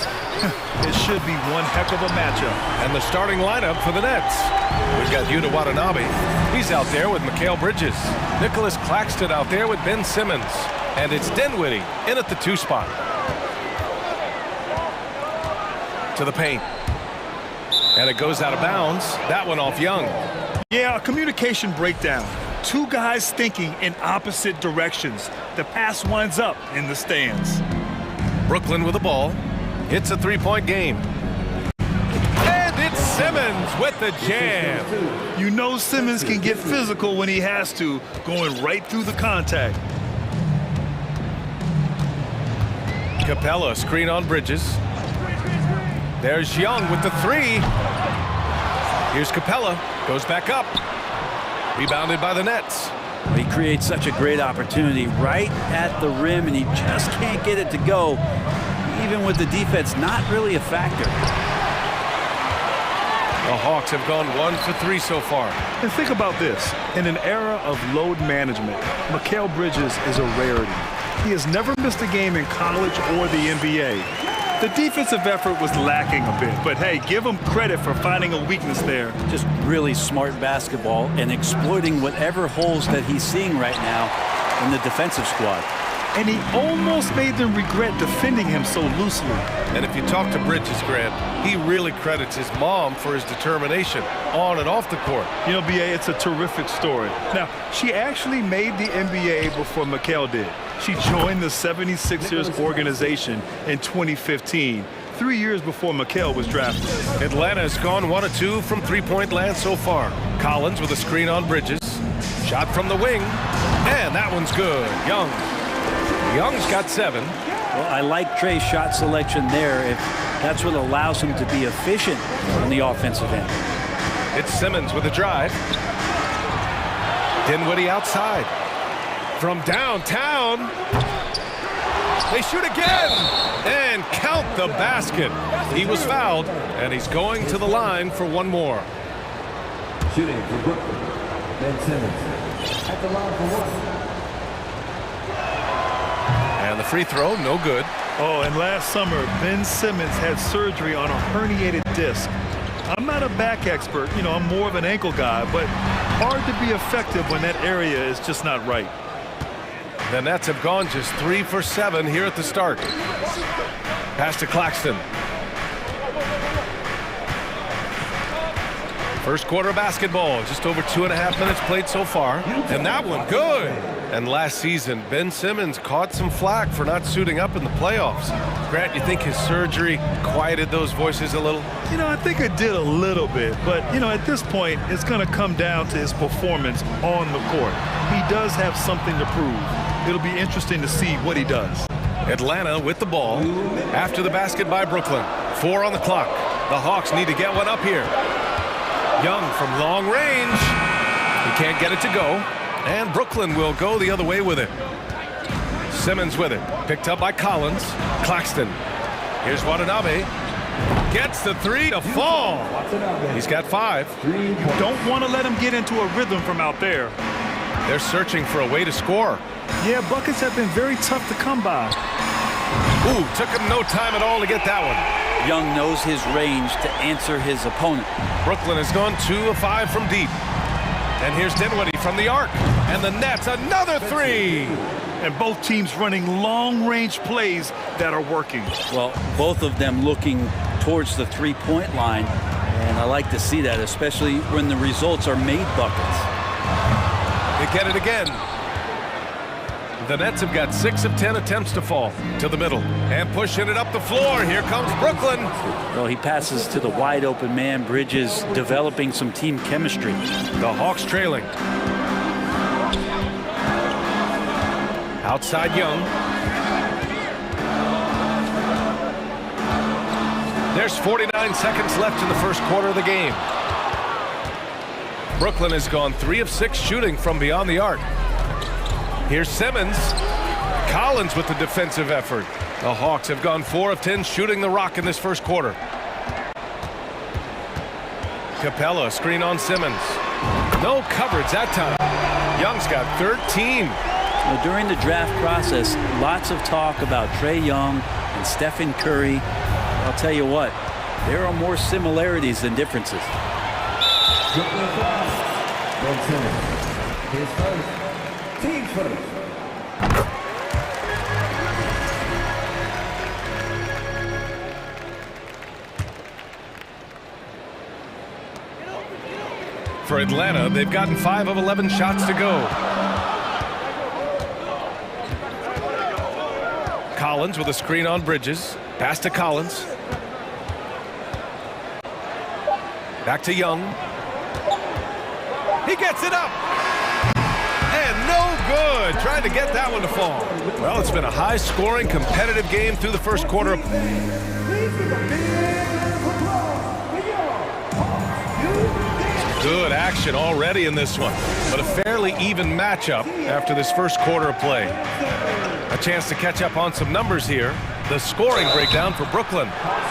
It should be one heck of a matchup. And the starting lineup for the Nets. We've got Yuta Watanabe. He's out there with Mikal Bridges. Nicholas Claxton out there with Ben Simmons. And it's Dinwiddie in at the 2 spot. To the paint. And it goes out of bounds. That one off Young. Yeah, a communication breakdown. 2 guys thinking in opposite directions. The pass winds up in the stands. Brooklyn with the ball. It's a 3-point game. And it's Simmons with the jam. You know Simmons can get physical when he has to, going right through the contact. Capella screen on Bridges. There's Young with the 3. Here's Capella. Goes back up. Rebounded by the Nets. He creates such a great opportunity right at the rim, and he just can't get it to go, even with the defense not really a factor. The Hawks have gone 1 for 3 so far. And think about this. In an era of load management, Mikal Bridges is a rarity. He has never missed a game in college or the NBA. The defensive effort was lacking a bit, but hey, give him credit for finding a weakness there. Just really smart basketball and exploiting whatever holes that he's seeing right now in the defensive squad. And he almost made them regret defending him so loosely. And if you talk to Bridges, Grant, he really credits his mom for his determination on and off the court. You know, B.A., it's a terrific story. Now, she actually made the NBA before Mikal did. She joined the 76ers organization in 2015, 3 years before Mikal was drafted. Atlanta's gone 1 of 2 from 3-point land so far. Collins with a screen on Bridges. Shot from the wing. And that one's good. Young's got 7. Well, I like Trey's shot selection there if that's what allows him to be efficient on the offensive end. It's Simmons with a drive. Dinwiddie outside. From downtown. They shoot again and count the basket. He was fouled, and he's going to the line for one more. Shooting for Brooklyn, Ben Simmons. At the line for 1. And the free throw, no good. Oh, and last summer, Ben Simmons had surgery on a herniated disc. I'm not a back expert, you know, I'm more of an ankle guy, but hard to be effective when that area is just not right. The Nets have gone just 3 for 7 here at the start. Pass to Claxton. First quarter basketball, just over 2.5 minutes played so far. And that one, good. And last season, Ben Simmons caught some flack for not suiting up in the playoffs. Grant, you think his surgery quieted those voices a little? You know, I think it did a little bit. But, you know, at this point, it's going to come down to his performance on the court. He does have something to prove. It'll be interesting to see what he does. Atlanta with the ball. After the basket by Brooklyn. 4 on the clock. The Hawks need to get one up here. Young from long range. He can't get it to go. And Brooklyn will go the other way with it. Simmons with it. Picked up by Collins. Claxton. Here's Watanabe. Gets the 3 to fall. He's got 5. You don't want to let him get into a rhythm from out there. They're searching for a way to score. Yeah, buckets have been very tough to come by. Ooh, took him no time at all to get that one. Young knows his range to answer his opponent. Brooklyn has gone 2 of 5 from deep. And here's Dinwiddie from the arc. And the Nets, another 3. And both teams running long-range plays that are working. Well, both of them looking towards the three-point line. And I like to see that, especially when the results are made buckets. They get it again. The Nets have got 6 of 10 attempts to fall to the middle and pushing it up the floor. Here comes Brooklyn. Well, he passes to the wide open man. Bridges developing some team chemistry. The Hawks trailing. Outside Young. There's 49 seconds left in the first quarter of the game. Brooklyn has gone 3 of 6 shooting from beyond the arc. Here's Simmons. Collins with the defensive effort. The Hawks have gone 4 of 10 shooting the rock in this first quarter. Capella, screen on Simmons. No coverage that time. Young's got 13. Well, during the draft process, lots of talk about Trae Young and Stephen Curry. I'll tell you what, there are more similarities than differences. Team first. For Atlanta, they've gotten 5 of 11 shots to go. Collins with a screen on Bridges. Pass to Collins. Back to Young. He gets it up. And no good. Trying to get that one to fall. Well, it's been a high-scoring, competitive game through the first quarter. Good action already in this one, but a fairly even matchup after this first quarter of play. A chance to catch up on some numbers here. The scoring breakdown for Brooklyn.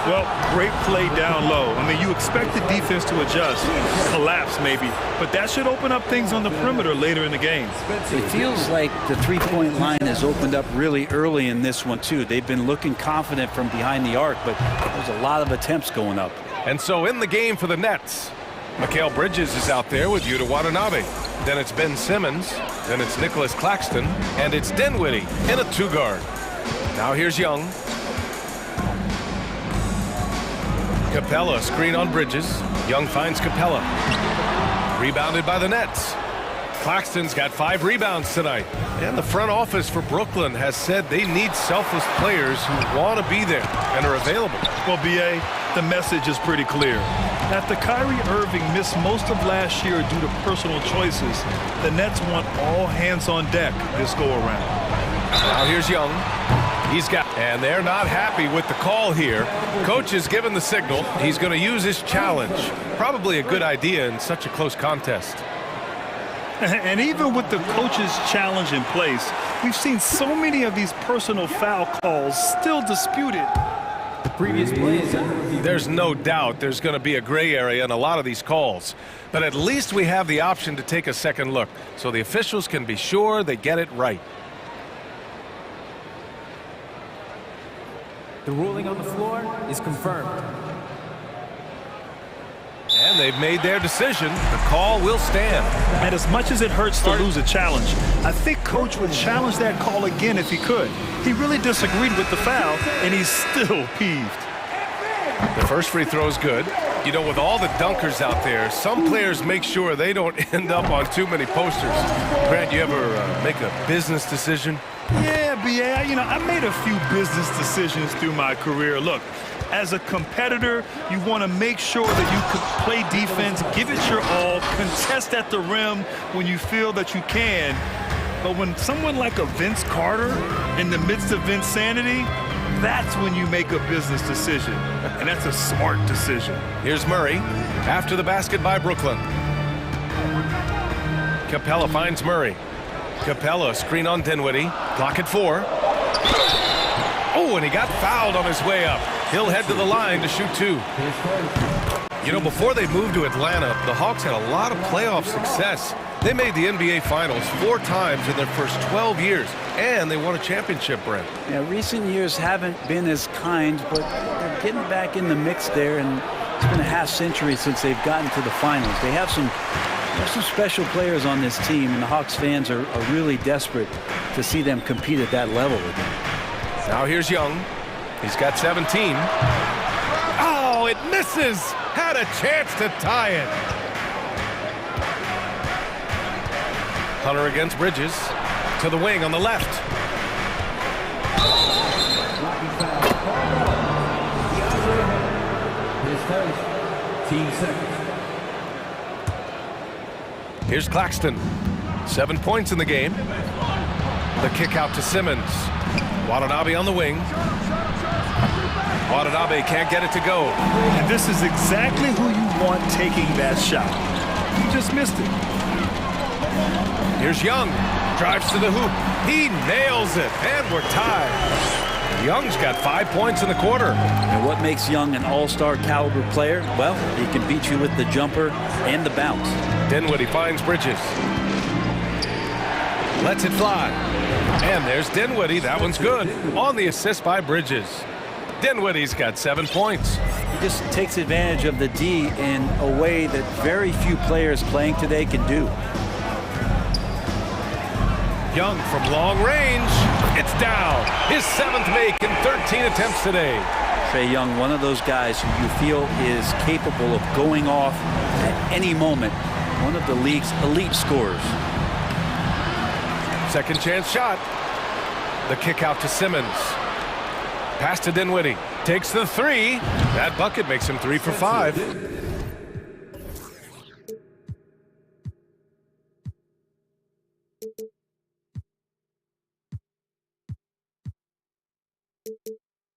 Well, great play down low. I mean, you expect the defense to adjust, collapse maybe, but that should open up things on the perimeter later in the game. It feels like the three-point line has opened up really early in this one, too. They've been looking confident from behind the arc, but there's a lot of attempts going up. And so in the game for the Nets, Mikal Bridges is out there with Yuta Watanabe. Then it's Ben Simmons. Then it's Nicholas Claxton. And it's Dinwiddie in a 2-guard. Now here's Young. Capella, screen on Bridges. Young finds Capella. Rebounded by the Nets. Claxton's got 5 rebounds tonight. And the front office for Brooklyn has said they need selfless players who want to be there and are available. Well, B.A., the message is pretty clear. After Kyrie Irving missed most of last year due to personal choices, the Nets want all hands on deck this go-around. Now here's Young. He's got, and they're not happy with the call here. Coach has given the signal. He's going to use his challenge. Probably a good idea in such a close contest. And even with the coach's challenge in place, we've seen so many of these personal foul calls still disputed. There's no doubt there's going to be a gray area in a lot of these calls. But at least we have the option to take a second look, so the officials can be sure they get it right. The ruling on the floor is confirmed. And they've made their decision. The call will stand. And as much as it hurts to lose a challenge, I think Coach would challenge that call again if he could. He really disagreed with the foul, and he's still peeved. The first free throw is good. You know, with all the dunkers out there, some players make sure they don't end up on too many posters. Grant, you ever make a business decision? Yeah, B.A., you know, I made a few business decisions through my career. Look, as a competitor, you want to make sure that you can play defense, give it your all, contest at the rim when you feel that you can. But when someone like a Vince Carter in the midst of insanity, that's when you make a business decision. And that's a smart decision. Here's Murray after the basket by Brooklyn. Capella finds Murray. Capella, screen on Dinwiddie. Clock at 4. Oh, and he got fouled on his way up. He'll head to the line to shoot 2. You know, before they moved to Atlanta, the Hawks had a lot of playoff success. They made the NBA Finals 4 times in their first 12 years, and they won a championship, Brent. Yeah, recent years haven't been as kind, but they're getting back in the mix there, and it's been a half-century since they've gotten to the finals. They have some special players on this team, and the Hawks fans are really desperate to see them compete at that level again. Now here's Young. He's got 17. Oh, it misses! Had a chance to tie it. Hunter against Bridges. To the wing on the left. Team seconds. Here's Claxton. 7 points in the game. The kick out to Simmons. Watanabe on the wing. Watanabe can't get it to go. And this is exactly who you want taking that shot. You just missed it. Here's Young. Drives to the hoop. He nails it. And we're tied. Young's got 5 points in the quarter. And what makes Young an all-star caliber player? Well, he can beat you with the jumper and the bounce. Dinwiddie finds Bridges. Lets it fly. And there's Dinwiddie. That one's good. On the assist by Bridges. Dinwiddie's got 7 points. He just takes advantage of the D in a way that very few players playing today can do. Young from long range. It's down. His 7th make in 13 attempts today. Trae Young, one of those guys who you feel is capable of going off at any moment. One of the league's elite scorers. Second chance shot. The kick out to Simmons. Pass to Dinwiddie. Takes the 3. That bucket makes him 3 for 5.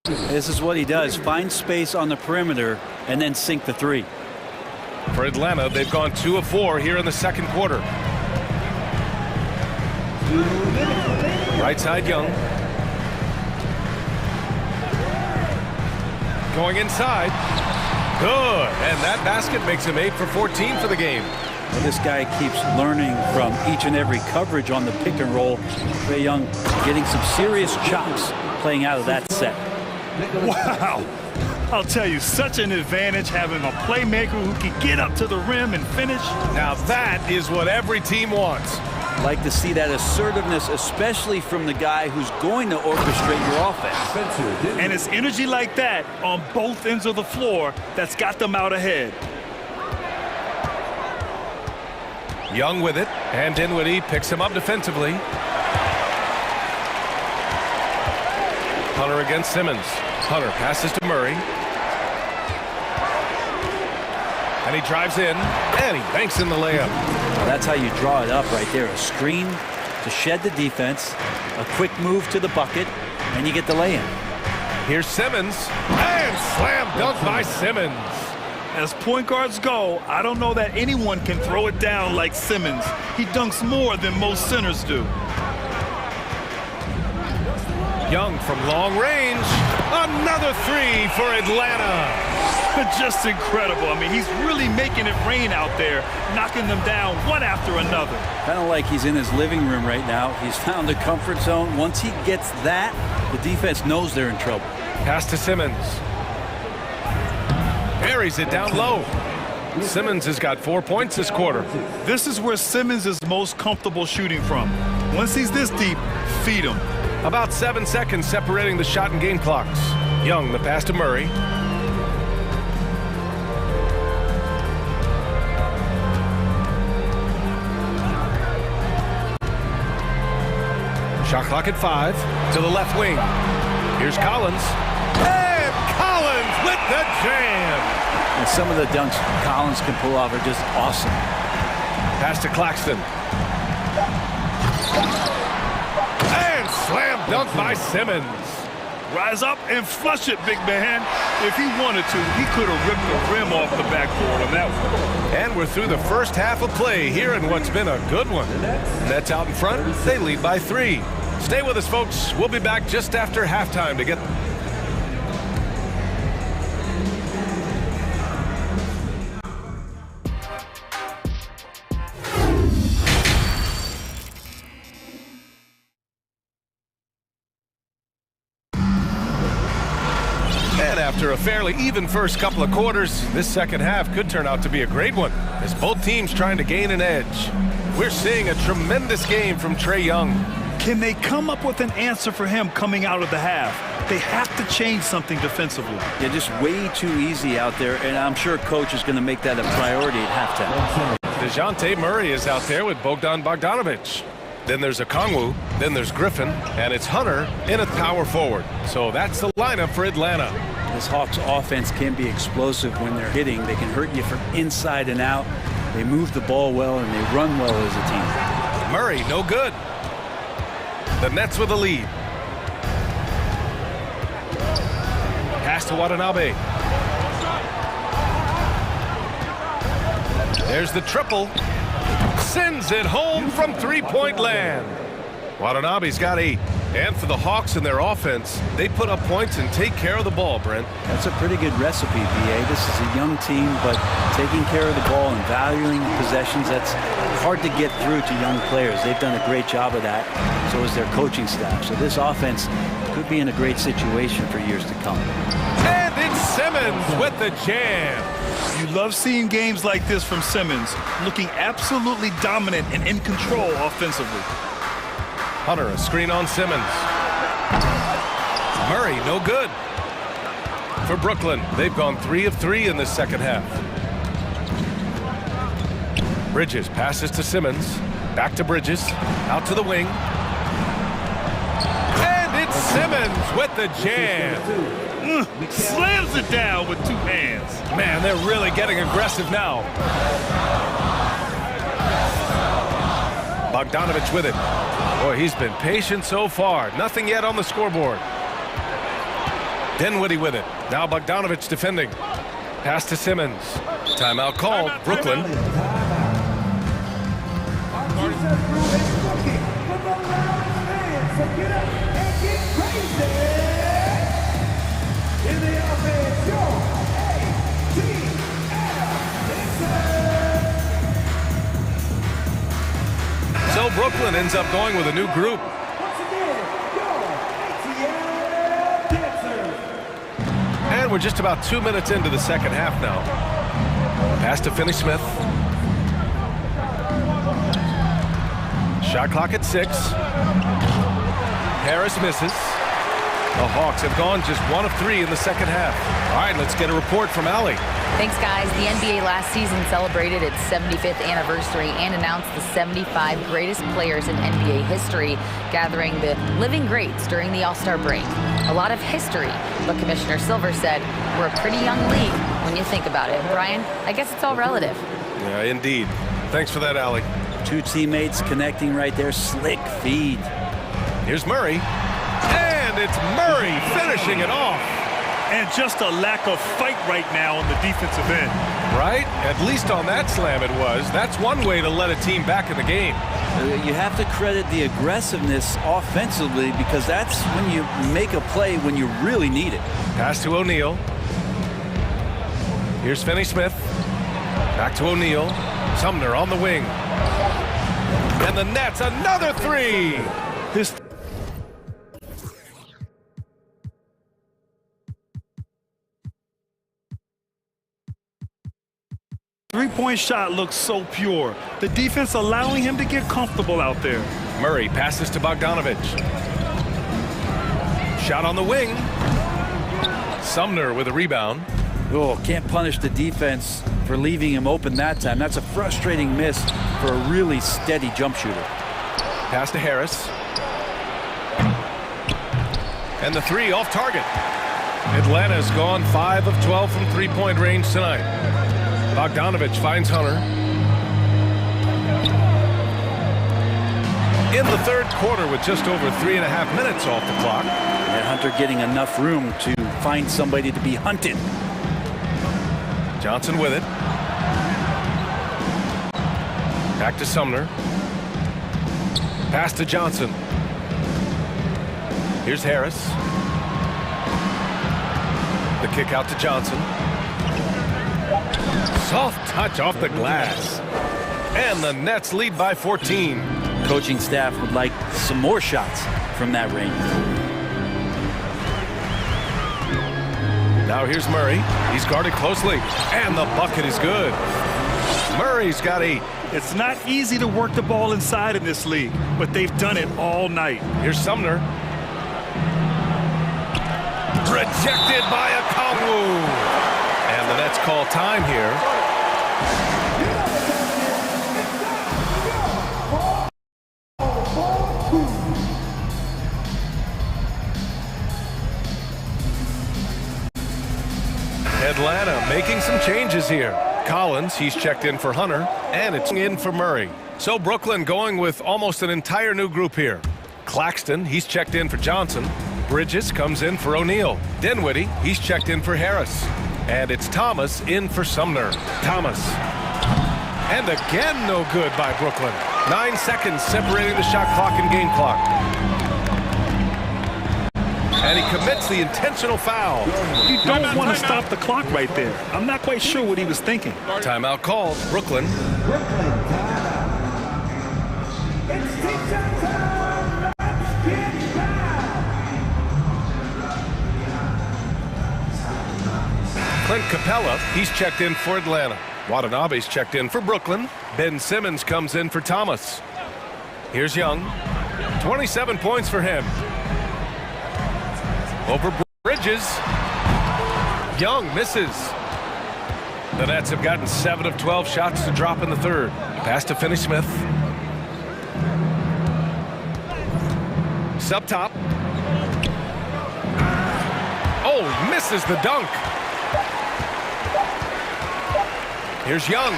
This is what he does. Find space on the perimeter and then sink the 3. For Atlanta, they've gone 2 of 4 here in the second quarter. Right side, Young. Going inside. Good. And that basket makes him 8 for 14 for the game. Well, this guy keeps learning from each and every coverage on the pick and roll. Trae Young getting some serious chops playing out of that set. Wow. I'll tell you, such an advantage having a playmaker who can get up to the rim and finish. Now that is what every team wants. Like to see that assertiveness, especially from the guy who's going to orchestrate your offense. And it's energy like that on both ends of the floor that's got them out ahead. Young with it, and Dinwiddie picks him up defensively. Hunter against Simmons. Hunter passes to Murray. And he drives in, and he banks in the layup. Well, that's how you draw it up right there. A screen to shed the defense, a quick move to the bucket, and you get the lay-in. Here's Simmons, and slam dunk by Simmons. As point guards go, I don't know that anyone can throw it down like Simmons. He dunks more than most centers do. Young from long range. Another 3 for Atlanta. Just incredible. I mean, he's really making it rain out there, knocking them down one after another. Kind of like he's in his living room right now. He's found a comfort zone. Once he gets that, the defense knows they're in trouble. Pass to Simmons. Buries it down low. Simmons has got 4 points this quarter. This is where Simmons is most comfortable shooting from. Once he's this deep, feed him. About 7 seconds separating the shot and game clocks. Young, the pass to Murray. Shot clock at 5. To the left wing. Here's Collins. And Collins with the jam. And some of the dunks Collins can pull off are just awesome. Pass to Claxton. And slam dunk by Simmons. Rise up and flush it, big man. If he wanted to, he could have ripped the rim off the backboard on that one. And we're through the first half of play here in what's been a good one. Nets out in front. They lead by 3. Stay with us, folks. We'll be back just after halftime to get... And after a fairly even first couple of quarters, this second half could turn out to be a great one, as both teams trying to gain an edge. We're seeing a tremendous game from Trae Young. Can they come up with an answer for him coming out of the half? They have to change something defensively. Yeah, just way too easy out there, and I'm sure coach is going to make that a priority at halftime. DeJounte Murray is out there with Bogdan Bogdanovic. Then there's Okongwu, then there's Griffin, and it's Hunter in at power forward. So that's the lineup for Atlanta. This Hawks offense can be explosive when they're hitting. They can hurt you from inside and out. They move the ball well, and they run well as a team. Murray, no good. The Nets with a lead. Pass to Watanabe. There's the triple. Sends it home from three-point land. Watanabe's got 8. And for the Hawks and their offense, they put up points and take care of the ball, Brent. That's a pretty good recipe, BA. This is a young team, but taking care of the ball and valuing possessions, that's hard to get through to young players. They've done a great job of that. So is their coaching staff. So this offense could be in a great situation for years to come. And it's Simmons with the jam. You love seeing games like this from Simmons, looking absolutely dominant and in control offensively. Hunter, a screen on Simmons. Murray, no good. For Brooklyn, they've gone 3 of 3 in this second half. Bridges passes to Simmons. Back to Bridges. Out to the wing. And it's Simmons with the jam. Slams it down with 2 hands. Man, they're really getting aggressive now. Bogdanovich with it. Boy, he's been patient so far. Nothing yet on the scoreboard. Dinwiddie with it. Now Bogdanovich defending. Pass to Simmons. Timeout called. Brooklyn. So Brooklyn ends up going with a new group. And we're just about 2 minutes into the second half now. Pass to Finney-Smith. Shot clock at 6. Harris misses. The Hawks have gone just 1 of 3 in the second half. All right, let's get a report from Allie. Thanks, guys. The NBA last season celebrated its 75th anniversary and announced the 75 greatest players in NBA history, gathering the living greats during the All-Star break. A lot of history, but Commissioner Silver said we're a pretty young league when you think about it. Brian, I guess it's all relative. Yeah, indeed. Thanks for that, Allie. 2 teammates connecting right there. Slick feed. Here's Murray. And it's Murray finishing it off. And just a lack of fight right now on the defensive end. Right? At least on that slam it was. That's one way to let a team back in the game. You have to credit the aggressiveness offensively because that's when you make a play when you really need it. Pass to O'Neal. Here's Finney-Smith. Back to O'Neal. Sumner on the wing. And the Nets, another 3. His three-point shot looks so pure. The defense allowing him to get comfortable out there. Murray passes to Bogdanovich. Shot on the wing. Sumner with a rebound. Oh, can't punish the defense for leaving him open that time. That's a frustrating miss for a really steady jump shooter. Pass to Harris. And the 3 off target. Atlanta's gone 5 of 12 from three-point range tonight. Bogdanovich finds Hunter. In the third quarter with just over 3.5 minutes off the clock. And Hunter getting enough room to find somebody to be hunted. Johnson with it. Back to Sumner. Pass to Johnson. Here's Harris. The kick out to Johnson. Soft touch off the glass. And the Nets lead by 14. Coaching staff would like some more shots from that range. Now here's Murray. He's guarded closely. And the bucket is good. Murray's got 8. It's not easy to work the ball inside in this league, but they've done it all night. Here's Sumner. Rejected by Okongwu. And the Nets call time here. Atlanta making some changes here. Collins, he's checked in for Hunter, and it's in for Murray. So Brooklyn going with almost an entire new group here. Claxton, he's checked in for Johnson. Bridges comes in for O'Neal. Dinwiddie, he's checked in for Harris. And it's Thomas in for Sumner. Thomas. And again, no good by Brooklyn. 9 seconds separating the shot clock and game clock. And he commits the intentional foul. You don't want to stop the clock right there. I'm not quite sure what he was thinking. Timeout called. Brooklyn. Clint Capella, he's checked in for Atlanta. Watanabe's checked in for Brooklyn. Ben Simmons comes in for Thomas. Here's Young. 27 points for him. Over Bridges. Young misses. The Nets have gotten 7 of 12 shots to drop in the third. Pass to Finney-Smith. Sub top. Oh, misses the dunk. Here's Young.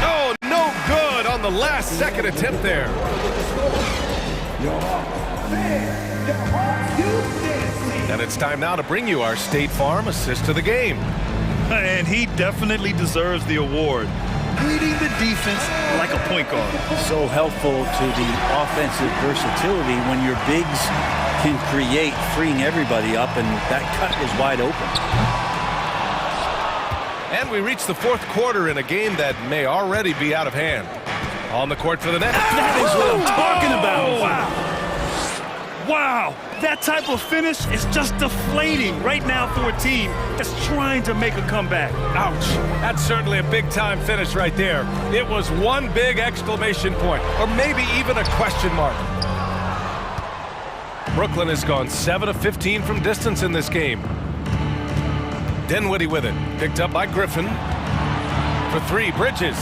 Oh, no good on the last second attempt there. And it's time now to bring you our State Farm assist to the game. And he definitely deserves the award. Leading the defense like a point guard. So helpful to the offensive versatility when your bigs can create, freeing everybody up, and that cut was wide open. And we reach the fourth quarter in a game that may already be out of hand. On the court for the Nets. That is what I'm talking about. Wow. Wow. That type of finish is just deflating right now for a team that's trying to make a comeback. Ouch. That's certainly a big-time finish right there. It was one big exclamation point, or maybe even a question mark. Brooklyn has gone 7 of 15 from distance in this game. Dinwiddie with it. Picked up by Griffin. For 3, Bridges.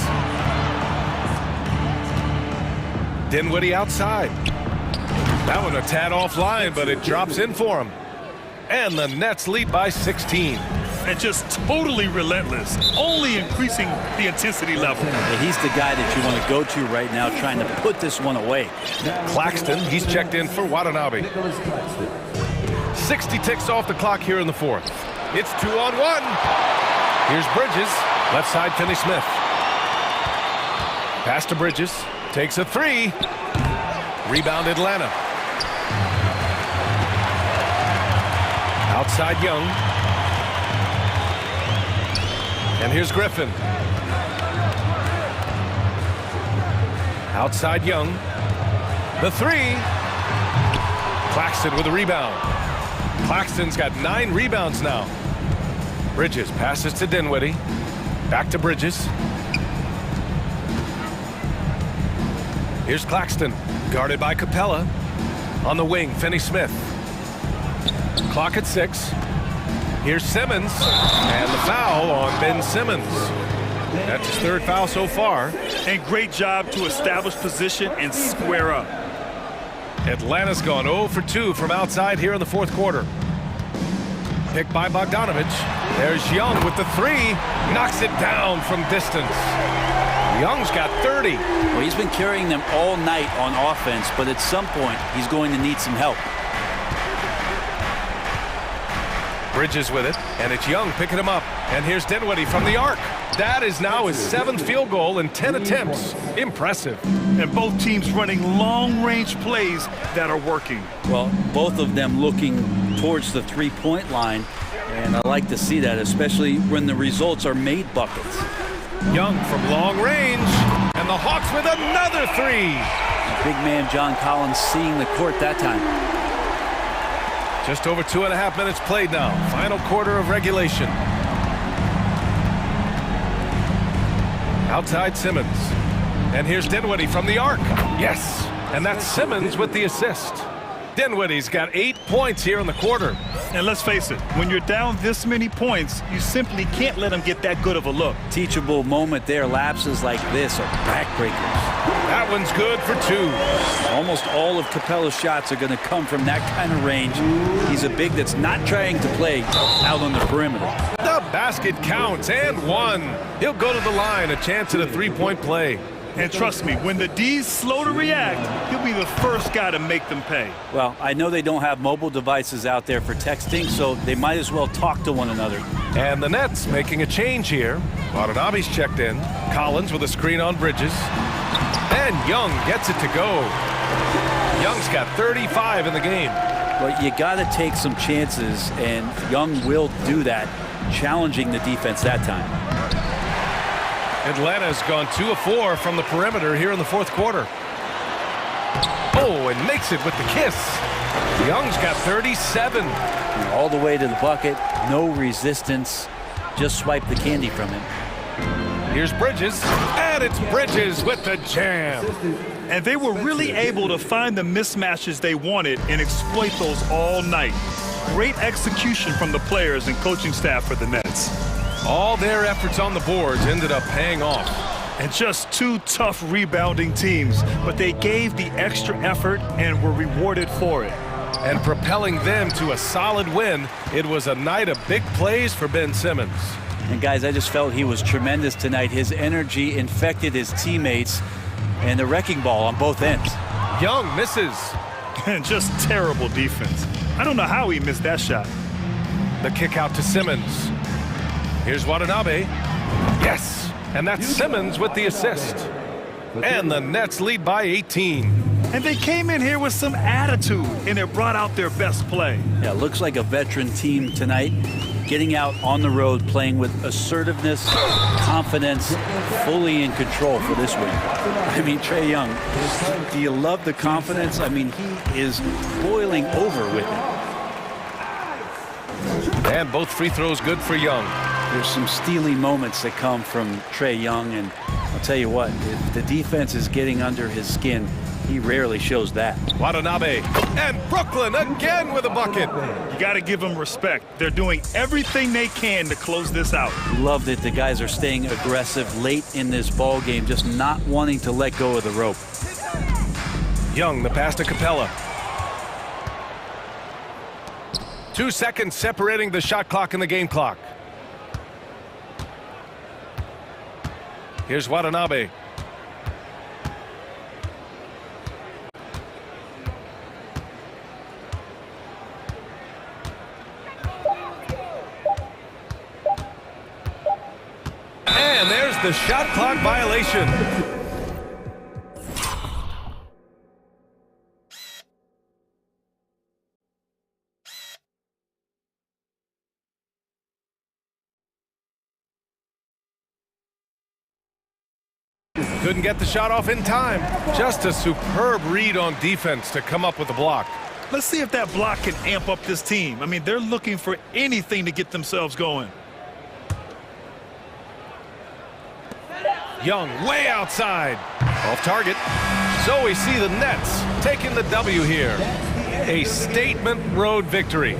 Dinwiddie outside. That one a tad offline, but it drops in for him. And the Nets lead by 16. And just totally relentless, only increasing the intensity level. Yeah, he's the guy that you want to go to right now, trying to put this one away. Claxton, he's checked in for Watanabe. 60 ticks off the clock here in the fourth. It's 2-on-1. Here's Bridges, left side Finney-Smith. Pass to Bridges, takes a 3. Rebound Atlanta. Outside Young. And here's Griffin. Outside Young. The 3. Claxton with a rebound. Claxton's got 9 rebounds now. Bridges passes to Dinwiddie. Back to Bridges. Here's Claxton, guarded by Capella. On the wing, Finney-Smith. Clock at 6. Here's Simmons, and the foul on Ben Simmons. That's his 3rd foul so far. And great job to establish position and square up. Atlanta's gone 0 for 2 from outside here in the fourth quarter. Picked by Bogdanovich. There's Young with the 3. Knocks it down from distance. Young's got 30. Well, he's been carrying them all night on offense, but at some point, he's going to need some help. Bridges with it, and it's Young picking him up. And here's Dinwiddie from the arc. That is now his 7th field goal in 10 attempts. Impressive. And both teams running long-range plays that are working. Well, both of them looking towards the three-point line, and I like to see that, especially when the results are made buckets. Young from long range, and the Hawks with another 3. Big man John Collins seeing the court that time. Just over 2.5 minutes played now. Final quarter of regulation. Outside Simmons. And here's Dinwiddie from the arc. Yes, and that's Simmons with the assist. Dinwiddie's got 8 points here in the quarter. And let's face it, when you're down this many points, you simply can't let them get that good of a look. Teachable moment there. Lapses like this are backbreakers. That one's good for 2. Almost all of Capella's shots are going to come from that kind of range. He's a big that's not trying to play out on the perimeter. The basket counts, and 1. He'll go to the line, a chance at a 3-point play. And trust me, when the D's slow to react, he'll be the first guy to make them pay. Well, I know they don't have mobile devices out there for texting, so they might as well talk to one another. And the Nets making a change here. Watanabe's checked in. Collins with a screen on Bridges. And Young gets it to go. Young's got 35 in the game. But you got to take some chances, and Young will do that, challenging the defense that time. Atlanta's gone 2 of 4 from the perimeter here in the fourth quarter. Oh, and makes it with the kiss. Young's got 37. All the way to the bucket, no resistance, just swipe the candy from him. Here's Bridges, and it's Bridges with the jam. And they were really able to find the mismatches they wanted and exploit those all night. Great execution from the players and coaching staff for the Nets. All their efforts on the boards ended up paying off. And just two tough rebounding teams, but they gave the extra effort and were rewarded for it. And propelling them to a solid win, it was a night of big plays for Ben Simmons. And guys, I just felt he was tremendous tonight. His energy infected his teammates, and the wrecking ball on both ends. Young misses. And just terrible defense. I don't know how he missed that shot. The kick out to Simmons. Here's Watanabe. Yes, and that's Simmons with the assist. And the Nets lead by 18. And they came in here with some attitude, and it brought out their best play. Yeah, looks like a veteran team tonight, getting out on the road, playing with assertiveness, confidence, fully in control for this win. I mean, Trae Young, do you love the confidence? I mean, he is boiling over with it. And both free throws good for Young. There's some steely moments that come from Trae Young, and I'll tell you what, if the defense is getting under his skin, he rarely shows that. Watanabe, and Brooklyn again with a bucket. You got to give them respect. They're doing everything they can to close this out. Love that the guys are staying aggressive late in this ball game, just not wanting to let go of the rope. Young, the pass to Capella. 2 seconds separating the shot clock and the game clock. Here's Watanabe. And there's the shot clock violation. Couldn't get the shot off in time. Just a superb read on defense to come up with the block. Let's see if that block can amp up this team. I mean, they're looking for anything to get themselves going. Young way outside. Off target. So we see the Nets taking the W here. A statement road victory.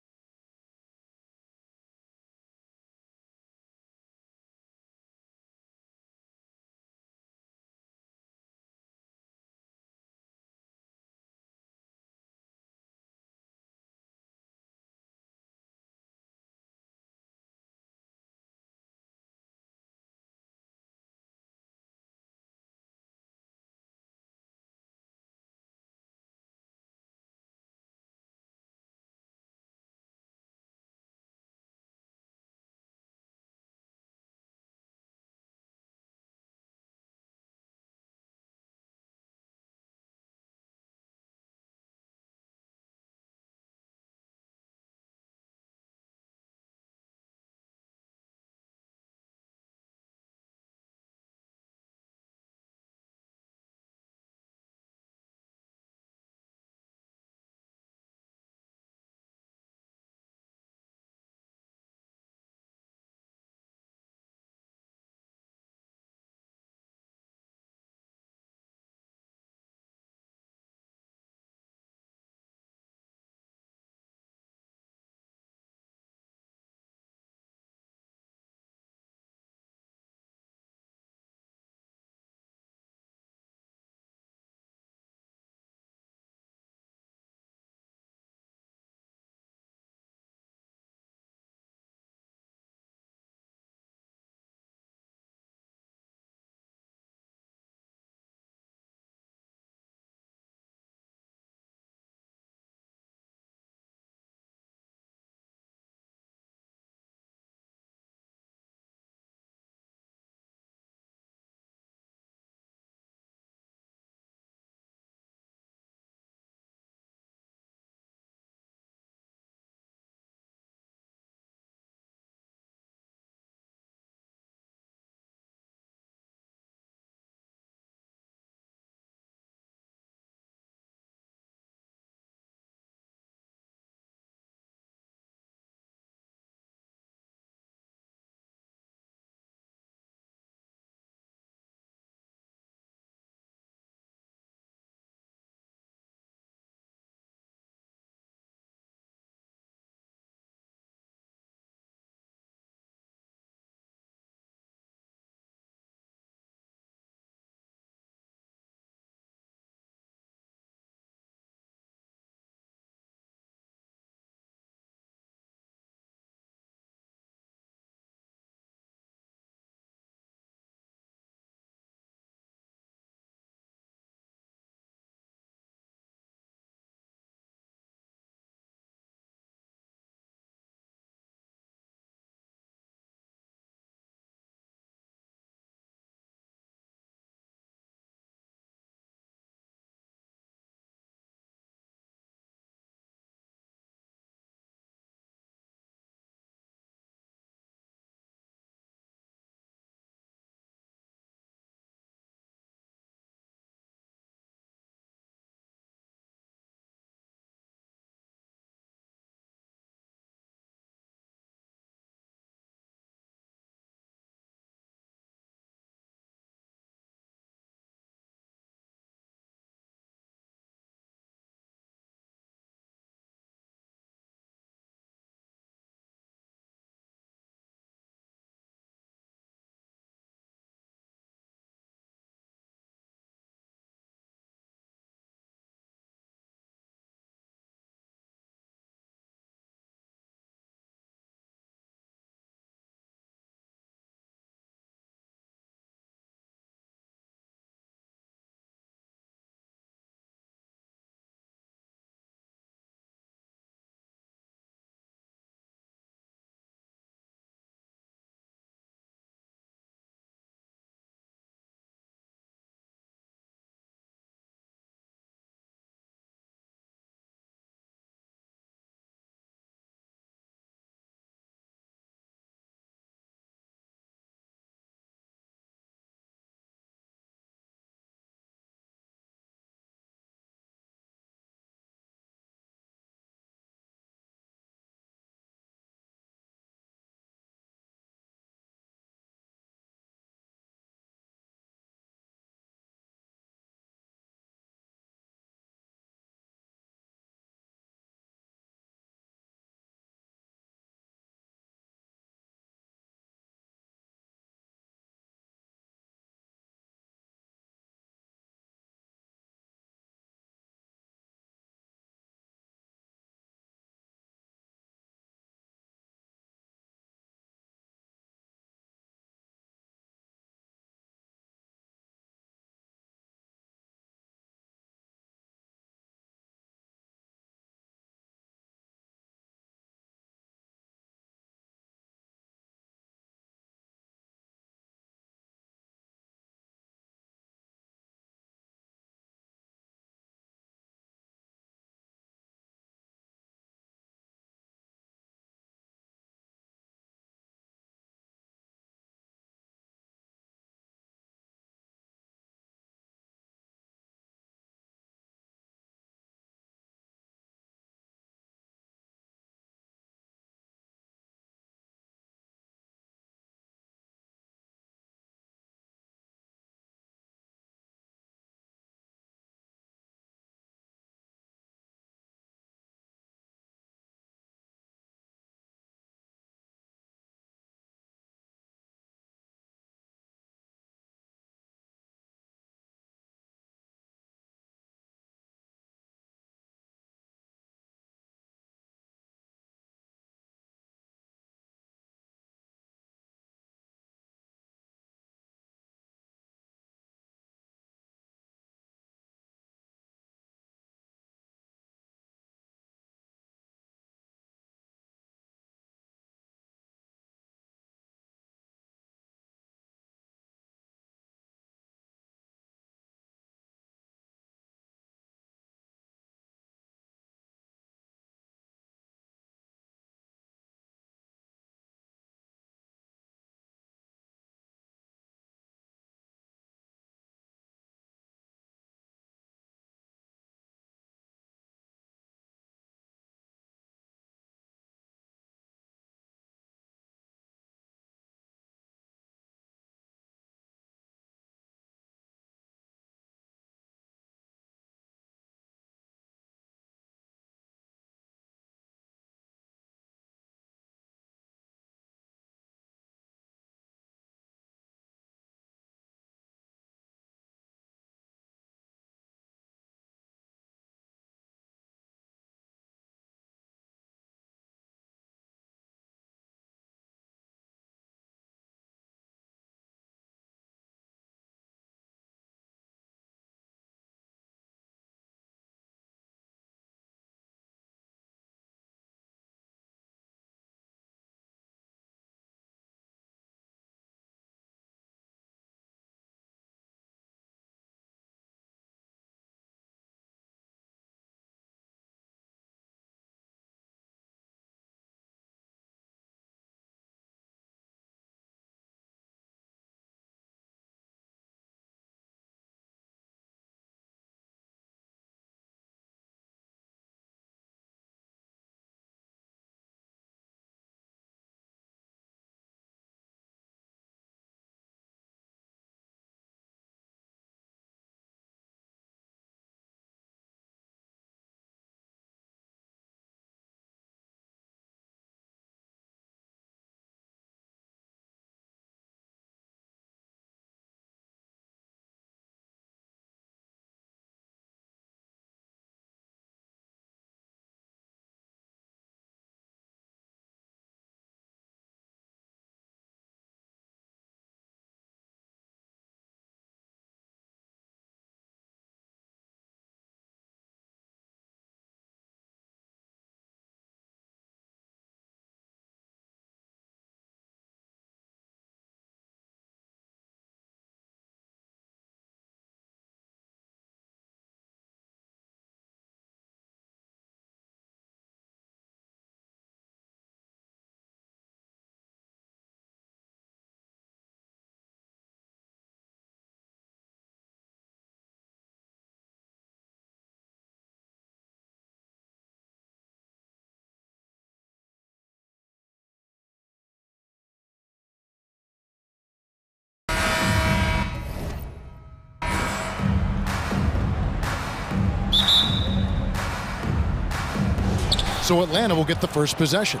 So Atlanta will get the first possession.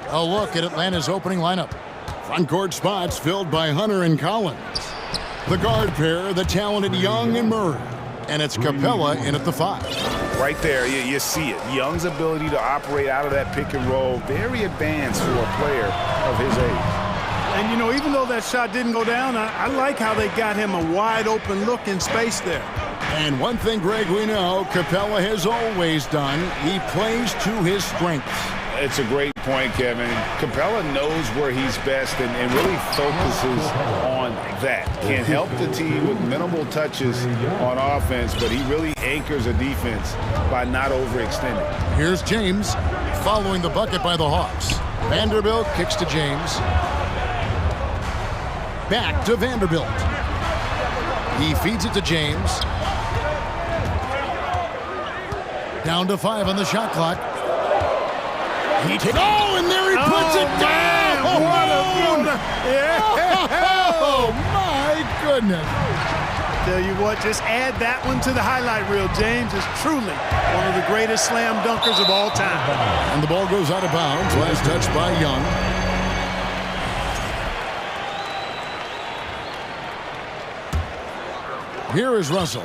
A look at Atlanta's opening lineup. Front court spots filled by Hunter and Collins. The guard pair, the talented Young and Murray. And it's Capella in at the 5. Right there, you see it. Young's ability to operate out of that pick and roll, very advanced for a player of his age. And, you know, even though that shot didn't go down, I like how they got him a wide open look in space there. And one thing, Greg, we know Capella has always done, he plays to his strengths. It's a great point, Kevin. Capella knows where he's best and really focuses on that. Can help the team with minimal touches on offense, but he really anchors a defense by not overextending. Here's James following the bucket by the Hawks. Vanderbilt kicks to James. Back to Vanderbilt. He feeds it to James. Down to 5 on the shot clock. He takes. Oh, and there he puts it down! Oh, my goodness. Tell you what, just add that one to the highlight reel. James is truly one of the greatest slam dunkers of all time. And the ball goes out of bounds. Last touch by Young. Here is Russell.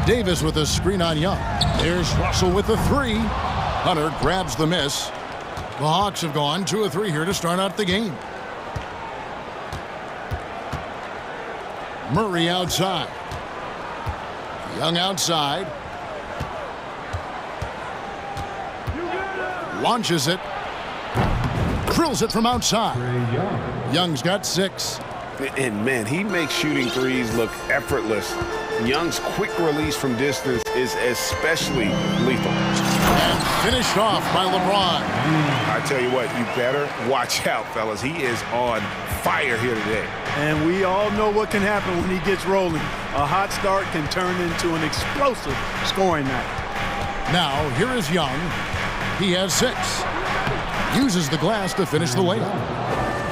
Davis with a screen on Young. There's Russell with the 3. Hunter grabs the miss. The Hawks have gone 2 of 3 here to start out the game. Murray outside. Young outside. Launches it. Drills it from outside. Young's got 6. And, man, he makes shooting threes look effortless. Young's quick release from distance is especially lethal. And finished off by LeBron. I tell you what, you better watch out, fellas. He is on fire here today. And we all know what can happen when he gets rolling. A hot start can turn into an explosive scoring night. Now, here is Young. He has 6. Uses the glass to finish the layup.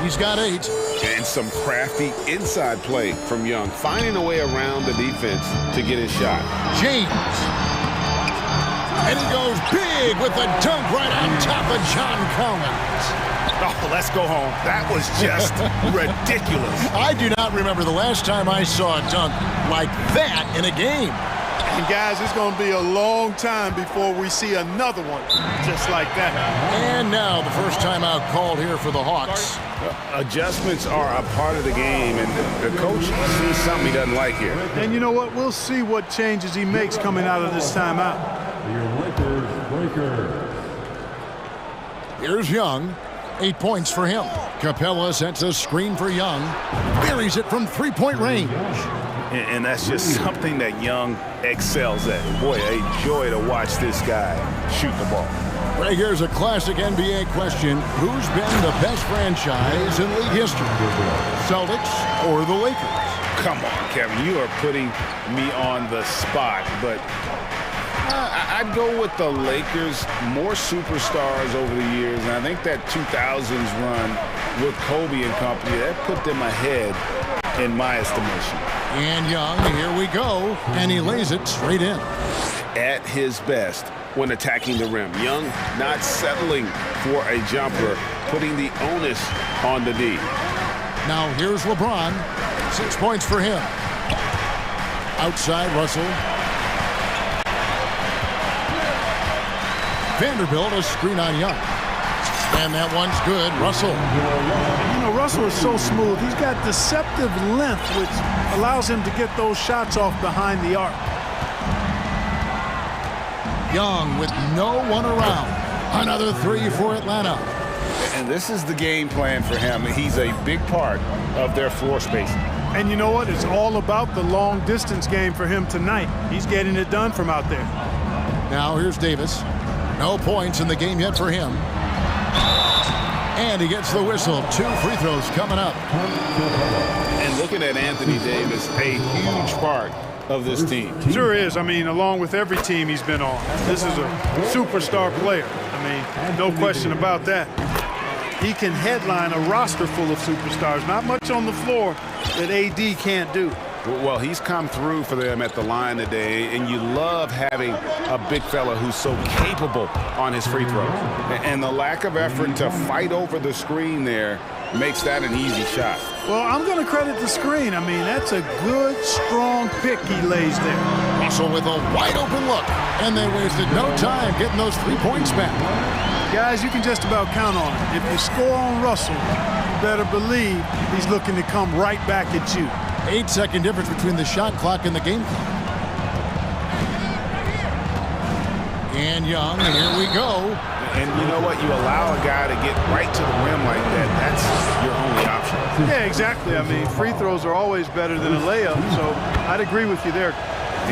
He's got 8. And some crafty inside play from Young, finding a way around the defense to get his shot. James. And he goes big with a dunk right on top of John Collins. Oh, let's go home. That was just ridiculous. I do not remember the last time I saw a dunk like that in a game. And guys, it's going to be a long time before we see another one just like that. And now the first timeout called here for the Hawks. Adjustments are a part of the game, and the coach sees something he doesn't like here. And you know what? We'll see what changes he makes coming out of this timeout. Here's Young. 8 points for him. Capella sets a screen for Young. Buries it from 3-point range. And that's just something that Young excels at. Boy, a joy to watch this guy shoot the ball. Right, here's a classic NBA question. Who's been the best franchise in league history? Celtics or the Lakers? Come on, Kevin. You are putting me on the spot, but I'd go with the Lakers. More superstars over the years, and I think that 2000s run with Kobe and company, that put them ahead in my estimation. And Young, here we go, and he lays it straight in. At his best when attacking the rim. Young not settling for a jumper, putting the onus on the D. Now here's LeBron. 6 points for him. Outside Russell. Vanderbilt a screen on Young. And that one's good. Russell. You know, Russell is so smooth. He's got deceptive length, which allows him to get those shots off behind the arc. Young with no one around. Another 3 for Atlanta. And this is the game plan for him. He's a big part of their floor spacing. And you know what? It's all about the long distance game for him tonight. He's getting it done from out there. Now here's Davis. No points in the game yet for him. And he gets the whistle. 2 free throws coming up. And looking at Anthony Davis, a huge part of this team. Sure is. I mean, along with every team he's been on, this is a superstar player. I mean, no question about that. He can headline a roster full of superstars. Not much on the floor, that AD can't do. Well, he's come through for them at the line today, and you love having a big fella who's so capable on his free throws. And the lack of effort to fight over the screen there makes that an easy shot. Well, I'm going to credit the screen. I mean, that's a good, strong pick he lays there. Russell with a wide-open look, and they wasted no time getting those 3 points back. Guys, you can just about count on it. If you score on Russell, you better believe he's looking to come right back at you. 8-second difference between the shot clock and the game clock. And Young, and here we go. And you know what? You allow a guy to get right to the rim like that. That's your only option. Yeah, exactly. I mean, free throws are always better than a layup, so I'd agree with you there.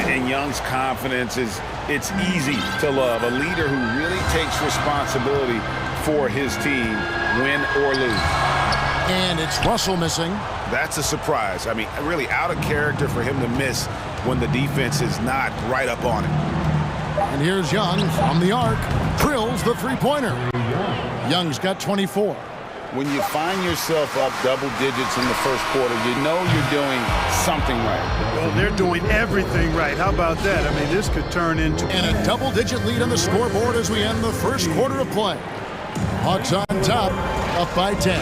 And Young's confidence it's easy to love. A leader who really takes responsibility for his team, win or lose. And it's Russell missing. That's a surprise. I mean, really out of character for him to miss when the defense is not right up on him. And here's Young from the arc. Drills the three-pointer. Young's got 24. When you find yourself up double digits in the first quarter, you know you're doing something right. Well, they're doing everything right. How about that? I mean, this could turn into... And a double-digit lead on the scoreboard as we end the first quarter of play. Hawks on top, up by 10.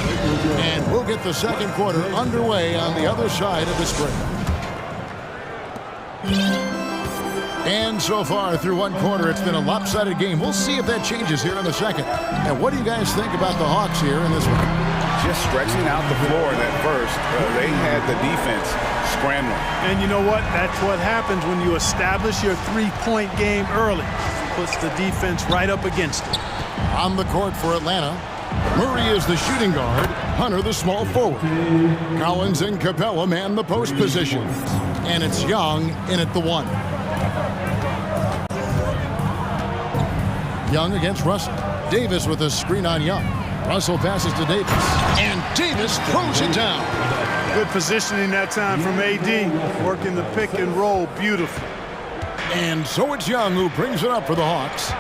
And we'll get the second quarter underway on the other side of this break. And so far through one quarter, it's been a lopsided game. We'll see if that changes here in the second. And what do you guys think about the Hawks here in this one? Just stretching out the floor in that first. They had the defense scrambling. And you know what? That's what happens when you establish your three-point game early. Puts the defense right up against it. On the court for Atlanta, Murray is the shooting guard, Hunter the small forward. Collins and Capella man the post positions. And it's Young in at the one. Young against Russell. Davis with a screen on Young. Russell passes to Davis. And Davis throws it down. Good positioning that time from AD. Working the pick and roll beautifully. And so it's Young who brings it up for the Hawks.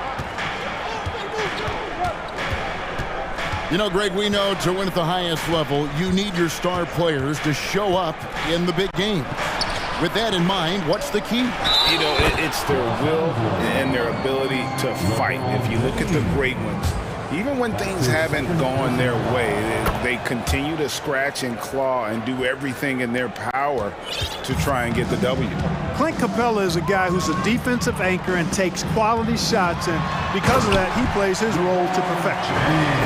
You know, Greg, we know to win at the highest level, you need your star players to show up in the big game. With that in mind, what's the key? You know, it's their will and their ability to fight. If you look at the great ones, even when things haven't gone their way, they continue to scratch and claw and do everything in their power to try and get the W. Clint Capella is a guy who's a defensive anchor and takes quality shots, and because of that, he plays his role to perfection.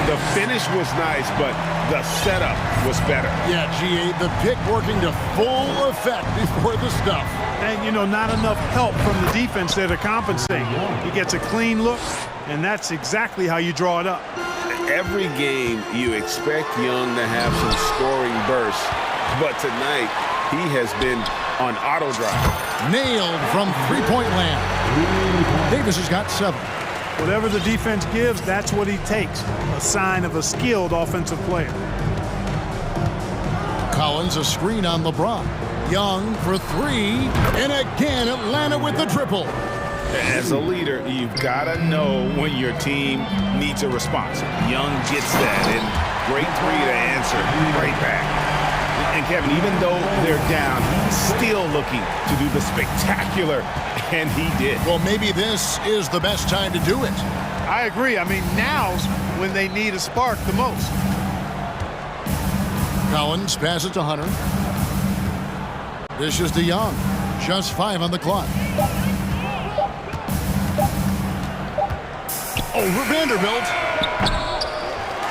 The finish was nice, but the setup was better. Yeah, GA, the pick working to full effect before the stuff. And, you know, not enough help from the defense there to compensate. He gets a clean look, and that's exactly how you draw it up. Every game, you expect Young to have some scoring bursts, but tonight, he has been on auto drive. Nailed from three-point land. Davis has got 7. Whatever the defense gives, that's what he takes. A sign of a skilled offensive player. Collins a screen on LeBron. Young for 3. And again, Atlanta with the triple. As a leader, you've got to know when your team needs a response. Young gets that, and great 3 to answer right back. And Kevin, even though they're down, he's still looking to do the spectacular, and he did. Well, maybe this is the best time to do it. I agree. I mean, now's when they need a spark the most. Collins passes to Hunter. This is to Young. Just 5 on the clock. Over Vanderbilt.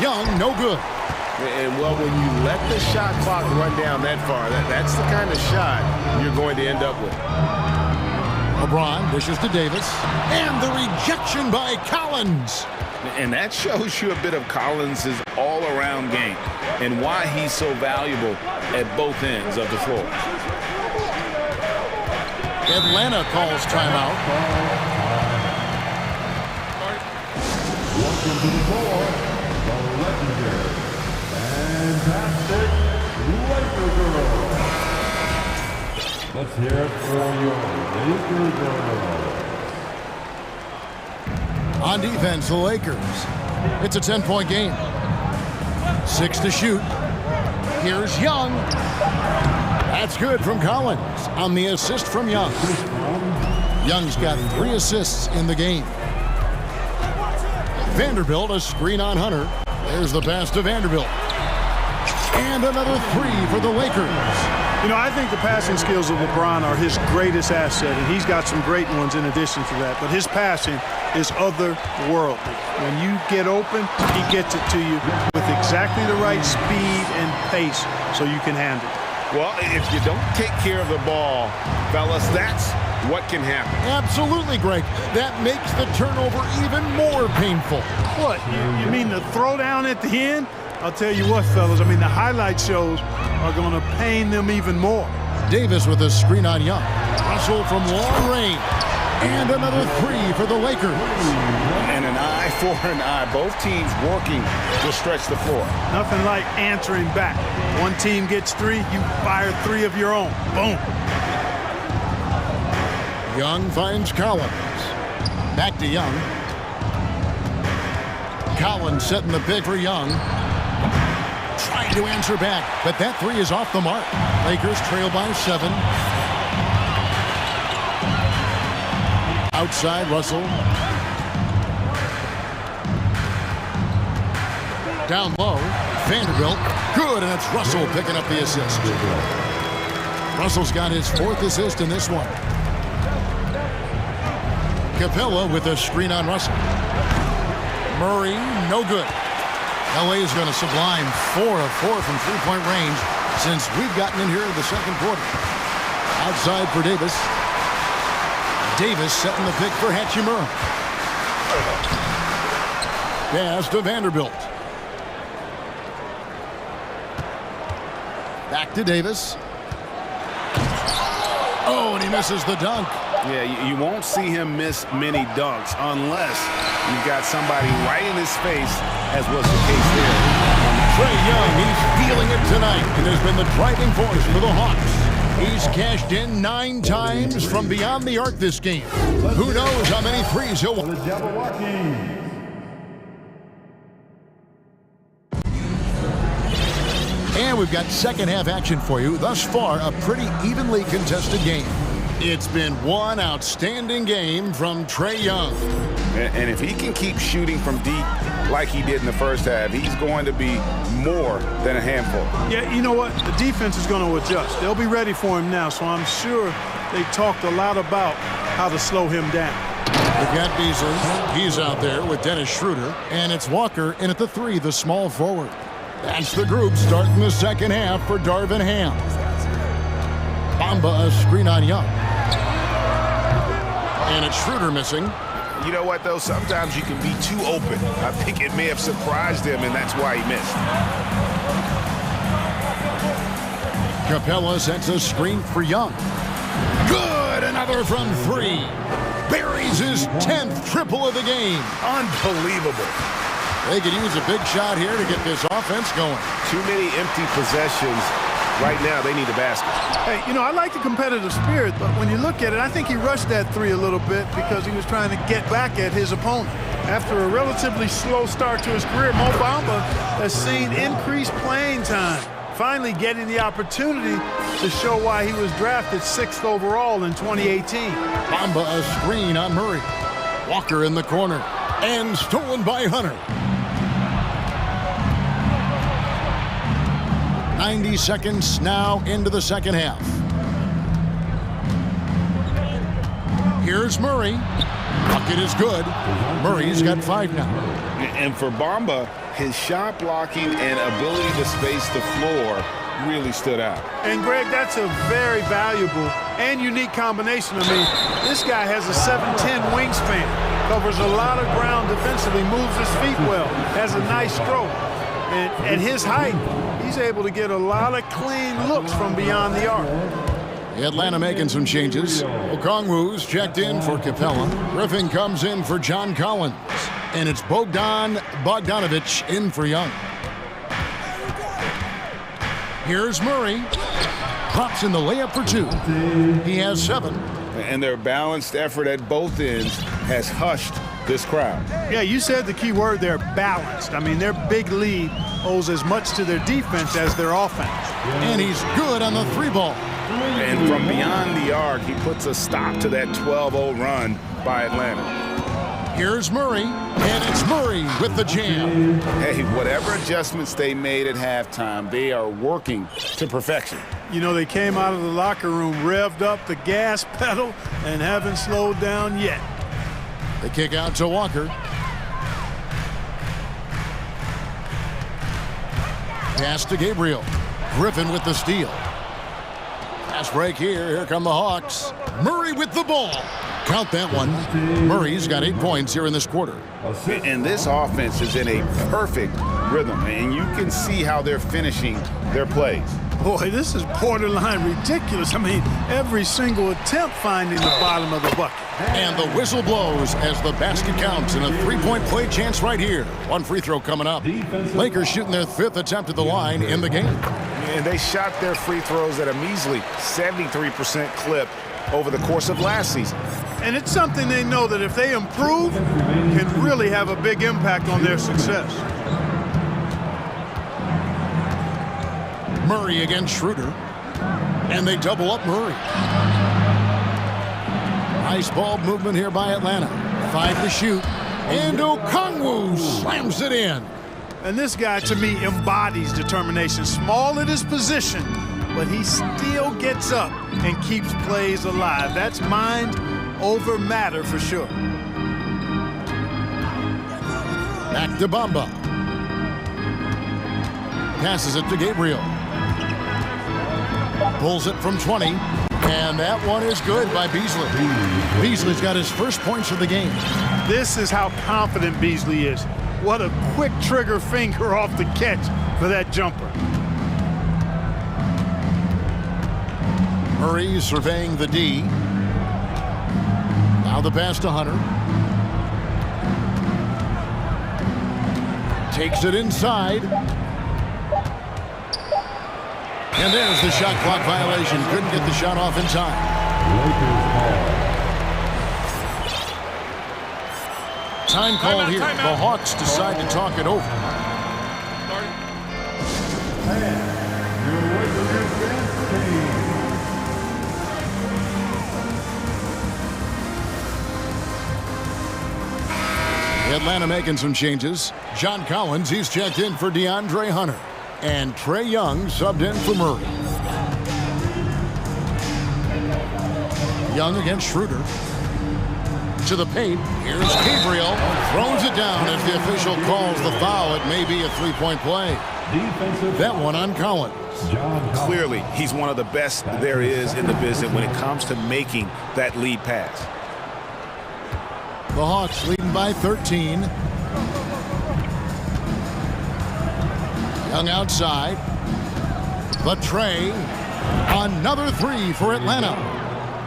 Young, no good. And, well, when you let the shot clock run down that far, that's the kind of shot you're going to end up with. LeBron dishes to Davis. And the rejection by Collins. And that shows you a bit of Collins' all-around game and why he's so valuable at both ends of the floor. Atlanta calls timeout. Welcome to the floor, the legendary, fantastic Laker girls. Let's hear it for your Laker girls. On defense, the Lakers. It's a 10-point game. 6 to shoot. Here's Young. That's good from Collins on the assist from Young. Young's got 3 assists in the game. Vanderbilt, a screen on Hunter. There's the pass to Vanderbilt. And another 3 for the Lakers. You know, I think the passing skills of LeBron are his greatest asset, and he's got some great ones in addition to that. But his passing is otherworldly. When you get open, he gets it to you with exactly the right speed and pace so you can handle it. Well, if you don't take care of the ball, fellas, that's what can happen. Absolutely, Greg. That makes the turnover even more painful. What? You mean the throwdown at the end? I'll tell you what, fellas, I mean, the highlight shows are going to pain them even more. Davis with a screen on Young. Russell from long range. And another 3 for the Lakers. And an eye for an eye. Both teams working to stretch the floor. Nothing like answering back. One team gets 3, you fire 3 of your own. Boom. Young finds Collins. Back to Young. Collins setting the pick for Young. Trying to answer back, but that 3 is off the mark. Lakers trail by 7. Outside, Russell. Down low, Vanderbilt. Good, and it's Russell picking up the assist. Russell's got his 4th assist in this one. Capella with a screen on Russell. Murray, no good. LA is going to sublime 4 of 4 from 3-point range since we've gotten in here in the second quarter. Outside for Davis. Davis setting the pick for Hachimura. Pass to Vanderbilt. Back to Davis. Oh, and he misses the dunk. Yeah, you won't see him miss many dunks unless you've got somebody right in his face, as was the case there. Trae Young, he's feeling it tonight and has been the driving force for the Hawks. He's cashed in 9 times from beyond the arc this game. Who knows how many threes he'll... And we've got second half action for you. Thus far, a pretty evenly contested game. It's been one outstanding game from Trae Young. And if he can keep shooting from deep like he did in the first half, he's going to be more than a handful. Yeah, you know what? The defense is going to adjust. They'll be ready for him now, so I'm sure they talked a lot about how to slow him down. We've got Beasley. He's out there with Dennis Schroeder. And it's Walker in at the 3, the small forward. That's the group starting the second half for Darvin Ham. Bamba a screen on Young. And it's Schroeder missing. You know what, though? Sometimes you can be too open. I think it may have surprised him, and that's why he missed. Capella sets a screen for Young. Good! Another from 3. Buries his 10th triple of the game. Unbelievable. They could use a big shot here to get this offense going. Too many empty possessions. Right now, they need a basket. Hey, you know, I like the competitive spirit, but when you look at it, I think he rushed that 3 a little bit because he was trying to get back at his opponent. After a relatively slow start to his career, Mo Bamba has seen increased playing time, finally getting the opportunity to show why he was drafted 6th overall in 2018. Bamba a screen on Murray. Walker in the corner, and stolen by Hunter. 90 seconds now into the second half. Here's Murray. Bucket is good. Murray's got 5 now. And for Bamba, his shot blocking and ability to space the floor really stood out. And Greg, that's a very valuable and unique combination. I mean, this guy has a 7'10" wingspan, covers a lot of ground defensively, moves his feet well, has a nice stroke. And at his height, he's able to get a lot of clean looks from beyond the arc. Atlanta making some changes. Okongwu's checked in for Capella. Griffin comes in for John Collins. And it's Bogdan Bogdanovic in for Young. Here's Murray. Pops in the layup for 2. He has 7. And their balanced effort at both ends has hushed this crowd. Yeah, you said the key word there, balanced. I mean, their big lead owes as much to their defense as their offense. And he's good on the 3 ball. And from beyond the arc, he puts a stop to that 12-0 run by Atlanta. Here's Murray, and it's Murray with the jam. Hey, whatever adjustments they made at halftime, they are working to perfection. You know, they came out of the locker room, revved up the gas pedal, and haven't slowed down yet. The kick out to Walker. Pass to Gabriel. Griffin with the steal. Pass break here. Here come the Hawks. Murray with the ball. Count that one. Murray's got 8 points here in this quarter. And this offense is in a perfect rhythm, and you can see how they're finishing their plays. Boy, this is borderline ridiculous. I mean, every single attempt finding the bottom of the bucket. And the whistle blows as the basket counts in a 3-point play chance right here. One free throw coming up. Lakers shooting their 5th attempt at the line in the game. And they shot their free throws at a measly 73% clip over the course of last season. And it's something they know that if they improve, can really have a big impact on their success. Murray against Schroeder. And they double up Murray. Nice ball movement here by Atlanta. 5 to shoot. And Okongwu slams it in. And this guy, to me, embodies determination. Small at his position, but he still gets up and keeps plays alive. That's mind over matter for sure. Back to Bamba. Passes it to Gabriel. Pulls it from 20. And that one is good by Beasley. Beasley's got his first points of the game. This is how confident Beasley is. What a quick trigger finger off the catch for that jumper. Murray surveying the D. Now the pass to Hunter. Takes it inside. And there's the shot clock violation. Couldn't get the shot off in time. Time call here. The Hawks decide to talk it over. Atlanta making some changes. John Collins, he's checked in for DeAndre Hunter. And Trae Young subbed in for Murray. Young against Schroeder. To the paint. Here's Gabriel. Throws it down as the official calls the foul. It may be a 3-point play. That one on Collins. Clearly, he's one of the best there is in the business when it comes to making that lead pass. The Hawks leading by 13. Young outside. But Trae, another 3 for Atlanta.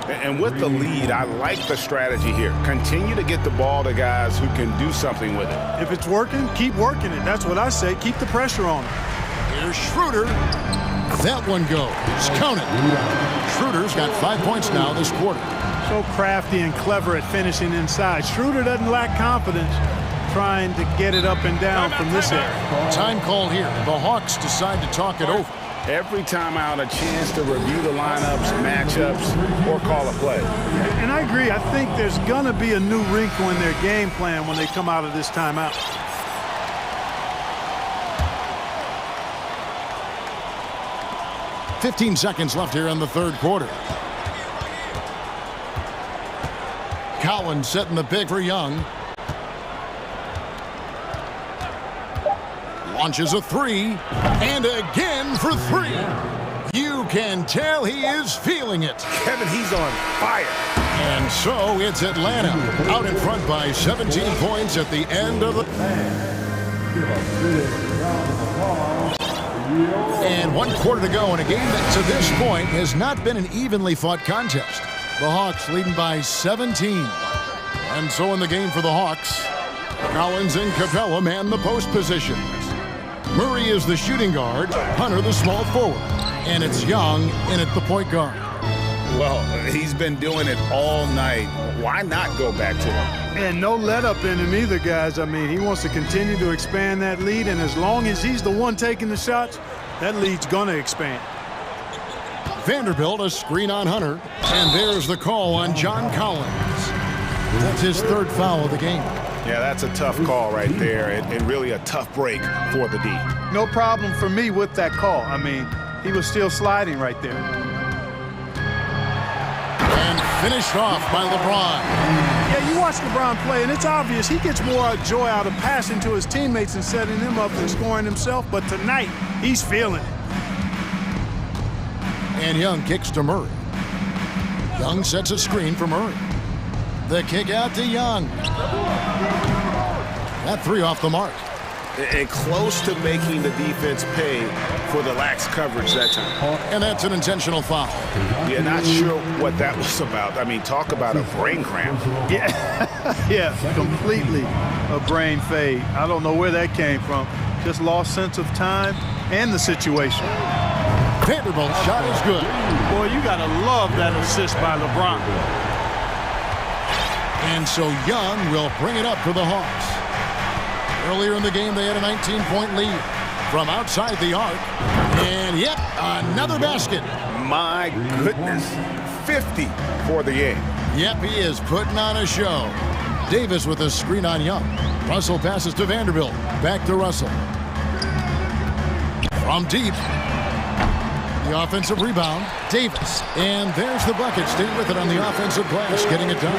And with the lead, I like the strategy here. Continue to get the ball to guys who can do something with it. If it's working, keep working it. That's what I say. Keep the pressure on him. Here's Schroeder. That one goes. Count it. Schroeder's got 5 points now this quarter. So crafty and clever at finishing inside. Schroeder doesn't lack confidence trying to get it up and down from this area. Time call here. The Hawks decide to talk it over. Every time out, a chance to review the lineups, matchups, or call a play. And I agree. I think there's going to be a new wrinkle in their game plan when they come out of this timeout. $15 seconds left here in the third quarter. Collins setting the pick for Young. Launches a 3, and again for 3. You can tell he is feeling it. Kevin, he's on fire. And so it's Atlanta out in front by 17 points at the end of the... And 1 quarter to go in a game that to this point has not been an evenly fought contest. The Hawks leading by 17. And so in the game for the Hawks, Collins and Capella man the post position. Murray is the shooting guard, Hunter the small forward, and it's Young in at the point guard. Well, he's been doing it all night. Why not go back to him? And no let up in him either, guys. I mean, he wants to continue to expand that lead, and as long as he's the one taking the shots, that lead's going to expand. Vanderbilt a screen on Hunter. And there's the call on John Collins. That's his third foul of the game. Yeah, that's a tough call right there, and really a tough break for the D. No problem for me with that call. I mean, he was still sliding right there. And finished off by LeBron. Yeah, you watch LeBron play, and it's obvious he gets more joy out of passing to his teammates and setting them up than scoring himself. But tonight, he's feeling it. And Young kicks to Murray. Young sets a screen for Murray. The kick out to Young. That three off the mark. And close to making the defense pay for the lax coverage that time. And that's an intentional foul. Yeah, not sure what that was about. I mean, talk about a brain cramp. Yeah, yeah, completely a brain fade. I don't know where that came from. Just lost sense of time and the situation. Vanderbilt's shot is good. Boy, you gotta love that assist by LeBron. And so Young will bring it up for the Hawks. Earlier in the game, they had a 19-point lead from outside the arc. And yep, another basket. My goodness, 50 for the game. Yep, he is putting on a show. Davis with a screen on Young. Russell passes to Vanderbilt. Back to Russell. From deep. The offensive rebound, Davis. And there's the bucket. Staying with it on the offensive glass, getting it done.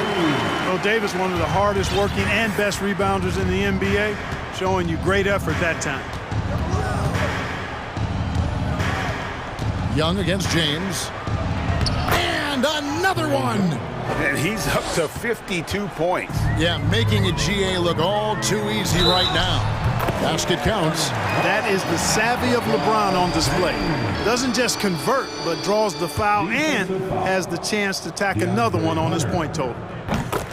Well, Davis, one of the hardest working and best rebounders in the NBA, showing you great effort that time. Young against James. And another one. And he's up to 52 points. Yeah, making a GA look all too easy right now. Basket counts. That is the savvy of LeBron on display. Doesn't just convert, but draws the foul and has the chance to tack another one on his point total.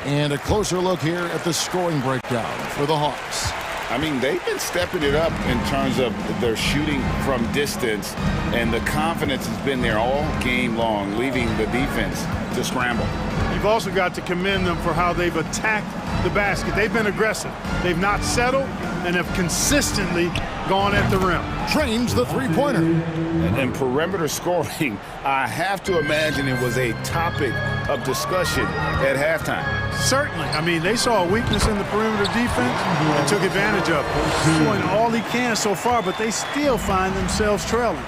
And a closer look here at the scoring breakdown for the Hawks. I mean, they've been stepping it up in terms of their shooting from distance, and the confidence has been there all game long, leaving the defense to scramble. You've also got to commend them for how they've attacked the basket. They've been aggressive. They've not settled and have consistently gone at the rim. Trains the three-pointer. And perimeter scoring, I have to imagine it was a topic of discussion at halftime. Certainly. I mean, they saw a weakness in the perimeter defense and took advantage of it. Doing all he can so far, but they still find themselves trailing.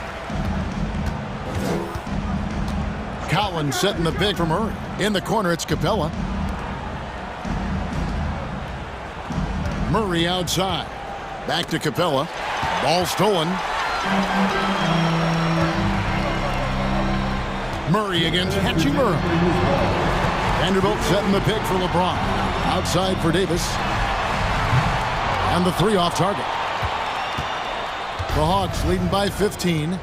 Collins setting the pick from Murray. In the corner, it's Capella. Murray outside. Back to Capella. Ball stolen. Murray against Hachimura. Vanderbilt setting the pick for LeBron. Outside for Davis. And the three off target. The Hawks leading by 15.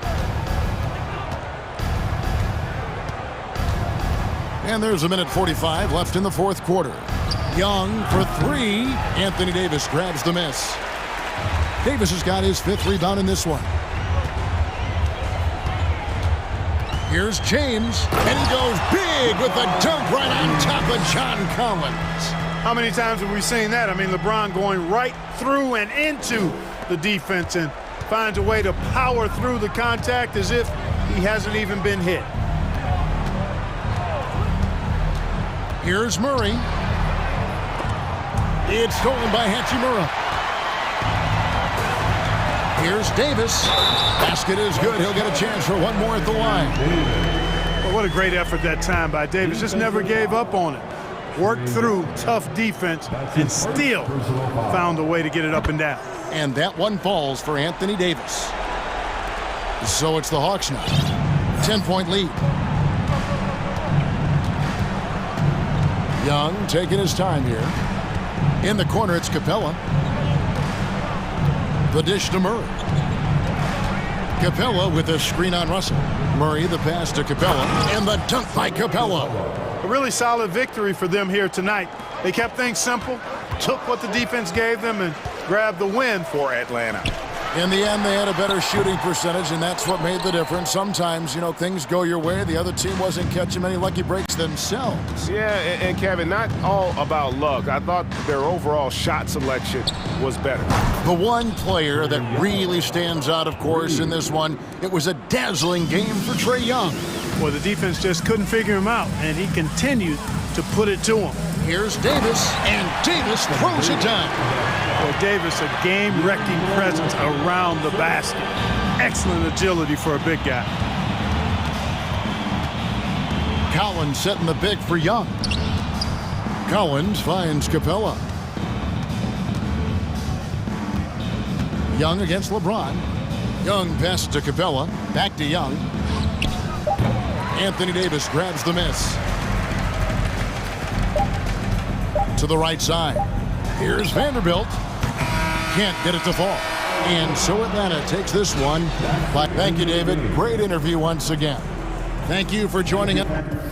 And there's a minute 45 left in the fourth quarter. Young for three. Anthony Davis grabs the miss. Davis has got his fifth rebound in this one. Here's James, and he goes big with the dunk right on top of John Collins. How many times have we seen that? I mean, LeBron going right through and into the defense and finds a way to power through the contact as if he hasn't even been hit. Here's Murray. It's stolen by Hachimura. Here's Davis. Basket is good. He'll get a chance for one more at the line. Well, what a great effort that time by Davis. Just never gave up on it. Worked through tough defense and still found a way to get it up and down. And that one falls for Anthony Davis. So it's the Hawks now. 10-point lead. Young taking his time here. In the corner, it's Capella. The dish to Murray. Capella with a screen on Russell. Murray the pass to Capella. And the dunk by Capella. A really solid victory for them here tonight. They kept things simple, took what the defense gave them, and grabbed the win for Atlanta. In the end, they had a better shooting percentage, and that's what made the difference. Sometimes, you know, things go your way. The other team wasn't catching many lucky breaks themselves. Yeah, and Kevin, not all about luck. I thought their overall shot selection was better. The one player that really stands out, of course, in this one, it was a dazzling game for Trae Young. Well, the defense just couldn't figure him out, and he continued to put it to him. Here's Davis, and Davis throws it down. Well, Davis, a game-wrecking presence around the basket. Excellent agility for a big guy. Collins setting the big for Young. Collins finds Capella. Young against LeBron. Young passes to Capella. Back to Young. Anthony Davis grabs the miss. To the right side. Here's Vanderbilt. Can't get it to fall. And so Atlanta takes this one. Thank you, David. Great interview once again. Thank you for joining us.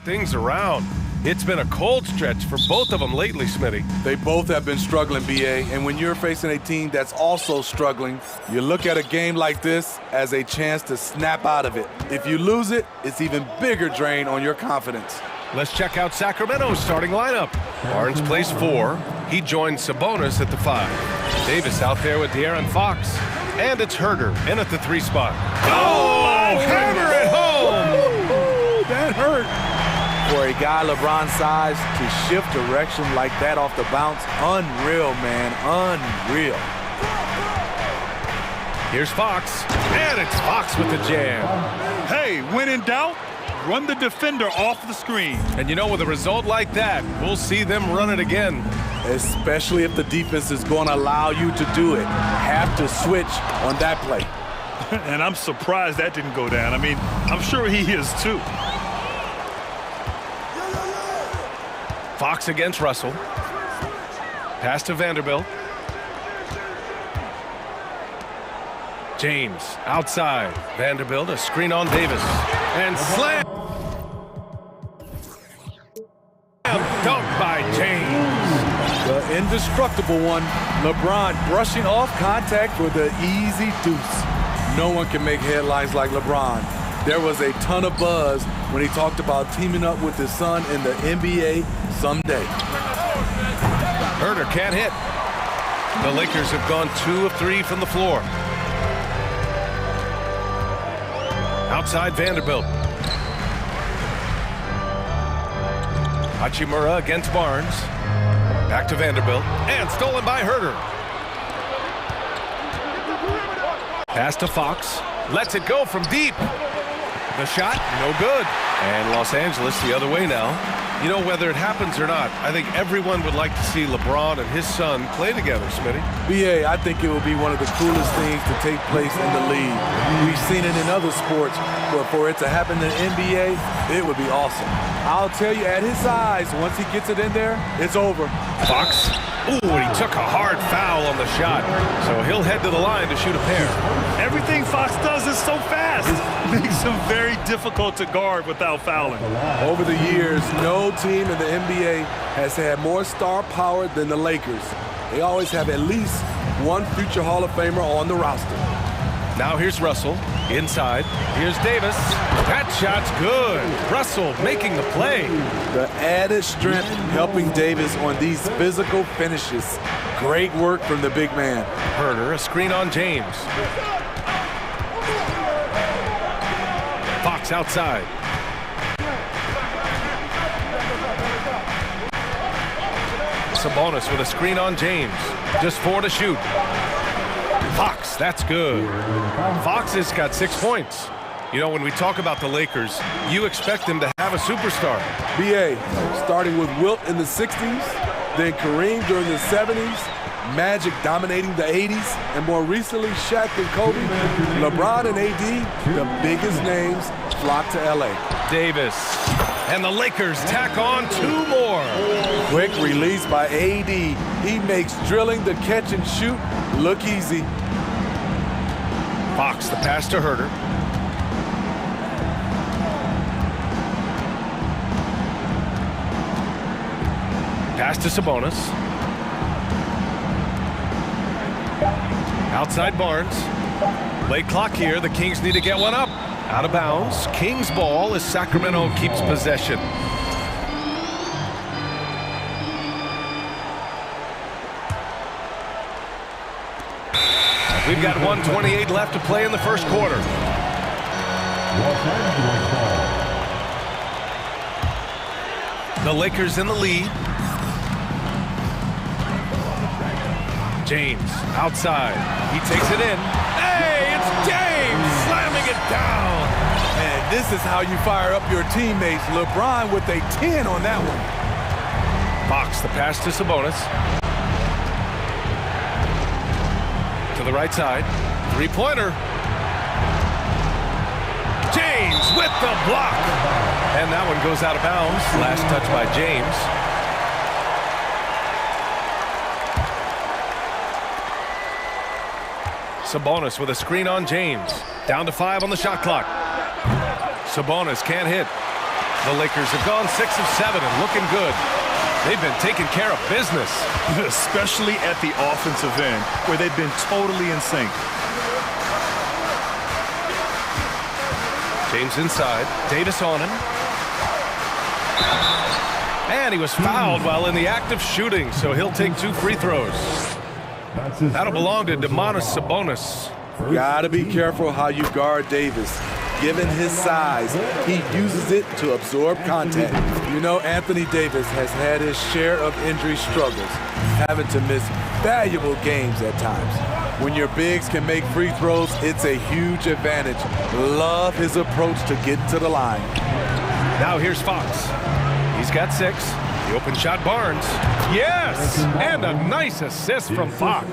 things around. It's been a cold stretch for both of them lately, Smitty. They both have been struggling, BA, and when you're facing a team that's also struggling, you look at a game like this as a chance to snap out of it. If you lose it, it's even bigger drain on your confidence. Let's check out Sacramento's starting lineup. Barnes plays 4. He joins Sabonis at the 5. Davis out there with De'Aaron Fox. And it's Herder in at the 3 spot. Oh, hammer it home! That hurt. For a guy LeBron's size to shift direction like that off the bounce, unreal, man, unreal. Here's Fox, and it's Fox with the jam. Hey, when in doubt, run the defender off the screen. And you know, with a result like that, we'll see them run it again. Especially if the defense is going to allow you to do it. Have to switch on that play. And I'm surprised that didn't go down. I mean, I'm sure he is too. Fox against Russell. Pass to Vanderbilt. James outside. Vanderbilt, a screen on Davis. And slam! Dunk by James. The indestructible one. LeBron brushing off contact for the easy deuce. No one can make headlines like LeBron. There was a ton of buzz when he talked about teaming up with his son in the NBA someday. Herder can't hit. The Lakers have gone 2 of 3 from the floor. Outside Vanderbilt. Hachimura against Barnes. Back to Vanderbilt. And stolen by Herder. Pass to Fox. Lets it go from deep. The shot, no good. And Los Angeles the other way now. You know, whether it happens or not, I think everyone would like to see LeBron and his son play together, Smitty. BA, I think it will be one of the coolest things to take place in the league. We've seen it in other sports, but for it to happen in the NBA, it would be awesome. I'll tell you, at his size, once he gets it in there, it's over. Fox. Ooh, and he took a hard foul on the shot. So he'll head to the line to shoot a pair. Everything Fox does is so fast. Makes him very difficult to guard without fouling. Over the years, no team in the NBA has had more star power than the Lakers. They always have at least one future Hall of Famer on the roster. Now here's Russell. Inside. Here's Davis. That shot's good. Russell making the play. The added strength helping Davis on these physical finishes. Great work from the big man. Herder, a screen on James. Fox outside. Sabonis with a screen on James. Just 4 to shoot. Fox, that's good. Fox has got 6 points. You know, when we talk about the Lakers, you expect them to have a superstar. BA, starting with Wilt in the 60s, then Kareem during the 70s, Magic dominating the 80s, and more recently Shaq and Kobe, LeBron and AD, the biggest names flocked to LA. Davis, and the Lakers tack on 2 more. Quick release by AD. He makes drilling the catch and shoot look easy. Fox, the pass to Herder. Pass to Sabonis. Outside Barnes. Late clock here. The Kings need to get one up. Out of bounds. Kings ball as Sacramento keeps possession. We've got 1:28 left to play in the first quarter. The Lakers in the lead. James outside. He takes it in. Hey, it's James slamming it down. And this is how you fire up your teammates. LeBron with a 10 on that one. Fox, the pass to Sabonis. To the right side. 3-pointer. James with the block. And that one goes out of bounds. Last touch by James. Sabonis with a screen on James. Down to 5 on the shot clock. Sabonis can't hit. The Lakers have gone 6 of 7 and looking good. They've been taking care of business. Especially at the offensive end, where they've been totally in sync. James inside. Davis on him. And he was fouled while in the act of shooting, so he'll take 2 free throws. That'll belong to Sabonis. Gotta be careful how you guard Davis. Given his size, he uses it to absorb contact. You know, Anthony Davis has had his share of injury struggles, having to miss valuable games at times. When your bigs can make free throws, it's a huge advantage. Love his approach to getting to the line. Now here's Fox. He's got 6. The open shot, Barnes. Yes! And a nice assist from Fox.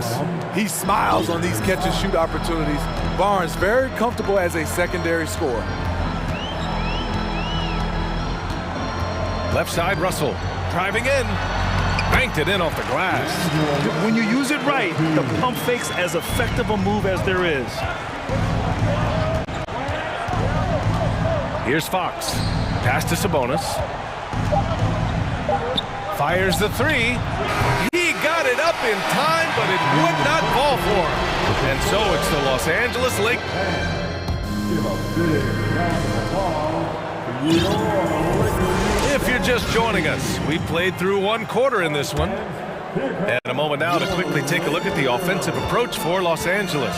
He smiles on these catch-and-shoot opportunities. Barnes very comfortable as a secondary scorer. Left side, Russell. Driving in. Banked it in off the glass. When you use it right, the pump fake's as effective a move as there is. Here's Fox. Pass to Sabonis. Fires the 3. He got it up in time, but it would not fall for him. And so it's the Los Angeles Lakers. If you're just joining us, we played through 1 quarter in this one. And a moment now to quickly take a look at the offensive approach for Los Angeles.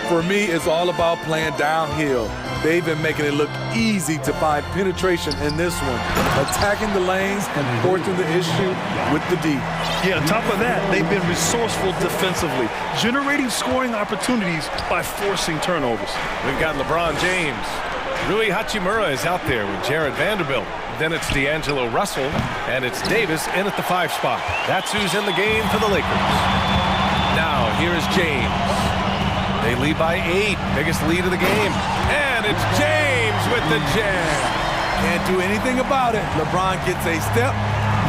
For me, it's all about playing downhill. They've been making it look easy to find penetration in this one, attacking the lanes and forcing the issue with the D. Yeah, on top of that, they've been resourceful defensively, generating scoring opportunities by forcing turnovers. We've got LeBron James. Rui Hachimura is out there with Jared Vanderbilt. Then it's D'Angelo Russell, and it's Davis in at the 5 spot. That's who's in the game for the Lakers. Now, here is James. They lead by 8, biggest lead of the game. And it's James with the jam. Can't do anything about it. LeBron gets a step.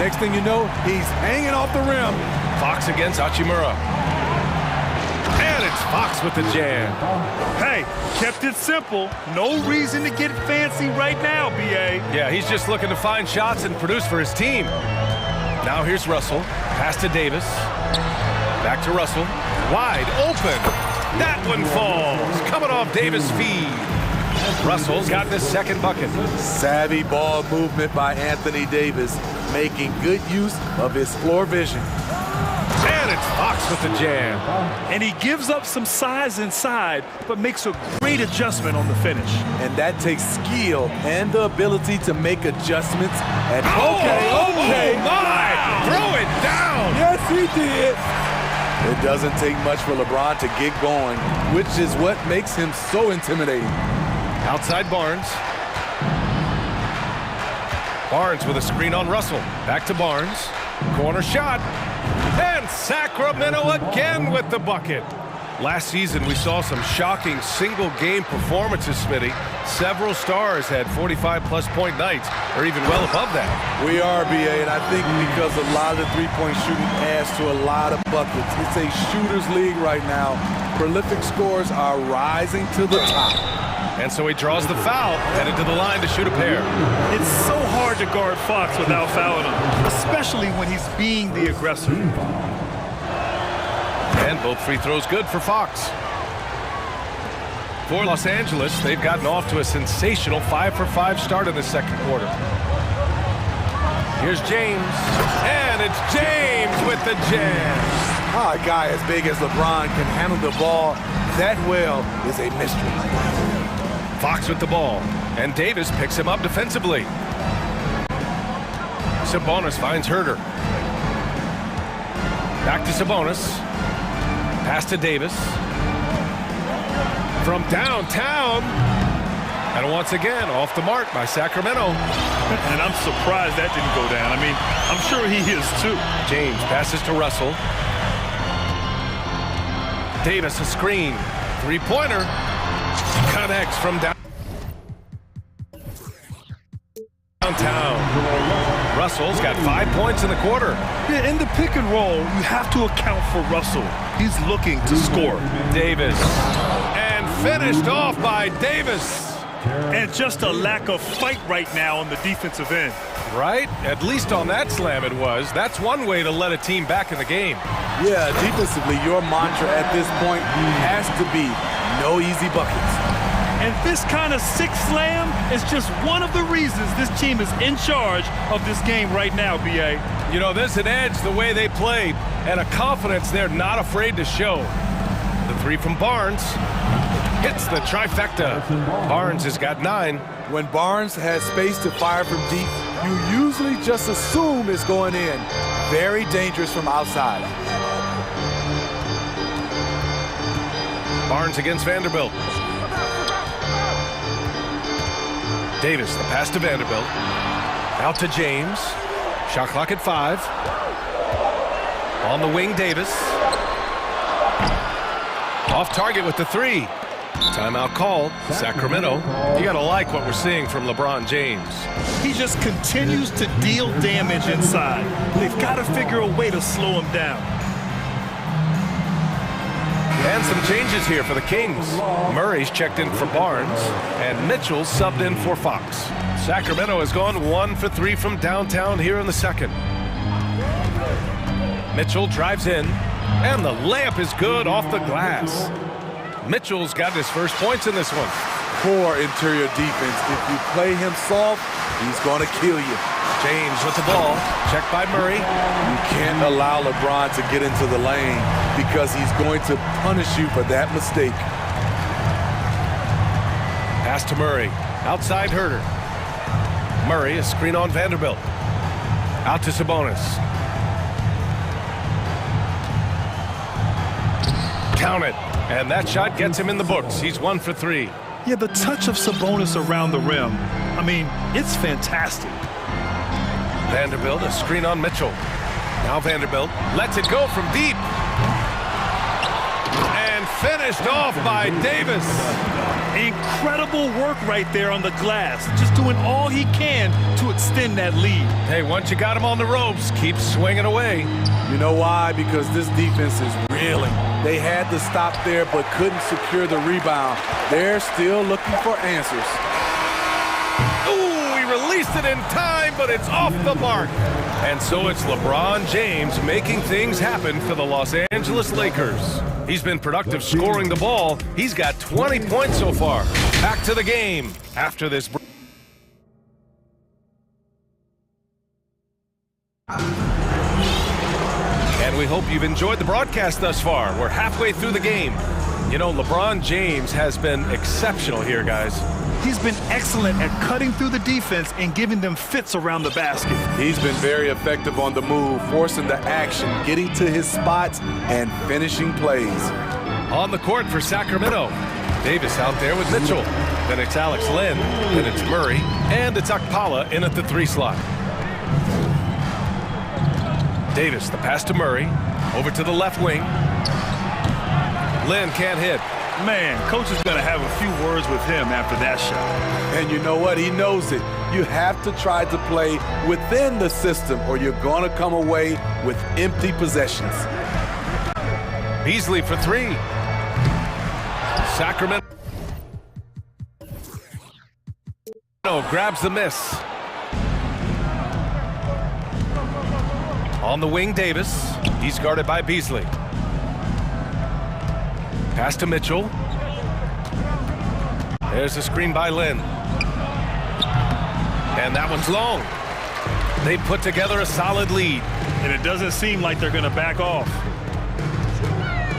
Next thing you know, he's hanging off the rim. Fox against Hachimura. And it's Fox with the jam. Hey, kept it simple. No reason to get fancy right now, B.A. Yeah, he's just looking to find shots and produce for his team. Now here's Russell. Pass to Davis. Back to Russell. Wide open. That one falls. Coming off Davis' feed. Russell's got this 2nd bucket. Savvy ball movement by Anthony Davis, making good use of his floor vision. And it's Fox with the jam. And he gives up some size inside, but makes a great adjustment on the finish. And that takes skill and the ability to make adjustments. And okay. My! Throw it down! Yes, he did. It doesn't take much for LeBron to get going, which is what makes him so intimidating. Outside Barnes. Barnes with a screen on Russell. Back to Barnes. Corner shot. And Sacramento again with the bucket. Last season, we saw some shocking single-game performances, Smitty. Several stars had 45-plus point nights, or even well above that. We are, B.A., and I think because a lot of the three-point shooting adds to a lot of buckets. It's a shooter's league right now. Prolific scores are rising to the top. And so he draws the foul, headed to the line to shoot a pair. It's so hard to guard Fox without fouling him, especially when he's being the aggressor. And both free throws good for Fox. For Los Angeles, they've gotten off to a sensational 5-for-5 start in the 2nd quarter. Here's James. And it's James with the jam. How a guy as big as LeBron can handle the ball that well is a mystery. Fox with the ball. And Davis picks him up defensively. Sabonis finds Herter. Back to Sabonis. Pass to Davis. From downtown. And once again, off the mark by Sacramento. And I'm surprised that didn't go down. I mean, I'm sure he is too. James passes to Russell. Davis a screen. 3-pointer. Connects from downtown. Russell's got 5 points in the quarter. Yeah, in the pick and roll, you have to account for Russell. He's looking to score. Davis. And finished off by Davis. And just a lack of fight right now on the defensive end. Right? At least on that slam it was. That's one way to let a team back in the game. Yeah, defensively, your mantra at this point has to be no easy buckets. And this kind of sick slam is just one of the reasons this team is in charge of this game right now, B.A. You know, there's an edge the way they played and a confidence they're not afraid to show. The three from Barnes hits the trifecta. Barnes has got 9. When Barnes has space to fire from deep, you usually just assume it's going in. Very dangerous from outside. Barnes against Vanderbilt. Davis, the pass to Vanderbilt. Out to James. Shot clock at 5. On the wing, Davis. Off target with the 3. Timeout called. Sacramento. You gotta like what we're seeing from LeBron James. He just continues to deal damage inside. They've got to figure a way to slow him down. And some changes here for the Kings. Murray's checked in for Barnes, and Mitchell's subbed in for Fox. Sacramento has gone 1 for 3 from downtown here in the second. Mitchell drives in, and the layup is good off the glass. Mitchell's got his first points in this one. Poor interior defense. If you play him soft, he's going to kill you. James with the ball, checked by Murray. You can't allow LeBron to get into the lane because he's going to punish you for that mistake. Pass to Murray, outside Herter. Murray, a screen on Vanderbilt. Out to Sabonis. Count it, and that shot gets him in the books. He's 1 for 3. Yeah, the touch of Sabonis around the rim, I mean, it's fantastic. Vanderbilt, a screen on Mitchell. Now Vanderbilt lets it go from deep. And finished off by Davis. Incredible work right there on the glass. Just doing all he can to extend that lead. Hey, once you got him on the ropes, keep swinging away. You know why? Because this defense is reeling. They had to stop there but couldn't secure the rebound. They're still looking for answers. Ooh, he released it in time, but it's off the mark. And so it's LeBron James making things happen for the Los Angeles Lakers. He's been productive scoring the ball. He's got 20 points so far. Back to the game after this break. And we hope you've enjoyed the broadcast thus far. We're halfway through the game. You know, LeBron James has been exceptional here, guys. He's been excellent at cutting through the defense and giving them fits around the basket. He's been very effective on the move, forcing the action, getting to his spots, and finishing plays. On the court for Sacramento. Davis out there with Mitchell. Then it's Alex Len. Then it's Murray. And it's Akpala in at the 3 slot. Davis, the pass to Murray. Over to the left wing. Len can't hit. Man, coach is going to have a few words with him after that shot. And you know what? He knows it. You have to try to play within the system or you're going to come away with empty possessions. Beasley for 3. Sacramento grabs the miss. On the wing, Davis. He's guarded by Beasley. Pass to Mitchell. There's a screen by Lynn. And that one's long. They put together a solid lead. And it doesn't seem like they're going to back off.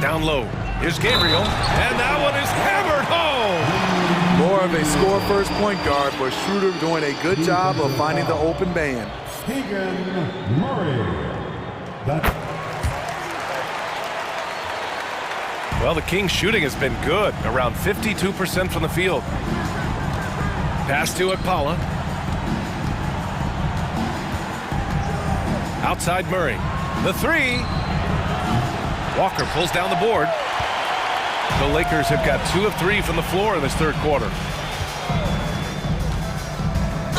Down low. Here's Gabriel. And that one is hammered home. More of a score-first point guard, but Schroeder doing a good job of finding the open man. Keegan Murray. Well, the Kings' shooting has been good, around 52% from the field. Pass to Akpala. Outside Murray. The 3. Walker pulls down the board. The Lakers have got 2 of 3 from the floor in this third quarter.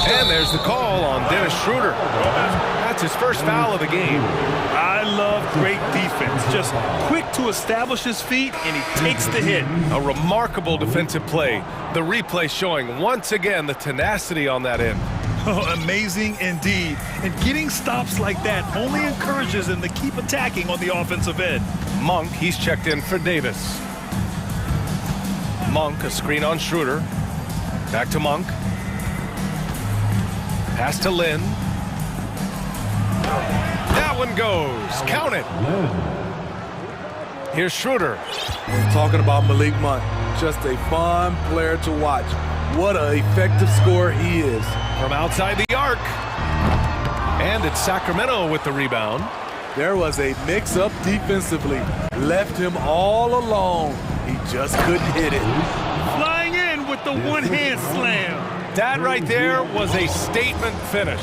And there's the call on Dennis Schroeder. That's his first foul of the game. I love great defense. Just quick to establish his feet, and he takes the hit. A remarkable defensive play. The replay showing once again the tenacity on that end. Oh, amazing indeed. And getting stops like that only encourages him to keep attacking on the offensive end. Monk, he's checked in for Davis. Monk, a screen on Schroeder. Back to Monk. Pass to Lynn. That one goes. Count it. Here's Schroeder. We're talking about Malik Monk. Just a fun player to watch. What an effective scorer he is. From outside the arc. And it's Sacramento with the rebound. There was a mix-up defensively. Left him all alone. He just couldn't hit it. Flying in with the one-hand slam. That right there was a statement finish.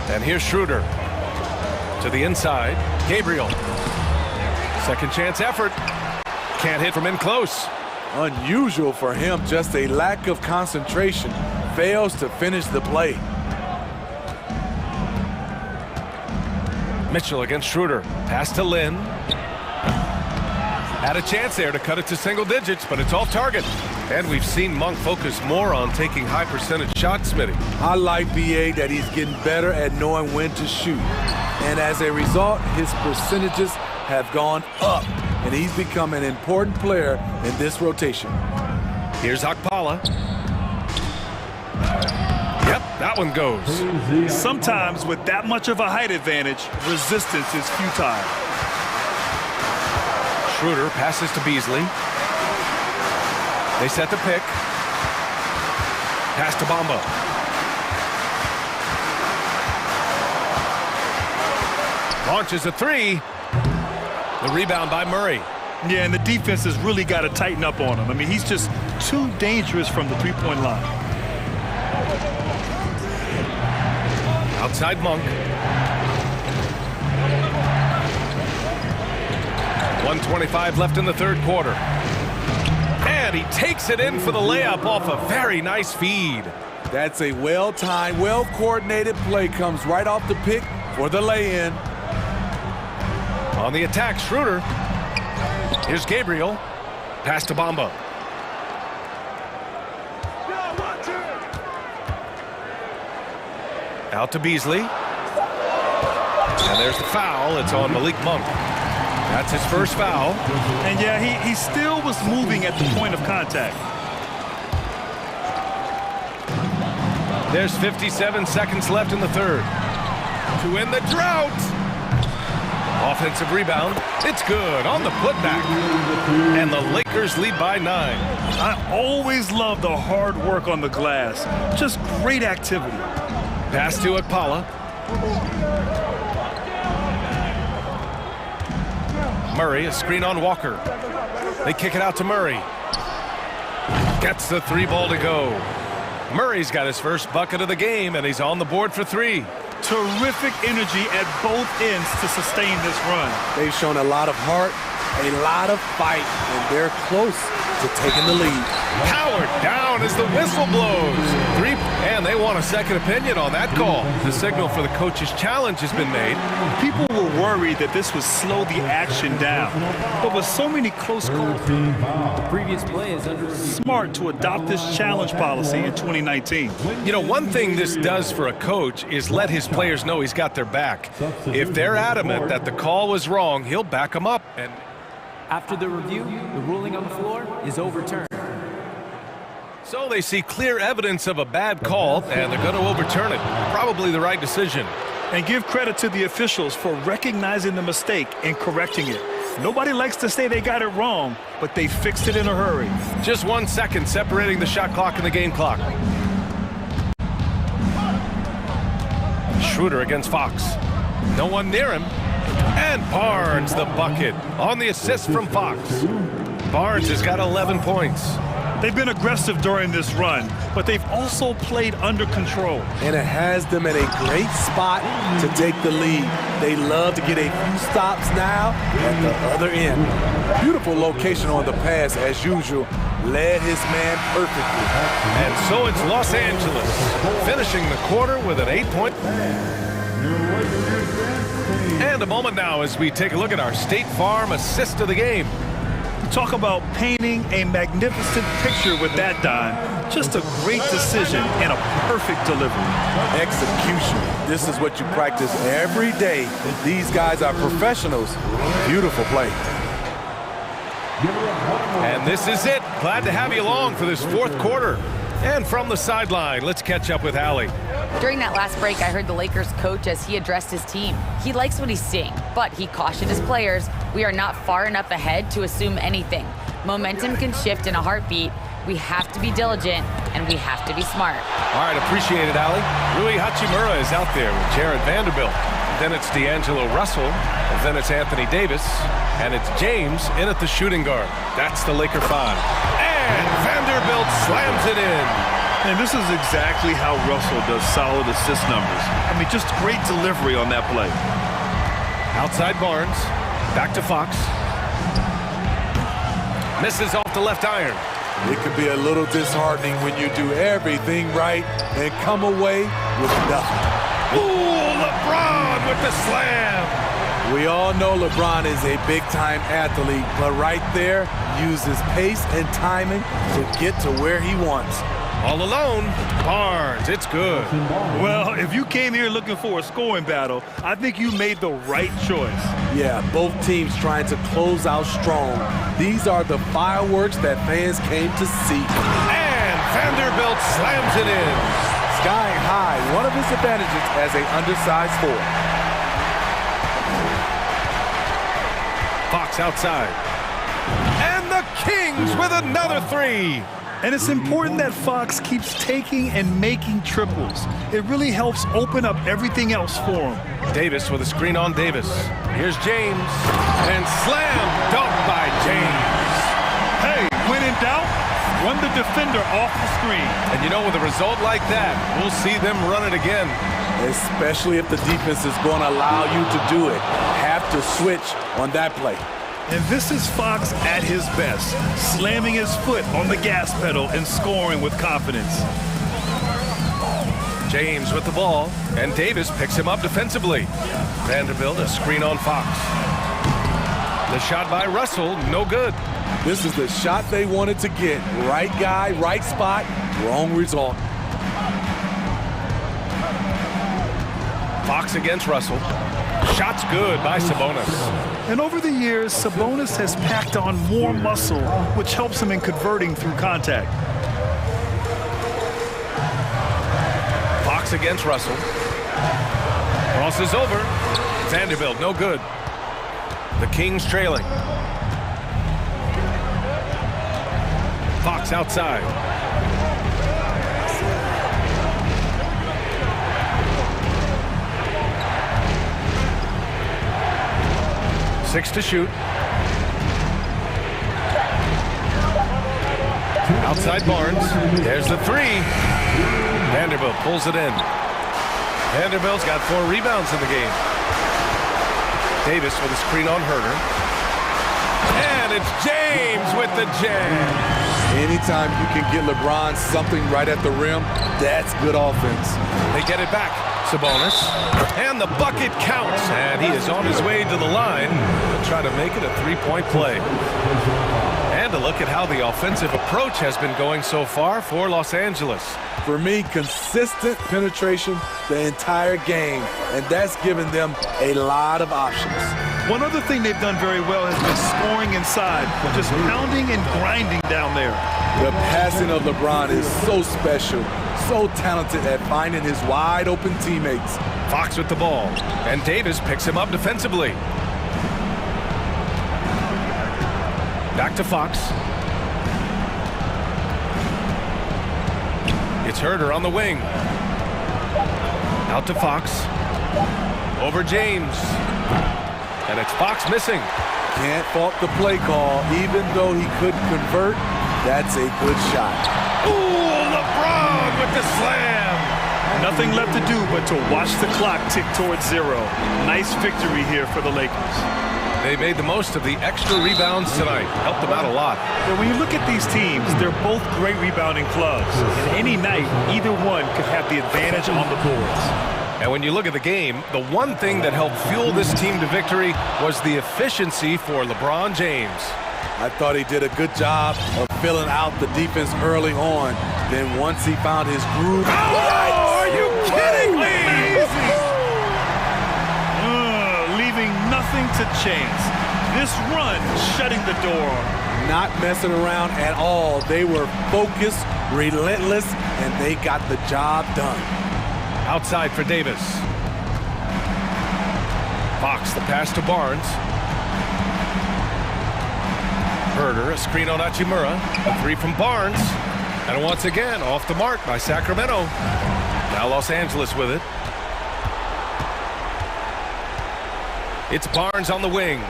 And here's Schroeder. To the inside. Gabriel. Second chance effort. Can't hit from in close. Unusual for him, just a lack of concentration. Fails to finish the play. Mitchell against Schroeder. Pass to Lynn. Had a chance there to cut it to single digits, but it's off target. And we've seen Monk focus more on taking high percentage shots, Smitty. I like BA that he's getting better at knowing when to shoot. And as a result, his percentages have gone up. And he's become an important player in this rotation. Here's Akpala. Yep, that one goes. Sometimes with that much of a height advantage, resistance is futile. Schroeder passes to Beasley. They set the pick. Pass to Bamba. Launches a three. The rebound by Murray. Yeah, and the defense has really got to tighten up on him. I mean, he's just too dangerous from the three-point line. Outside Monk. 1:25 left in the third quarter. And he takes it in for the layup off a very nice feed. That's a well-timed, well-coordinated play. Comes right off the pick for the lay-in. On the attack, Schroeder. Here's Gabriel. Pass to Bamba. Out to Beasley. And there's the foul. It's on Malik Monk. That's his first foul. And yeah, he still was moving at the point of contact. There's 57 seconds left in the third. To end the drought. Offensive rebound. It's good on the putback. And the Lakers lead by 9. I always love the hard work on the glass. Just great activity. Pass to Akpala. Murray, a screen on Walker. They kick it out to Murray. Gets the three ball to go. Murray's got his first bucket of the game, and he's on the board for 3. Terrific energy at both ends to sustain this run. They've shown a lot of heart, a lot of fight, and they're close to taking the lead. Powered down as the whistle blows. 3, and they want a second opinion on that call. The signal for the coach's challenge has been made. People were worried that this would slow the action down. But with so many close calls, the previous play is under review. Smart to adopt this challenge policy in 2019. You know, one thing this does for a coach is let his players know he's got their back. If they're adamant that the call was wrong, he'll back them up. And after the review, the ruling on the floor is overturned. So they see clear evidence of a bad call, and they're going to overturn it. Probably the right decision. And give credit to the officials for recognizing the mistake and correcting it. Nobody likes to say they got it wrong, but they fixed it in a hurry. Just 1 second separating the shot clock and the game clock. Schroeder against Fox. No one near him. And Barnes the bucket on the assist from Fox. Barnes has got 11 points. They've been aggressive during this run, but they've also played under control. And it has them in a great spot to take the lead. They love to get a few stops now at the other end. Beautiful location on the pass, as usual. Led his man perfectly. And so it's Los Angeles, finishing the quarter with an 8-point. And a moment now as we take a look at our State Farm assist of the game. Talk about painting a magnificent picture with that dime. Just a great decision and a perfect delivery. Execution. This is what you practice every day. These guys are professionals. Beautiful play. And this is it. Glad to have you along for this fourth quarter. And from the sideline, let's catch up with Allie. During that last break, I heard the Lakers coach as he addressed his team. He likes what he's seeing, but he cautioned his players, we are not far enough ahead to assume anything. Momentum can shift in a heartbeat. We have to be diligent, and we have to be smart. All right, appreciate it, Allie. Rui Hachimura is out there with Jared Vanderbilt. Then it's D'Angelo Russell, and then it's Anthony Davis, and it's James in at the shooting guard. That's the Laker 5. And Vanderbilt slams it in. And this is exactly how Russell does solid assist numbers. I mean, just great delivery on that play. Outside Barnes, back to Fox. Misses off the left iron. It could be a little disheartening when you do everything right and come away with nothing. Ooh, LeBron with the slam. We all know LeBron is a big-time athlete, but right there, uses pace and timing to get to where he wants. All alone, Barnes, it's good. Well, if you came here looking for a scoring battle, I think you made the right choice. Yeah, both teams trying to close out strong. These are the fireworks that fans came to see. And Vanderbilt slams it in. Sky high, one of his advantages as an undersized forward. Fox outside. And the Kings with another three. And it's important that Fox keeps taking and making triples. It really helps open up everything else for him. Davis with a screen on Davis. Here's James. And slam dunk by James. Hey, when in doubt, run the defender off the screen. And you know, with a result like that, we'll see them run it again. Especially if the defense is going to allow you to do it. Have to switch on that play. And this is Fox at his best, slamming his foot on the gas pedal and scoring with confidence. James with the ball, and Davis picks him up defensively. Vanderbilt, a screen on Fox. The shot by Russell, no good. This is the shot they wanted to get. Right guy, right spot, wrong result. Fox against Russell. Shot's good by Sabonis. And over the years, Sabonis has packed on more muscle, which helps him in converting through contact. Fox against Russell. Crosses over. Vanderbilt, no good. The Kings trailing. Fox outside. Six to shoot. Outside Barnes. There's the three. Vanderbilt pulls it in. Vanderbilt's got 4 rebounds in the game. Davis with a screen on Herter. And it's James with the jam. Anytime you can get LeBron something right at the rim, that's good offense. They get it back. Sabonis. And the bucket counts. And he is on his way to the line to try to make it a 3-point play. And a look at how the offensive approach has been going so far for Los Angeles. For me, consistent penetration the entire game, and that's given them a lot of options. One other thing they've done very well has been scoring inside, just pounding and grinding down there. The passing of LeBron is so special, so talented at finding his wide open teammates. Fox with the ball, and Davis picks him up defensively. Back to Fox. It's Herter on the wing. Out to Fox. Over James. And it's Fox missing. Can't fault the play call. Even though he couldn't convert, That's a good shot. Ooh, LeBron with the slam. Nothing left to do but to watch the clock tick towards 0. Nice victory here for the Lakers. They made the most of the extra rebounds tonight. Helped them out a lot. And when you look at these teams, they're both great rebounding clubs. And any night, either one could have the advantage on the boards. And when you look at the game, the one thing that helped fuel this team to victory was the efficiency for LeBron James. I thought he did a good job of filling out the defense early on. Then once he found his groove... Oh, are you kidding me? Leaving nothing to chance. This run shutting the door. Not messing around at all. They were focused, relentless, and they got the job done. Outside for Davis. Fox, the pass to Barnes. Herder, a screen on Hachimura. A three from Barnes. And once again, off the mark by Sacramento. Now Los Angeles with it. It's Barnes on the wing.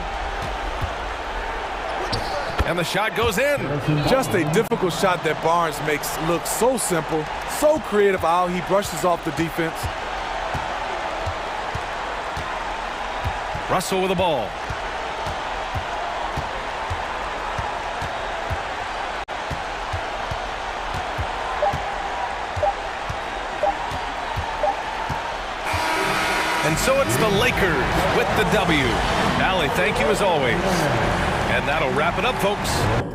And the shot goes in. Just a difficult shot that Barnes makes look so simple, so creative how he brushes off the defense. Russell with the ball. And so it's the Lakers with the W. Allie, thank you as always. And that'll wrap it up, folks.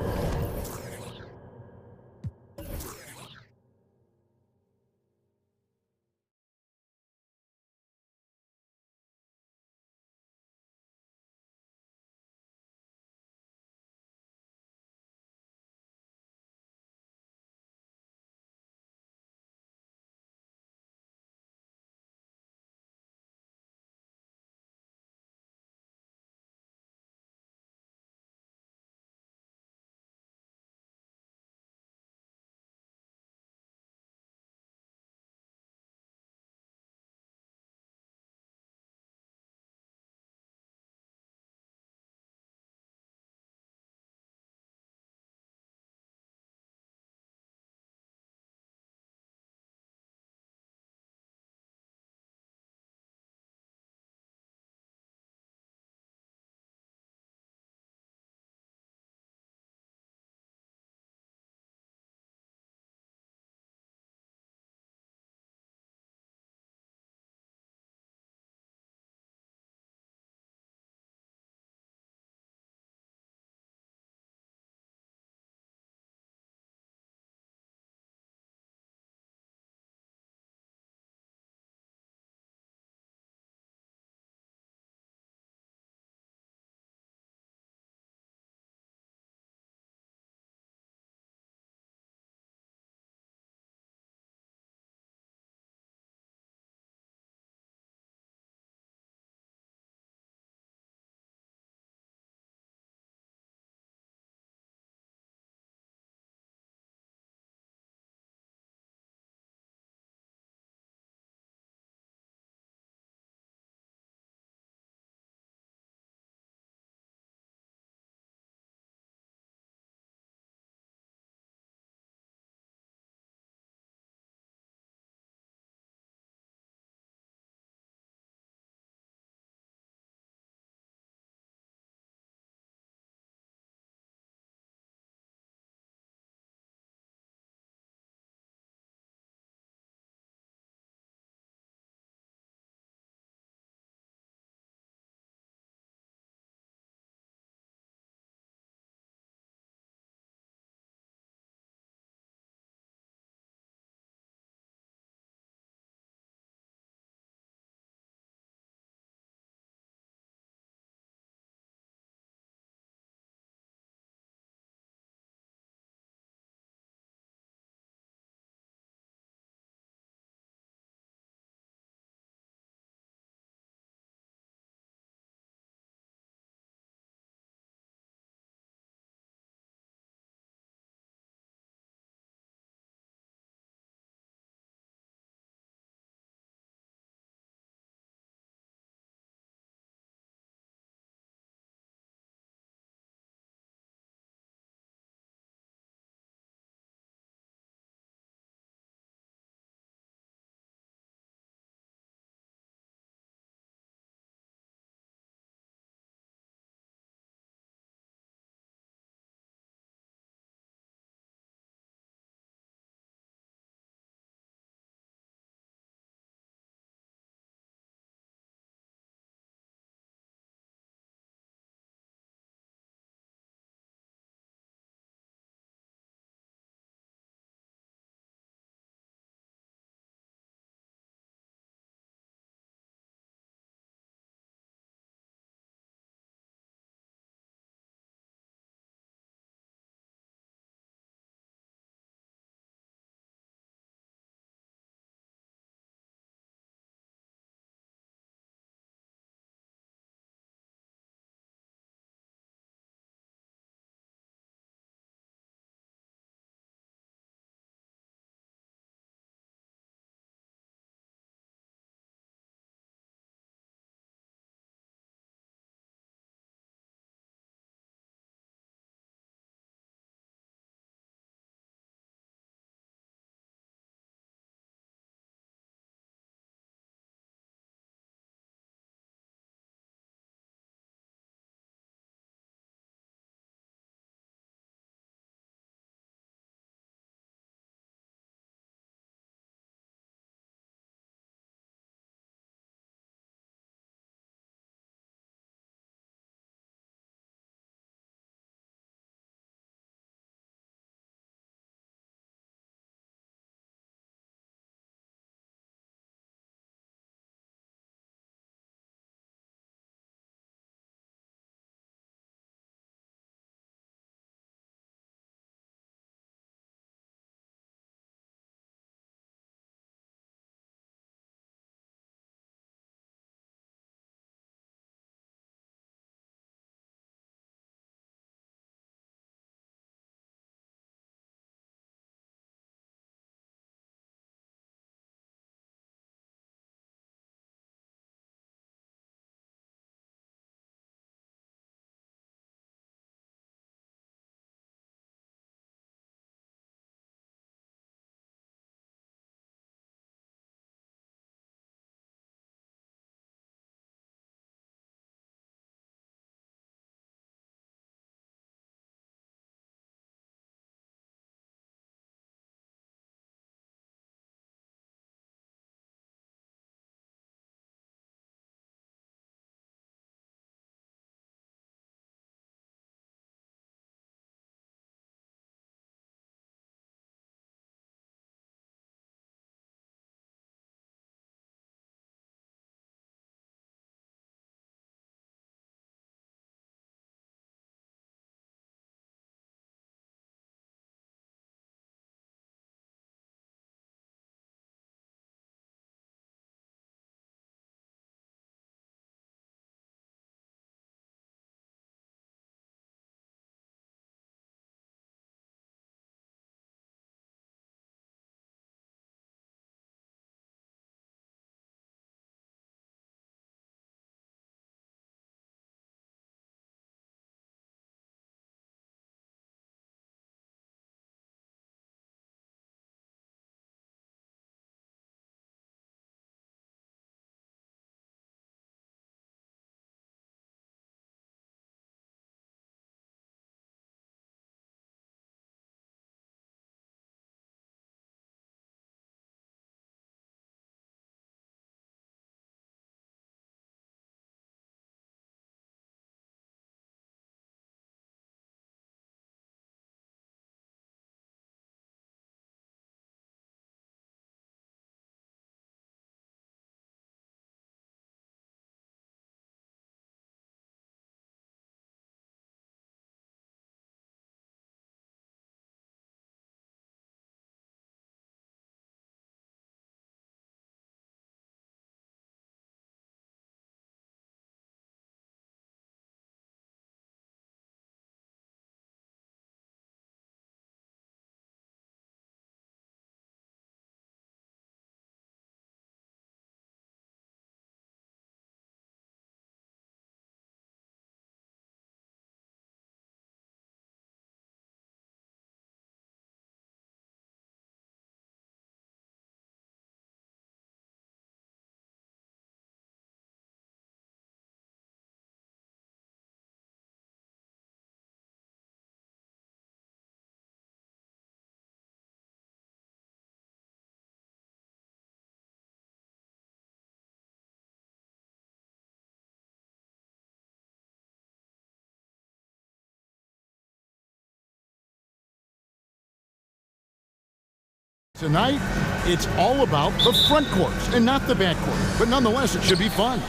Tonight, it's all about the front courts and not the back court. But nonetheless, it should be fun.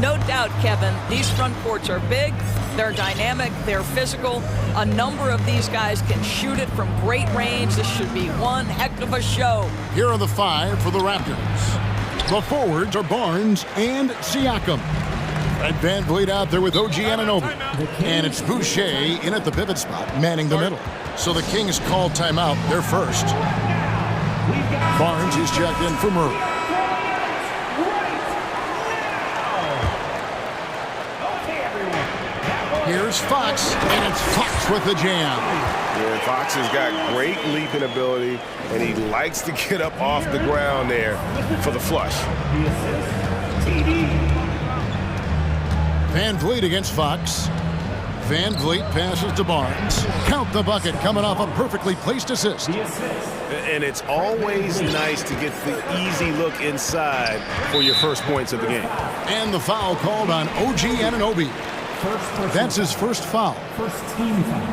No doubt, Kevin. These front courts are big, they're dynamic, they're physical. A number of these guys can shoot it from great range. This should be one heck of a show. Here are the 5 for the Raptors. The forwards are Barnes and Siakam. Fred VanVleet out there with OG Anunoby. And it's Boucher in at the pivot spot, manning the middle. So the Kings call timeout, their first. Barnes is checked in for Murray. Here's Fox, and it's Fox with the jam. Yeah, Fox has got great leaping ability, and he likes to get up off the ground there for the flush. VanVleet against Fox. VanVleet passes to Barnes. Count the bucket coming off a perfectly placed assist. And it's always nice to get the easy look inside for your first points of the game. And the foul called on OG Anunoby. That's his first foul. First team foul.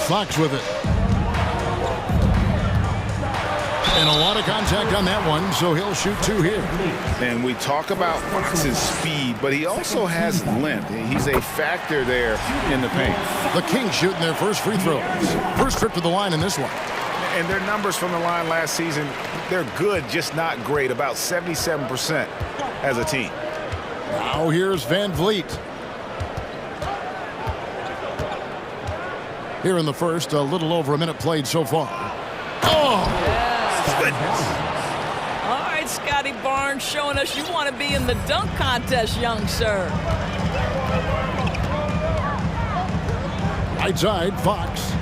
Fox with it. And a lot of contact on that one, so he'll shoot 2 here. And we talk about Fox's speed, but he also has length. He's a factor there in the paint. The Kings shooting their first free throws. First trip to the line in this one. And their numbers from the line last season, they're good, just not great. About 77% as a team. Now here's VanVleet. Here in the first, a little over a minute played so far. Oh! Goodness. All right, Scotty Barnes showing us you want to be in the dunk contest, young sir. Right side, Fox.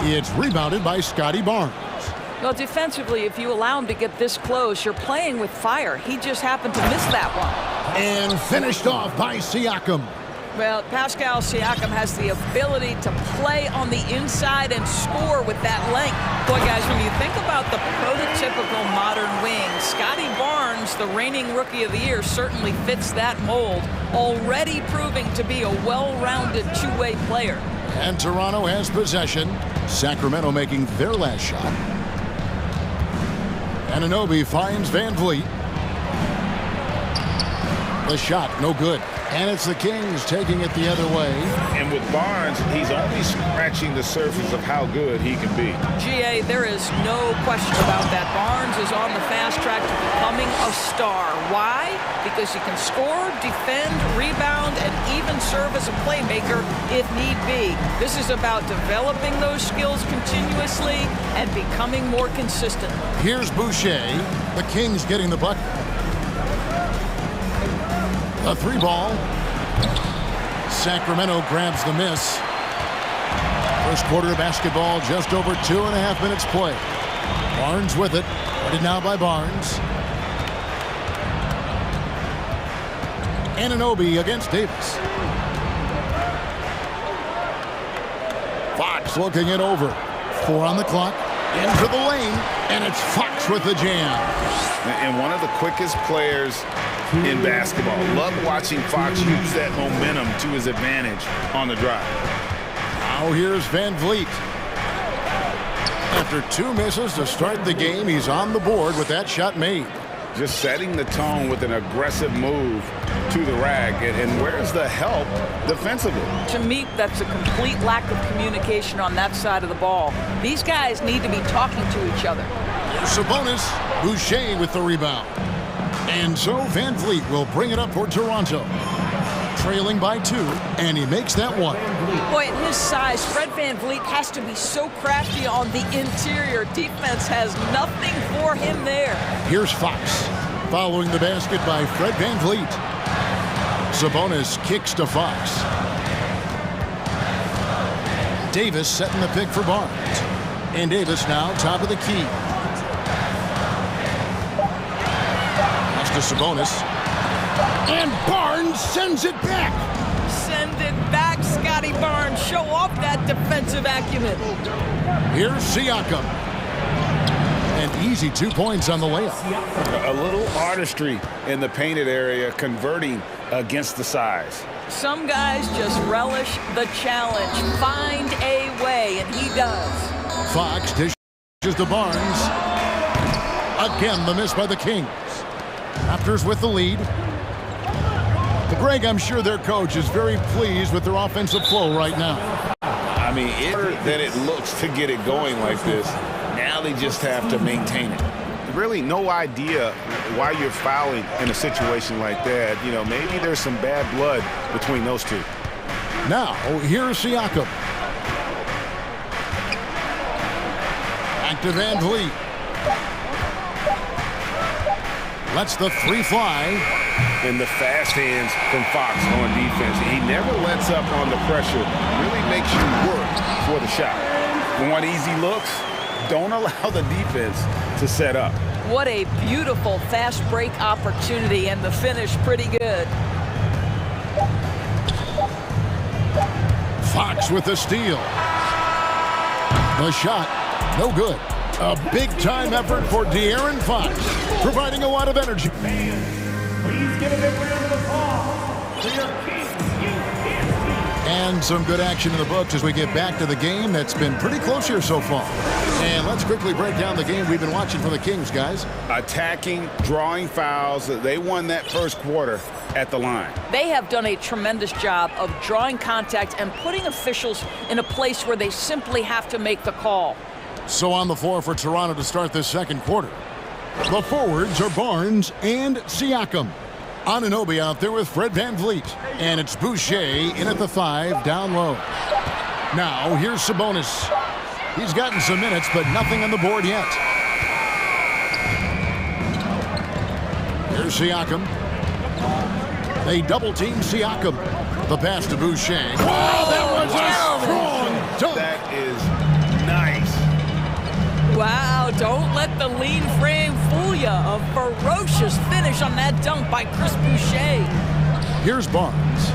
It's rebounded by Scotty Barnes. Well, defensively, if you allow him to get this close, you're playing with fire. He just happened to miss that one. And finished off by Siakam. Well, Pascal Siakam has the ability to play on the inside and score with that length. Boy, guys, when you think about the prototypical modern wing, Scotty Barnes, the reigning Rookie of the Year, certainly fits that mold, already proving to be a well-rounded two-way player. And Toronto has possession. Sacramento making their last shot. Anunoby finds VanVleet. The shot, no good. And it's the Kings taking it the other way. And with Barnes, he's only scratching the surface of how good he can be. GA, there is no question about that. Barnes is on the fast track to becoming a star. Why? Because he can score, defend, rebound, and even serve as a playmaker if need be. This is about developing those skills continuously and becoming more consistent. Here's Boucher. The Kings getting the bucket. A 3-ball. Sacramento grabs the miss. First quarter of basketball, just over 2.5 minutes play. Barnes with it. Guarded now by Barnes. Anunoby against Davis. Fox looking it over. 4 on the clock. Into the lane. And it's Fox with the jam. And one of the quickest players in basketball. Love watching Fox use that momentum to his advantage on the drive. Now here's VanVleet. After 2 misses to start the game, he's on the board with that shot made. Just setting the tone with an aggressive move to the rack. And where's the help defensively? To me, that's a complete lack of communication on that side of the ball. These guys need to be talking to each other. Sabonis, Boucher with the rebound. And so VanVleet will bring it up for Toronto. Trailing by 2, and he makes that one. Boy, at his size, Fred VanVleet has to be so crafty on the interior. Defense has nothing for him there. Here's Fox, following the basket by Fred VanVleet. Sabonis kicks to Fox. Davis setting the pick for Barnes. And Davis now top of the key. To Sabonis. And Barnes sends it back. Send it back, Scotty Barnes. Show off that defensive acumen. Here's Siakam. An easy 2 points on the layup. A little artistry in the painted area, converting against the size. Some guys just relish the challenge. Find a way, and he does. Fox dishes to Barnes. Again, the miss by the Kings. Raptors with the lead. Greg, I'm sure their coach is very pleased with their offensive flow right now. I mean, than it looks to get it going like this. Now they just have to maintain it. Really no idea why you're fouling in a situation like that. You know, maybe there's some bad blood between those two. Now, here's Siakam. Back to Van Vliet. Lets the three fly. And the fast hands from Fox on defense. He never lets up on the pressure. Really makes you work for the shot. Want easy looks? Don't allow the defense to set up. What a beautiful fast break opportunity, and the finish pretty good. Fox with the steal. The shot, no good. A big-time effort for De'Aaron Fox, providing a lot of energy. Please give a big round of applause for your king you can't see. And some good action in the books as we get back to the game that's been pretty close here so far. And let's quickly break down the game we've been watching for the Kings, guys. Attacking, drawing fouls. They won that first quarter at the line. They have done a tremendous job of drawing contact and putting officials in a place where they simply have to make the call. So on the floor for Toronto to start this second quarter. The forwards are Barnes and Siakam. Anunoby out there with Fred VanVleet. And it's Boucher in at the 5, down low. Now, here's Sabonis. He's gotten some minutes, but nothing on the board yet. Here's Siakam. They double-team Siakam. The pass to Boucher. Wow, that was a strong dunk. That is nice. Wow, don't let the lean frame fool you. A ferocious finish on that dunk by Chris Boucher. Here's Barnes.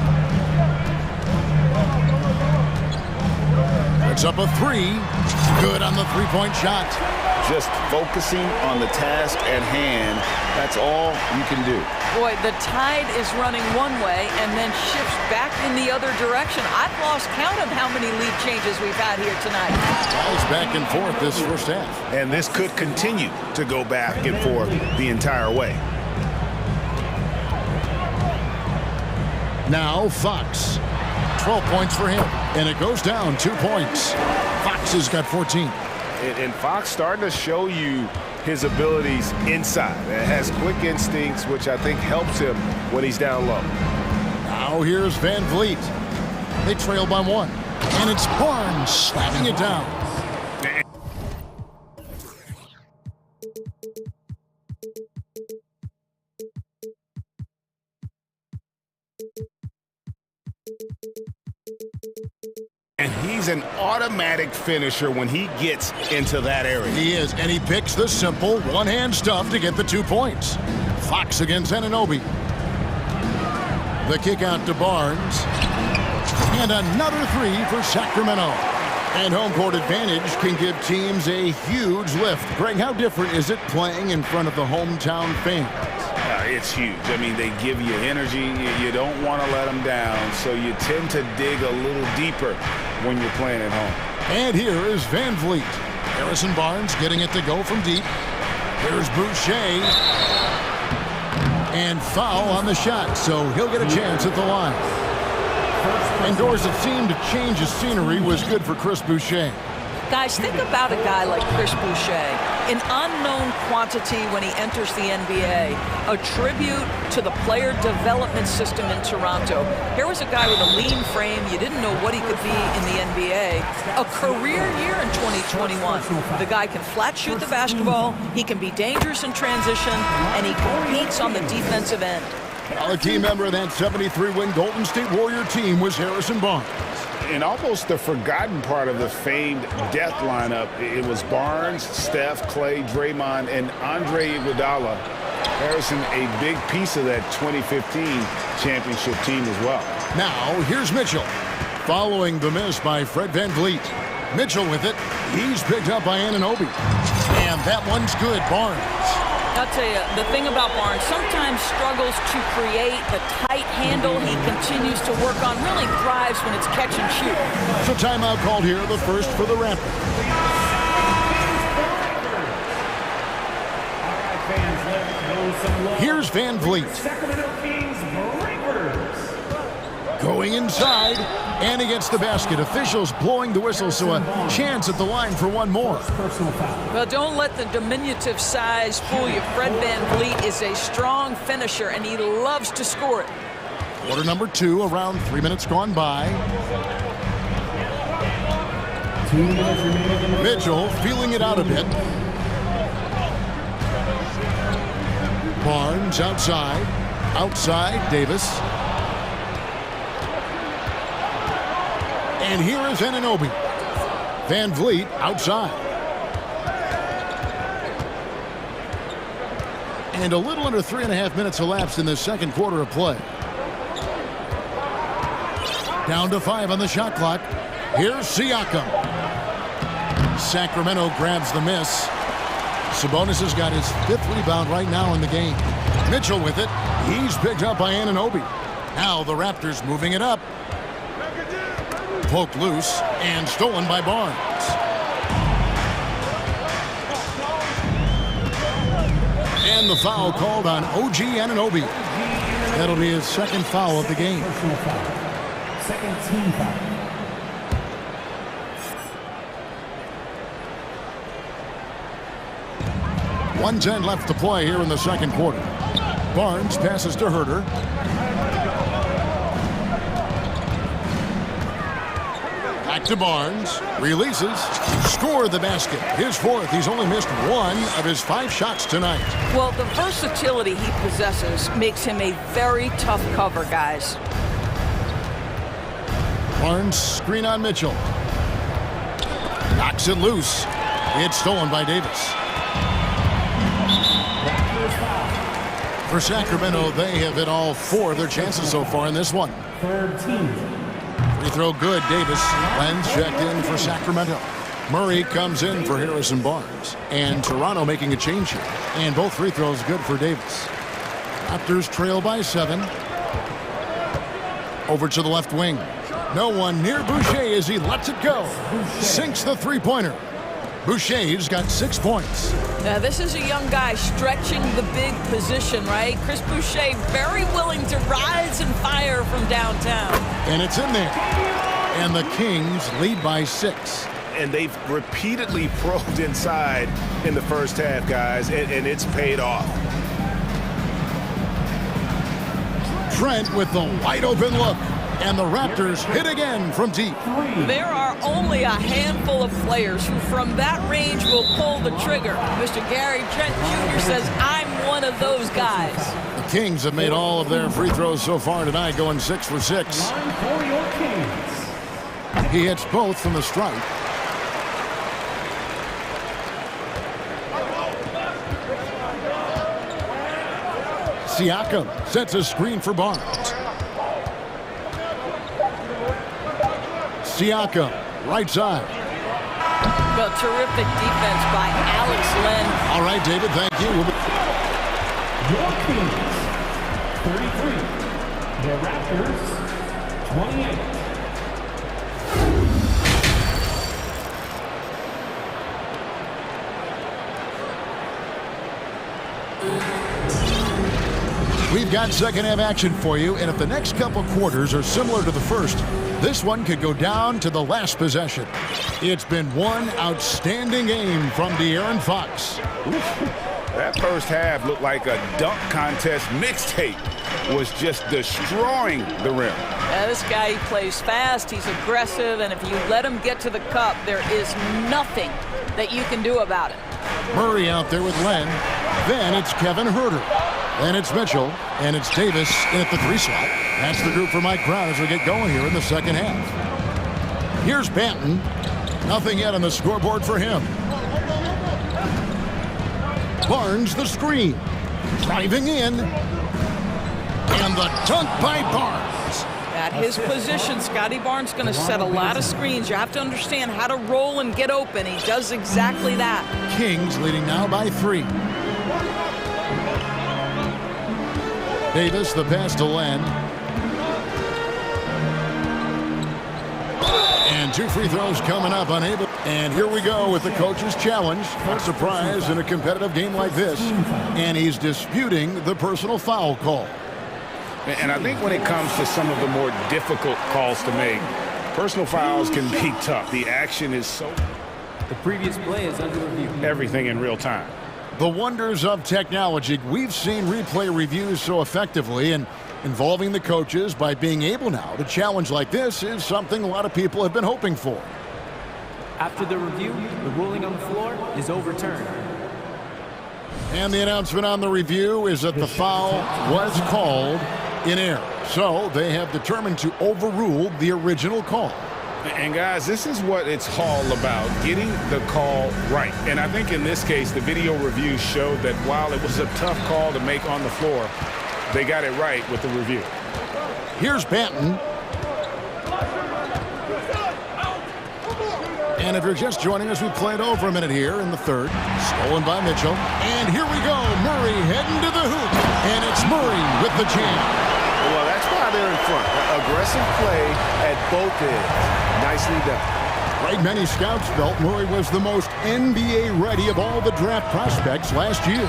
Puts up a 3. Good on the three-point shot. Just focusing on the task at hand. That's all you can do. Boy, the tide is running one way and then shifts back in the other direction. I've lost count of how many lead changes we've had here tonight. Balls back and forth this first half. And this could continue to go back and forth the entire way. Now Fox. 12 points for him. And it goes down 2 points. Fox has got 14. And Fox starting to show you his abilities inside. It has quick instincts, which I think helps him when he's down low. Now here's Van Vliet. They trail by 1. And it's Barnes slapping it down. And he's an automatic finisher when he gets into that area. He is, and he picks the simple one-hand stuff to get the 2 points. Fox against Anunoby. The kick out to Barnes. And another 3 for Sacramento. And home court advantage can give teams a huge lift. Greg, how different is it playing in front of the hometown fans? It's huge. I mean, they give you energy. You don't want to let them down, so you tend to dig a little deeper when you're playing at home. And here is Van Vliet. Harrison Barnes getting it to go from deep. Here's Boucher. And foul on the shot, so he'll get a chance at the line. Indoors, it seemed to change the scenery was good for Chris Boucher. Guys, think about a guy like Chris Boucher, an unknown quantity when he enters the NBA, a tribute to the player development system in Toronto. Here was a guy with a lean frame. You didn't know what he could be in the NBA. A career year in 2021. The guy can flat shoot the basketball, he can be dangerous in transition, and he competes on the defensive end. Well, a key member of that 73-win Golden State Warrior team was Harrison Barnes. In almost the forgotten part of the famed death lineup, it was Barnes, Steph, Clay, Draymond, and Andre Iguodala. Harrison, a big piece of that 2015 championship team as well. Now, here's Mitchell. Following the miss by Fred VanVleet. Mitchell with it. He's picked up by Anunoby. And that one's good. Barnes I'll tell you, the thing about Barnes, sometimes struggles to create the tight handle he continues to work on, really thrives when it's catch and shoot. So timeout called here, the first for the Raptors. Here's Van Vliet. Sacramento Kings breakers. Going inside and against the basket. Officials blowing the whistle, so a chance at the line for one more. Well, don't let the diminutive size fool you. Fred Van Vliet is a strong finisher, and he loves to score it. Quarter number 2, around 3 minutes gone by. Mitchell feeling it out a bit. Barnes outside. Outside, Davis. And here is Anunoby. Van Vliet outside. And a little under 3.5 minutes elapsed in the second quarter of play. Down to 5 on the shot clock. Here's Siakam. Sacramento grabs the miss. Sabonis has got his 5th rebound right now in the game. Mitchell with it. He's picked up by Anunoby. Now the Raptors moving it up. Poked loose and stolen by Barnes. And the foul called on OG Anunoby. That'll be his 2nd foul of the game. Second team foul. .110 left to play here in the second quarter. Barnes passes to Herter. Back to Barnes. Releases. Score the basket. His 4th. He's only missed 1 of his 5 shots tonight. Well, the versatility he possesses makes him a very tough cover, guys. Barnes screen on Mitchell. Knocks it loose. It's stolen by Davis. For Sacramento, they have hit all 4 of their chances so far in this one. Third team. Free throw good. Davis. Lenz checked in for Sacramento. Murray comes in for Harrison Barnes. And Toronto making a change here. And both free throws good for Davis. Raptors trail by 7. Over to the left wing. No one near Boucher as he lets it go. Sinks the three-pointer. Boucher's got 6 points. Now, this is a young guy stretching the big position, right? Chris Boucher very willing to rise and fire from downtown. And it's in there. And the Kings lead by 6. And they've repeatedly probed inside in the first half, guys, and it's paid off. Trent with the wide open look. And the Raptors hit again from deep. There are only a handful of players who from that range will pull the trigger. Mr. Gary Trent Jr. says, I'm one of those guys. The Kings have made all of their free throws so far tonight, going 6 for 6. He hits both from the stripe. Siakam sets a screen for Barnes. Siakam, right side. Well, terrific defense by Alex Len. All right, David, thank you. Your Kings, 33. The Raptors, 28. We've got second half action for you, and if the next couple quarters are similar to the first, this one could go down to the last possession. It's been one outstanding game from De'Aaron Fox. That first half looked like a dunk contest mixtape. Was just destroying the rim. This guy, he plays fast, he's aggressive, and if you let him get to the cup, there is nothing that you can do about it. Murray out there with Len. Then it's Kevin Herter. Then it's Mitchell, and it's Davis in at the 3 slot. That's the group for Mike Brown as we get going here in the second half. Here's Banton. Nothing yet on the scoreboard for him. Barnes the screen. Driving in. And the dunk by Barnes. At his position, Scotty Barnes going to set a lot of screens. You have to understand how to roll and get open. He does exactly that. Kings leading now by 3. Davis, the pass to Len. And 2 free throws coming up, unable. And here we go with the coach's challenge. Not surprised in a competitive game like this. And he's disputing the personal foul call. And I think when it comes to some of the more difficult calls to make, personal fouls can be tough. The action is so... The previous play is under review. Everything in real time. The wonders of technology. We've seen replay reviews so effectively, and involving the coaches by being able now to challenge like this is something a lot of people have been hoping for. After the review, the ruling on the floor is overturned. And the announcement on the review is that the foul was called in error. So they have determined to overrule the original call. And guys, this is what it's all about, getting the call right. And I think in this case, the video review showed that while it was a tough call to make on the floor, they got it right with the review. Here's Banton. And if you're just joining us, we played over a minute here in the third. Stolen by Mitchell. And here we go. Murray heading to the hoop. And it's Murray with the jam. Well, that's why they're in front. Aggressive play at both ends. Nicely done. Like many scouts felt, Murray was the most NBA ready of all the draft prospects last year.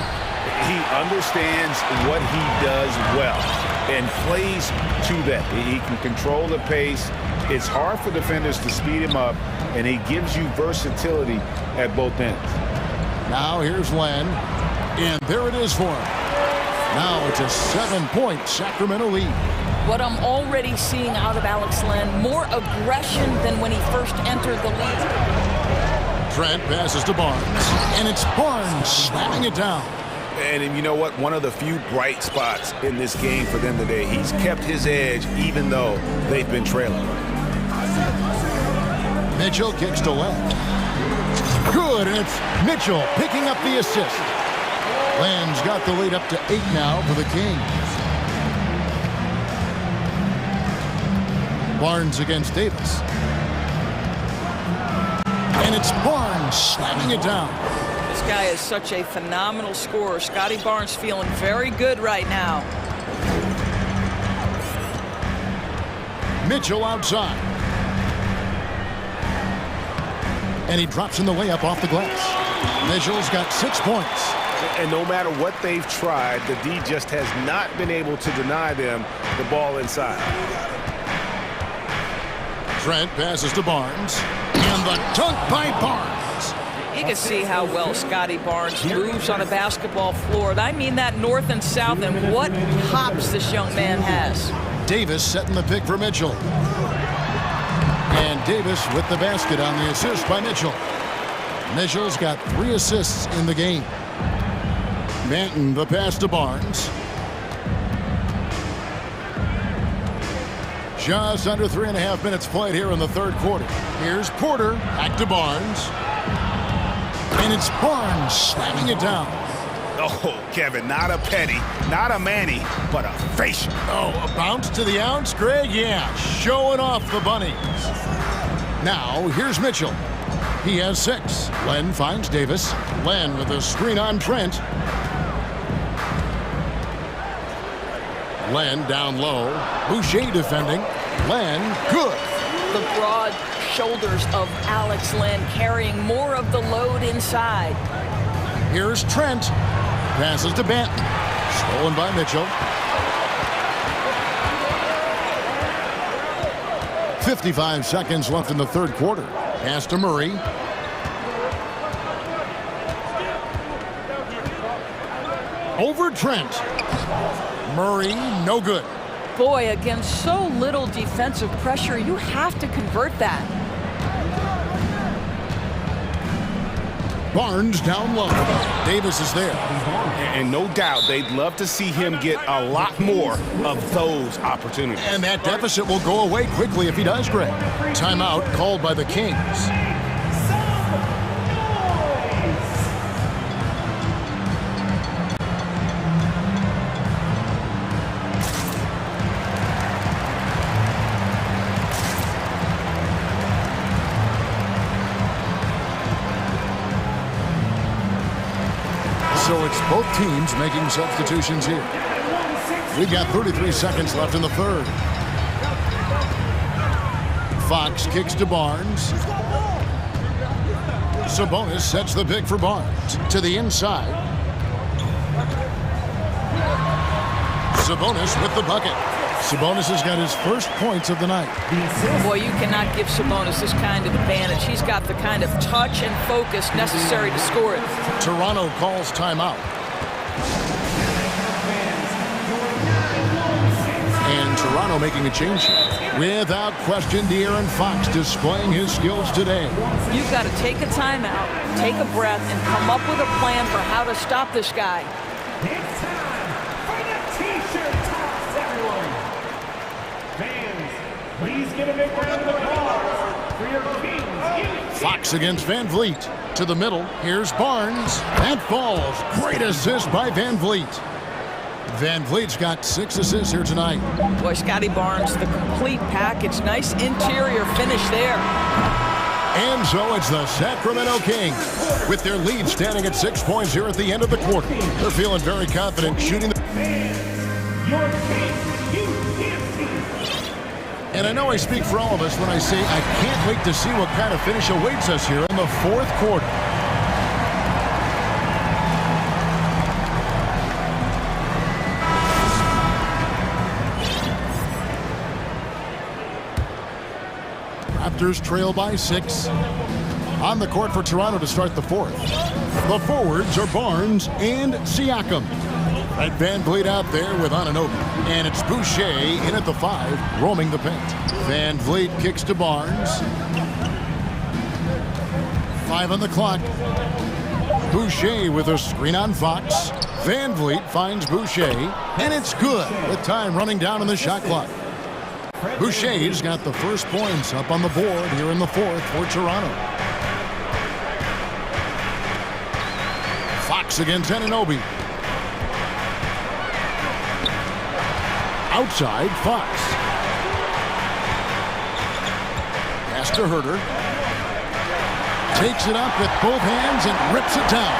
He understands what he does well and plays to that. He can control the pace. It's hard for defenders to speed him up, and he gives you versatility at both ends. Now here's Len, and there it is for him. Now it's a 7-point Sacramento lead. What I'm already seeing out of Alex Len, more aggression than when he first entered the league. Trent passes to Barnes, and it's Barnes slamming it down. And you know what? One of the few bright spots in this game for them today. He's kept his edge even though they've been trailing. Mitchell kicks to left. Good, and it's Mitchell picking up the assist. Len's got the lead up to 8 now for the Kings. Barnes against Davis. And it's Barnes slamming it down. This guy is such a phenomenal scorer. Scotty Barnes feeling very good right now. Mitchell outside. And he drops in the layup off the glass. Mitchell's got 6 points. And no matter what they've tried, the D just has not been able to deny them the ball inside. Trent passes to Barnes. And the dunk by Barnes. You can see how well Scotty Barnes moves on a basketball floor. I mean that north and south, and what hops this young man has. Davis setting the pick for Mitchell. And Davis with the basket on the assist by Mitchell. Mitchell's got 3 assists in the game. Banton the pass to Barnes. Just under 3.5 minutes played here in the third quarter. Here's Porter, back to Barnes. And it's Barnes slamming it down. Oh, Kevin, not a penny, not a Manny, but a facial. Oh, a bounce to the ounce, Greg? Yeah, showing off the bunnies. Now, here's Mitchell. He has 6. Len finds Davis. Len with a screen on Trent. Len down low. Boucher defending. Len, good. The broad shoulders of Alex Len carrying more of the load inside. Here's Trent. Passes to Banton. Stolen by Mitchell. 55 seconds left in the third quarter. Pass to Murray. Over Trent. Murray, no good. Boy, against so little defensive pressure, you have to convert that. Barnes down low. Davis is there. And no doubt they'd love to see him get a lot more of those opportunities. And that deficit will go away quickly if he does, Greg. Timeout called by the Kings. So it's both teams making substitutions here. We've got 33 seconds left in the third. Fox kicks to Barnes. Sabonis sets the pick for Barnes. To the inside. Sabonis with the bucket. Sabonis has got his first points of the night. Boy, you cannot give Sabonis this kind of advantage. He's got the kind of touch and focus necessary to score it. Toronto calls timeout. And Toronto making a change here. Without question, De'Aaron Fox displaying his skills today. You've got to take a timeout, take a breath, and come up with a plan for how to stop this guy. It's time for the T-shirt toss, everyone. Fans, please give a big round of applause for your Kings. Fox against Van Vliet. To the middle. Here's Barnes. That falls. Great assist by Van Vliet. Van Vliet's got 6 assists here tonight. Boy, Scotty Barnes, the complete package. Nice interior finish there. And so it's the Sacramento Kings with their lead standing at 6 points here at the end of the quarter. They're feeling very confident shooting the... And I know I speak for all of us when I say I can't wait to see what kind of finish awaits us here in the fourth quarter. Raptors trail by 6. On the court for Toronto to start the fourth. The forwards are Barnes and Siakam. Right, Van Vliet out there with Anunoby. And it's Boucher in at the 5, roaming the paint. Van Vliet kicks to Barnes. 5 on the clock. Boucher with a screen on Fox. Van Vliet finds Boucher. And it's good with time running down in the shot clock. Boucher's got the first points up on the board here in the fourth for Toronto. Fox against Anunoby. Outside, Fox. Pass to Herter. Takes it up with both hands and rips it down.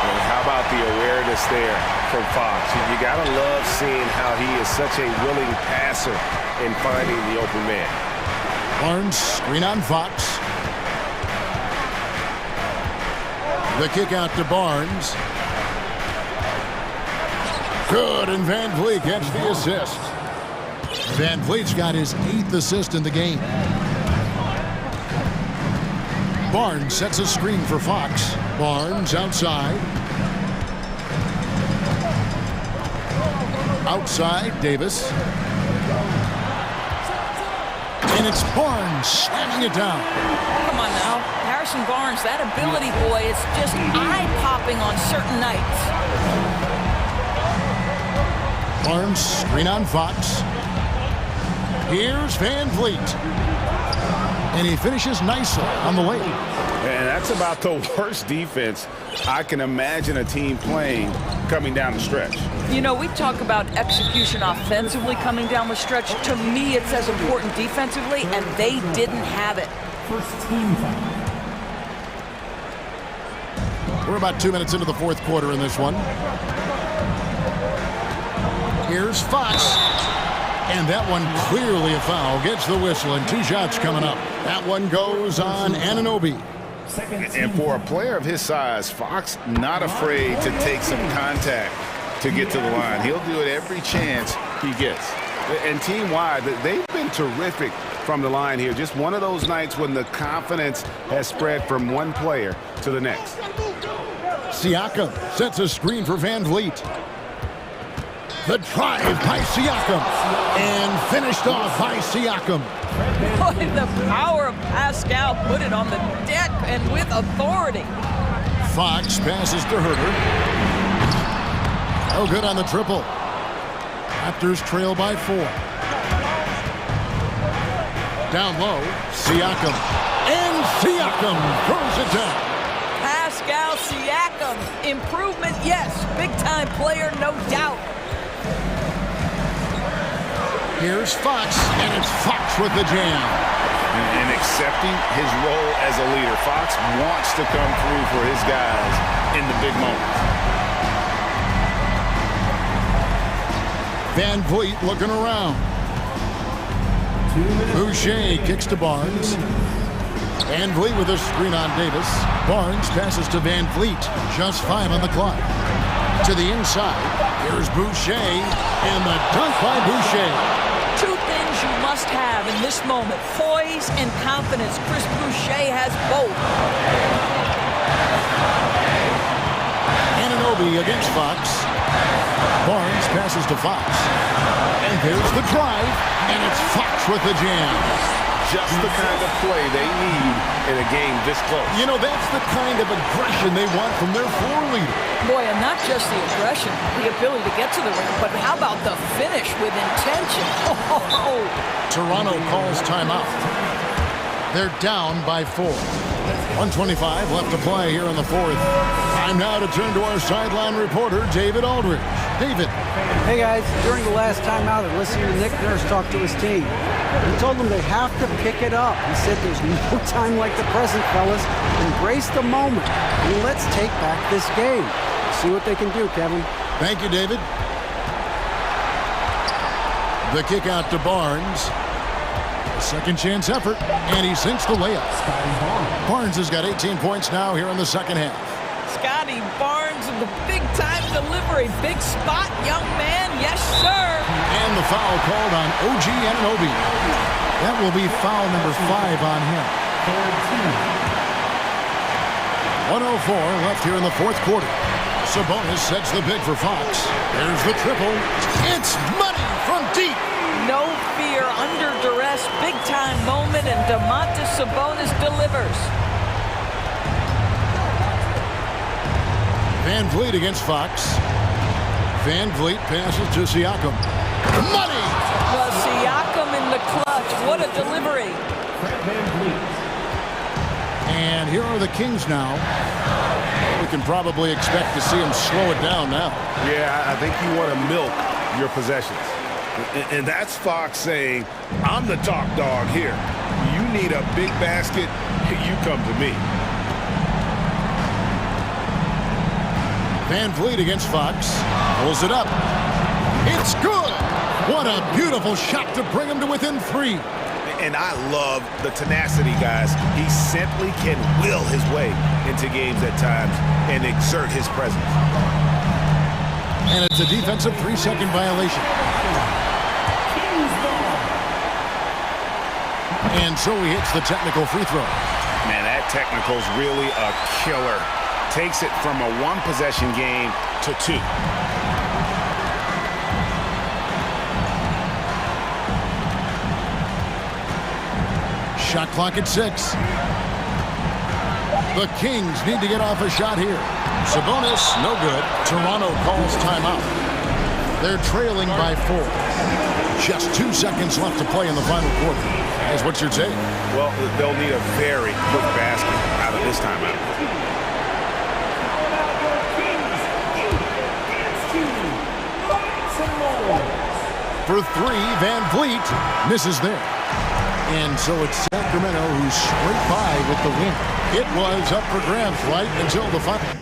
And how about the awareness there from Fox? You gotta love seeing how he is such a willing passer in finding the open man. Barnes, screen on Fox. The kick out to Barnes. Good, and Van Vliet gets the assist. Van Vliet's got his 8th assist in the game. Barnes sets a screen for Fox. Barnes outside. Outside, Davis. And it's Barnes slamming it down. Come on now. Harrison Barnes, that ability, boy, it's just eye-popping on certain nights. Barnes, screen on Fox. Here's Van Vliet. And he finishes nicely on the layup. And that's about the worst defense I can imagine a team playing coming down the stretch. You know, we talk about execution offensively coming down the stretch. To me, it's as important defensively, and they didn't have it. First team foul. We're about 2 minutes into the fourth quarter in this one. Here's Fox. And that one clearly a foul. Gets the whistle, and 2 shots coming up. That one goes on Anunoby. And for a player of his size, Fox not afraid to take some contact to get to the line. He'll do it every chance he gets. And team-wide, they've been terrific from the line here. Just one of those nights when the confidence has spread from one player to the next. Siakam sets a screen for Van Vliet. The drive by Siakam. And finished off by Siakam. Boy, the power of Pascal put it on the deck and with authority. Fox passes to Herter. Oh, good on the triple. Raptors trail by 4. Down low, Siakam. And Siakam throws it down. Pascal Siakam. Improvement, yes. Big-time player, no doubt. Here's Fox, and it's Fox with the jam. And accepting his role as a leader. Fox wants to come through for his guys in the big moments. Van Vliet looking around. Boucher kicks to Barnes. Van Vliet with a screen on Davis. Barnes passes to Van Vliet. Just 5 on the clock. To the inside. Here's Boucher. And the dunk by Boucher. Two things you must have in this moment: poise and confidence. Chris Boucher has both. Anunoby against Fox. Barnes passes to Fox. And there's the drive. And it's Fox with the jam. Just the kind of play they need in a game this close. You know, that's the kind of aggression they want from their floor leader. Boy, and not just the aggression, the ability to get to the rim, but how about the finish with intention? Oh. Toronto calls timeout. They're down by 4. 1:25 left to play here in the fourth. Time now to turn to our sideline reporter, David Aldridge. David. Hey guys, during the last timeout, I listened to Nick Nurse talk to his team. He told them they have to pick it up. He said there's no time like the present, fellas. Embrace the moment, and let's take back this game. See what they can do, Kevin. Thank you, David. The kick out to Barnes. A second chance effort, and he sinks the layup. Barnes has got 18 points now here in the second half. Scotty Barnes with the big-time delivery. Big spot, young man. Yes, sir. And the foul called on OG Anunoby. That will be foul number 5 on him. 1:04 left here in the fourth quarter. Sabonis sets the big for Fox. There's the triple. It's money from deep. No fear, under duress, big-time moment, and Domantas Sabonis delivers. Van Vliet against Fox. Van Vliet passes to Siakam. Money! Well, Siakam in the clutch. What a delivery. And here are the Kings now. We can probably expect to see them slow it down now. Yeah, I think you want to milk your possessions. And that's Fox saying, I'm the top dog here. You need a big basket, you come to me. Van Vliet against Fox. Pulls it up. It's good! What a beautiful shot to bring him to within 3. And I love the tenacity, guys. He simply can will his way into games at times and exert his presence. And it's a defensive 3-second violation. And so he hits the technical free throw. Man, that technical's really a killer. Takes it from a one-possession game to 2. Shot clock at 6. The Kings need to get off a shot here. Sabonis, no good. Toronto calls timeout. They're trailing by 4. Just 2 seconds left to play in the final quarter. Guys, what's your take? Well, they'll need a very quick basket out of this timeout. For 3, Van Vliet misses there. And so it's Sacramento who's straight by with the win. It was up for grabs right until the final.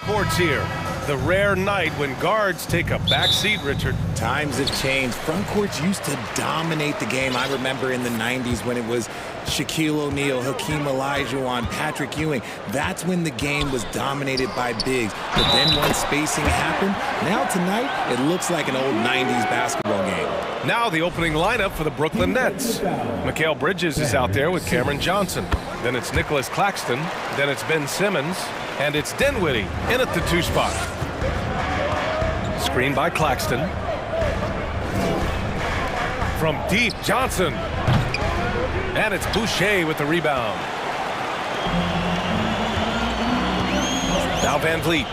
Courts here. The rare night when guards take a back seat, Richard. Times have changed. Front courts used to dominate the game. I remember in the 90s when it was Shaquille O'Neal, Hakeem Olajuwon, Patrick Ewing. That's when the game was dominated by bigs. But then once spacing happened, now tonight it looks like an old 90s basketball game. Now the opening lineup for the Brooklyn Nets. Mikal Bridges is out there with Cameron Johnson. Then it's Nicholas Claxton. Then it's Ben Simmons. And it's Dinwiddie in at the 2 spot. Screen by Claxton. From deep, Johnson. And it's Boucher with the rebound. Now Van Vliet.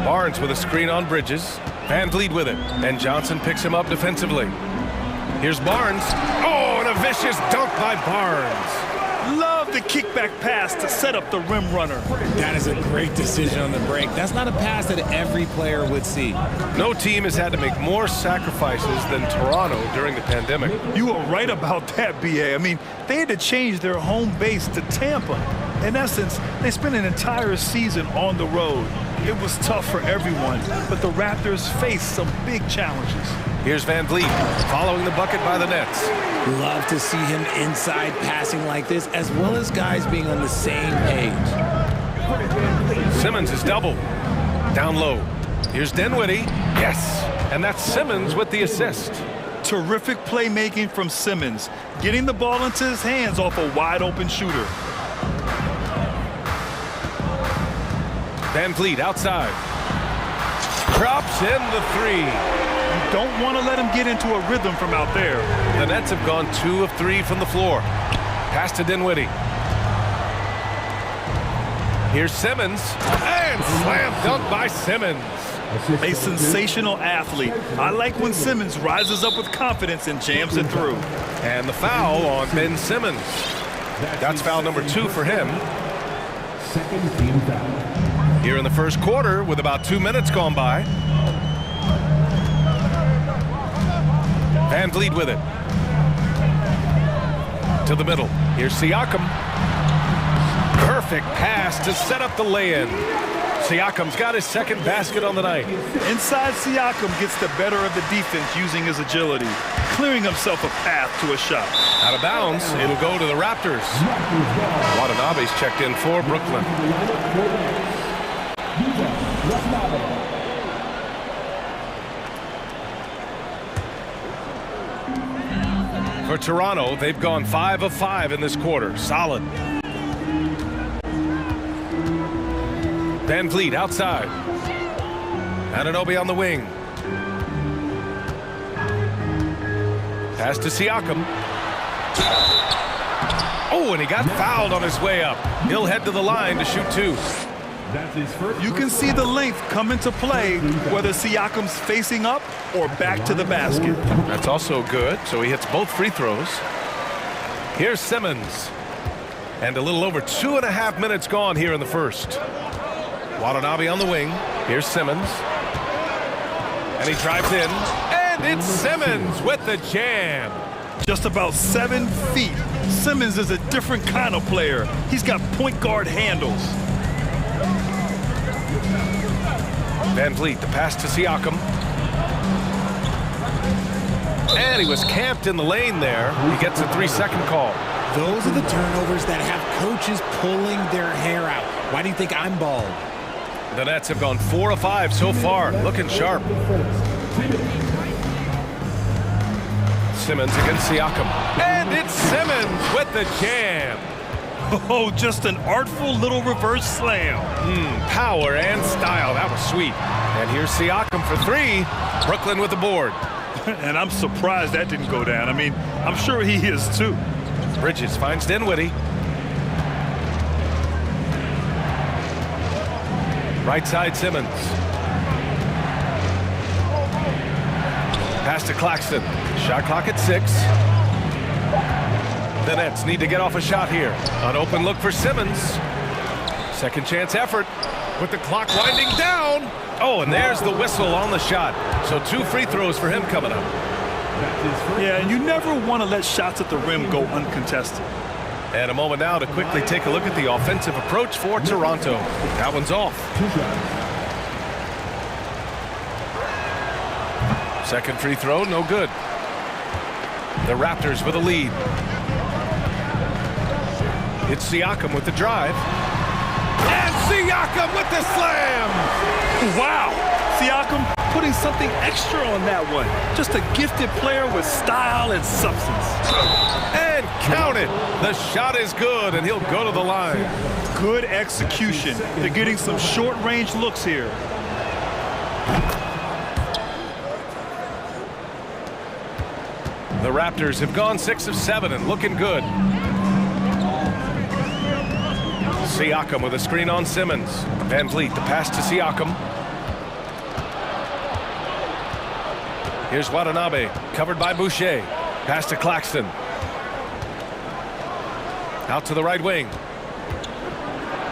Barnes with a screen on Bridges. Van Vliet with it. And Johnson picks him up defensively. Here's Barnes. Oh, and a vicious dunk by Barnes. Love the kickback pass to set up the rim runner. That is a great decision on the break. That's not a pass that every player would see. No team has had to make more sacrifices than Toronto during the pandemic. You are right about that, BA. I mean, they had to change their home base to Tampa. In essence, they spent an entire season on the road. It was tough for everyone, but the Raptors faced some big challenges. Here's Van Vliet following the bucket by the Nets. Love to see him inside passing like this, as well as guys being on the same page. Simmons is double. Down low. Here's Dinwiddie. Yes. And that's Simmons with the assist. Terrific playmaking from Simmons, getting the ball into his hands off a wide open shooter. Van Vliet outside. Drops in the 3. Don't want to let him get into a rhythm from out there. The Nets have gone 2 of 3 from the floor. Pass to Dinwiddie. Here's Simmons. And slam dunk by Simmons. A sensational athlete. I like when Simmons rises up with confidence and jams it through. And the foul on Ben Simmons. That's foul number 2 for him. Second team foul. Here in the first quarter with about 2 minutes gone by. Van Vliet with it. To the middle. Here's Siakam. Perfect pass to set up the lay-in. Siakam's got his second basket on the night. Inside, Siakam gets the better of the defense using his agility, clearing himself a path to a shot. Out of bounds, it'll go to the Raptors. Watanabe's checked in for Brooklyn. For Toronto, they've gone 5 of 5 in this quarter. Solid. Van Vliet outside. Anunoby on the wing. Pass to Siakam. Oh, and he got fouled on his way up. He'll head to the line to shoot 2. You can see the length come into play, whether Siakam's facing up or back to the basket. That's also good, so he hits both free throws. Here's Simmons. And a little over 2.5 minutes gone here in the first. Watanabe on the wing. Here's Simmons. And he drives in. And it's Simmons with the jam. Just about 7 feet. Simmons is a different kind of player. He's got point guard handles. Van Vliet, the pass to Siakam. And he was camped in the lane there. He gets a 3-second call. Those are the turnovers that have coaches pulling their hair out. Why do you think I'm bald? The Nets have gone 4 of 5 so far. Looking sharp. Simmons against Siakam. And it's Simmons with the jam. Oh, just an artful little reverse slam. Power and style. That was sweet. And here's Siakam for 3. Brooklyn with the board. And I'm surprised that didn't go down. I mean, I'm sure he is too. Bridges finds Dinwiddie. Right side Simmons. Pass to Claxton. Shot clock at 6. The Nets need to get off a shot here. An open look for Simmons. Second chance effort with the clock winding down. Oh, and there's the whistle on the shot. So 2 free throws for him coming up. Yeah, and you never want to let shots at the rim go uncontested. And a moment now to quickly take a look at the offensive approach for Toronto. That one's off. Second free throw, no good. The Raptors with a lead. It's Siakam with the drive. And Siakam with the slam! Wow! Siakam putting something extra on that one. Just a gifted player with style and substance. And count it! The shot is good, and he'll go to the line. Good execution. They're getting some short-range looks here. The Raptors have gone 6 of 7 and looking good. Siakam with a screen on Simmons. Van Vliet, the pass to Siakam. Here's Watanabe, covered by Boucher. Pass to Claxton. Out to the right wing.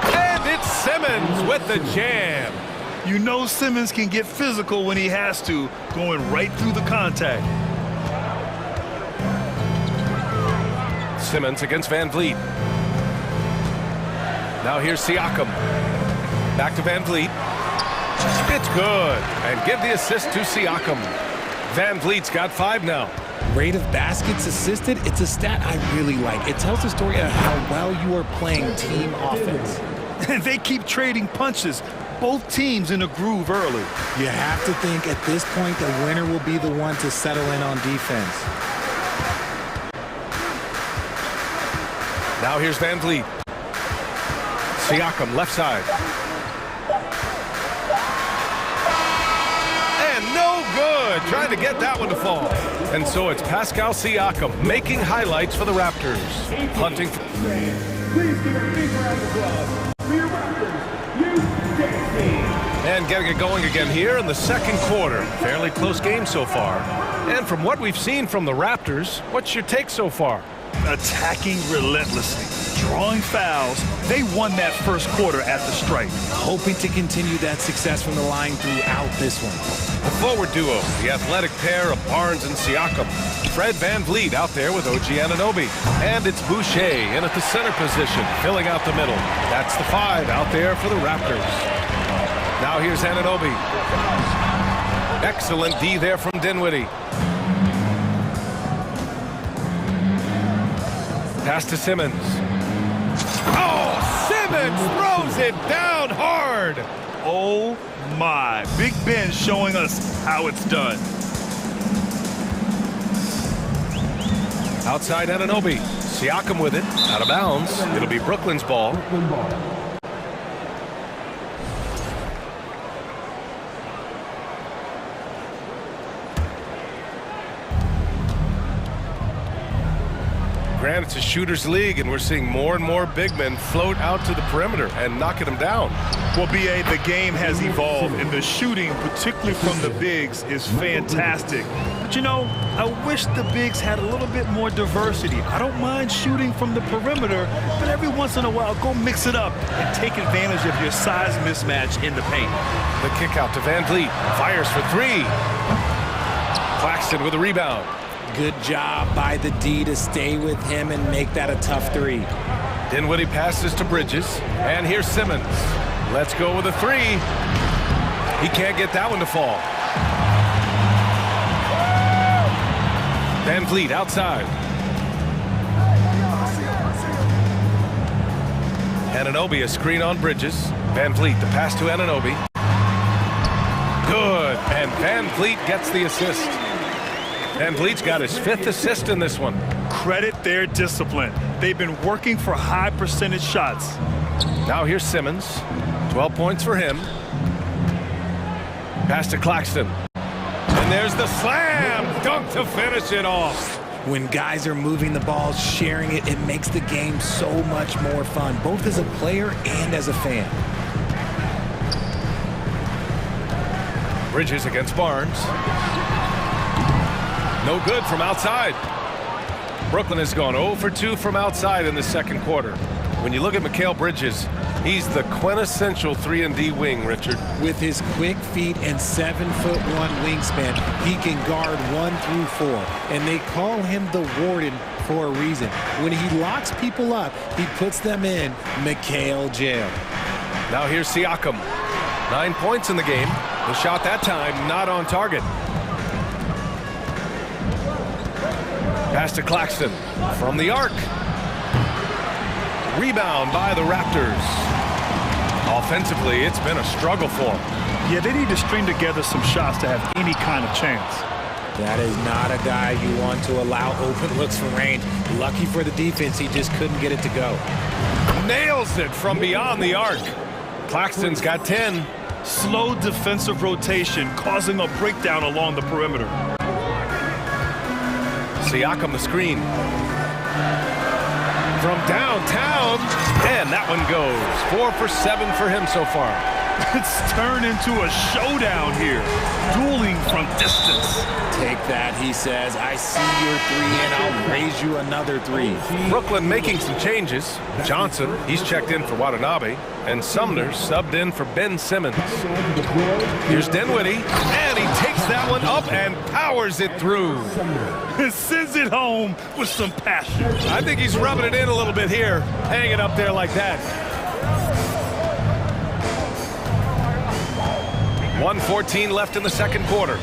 And it's Simmons with the jam. You know Simmons can get physical when he has to, going right through the contact. Simmons against Van Vliet. Now here's Siakam. Back to Van Vliet. It's good. And give the assist to Siakam. Van Vliet's got 5 now. Rate of baskets assisted, it's a stat I really like. It tells the story of how well you are playing team offense. And they keep trading punches. Both teams in a groove early. You have to think at this point the winner will be the one to settle in on defense. Now here's Van Vliet. Siakam, left side. And no good. Trying to get that one to fall. And so it's Pascal Siakam making highlights for the Raptors. Punting. Please give a big round of applause for your Raptors. You dance me. And getting it going again here in the second quarter. Fairly close game so far. And from what we've seen from the Raptors, what's your take so far? Attacking relentlessly, drawing fouls. They won that first quarter at the stripe. Hoping to continue that success from the line throughout this one. The forward duo, the athletic pair of Barnes and Siakam. Fred Van Vliet out there with OG Anunoby. And it's Boucher in at the center position, filling out the middle. That's the 5 out there for the Raptors. Now here's Anunoby. Excellent D there from Dinwiddie. Pass to Simmons. Oh, Simmons throws it down hard. Oh my, Big Ben showing us how it's done. Outside Anunoby. Siakam with it, out of bounds. It'll be Brooklyn's ball. Granted, it's a shooter's league, and we're seeing more and more big men float out to the perimeter and knocking them down. Well, B.A., the game has evolved, and the shooting, particularly from the bigs, is fantastic. But, you know, I wish the bigs had a little bit more diversity. I don't mind shooting from the perimeter, but every once in a while, go mix it up and take advantage of your size mismatch in the paint. The kick out to Van Vliet. Fires for 3. Claxton with a rebound. Good job by the D to stay with him and make that a tough 3. Dinwiddie passes to Bridges. And here's Simmons. Let's go with a 3. He can't get that one to fall. Van Vliet outside. Anunoby, a screen on Bridges. Van Vliet, the pass to Anunoby. Good. And Van Vliet gets the assist. Van Vliet's got his 5th assist in this one. Credit their discipline. They've been working for high percentage shots. Now here's Simmons. 12 points for him. Pass to Claxton. And there's the slam dunk to finish it off. When guys are moving the ball, sharing it, it makes the game so much more fun, both as a player and as a fan. Bridges against Barnes. No good from outside. Brooklyn has gone 0 for 2 from outside in the second quarter. When you look at Mikal Bridges, He's the quintessential 3-and-D wing, Richard. With his quick feet and 7'1" wingspan, he can guard 1 through 4. And they call him the Warden for a reason. When he locks people up, he puts them in McHale jail. Now here's Siakam. 9 points in the game. The shot that time not on target. Pass to Claxton from the arc. Rebound by the Raptors. Offensively, it's been a struggle for them. Yeah, they need to string together some shots to have any kind of chance. That is not a guy you want to allow open looks from range. Lucky for the defense, he just couldn't get it to go. Nails it from beyond the arc. Claxton's got 10. Slow defensive rotation causing a breakdown along the perimeter. Siakam the screen. From downtown, and that one goes. 4 for 7 for him so far. It's turned into a showdown here. Dueling from distance. Take that, he says. I see your 3 and I'll raise you another 3. Brooklyn making some changes. Johnson, he's checked in for Watanabe, and Sumner subbed in for Ben Simmons. Here's Dinwiddie, and he takes that one up and powers it through. Sends it home with some passion. I think he's rubbing it in a little bit here, hanging it up there like that. 1:14 left in the second quarter.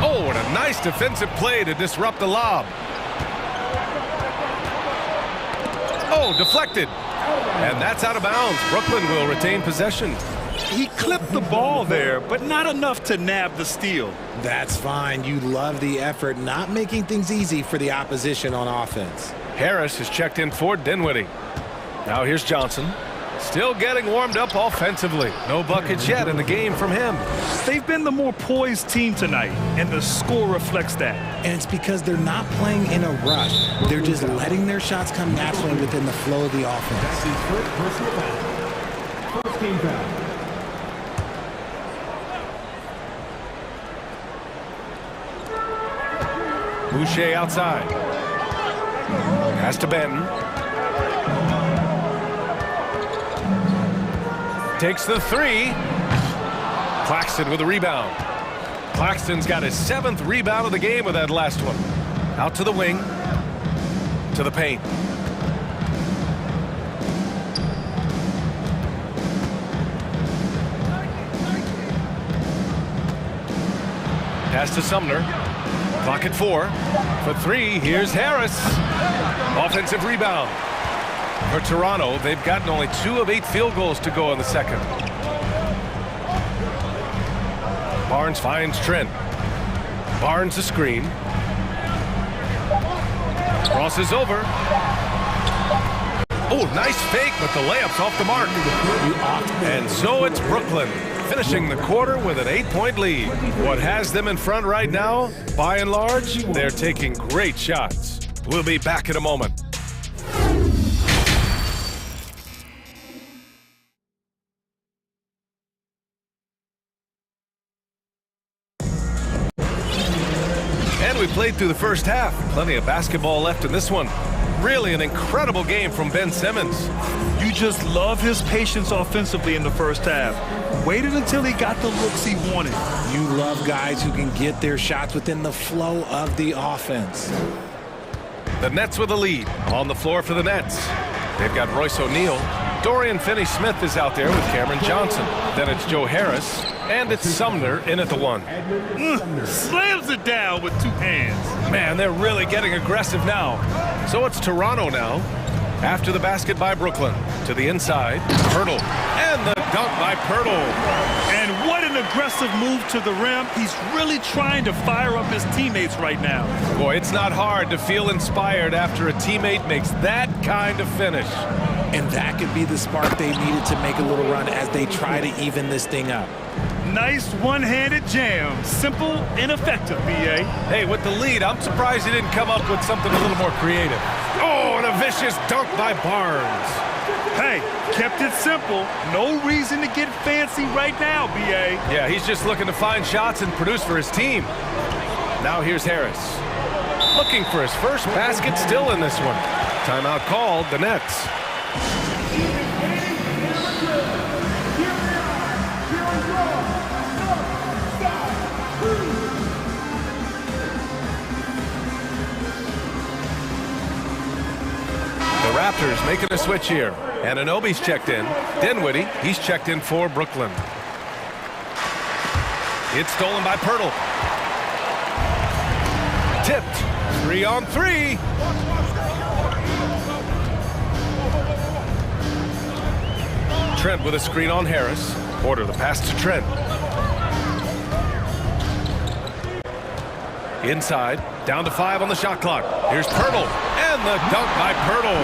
Oh, what a nice defensive play to disrupt the lob. Oh, deflected. And that's out of bounds. Brooklyn will retain possession. He clipped the ball there, but not enough to nab the steal. That's fine. You love the effort, not making things easy for the opposition on offense. Harris has checked in for Dinwiddie. Now here's Johnson. Still getting warmed up offensively. No buckets yet in the game from him. They've been the more poised team tonight, and the score reflects that. And it's because they're not playing in a rush. They're just letting their shots come naturally within the flow of the offense. That's his first personal foul. First game foul. Boucher outside. Pass to Benton. Takes the 3. Claxton with a rebound. Claxton's got his 7th rebound of the game with that last one. Out to the wing. To the paint. Pass to Sumner. Clock at 4. For 3, here's Harris. Offensive rebound. For Toronto, they've gotten only 2 of 8 field goals to go in the second. Barnes finds Trent. Barnes the screen. Crosses over. Oh, nice fake, but the layup's off the mark. And so it's Brooklyn, finishing the quarter with an 8-point lead. What has them in front right now, by and large, they're taking great shots. We'll be back in a moment. We played through the first half. Plenty of basketball left in this one. Really an incredible game from Ben Simmons. You just love his patience offensively in the first half. Waited until he got the looks he wanted. You love guys who can get their shots within the flow of the offense. The Nets with a lead. On the floor for the Nets. They've got Royce O'Neal. Dorian Finney-Smith is out there with Cameron Johnson. Then it's Joe Harris. And it's Sumner in at the 1. Slams it down with 2 hands. Man, they're really getting aggressive now. So it's Toronto now. After the basket by Brooklyn. To the inside. Pirtle. And the dunk by Pirtle. And what an aggressive move to the rim. He's really trying to fire up his teammates right now. Boy, it's not hard to feel inspired after a teammate makes that kind of finish. And that could be the spark they needed to make a little run as they try to even this thing up. Nice one-handed jam. Simple and effective, B.A. Hey, with the lead, I'm surprised he didn't come up with something a little more creative. Oh, and a vicious dunk by Barnes. Hey, kept it simple. No reason to get fancy right now, B.A. Yeah, he's just looking to find shots and produce for his team. Now here's Harris. Looking for his first basket still in this one. Timeout called, the Nets. Raptors making a switch here. Anunoby's checked in. Dinwiddie, he's checked in for Brooklyn. It's stolen by Pirtle. Tipped. 3-on-3. Trent with a screen on Harris. Porter the pass to Trent. Inside, down to 5 on the shot clock. Here's Pirtle, and the dunk by Pirtle.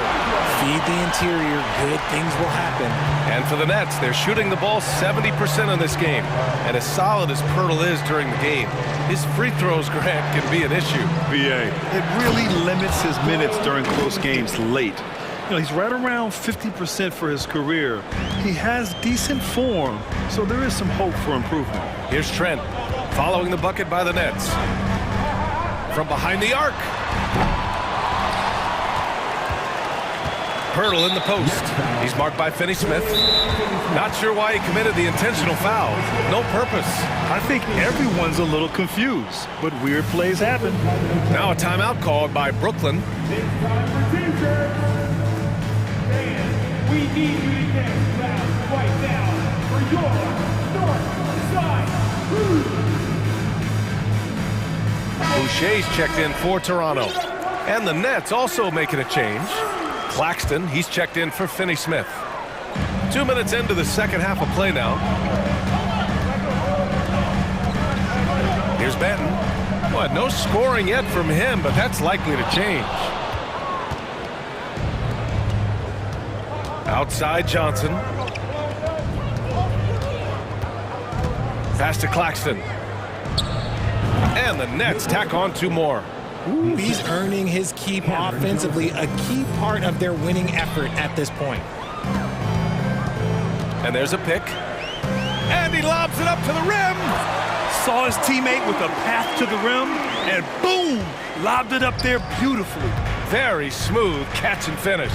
Feed the interior, good things will happen. And for the Nets, they're shooting the ball 70% in this game. And as solid as Pirtle is during the game, his free throws, Grant, can be an issue. BA, it really limits his minutes during close games late. You know, he's right around 50% for his career. He has decent form, so there is some hope for improvement. Here's Trent, following the bucket by the Nets. From behind the arc. Pirtle in the post. He's marked by Finney-Smith. Not sure why he committed the intentional foul. No purpose. I think everyone's a little confused, but weird plays happen. Now a timeout called by Brooklyn. We need you to get loud right now for your north side. Boucher's checked in for Toronto. And the Nets also making a change. Claxton, he's checked in for Finney-Smith. 2 minutes into the second half of play now. Here's Benton. Well, no scoring yet from him, but that's likely to change. Outside Johnson. Pass to Claxton. And the Nets tack on 2 more. Ooh, he's earning his keep offensively, a key part of their winning effort at this point. And there's a pick. And he lobs it up to the rim. Saw his teammate with a path to the rim, and boom, lobbed it up there beautifully. Very smooth catch and finish.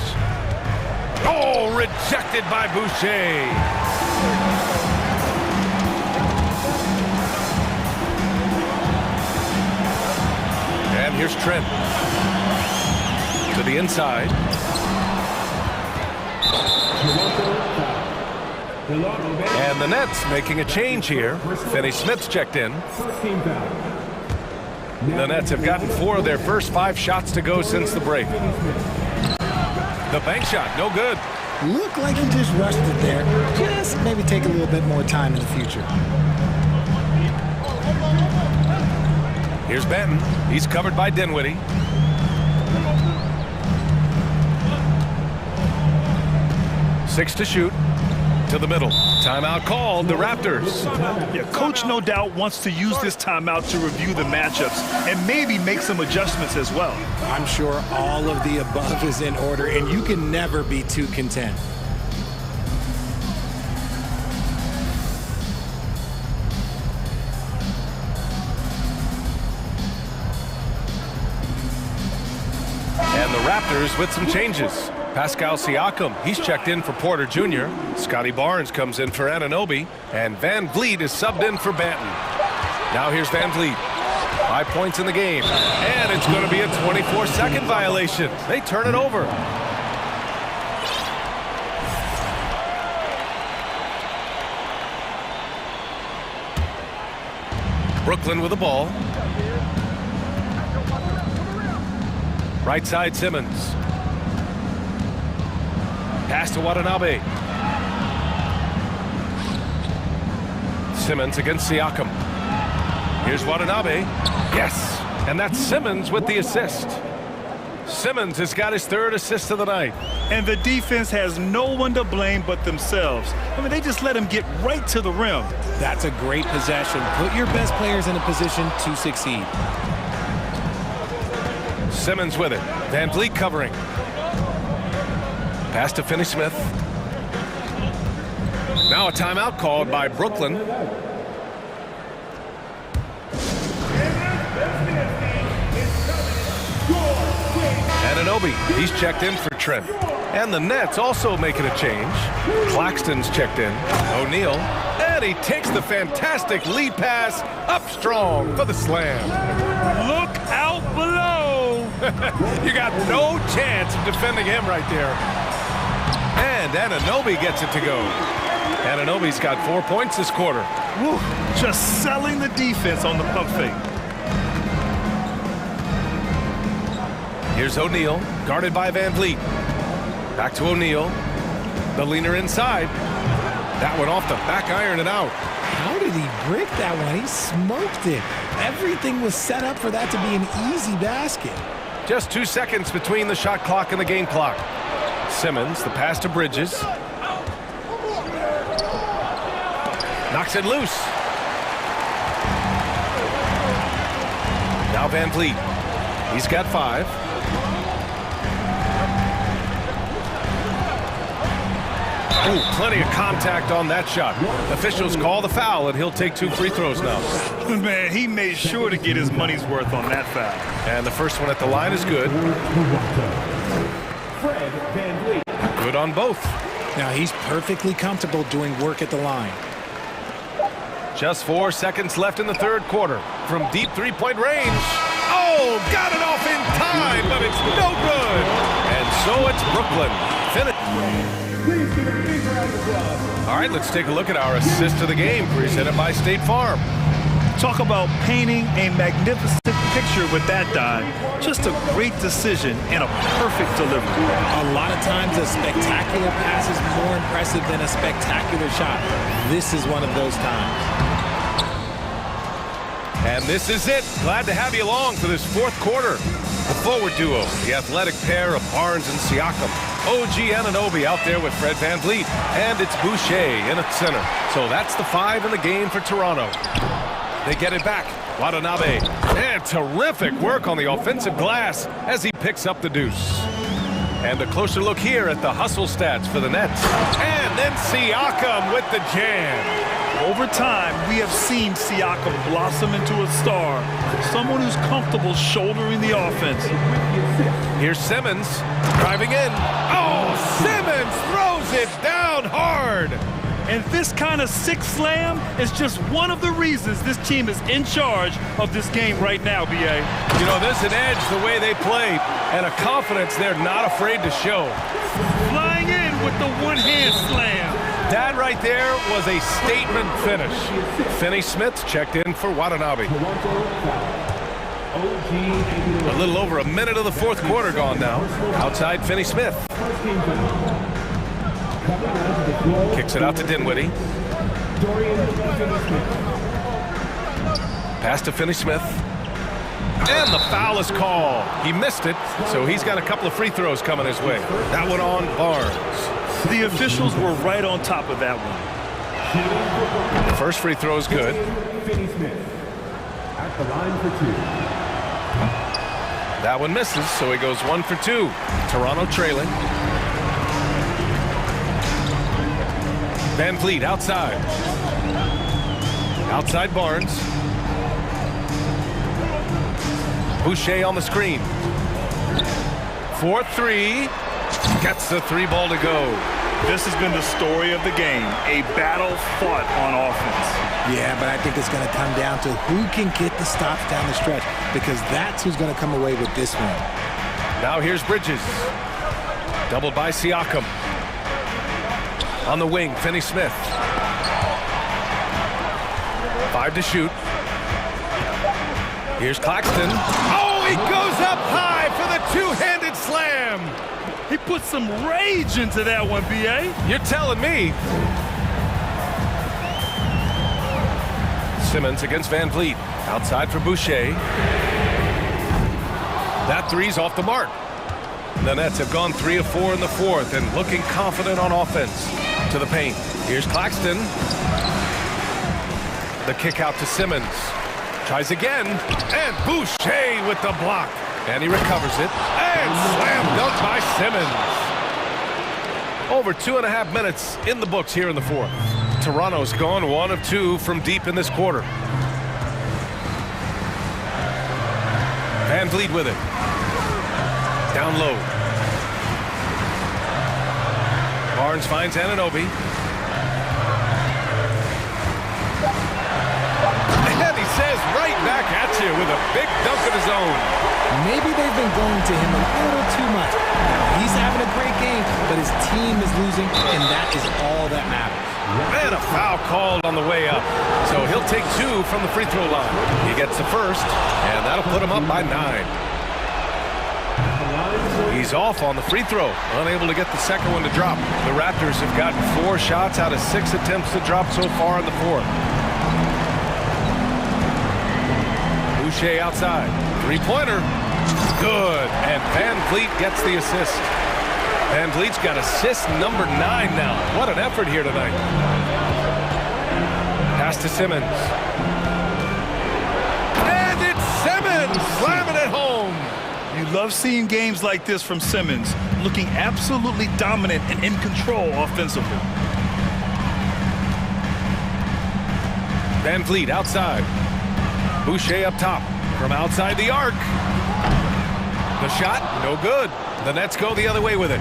Oh, rejected by Boucher. And here's Trent. To the inside. And the Nets making a change here. Finney-Smith's checked in. The Nets have gotten 4 of their first 5 shots to go since the break. The bank shot, no good. Looked like he just rushed it there. Just maybe take a little bit more time in the future. Here's Benton. He's covered by Dinwiddie. Six to shoot. To the middle. Timeout called, the Raptors. Yeah, coach no doubt wants to use this timeout to review the matchups and maybe make some adjustments as well. I'm sure all of the above is in order, and you can never be too content. And the Raptors with some changes. Pascal Siakam, he's checked in for Porter Jr. Scotty Barnes comes in for Anunoby. And Van Vliet is subbed in for Banton. Now here's Van Vliet. 5 points in the game. And it's going to be a 24-second violation. They turn it over. Brooklyn with the ball. Right side Simmons. Pass to Watanabe. Simmons against Siakam. Here's Watanabe. Yes! And that's Simmons with the assist. Simmons has got his 3rd assist of the night. And the defense has no one to blame but themselves. I mean, they just let him get right to the rim. That's a great possession. Put your best players in a position to succeed. Simmons with it. Van Vliet covering. Pass to Finney-Smith. Now a timeout called by Brooklyn. Anunoby, he's checked in for Trent. And the Nets also making a change. Claxton's checked in. O'Neal. And he takes the fantastic lead pass up strong for the slam. Look out below. You got no chance of defending him right there. And Anunoby gets it to go. Anunoby's got 4 points this quarter. Woo, just selling the defense on the pump fake. Here's O'Neal, guarded by Van Vliet. Back to O'Neal. The leaner inside. That one off the back iron and out. How did he brick that one? He smoked it. Everything was set up for that to be an easy basket. Just 2 seconds between the shot clock and the game clock. Simmons, the pass to Bridges. Knocks it loose. Now Van Vliet. He's got 5. Ooh, plenty of contact on that shot. Officials call the foul, and he'll take 2 free throws now. Man, he made sure to get his money's worth on that foul. And the first one at the line is good. Good on both. Now he's perfectly comfortable doing work at the line. Just 4 seconds left in the third quarter. From deep three-point range. Oh, got it off in time, but it's no good. And so it's Brooklyn. All right, let's take a look at our assist of the game presented by State Farm. Talk about painting a magnificent picture with that dive. Just a great decision and a perfect delivery. A lot of times a spectacular pass is more impressive than a spectacular shot. This is one of those times. And this is it. Glad to have you along for this fourth quarter. The forward duo, the athletic pair of Barnes and Siakam. OG Anunoby out there with Fred Van Vliet. And it's Boucher in at center. So that's the 5 in the game for Toronto. They get it back. Watanabe. And terrific work on the offensive glass as he picks up the deuce. And a closer look here at the hustle stats for the Nets. And then Siakam with the jam. Over time, we have seen Siakam blossom into a star, someone who's comfortable shouldering the offense. Here's Simmons driving in. Oh, Simmons throws it down hard. And this kind of sick slam is just one of the reasons this team is in charge of this game right now, B.A. You know, there's an edge the way they play and a confidence they're not afraid to show. Flying in with the one-hand slam. That right there was a statement finish. Finney-Smith checked in for Watanabe. A little over a minute of the fourth quarter gone now. Outside Finney-Smith. Kicks it out to Dinwiddie. Pass to Finney-Smith. And the foul is called. He missed it, so he's got a couple of free throws coming his way. That one on Barnes. The officials were right on top of that one. The first free throw is good. At the line for 2. That one misses, so he goes 1 for 2. Toronto trailing. Van Vliet outside. Outside Barnes. Boucher on the screen. 4-3. Gets the 3 ball to go. This has been the story of the game. A battle fought on offense. Yeah, but I think it's going to come down to who can get the stops down the stretch, because that's who's going to come away with this one. Now here's Bridges. Doubled by Siakam. On the wing, Finney-Smith. 5 to shoot. Here's Claxton. Oh, he goes up high for the two-handed slam. He put some rage into that one, B.A. You're telling me. Simmons against Van Vliet. Outside for Boucher. That three's off the mark. The Nets have gone 3 of 4 in the fourth and looking confident on offense. To the paint. Here's Claxton. The kick out to Simmons. Tries again. And Boucher with the block. And he recovers it. And slam dunk by Simmons. Over 2.5 minutes in the books here in the fourth. Toronto's gone 1 of 2 from deep in this quarter. Van Vliet with it. Down low. Barnes finds Anunoby. And he says right back at you with a big dunk of his own. Maybe they've been going to him a little too much. Now, he's having a great game, but his team is losing, and that is all that matters. And a foul called on the way up. So he'll take 2 from the free throw line. He gets the first, and that'll put him up by 9. He's off on the free throw, unable to get the second one to drop. The Raptors have gotten 4 shots out of 6 attempts to drop so far in the fourth. Boucher outside. Three-pointer. Good. And Van Vliet gets the assist. Van Vliet's got assist number 9 now. What an effort here tonight. Pass to Simmons. And it's Simmons slamming it home. You love seeing games like this from Simmons, looking absolutely dominant and in control offensively. Van Vliet outside. Boucher up top from outside the arc. The shot, no good. The Nets go the other way with it.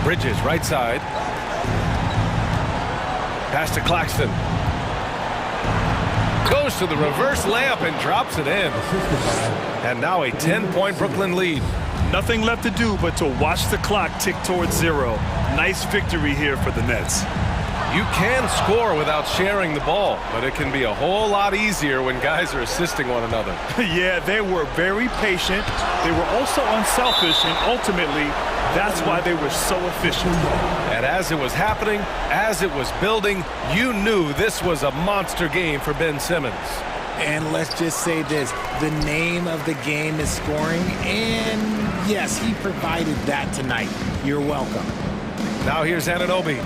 Bridges, right side. Pass to Claxton. Goes to the reverse layup and drops it in. And now a 10-point Brooklyn lead. Nothing left to do but to watch the clock tick towards 0. Nice victory here for the Nets. You can score without sharing the ball, but it can be a whole lot easier when guys are assisting one another. Yeah, they were very patient. They were also unselfish, and ultimately, that's why they were so efficient. And as it was happening, as it was building, you knew this was a monster game for Ben Simmons. And let's just say this, the name of the game is scoring, and yes, he provided that tonight. You're welcome. Now here's Anunoby.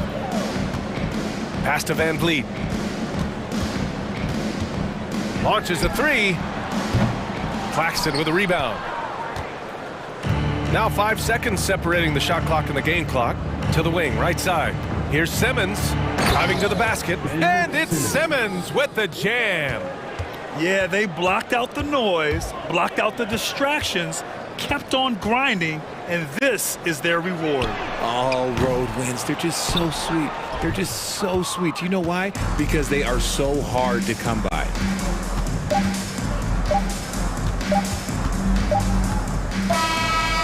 Pass to Van Vliet. Launches a 3. Claxton with a rebound. Now 5 seconds separating the shot clock and the game clock. To the wing, right side. Here's Simmons driving to the basket. And it's Simmons with the jam. Yeah, they blocked out the noise, blocked out the distractions, kept on grinding, and this is their reward. All road wins. They're just so sweet. They're just so sweet. You know why? Because they are so hard to come by.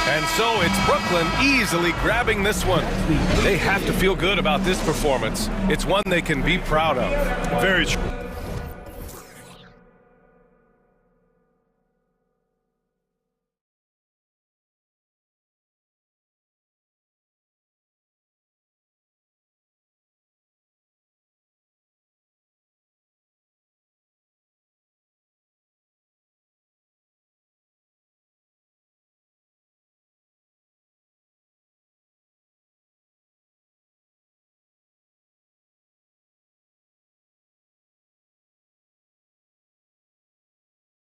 And so it's Brooklyn easily grabbing this one. They have to feel good about this performance. It's one they can be proud of. Very true.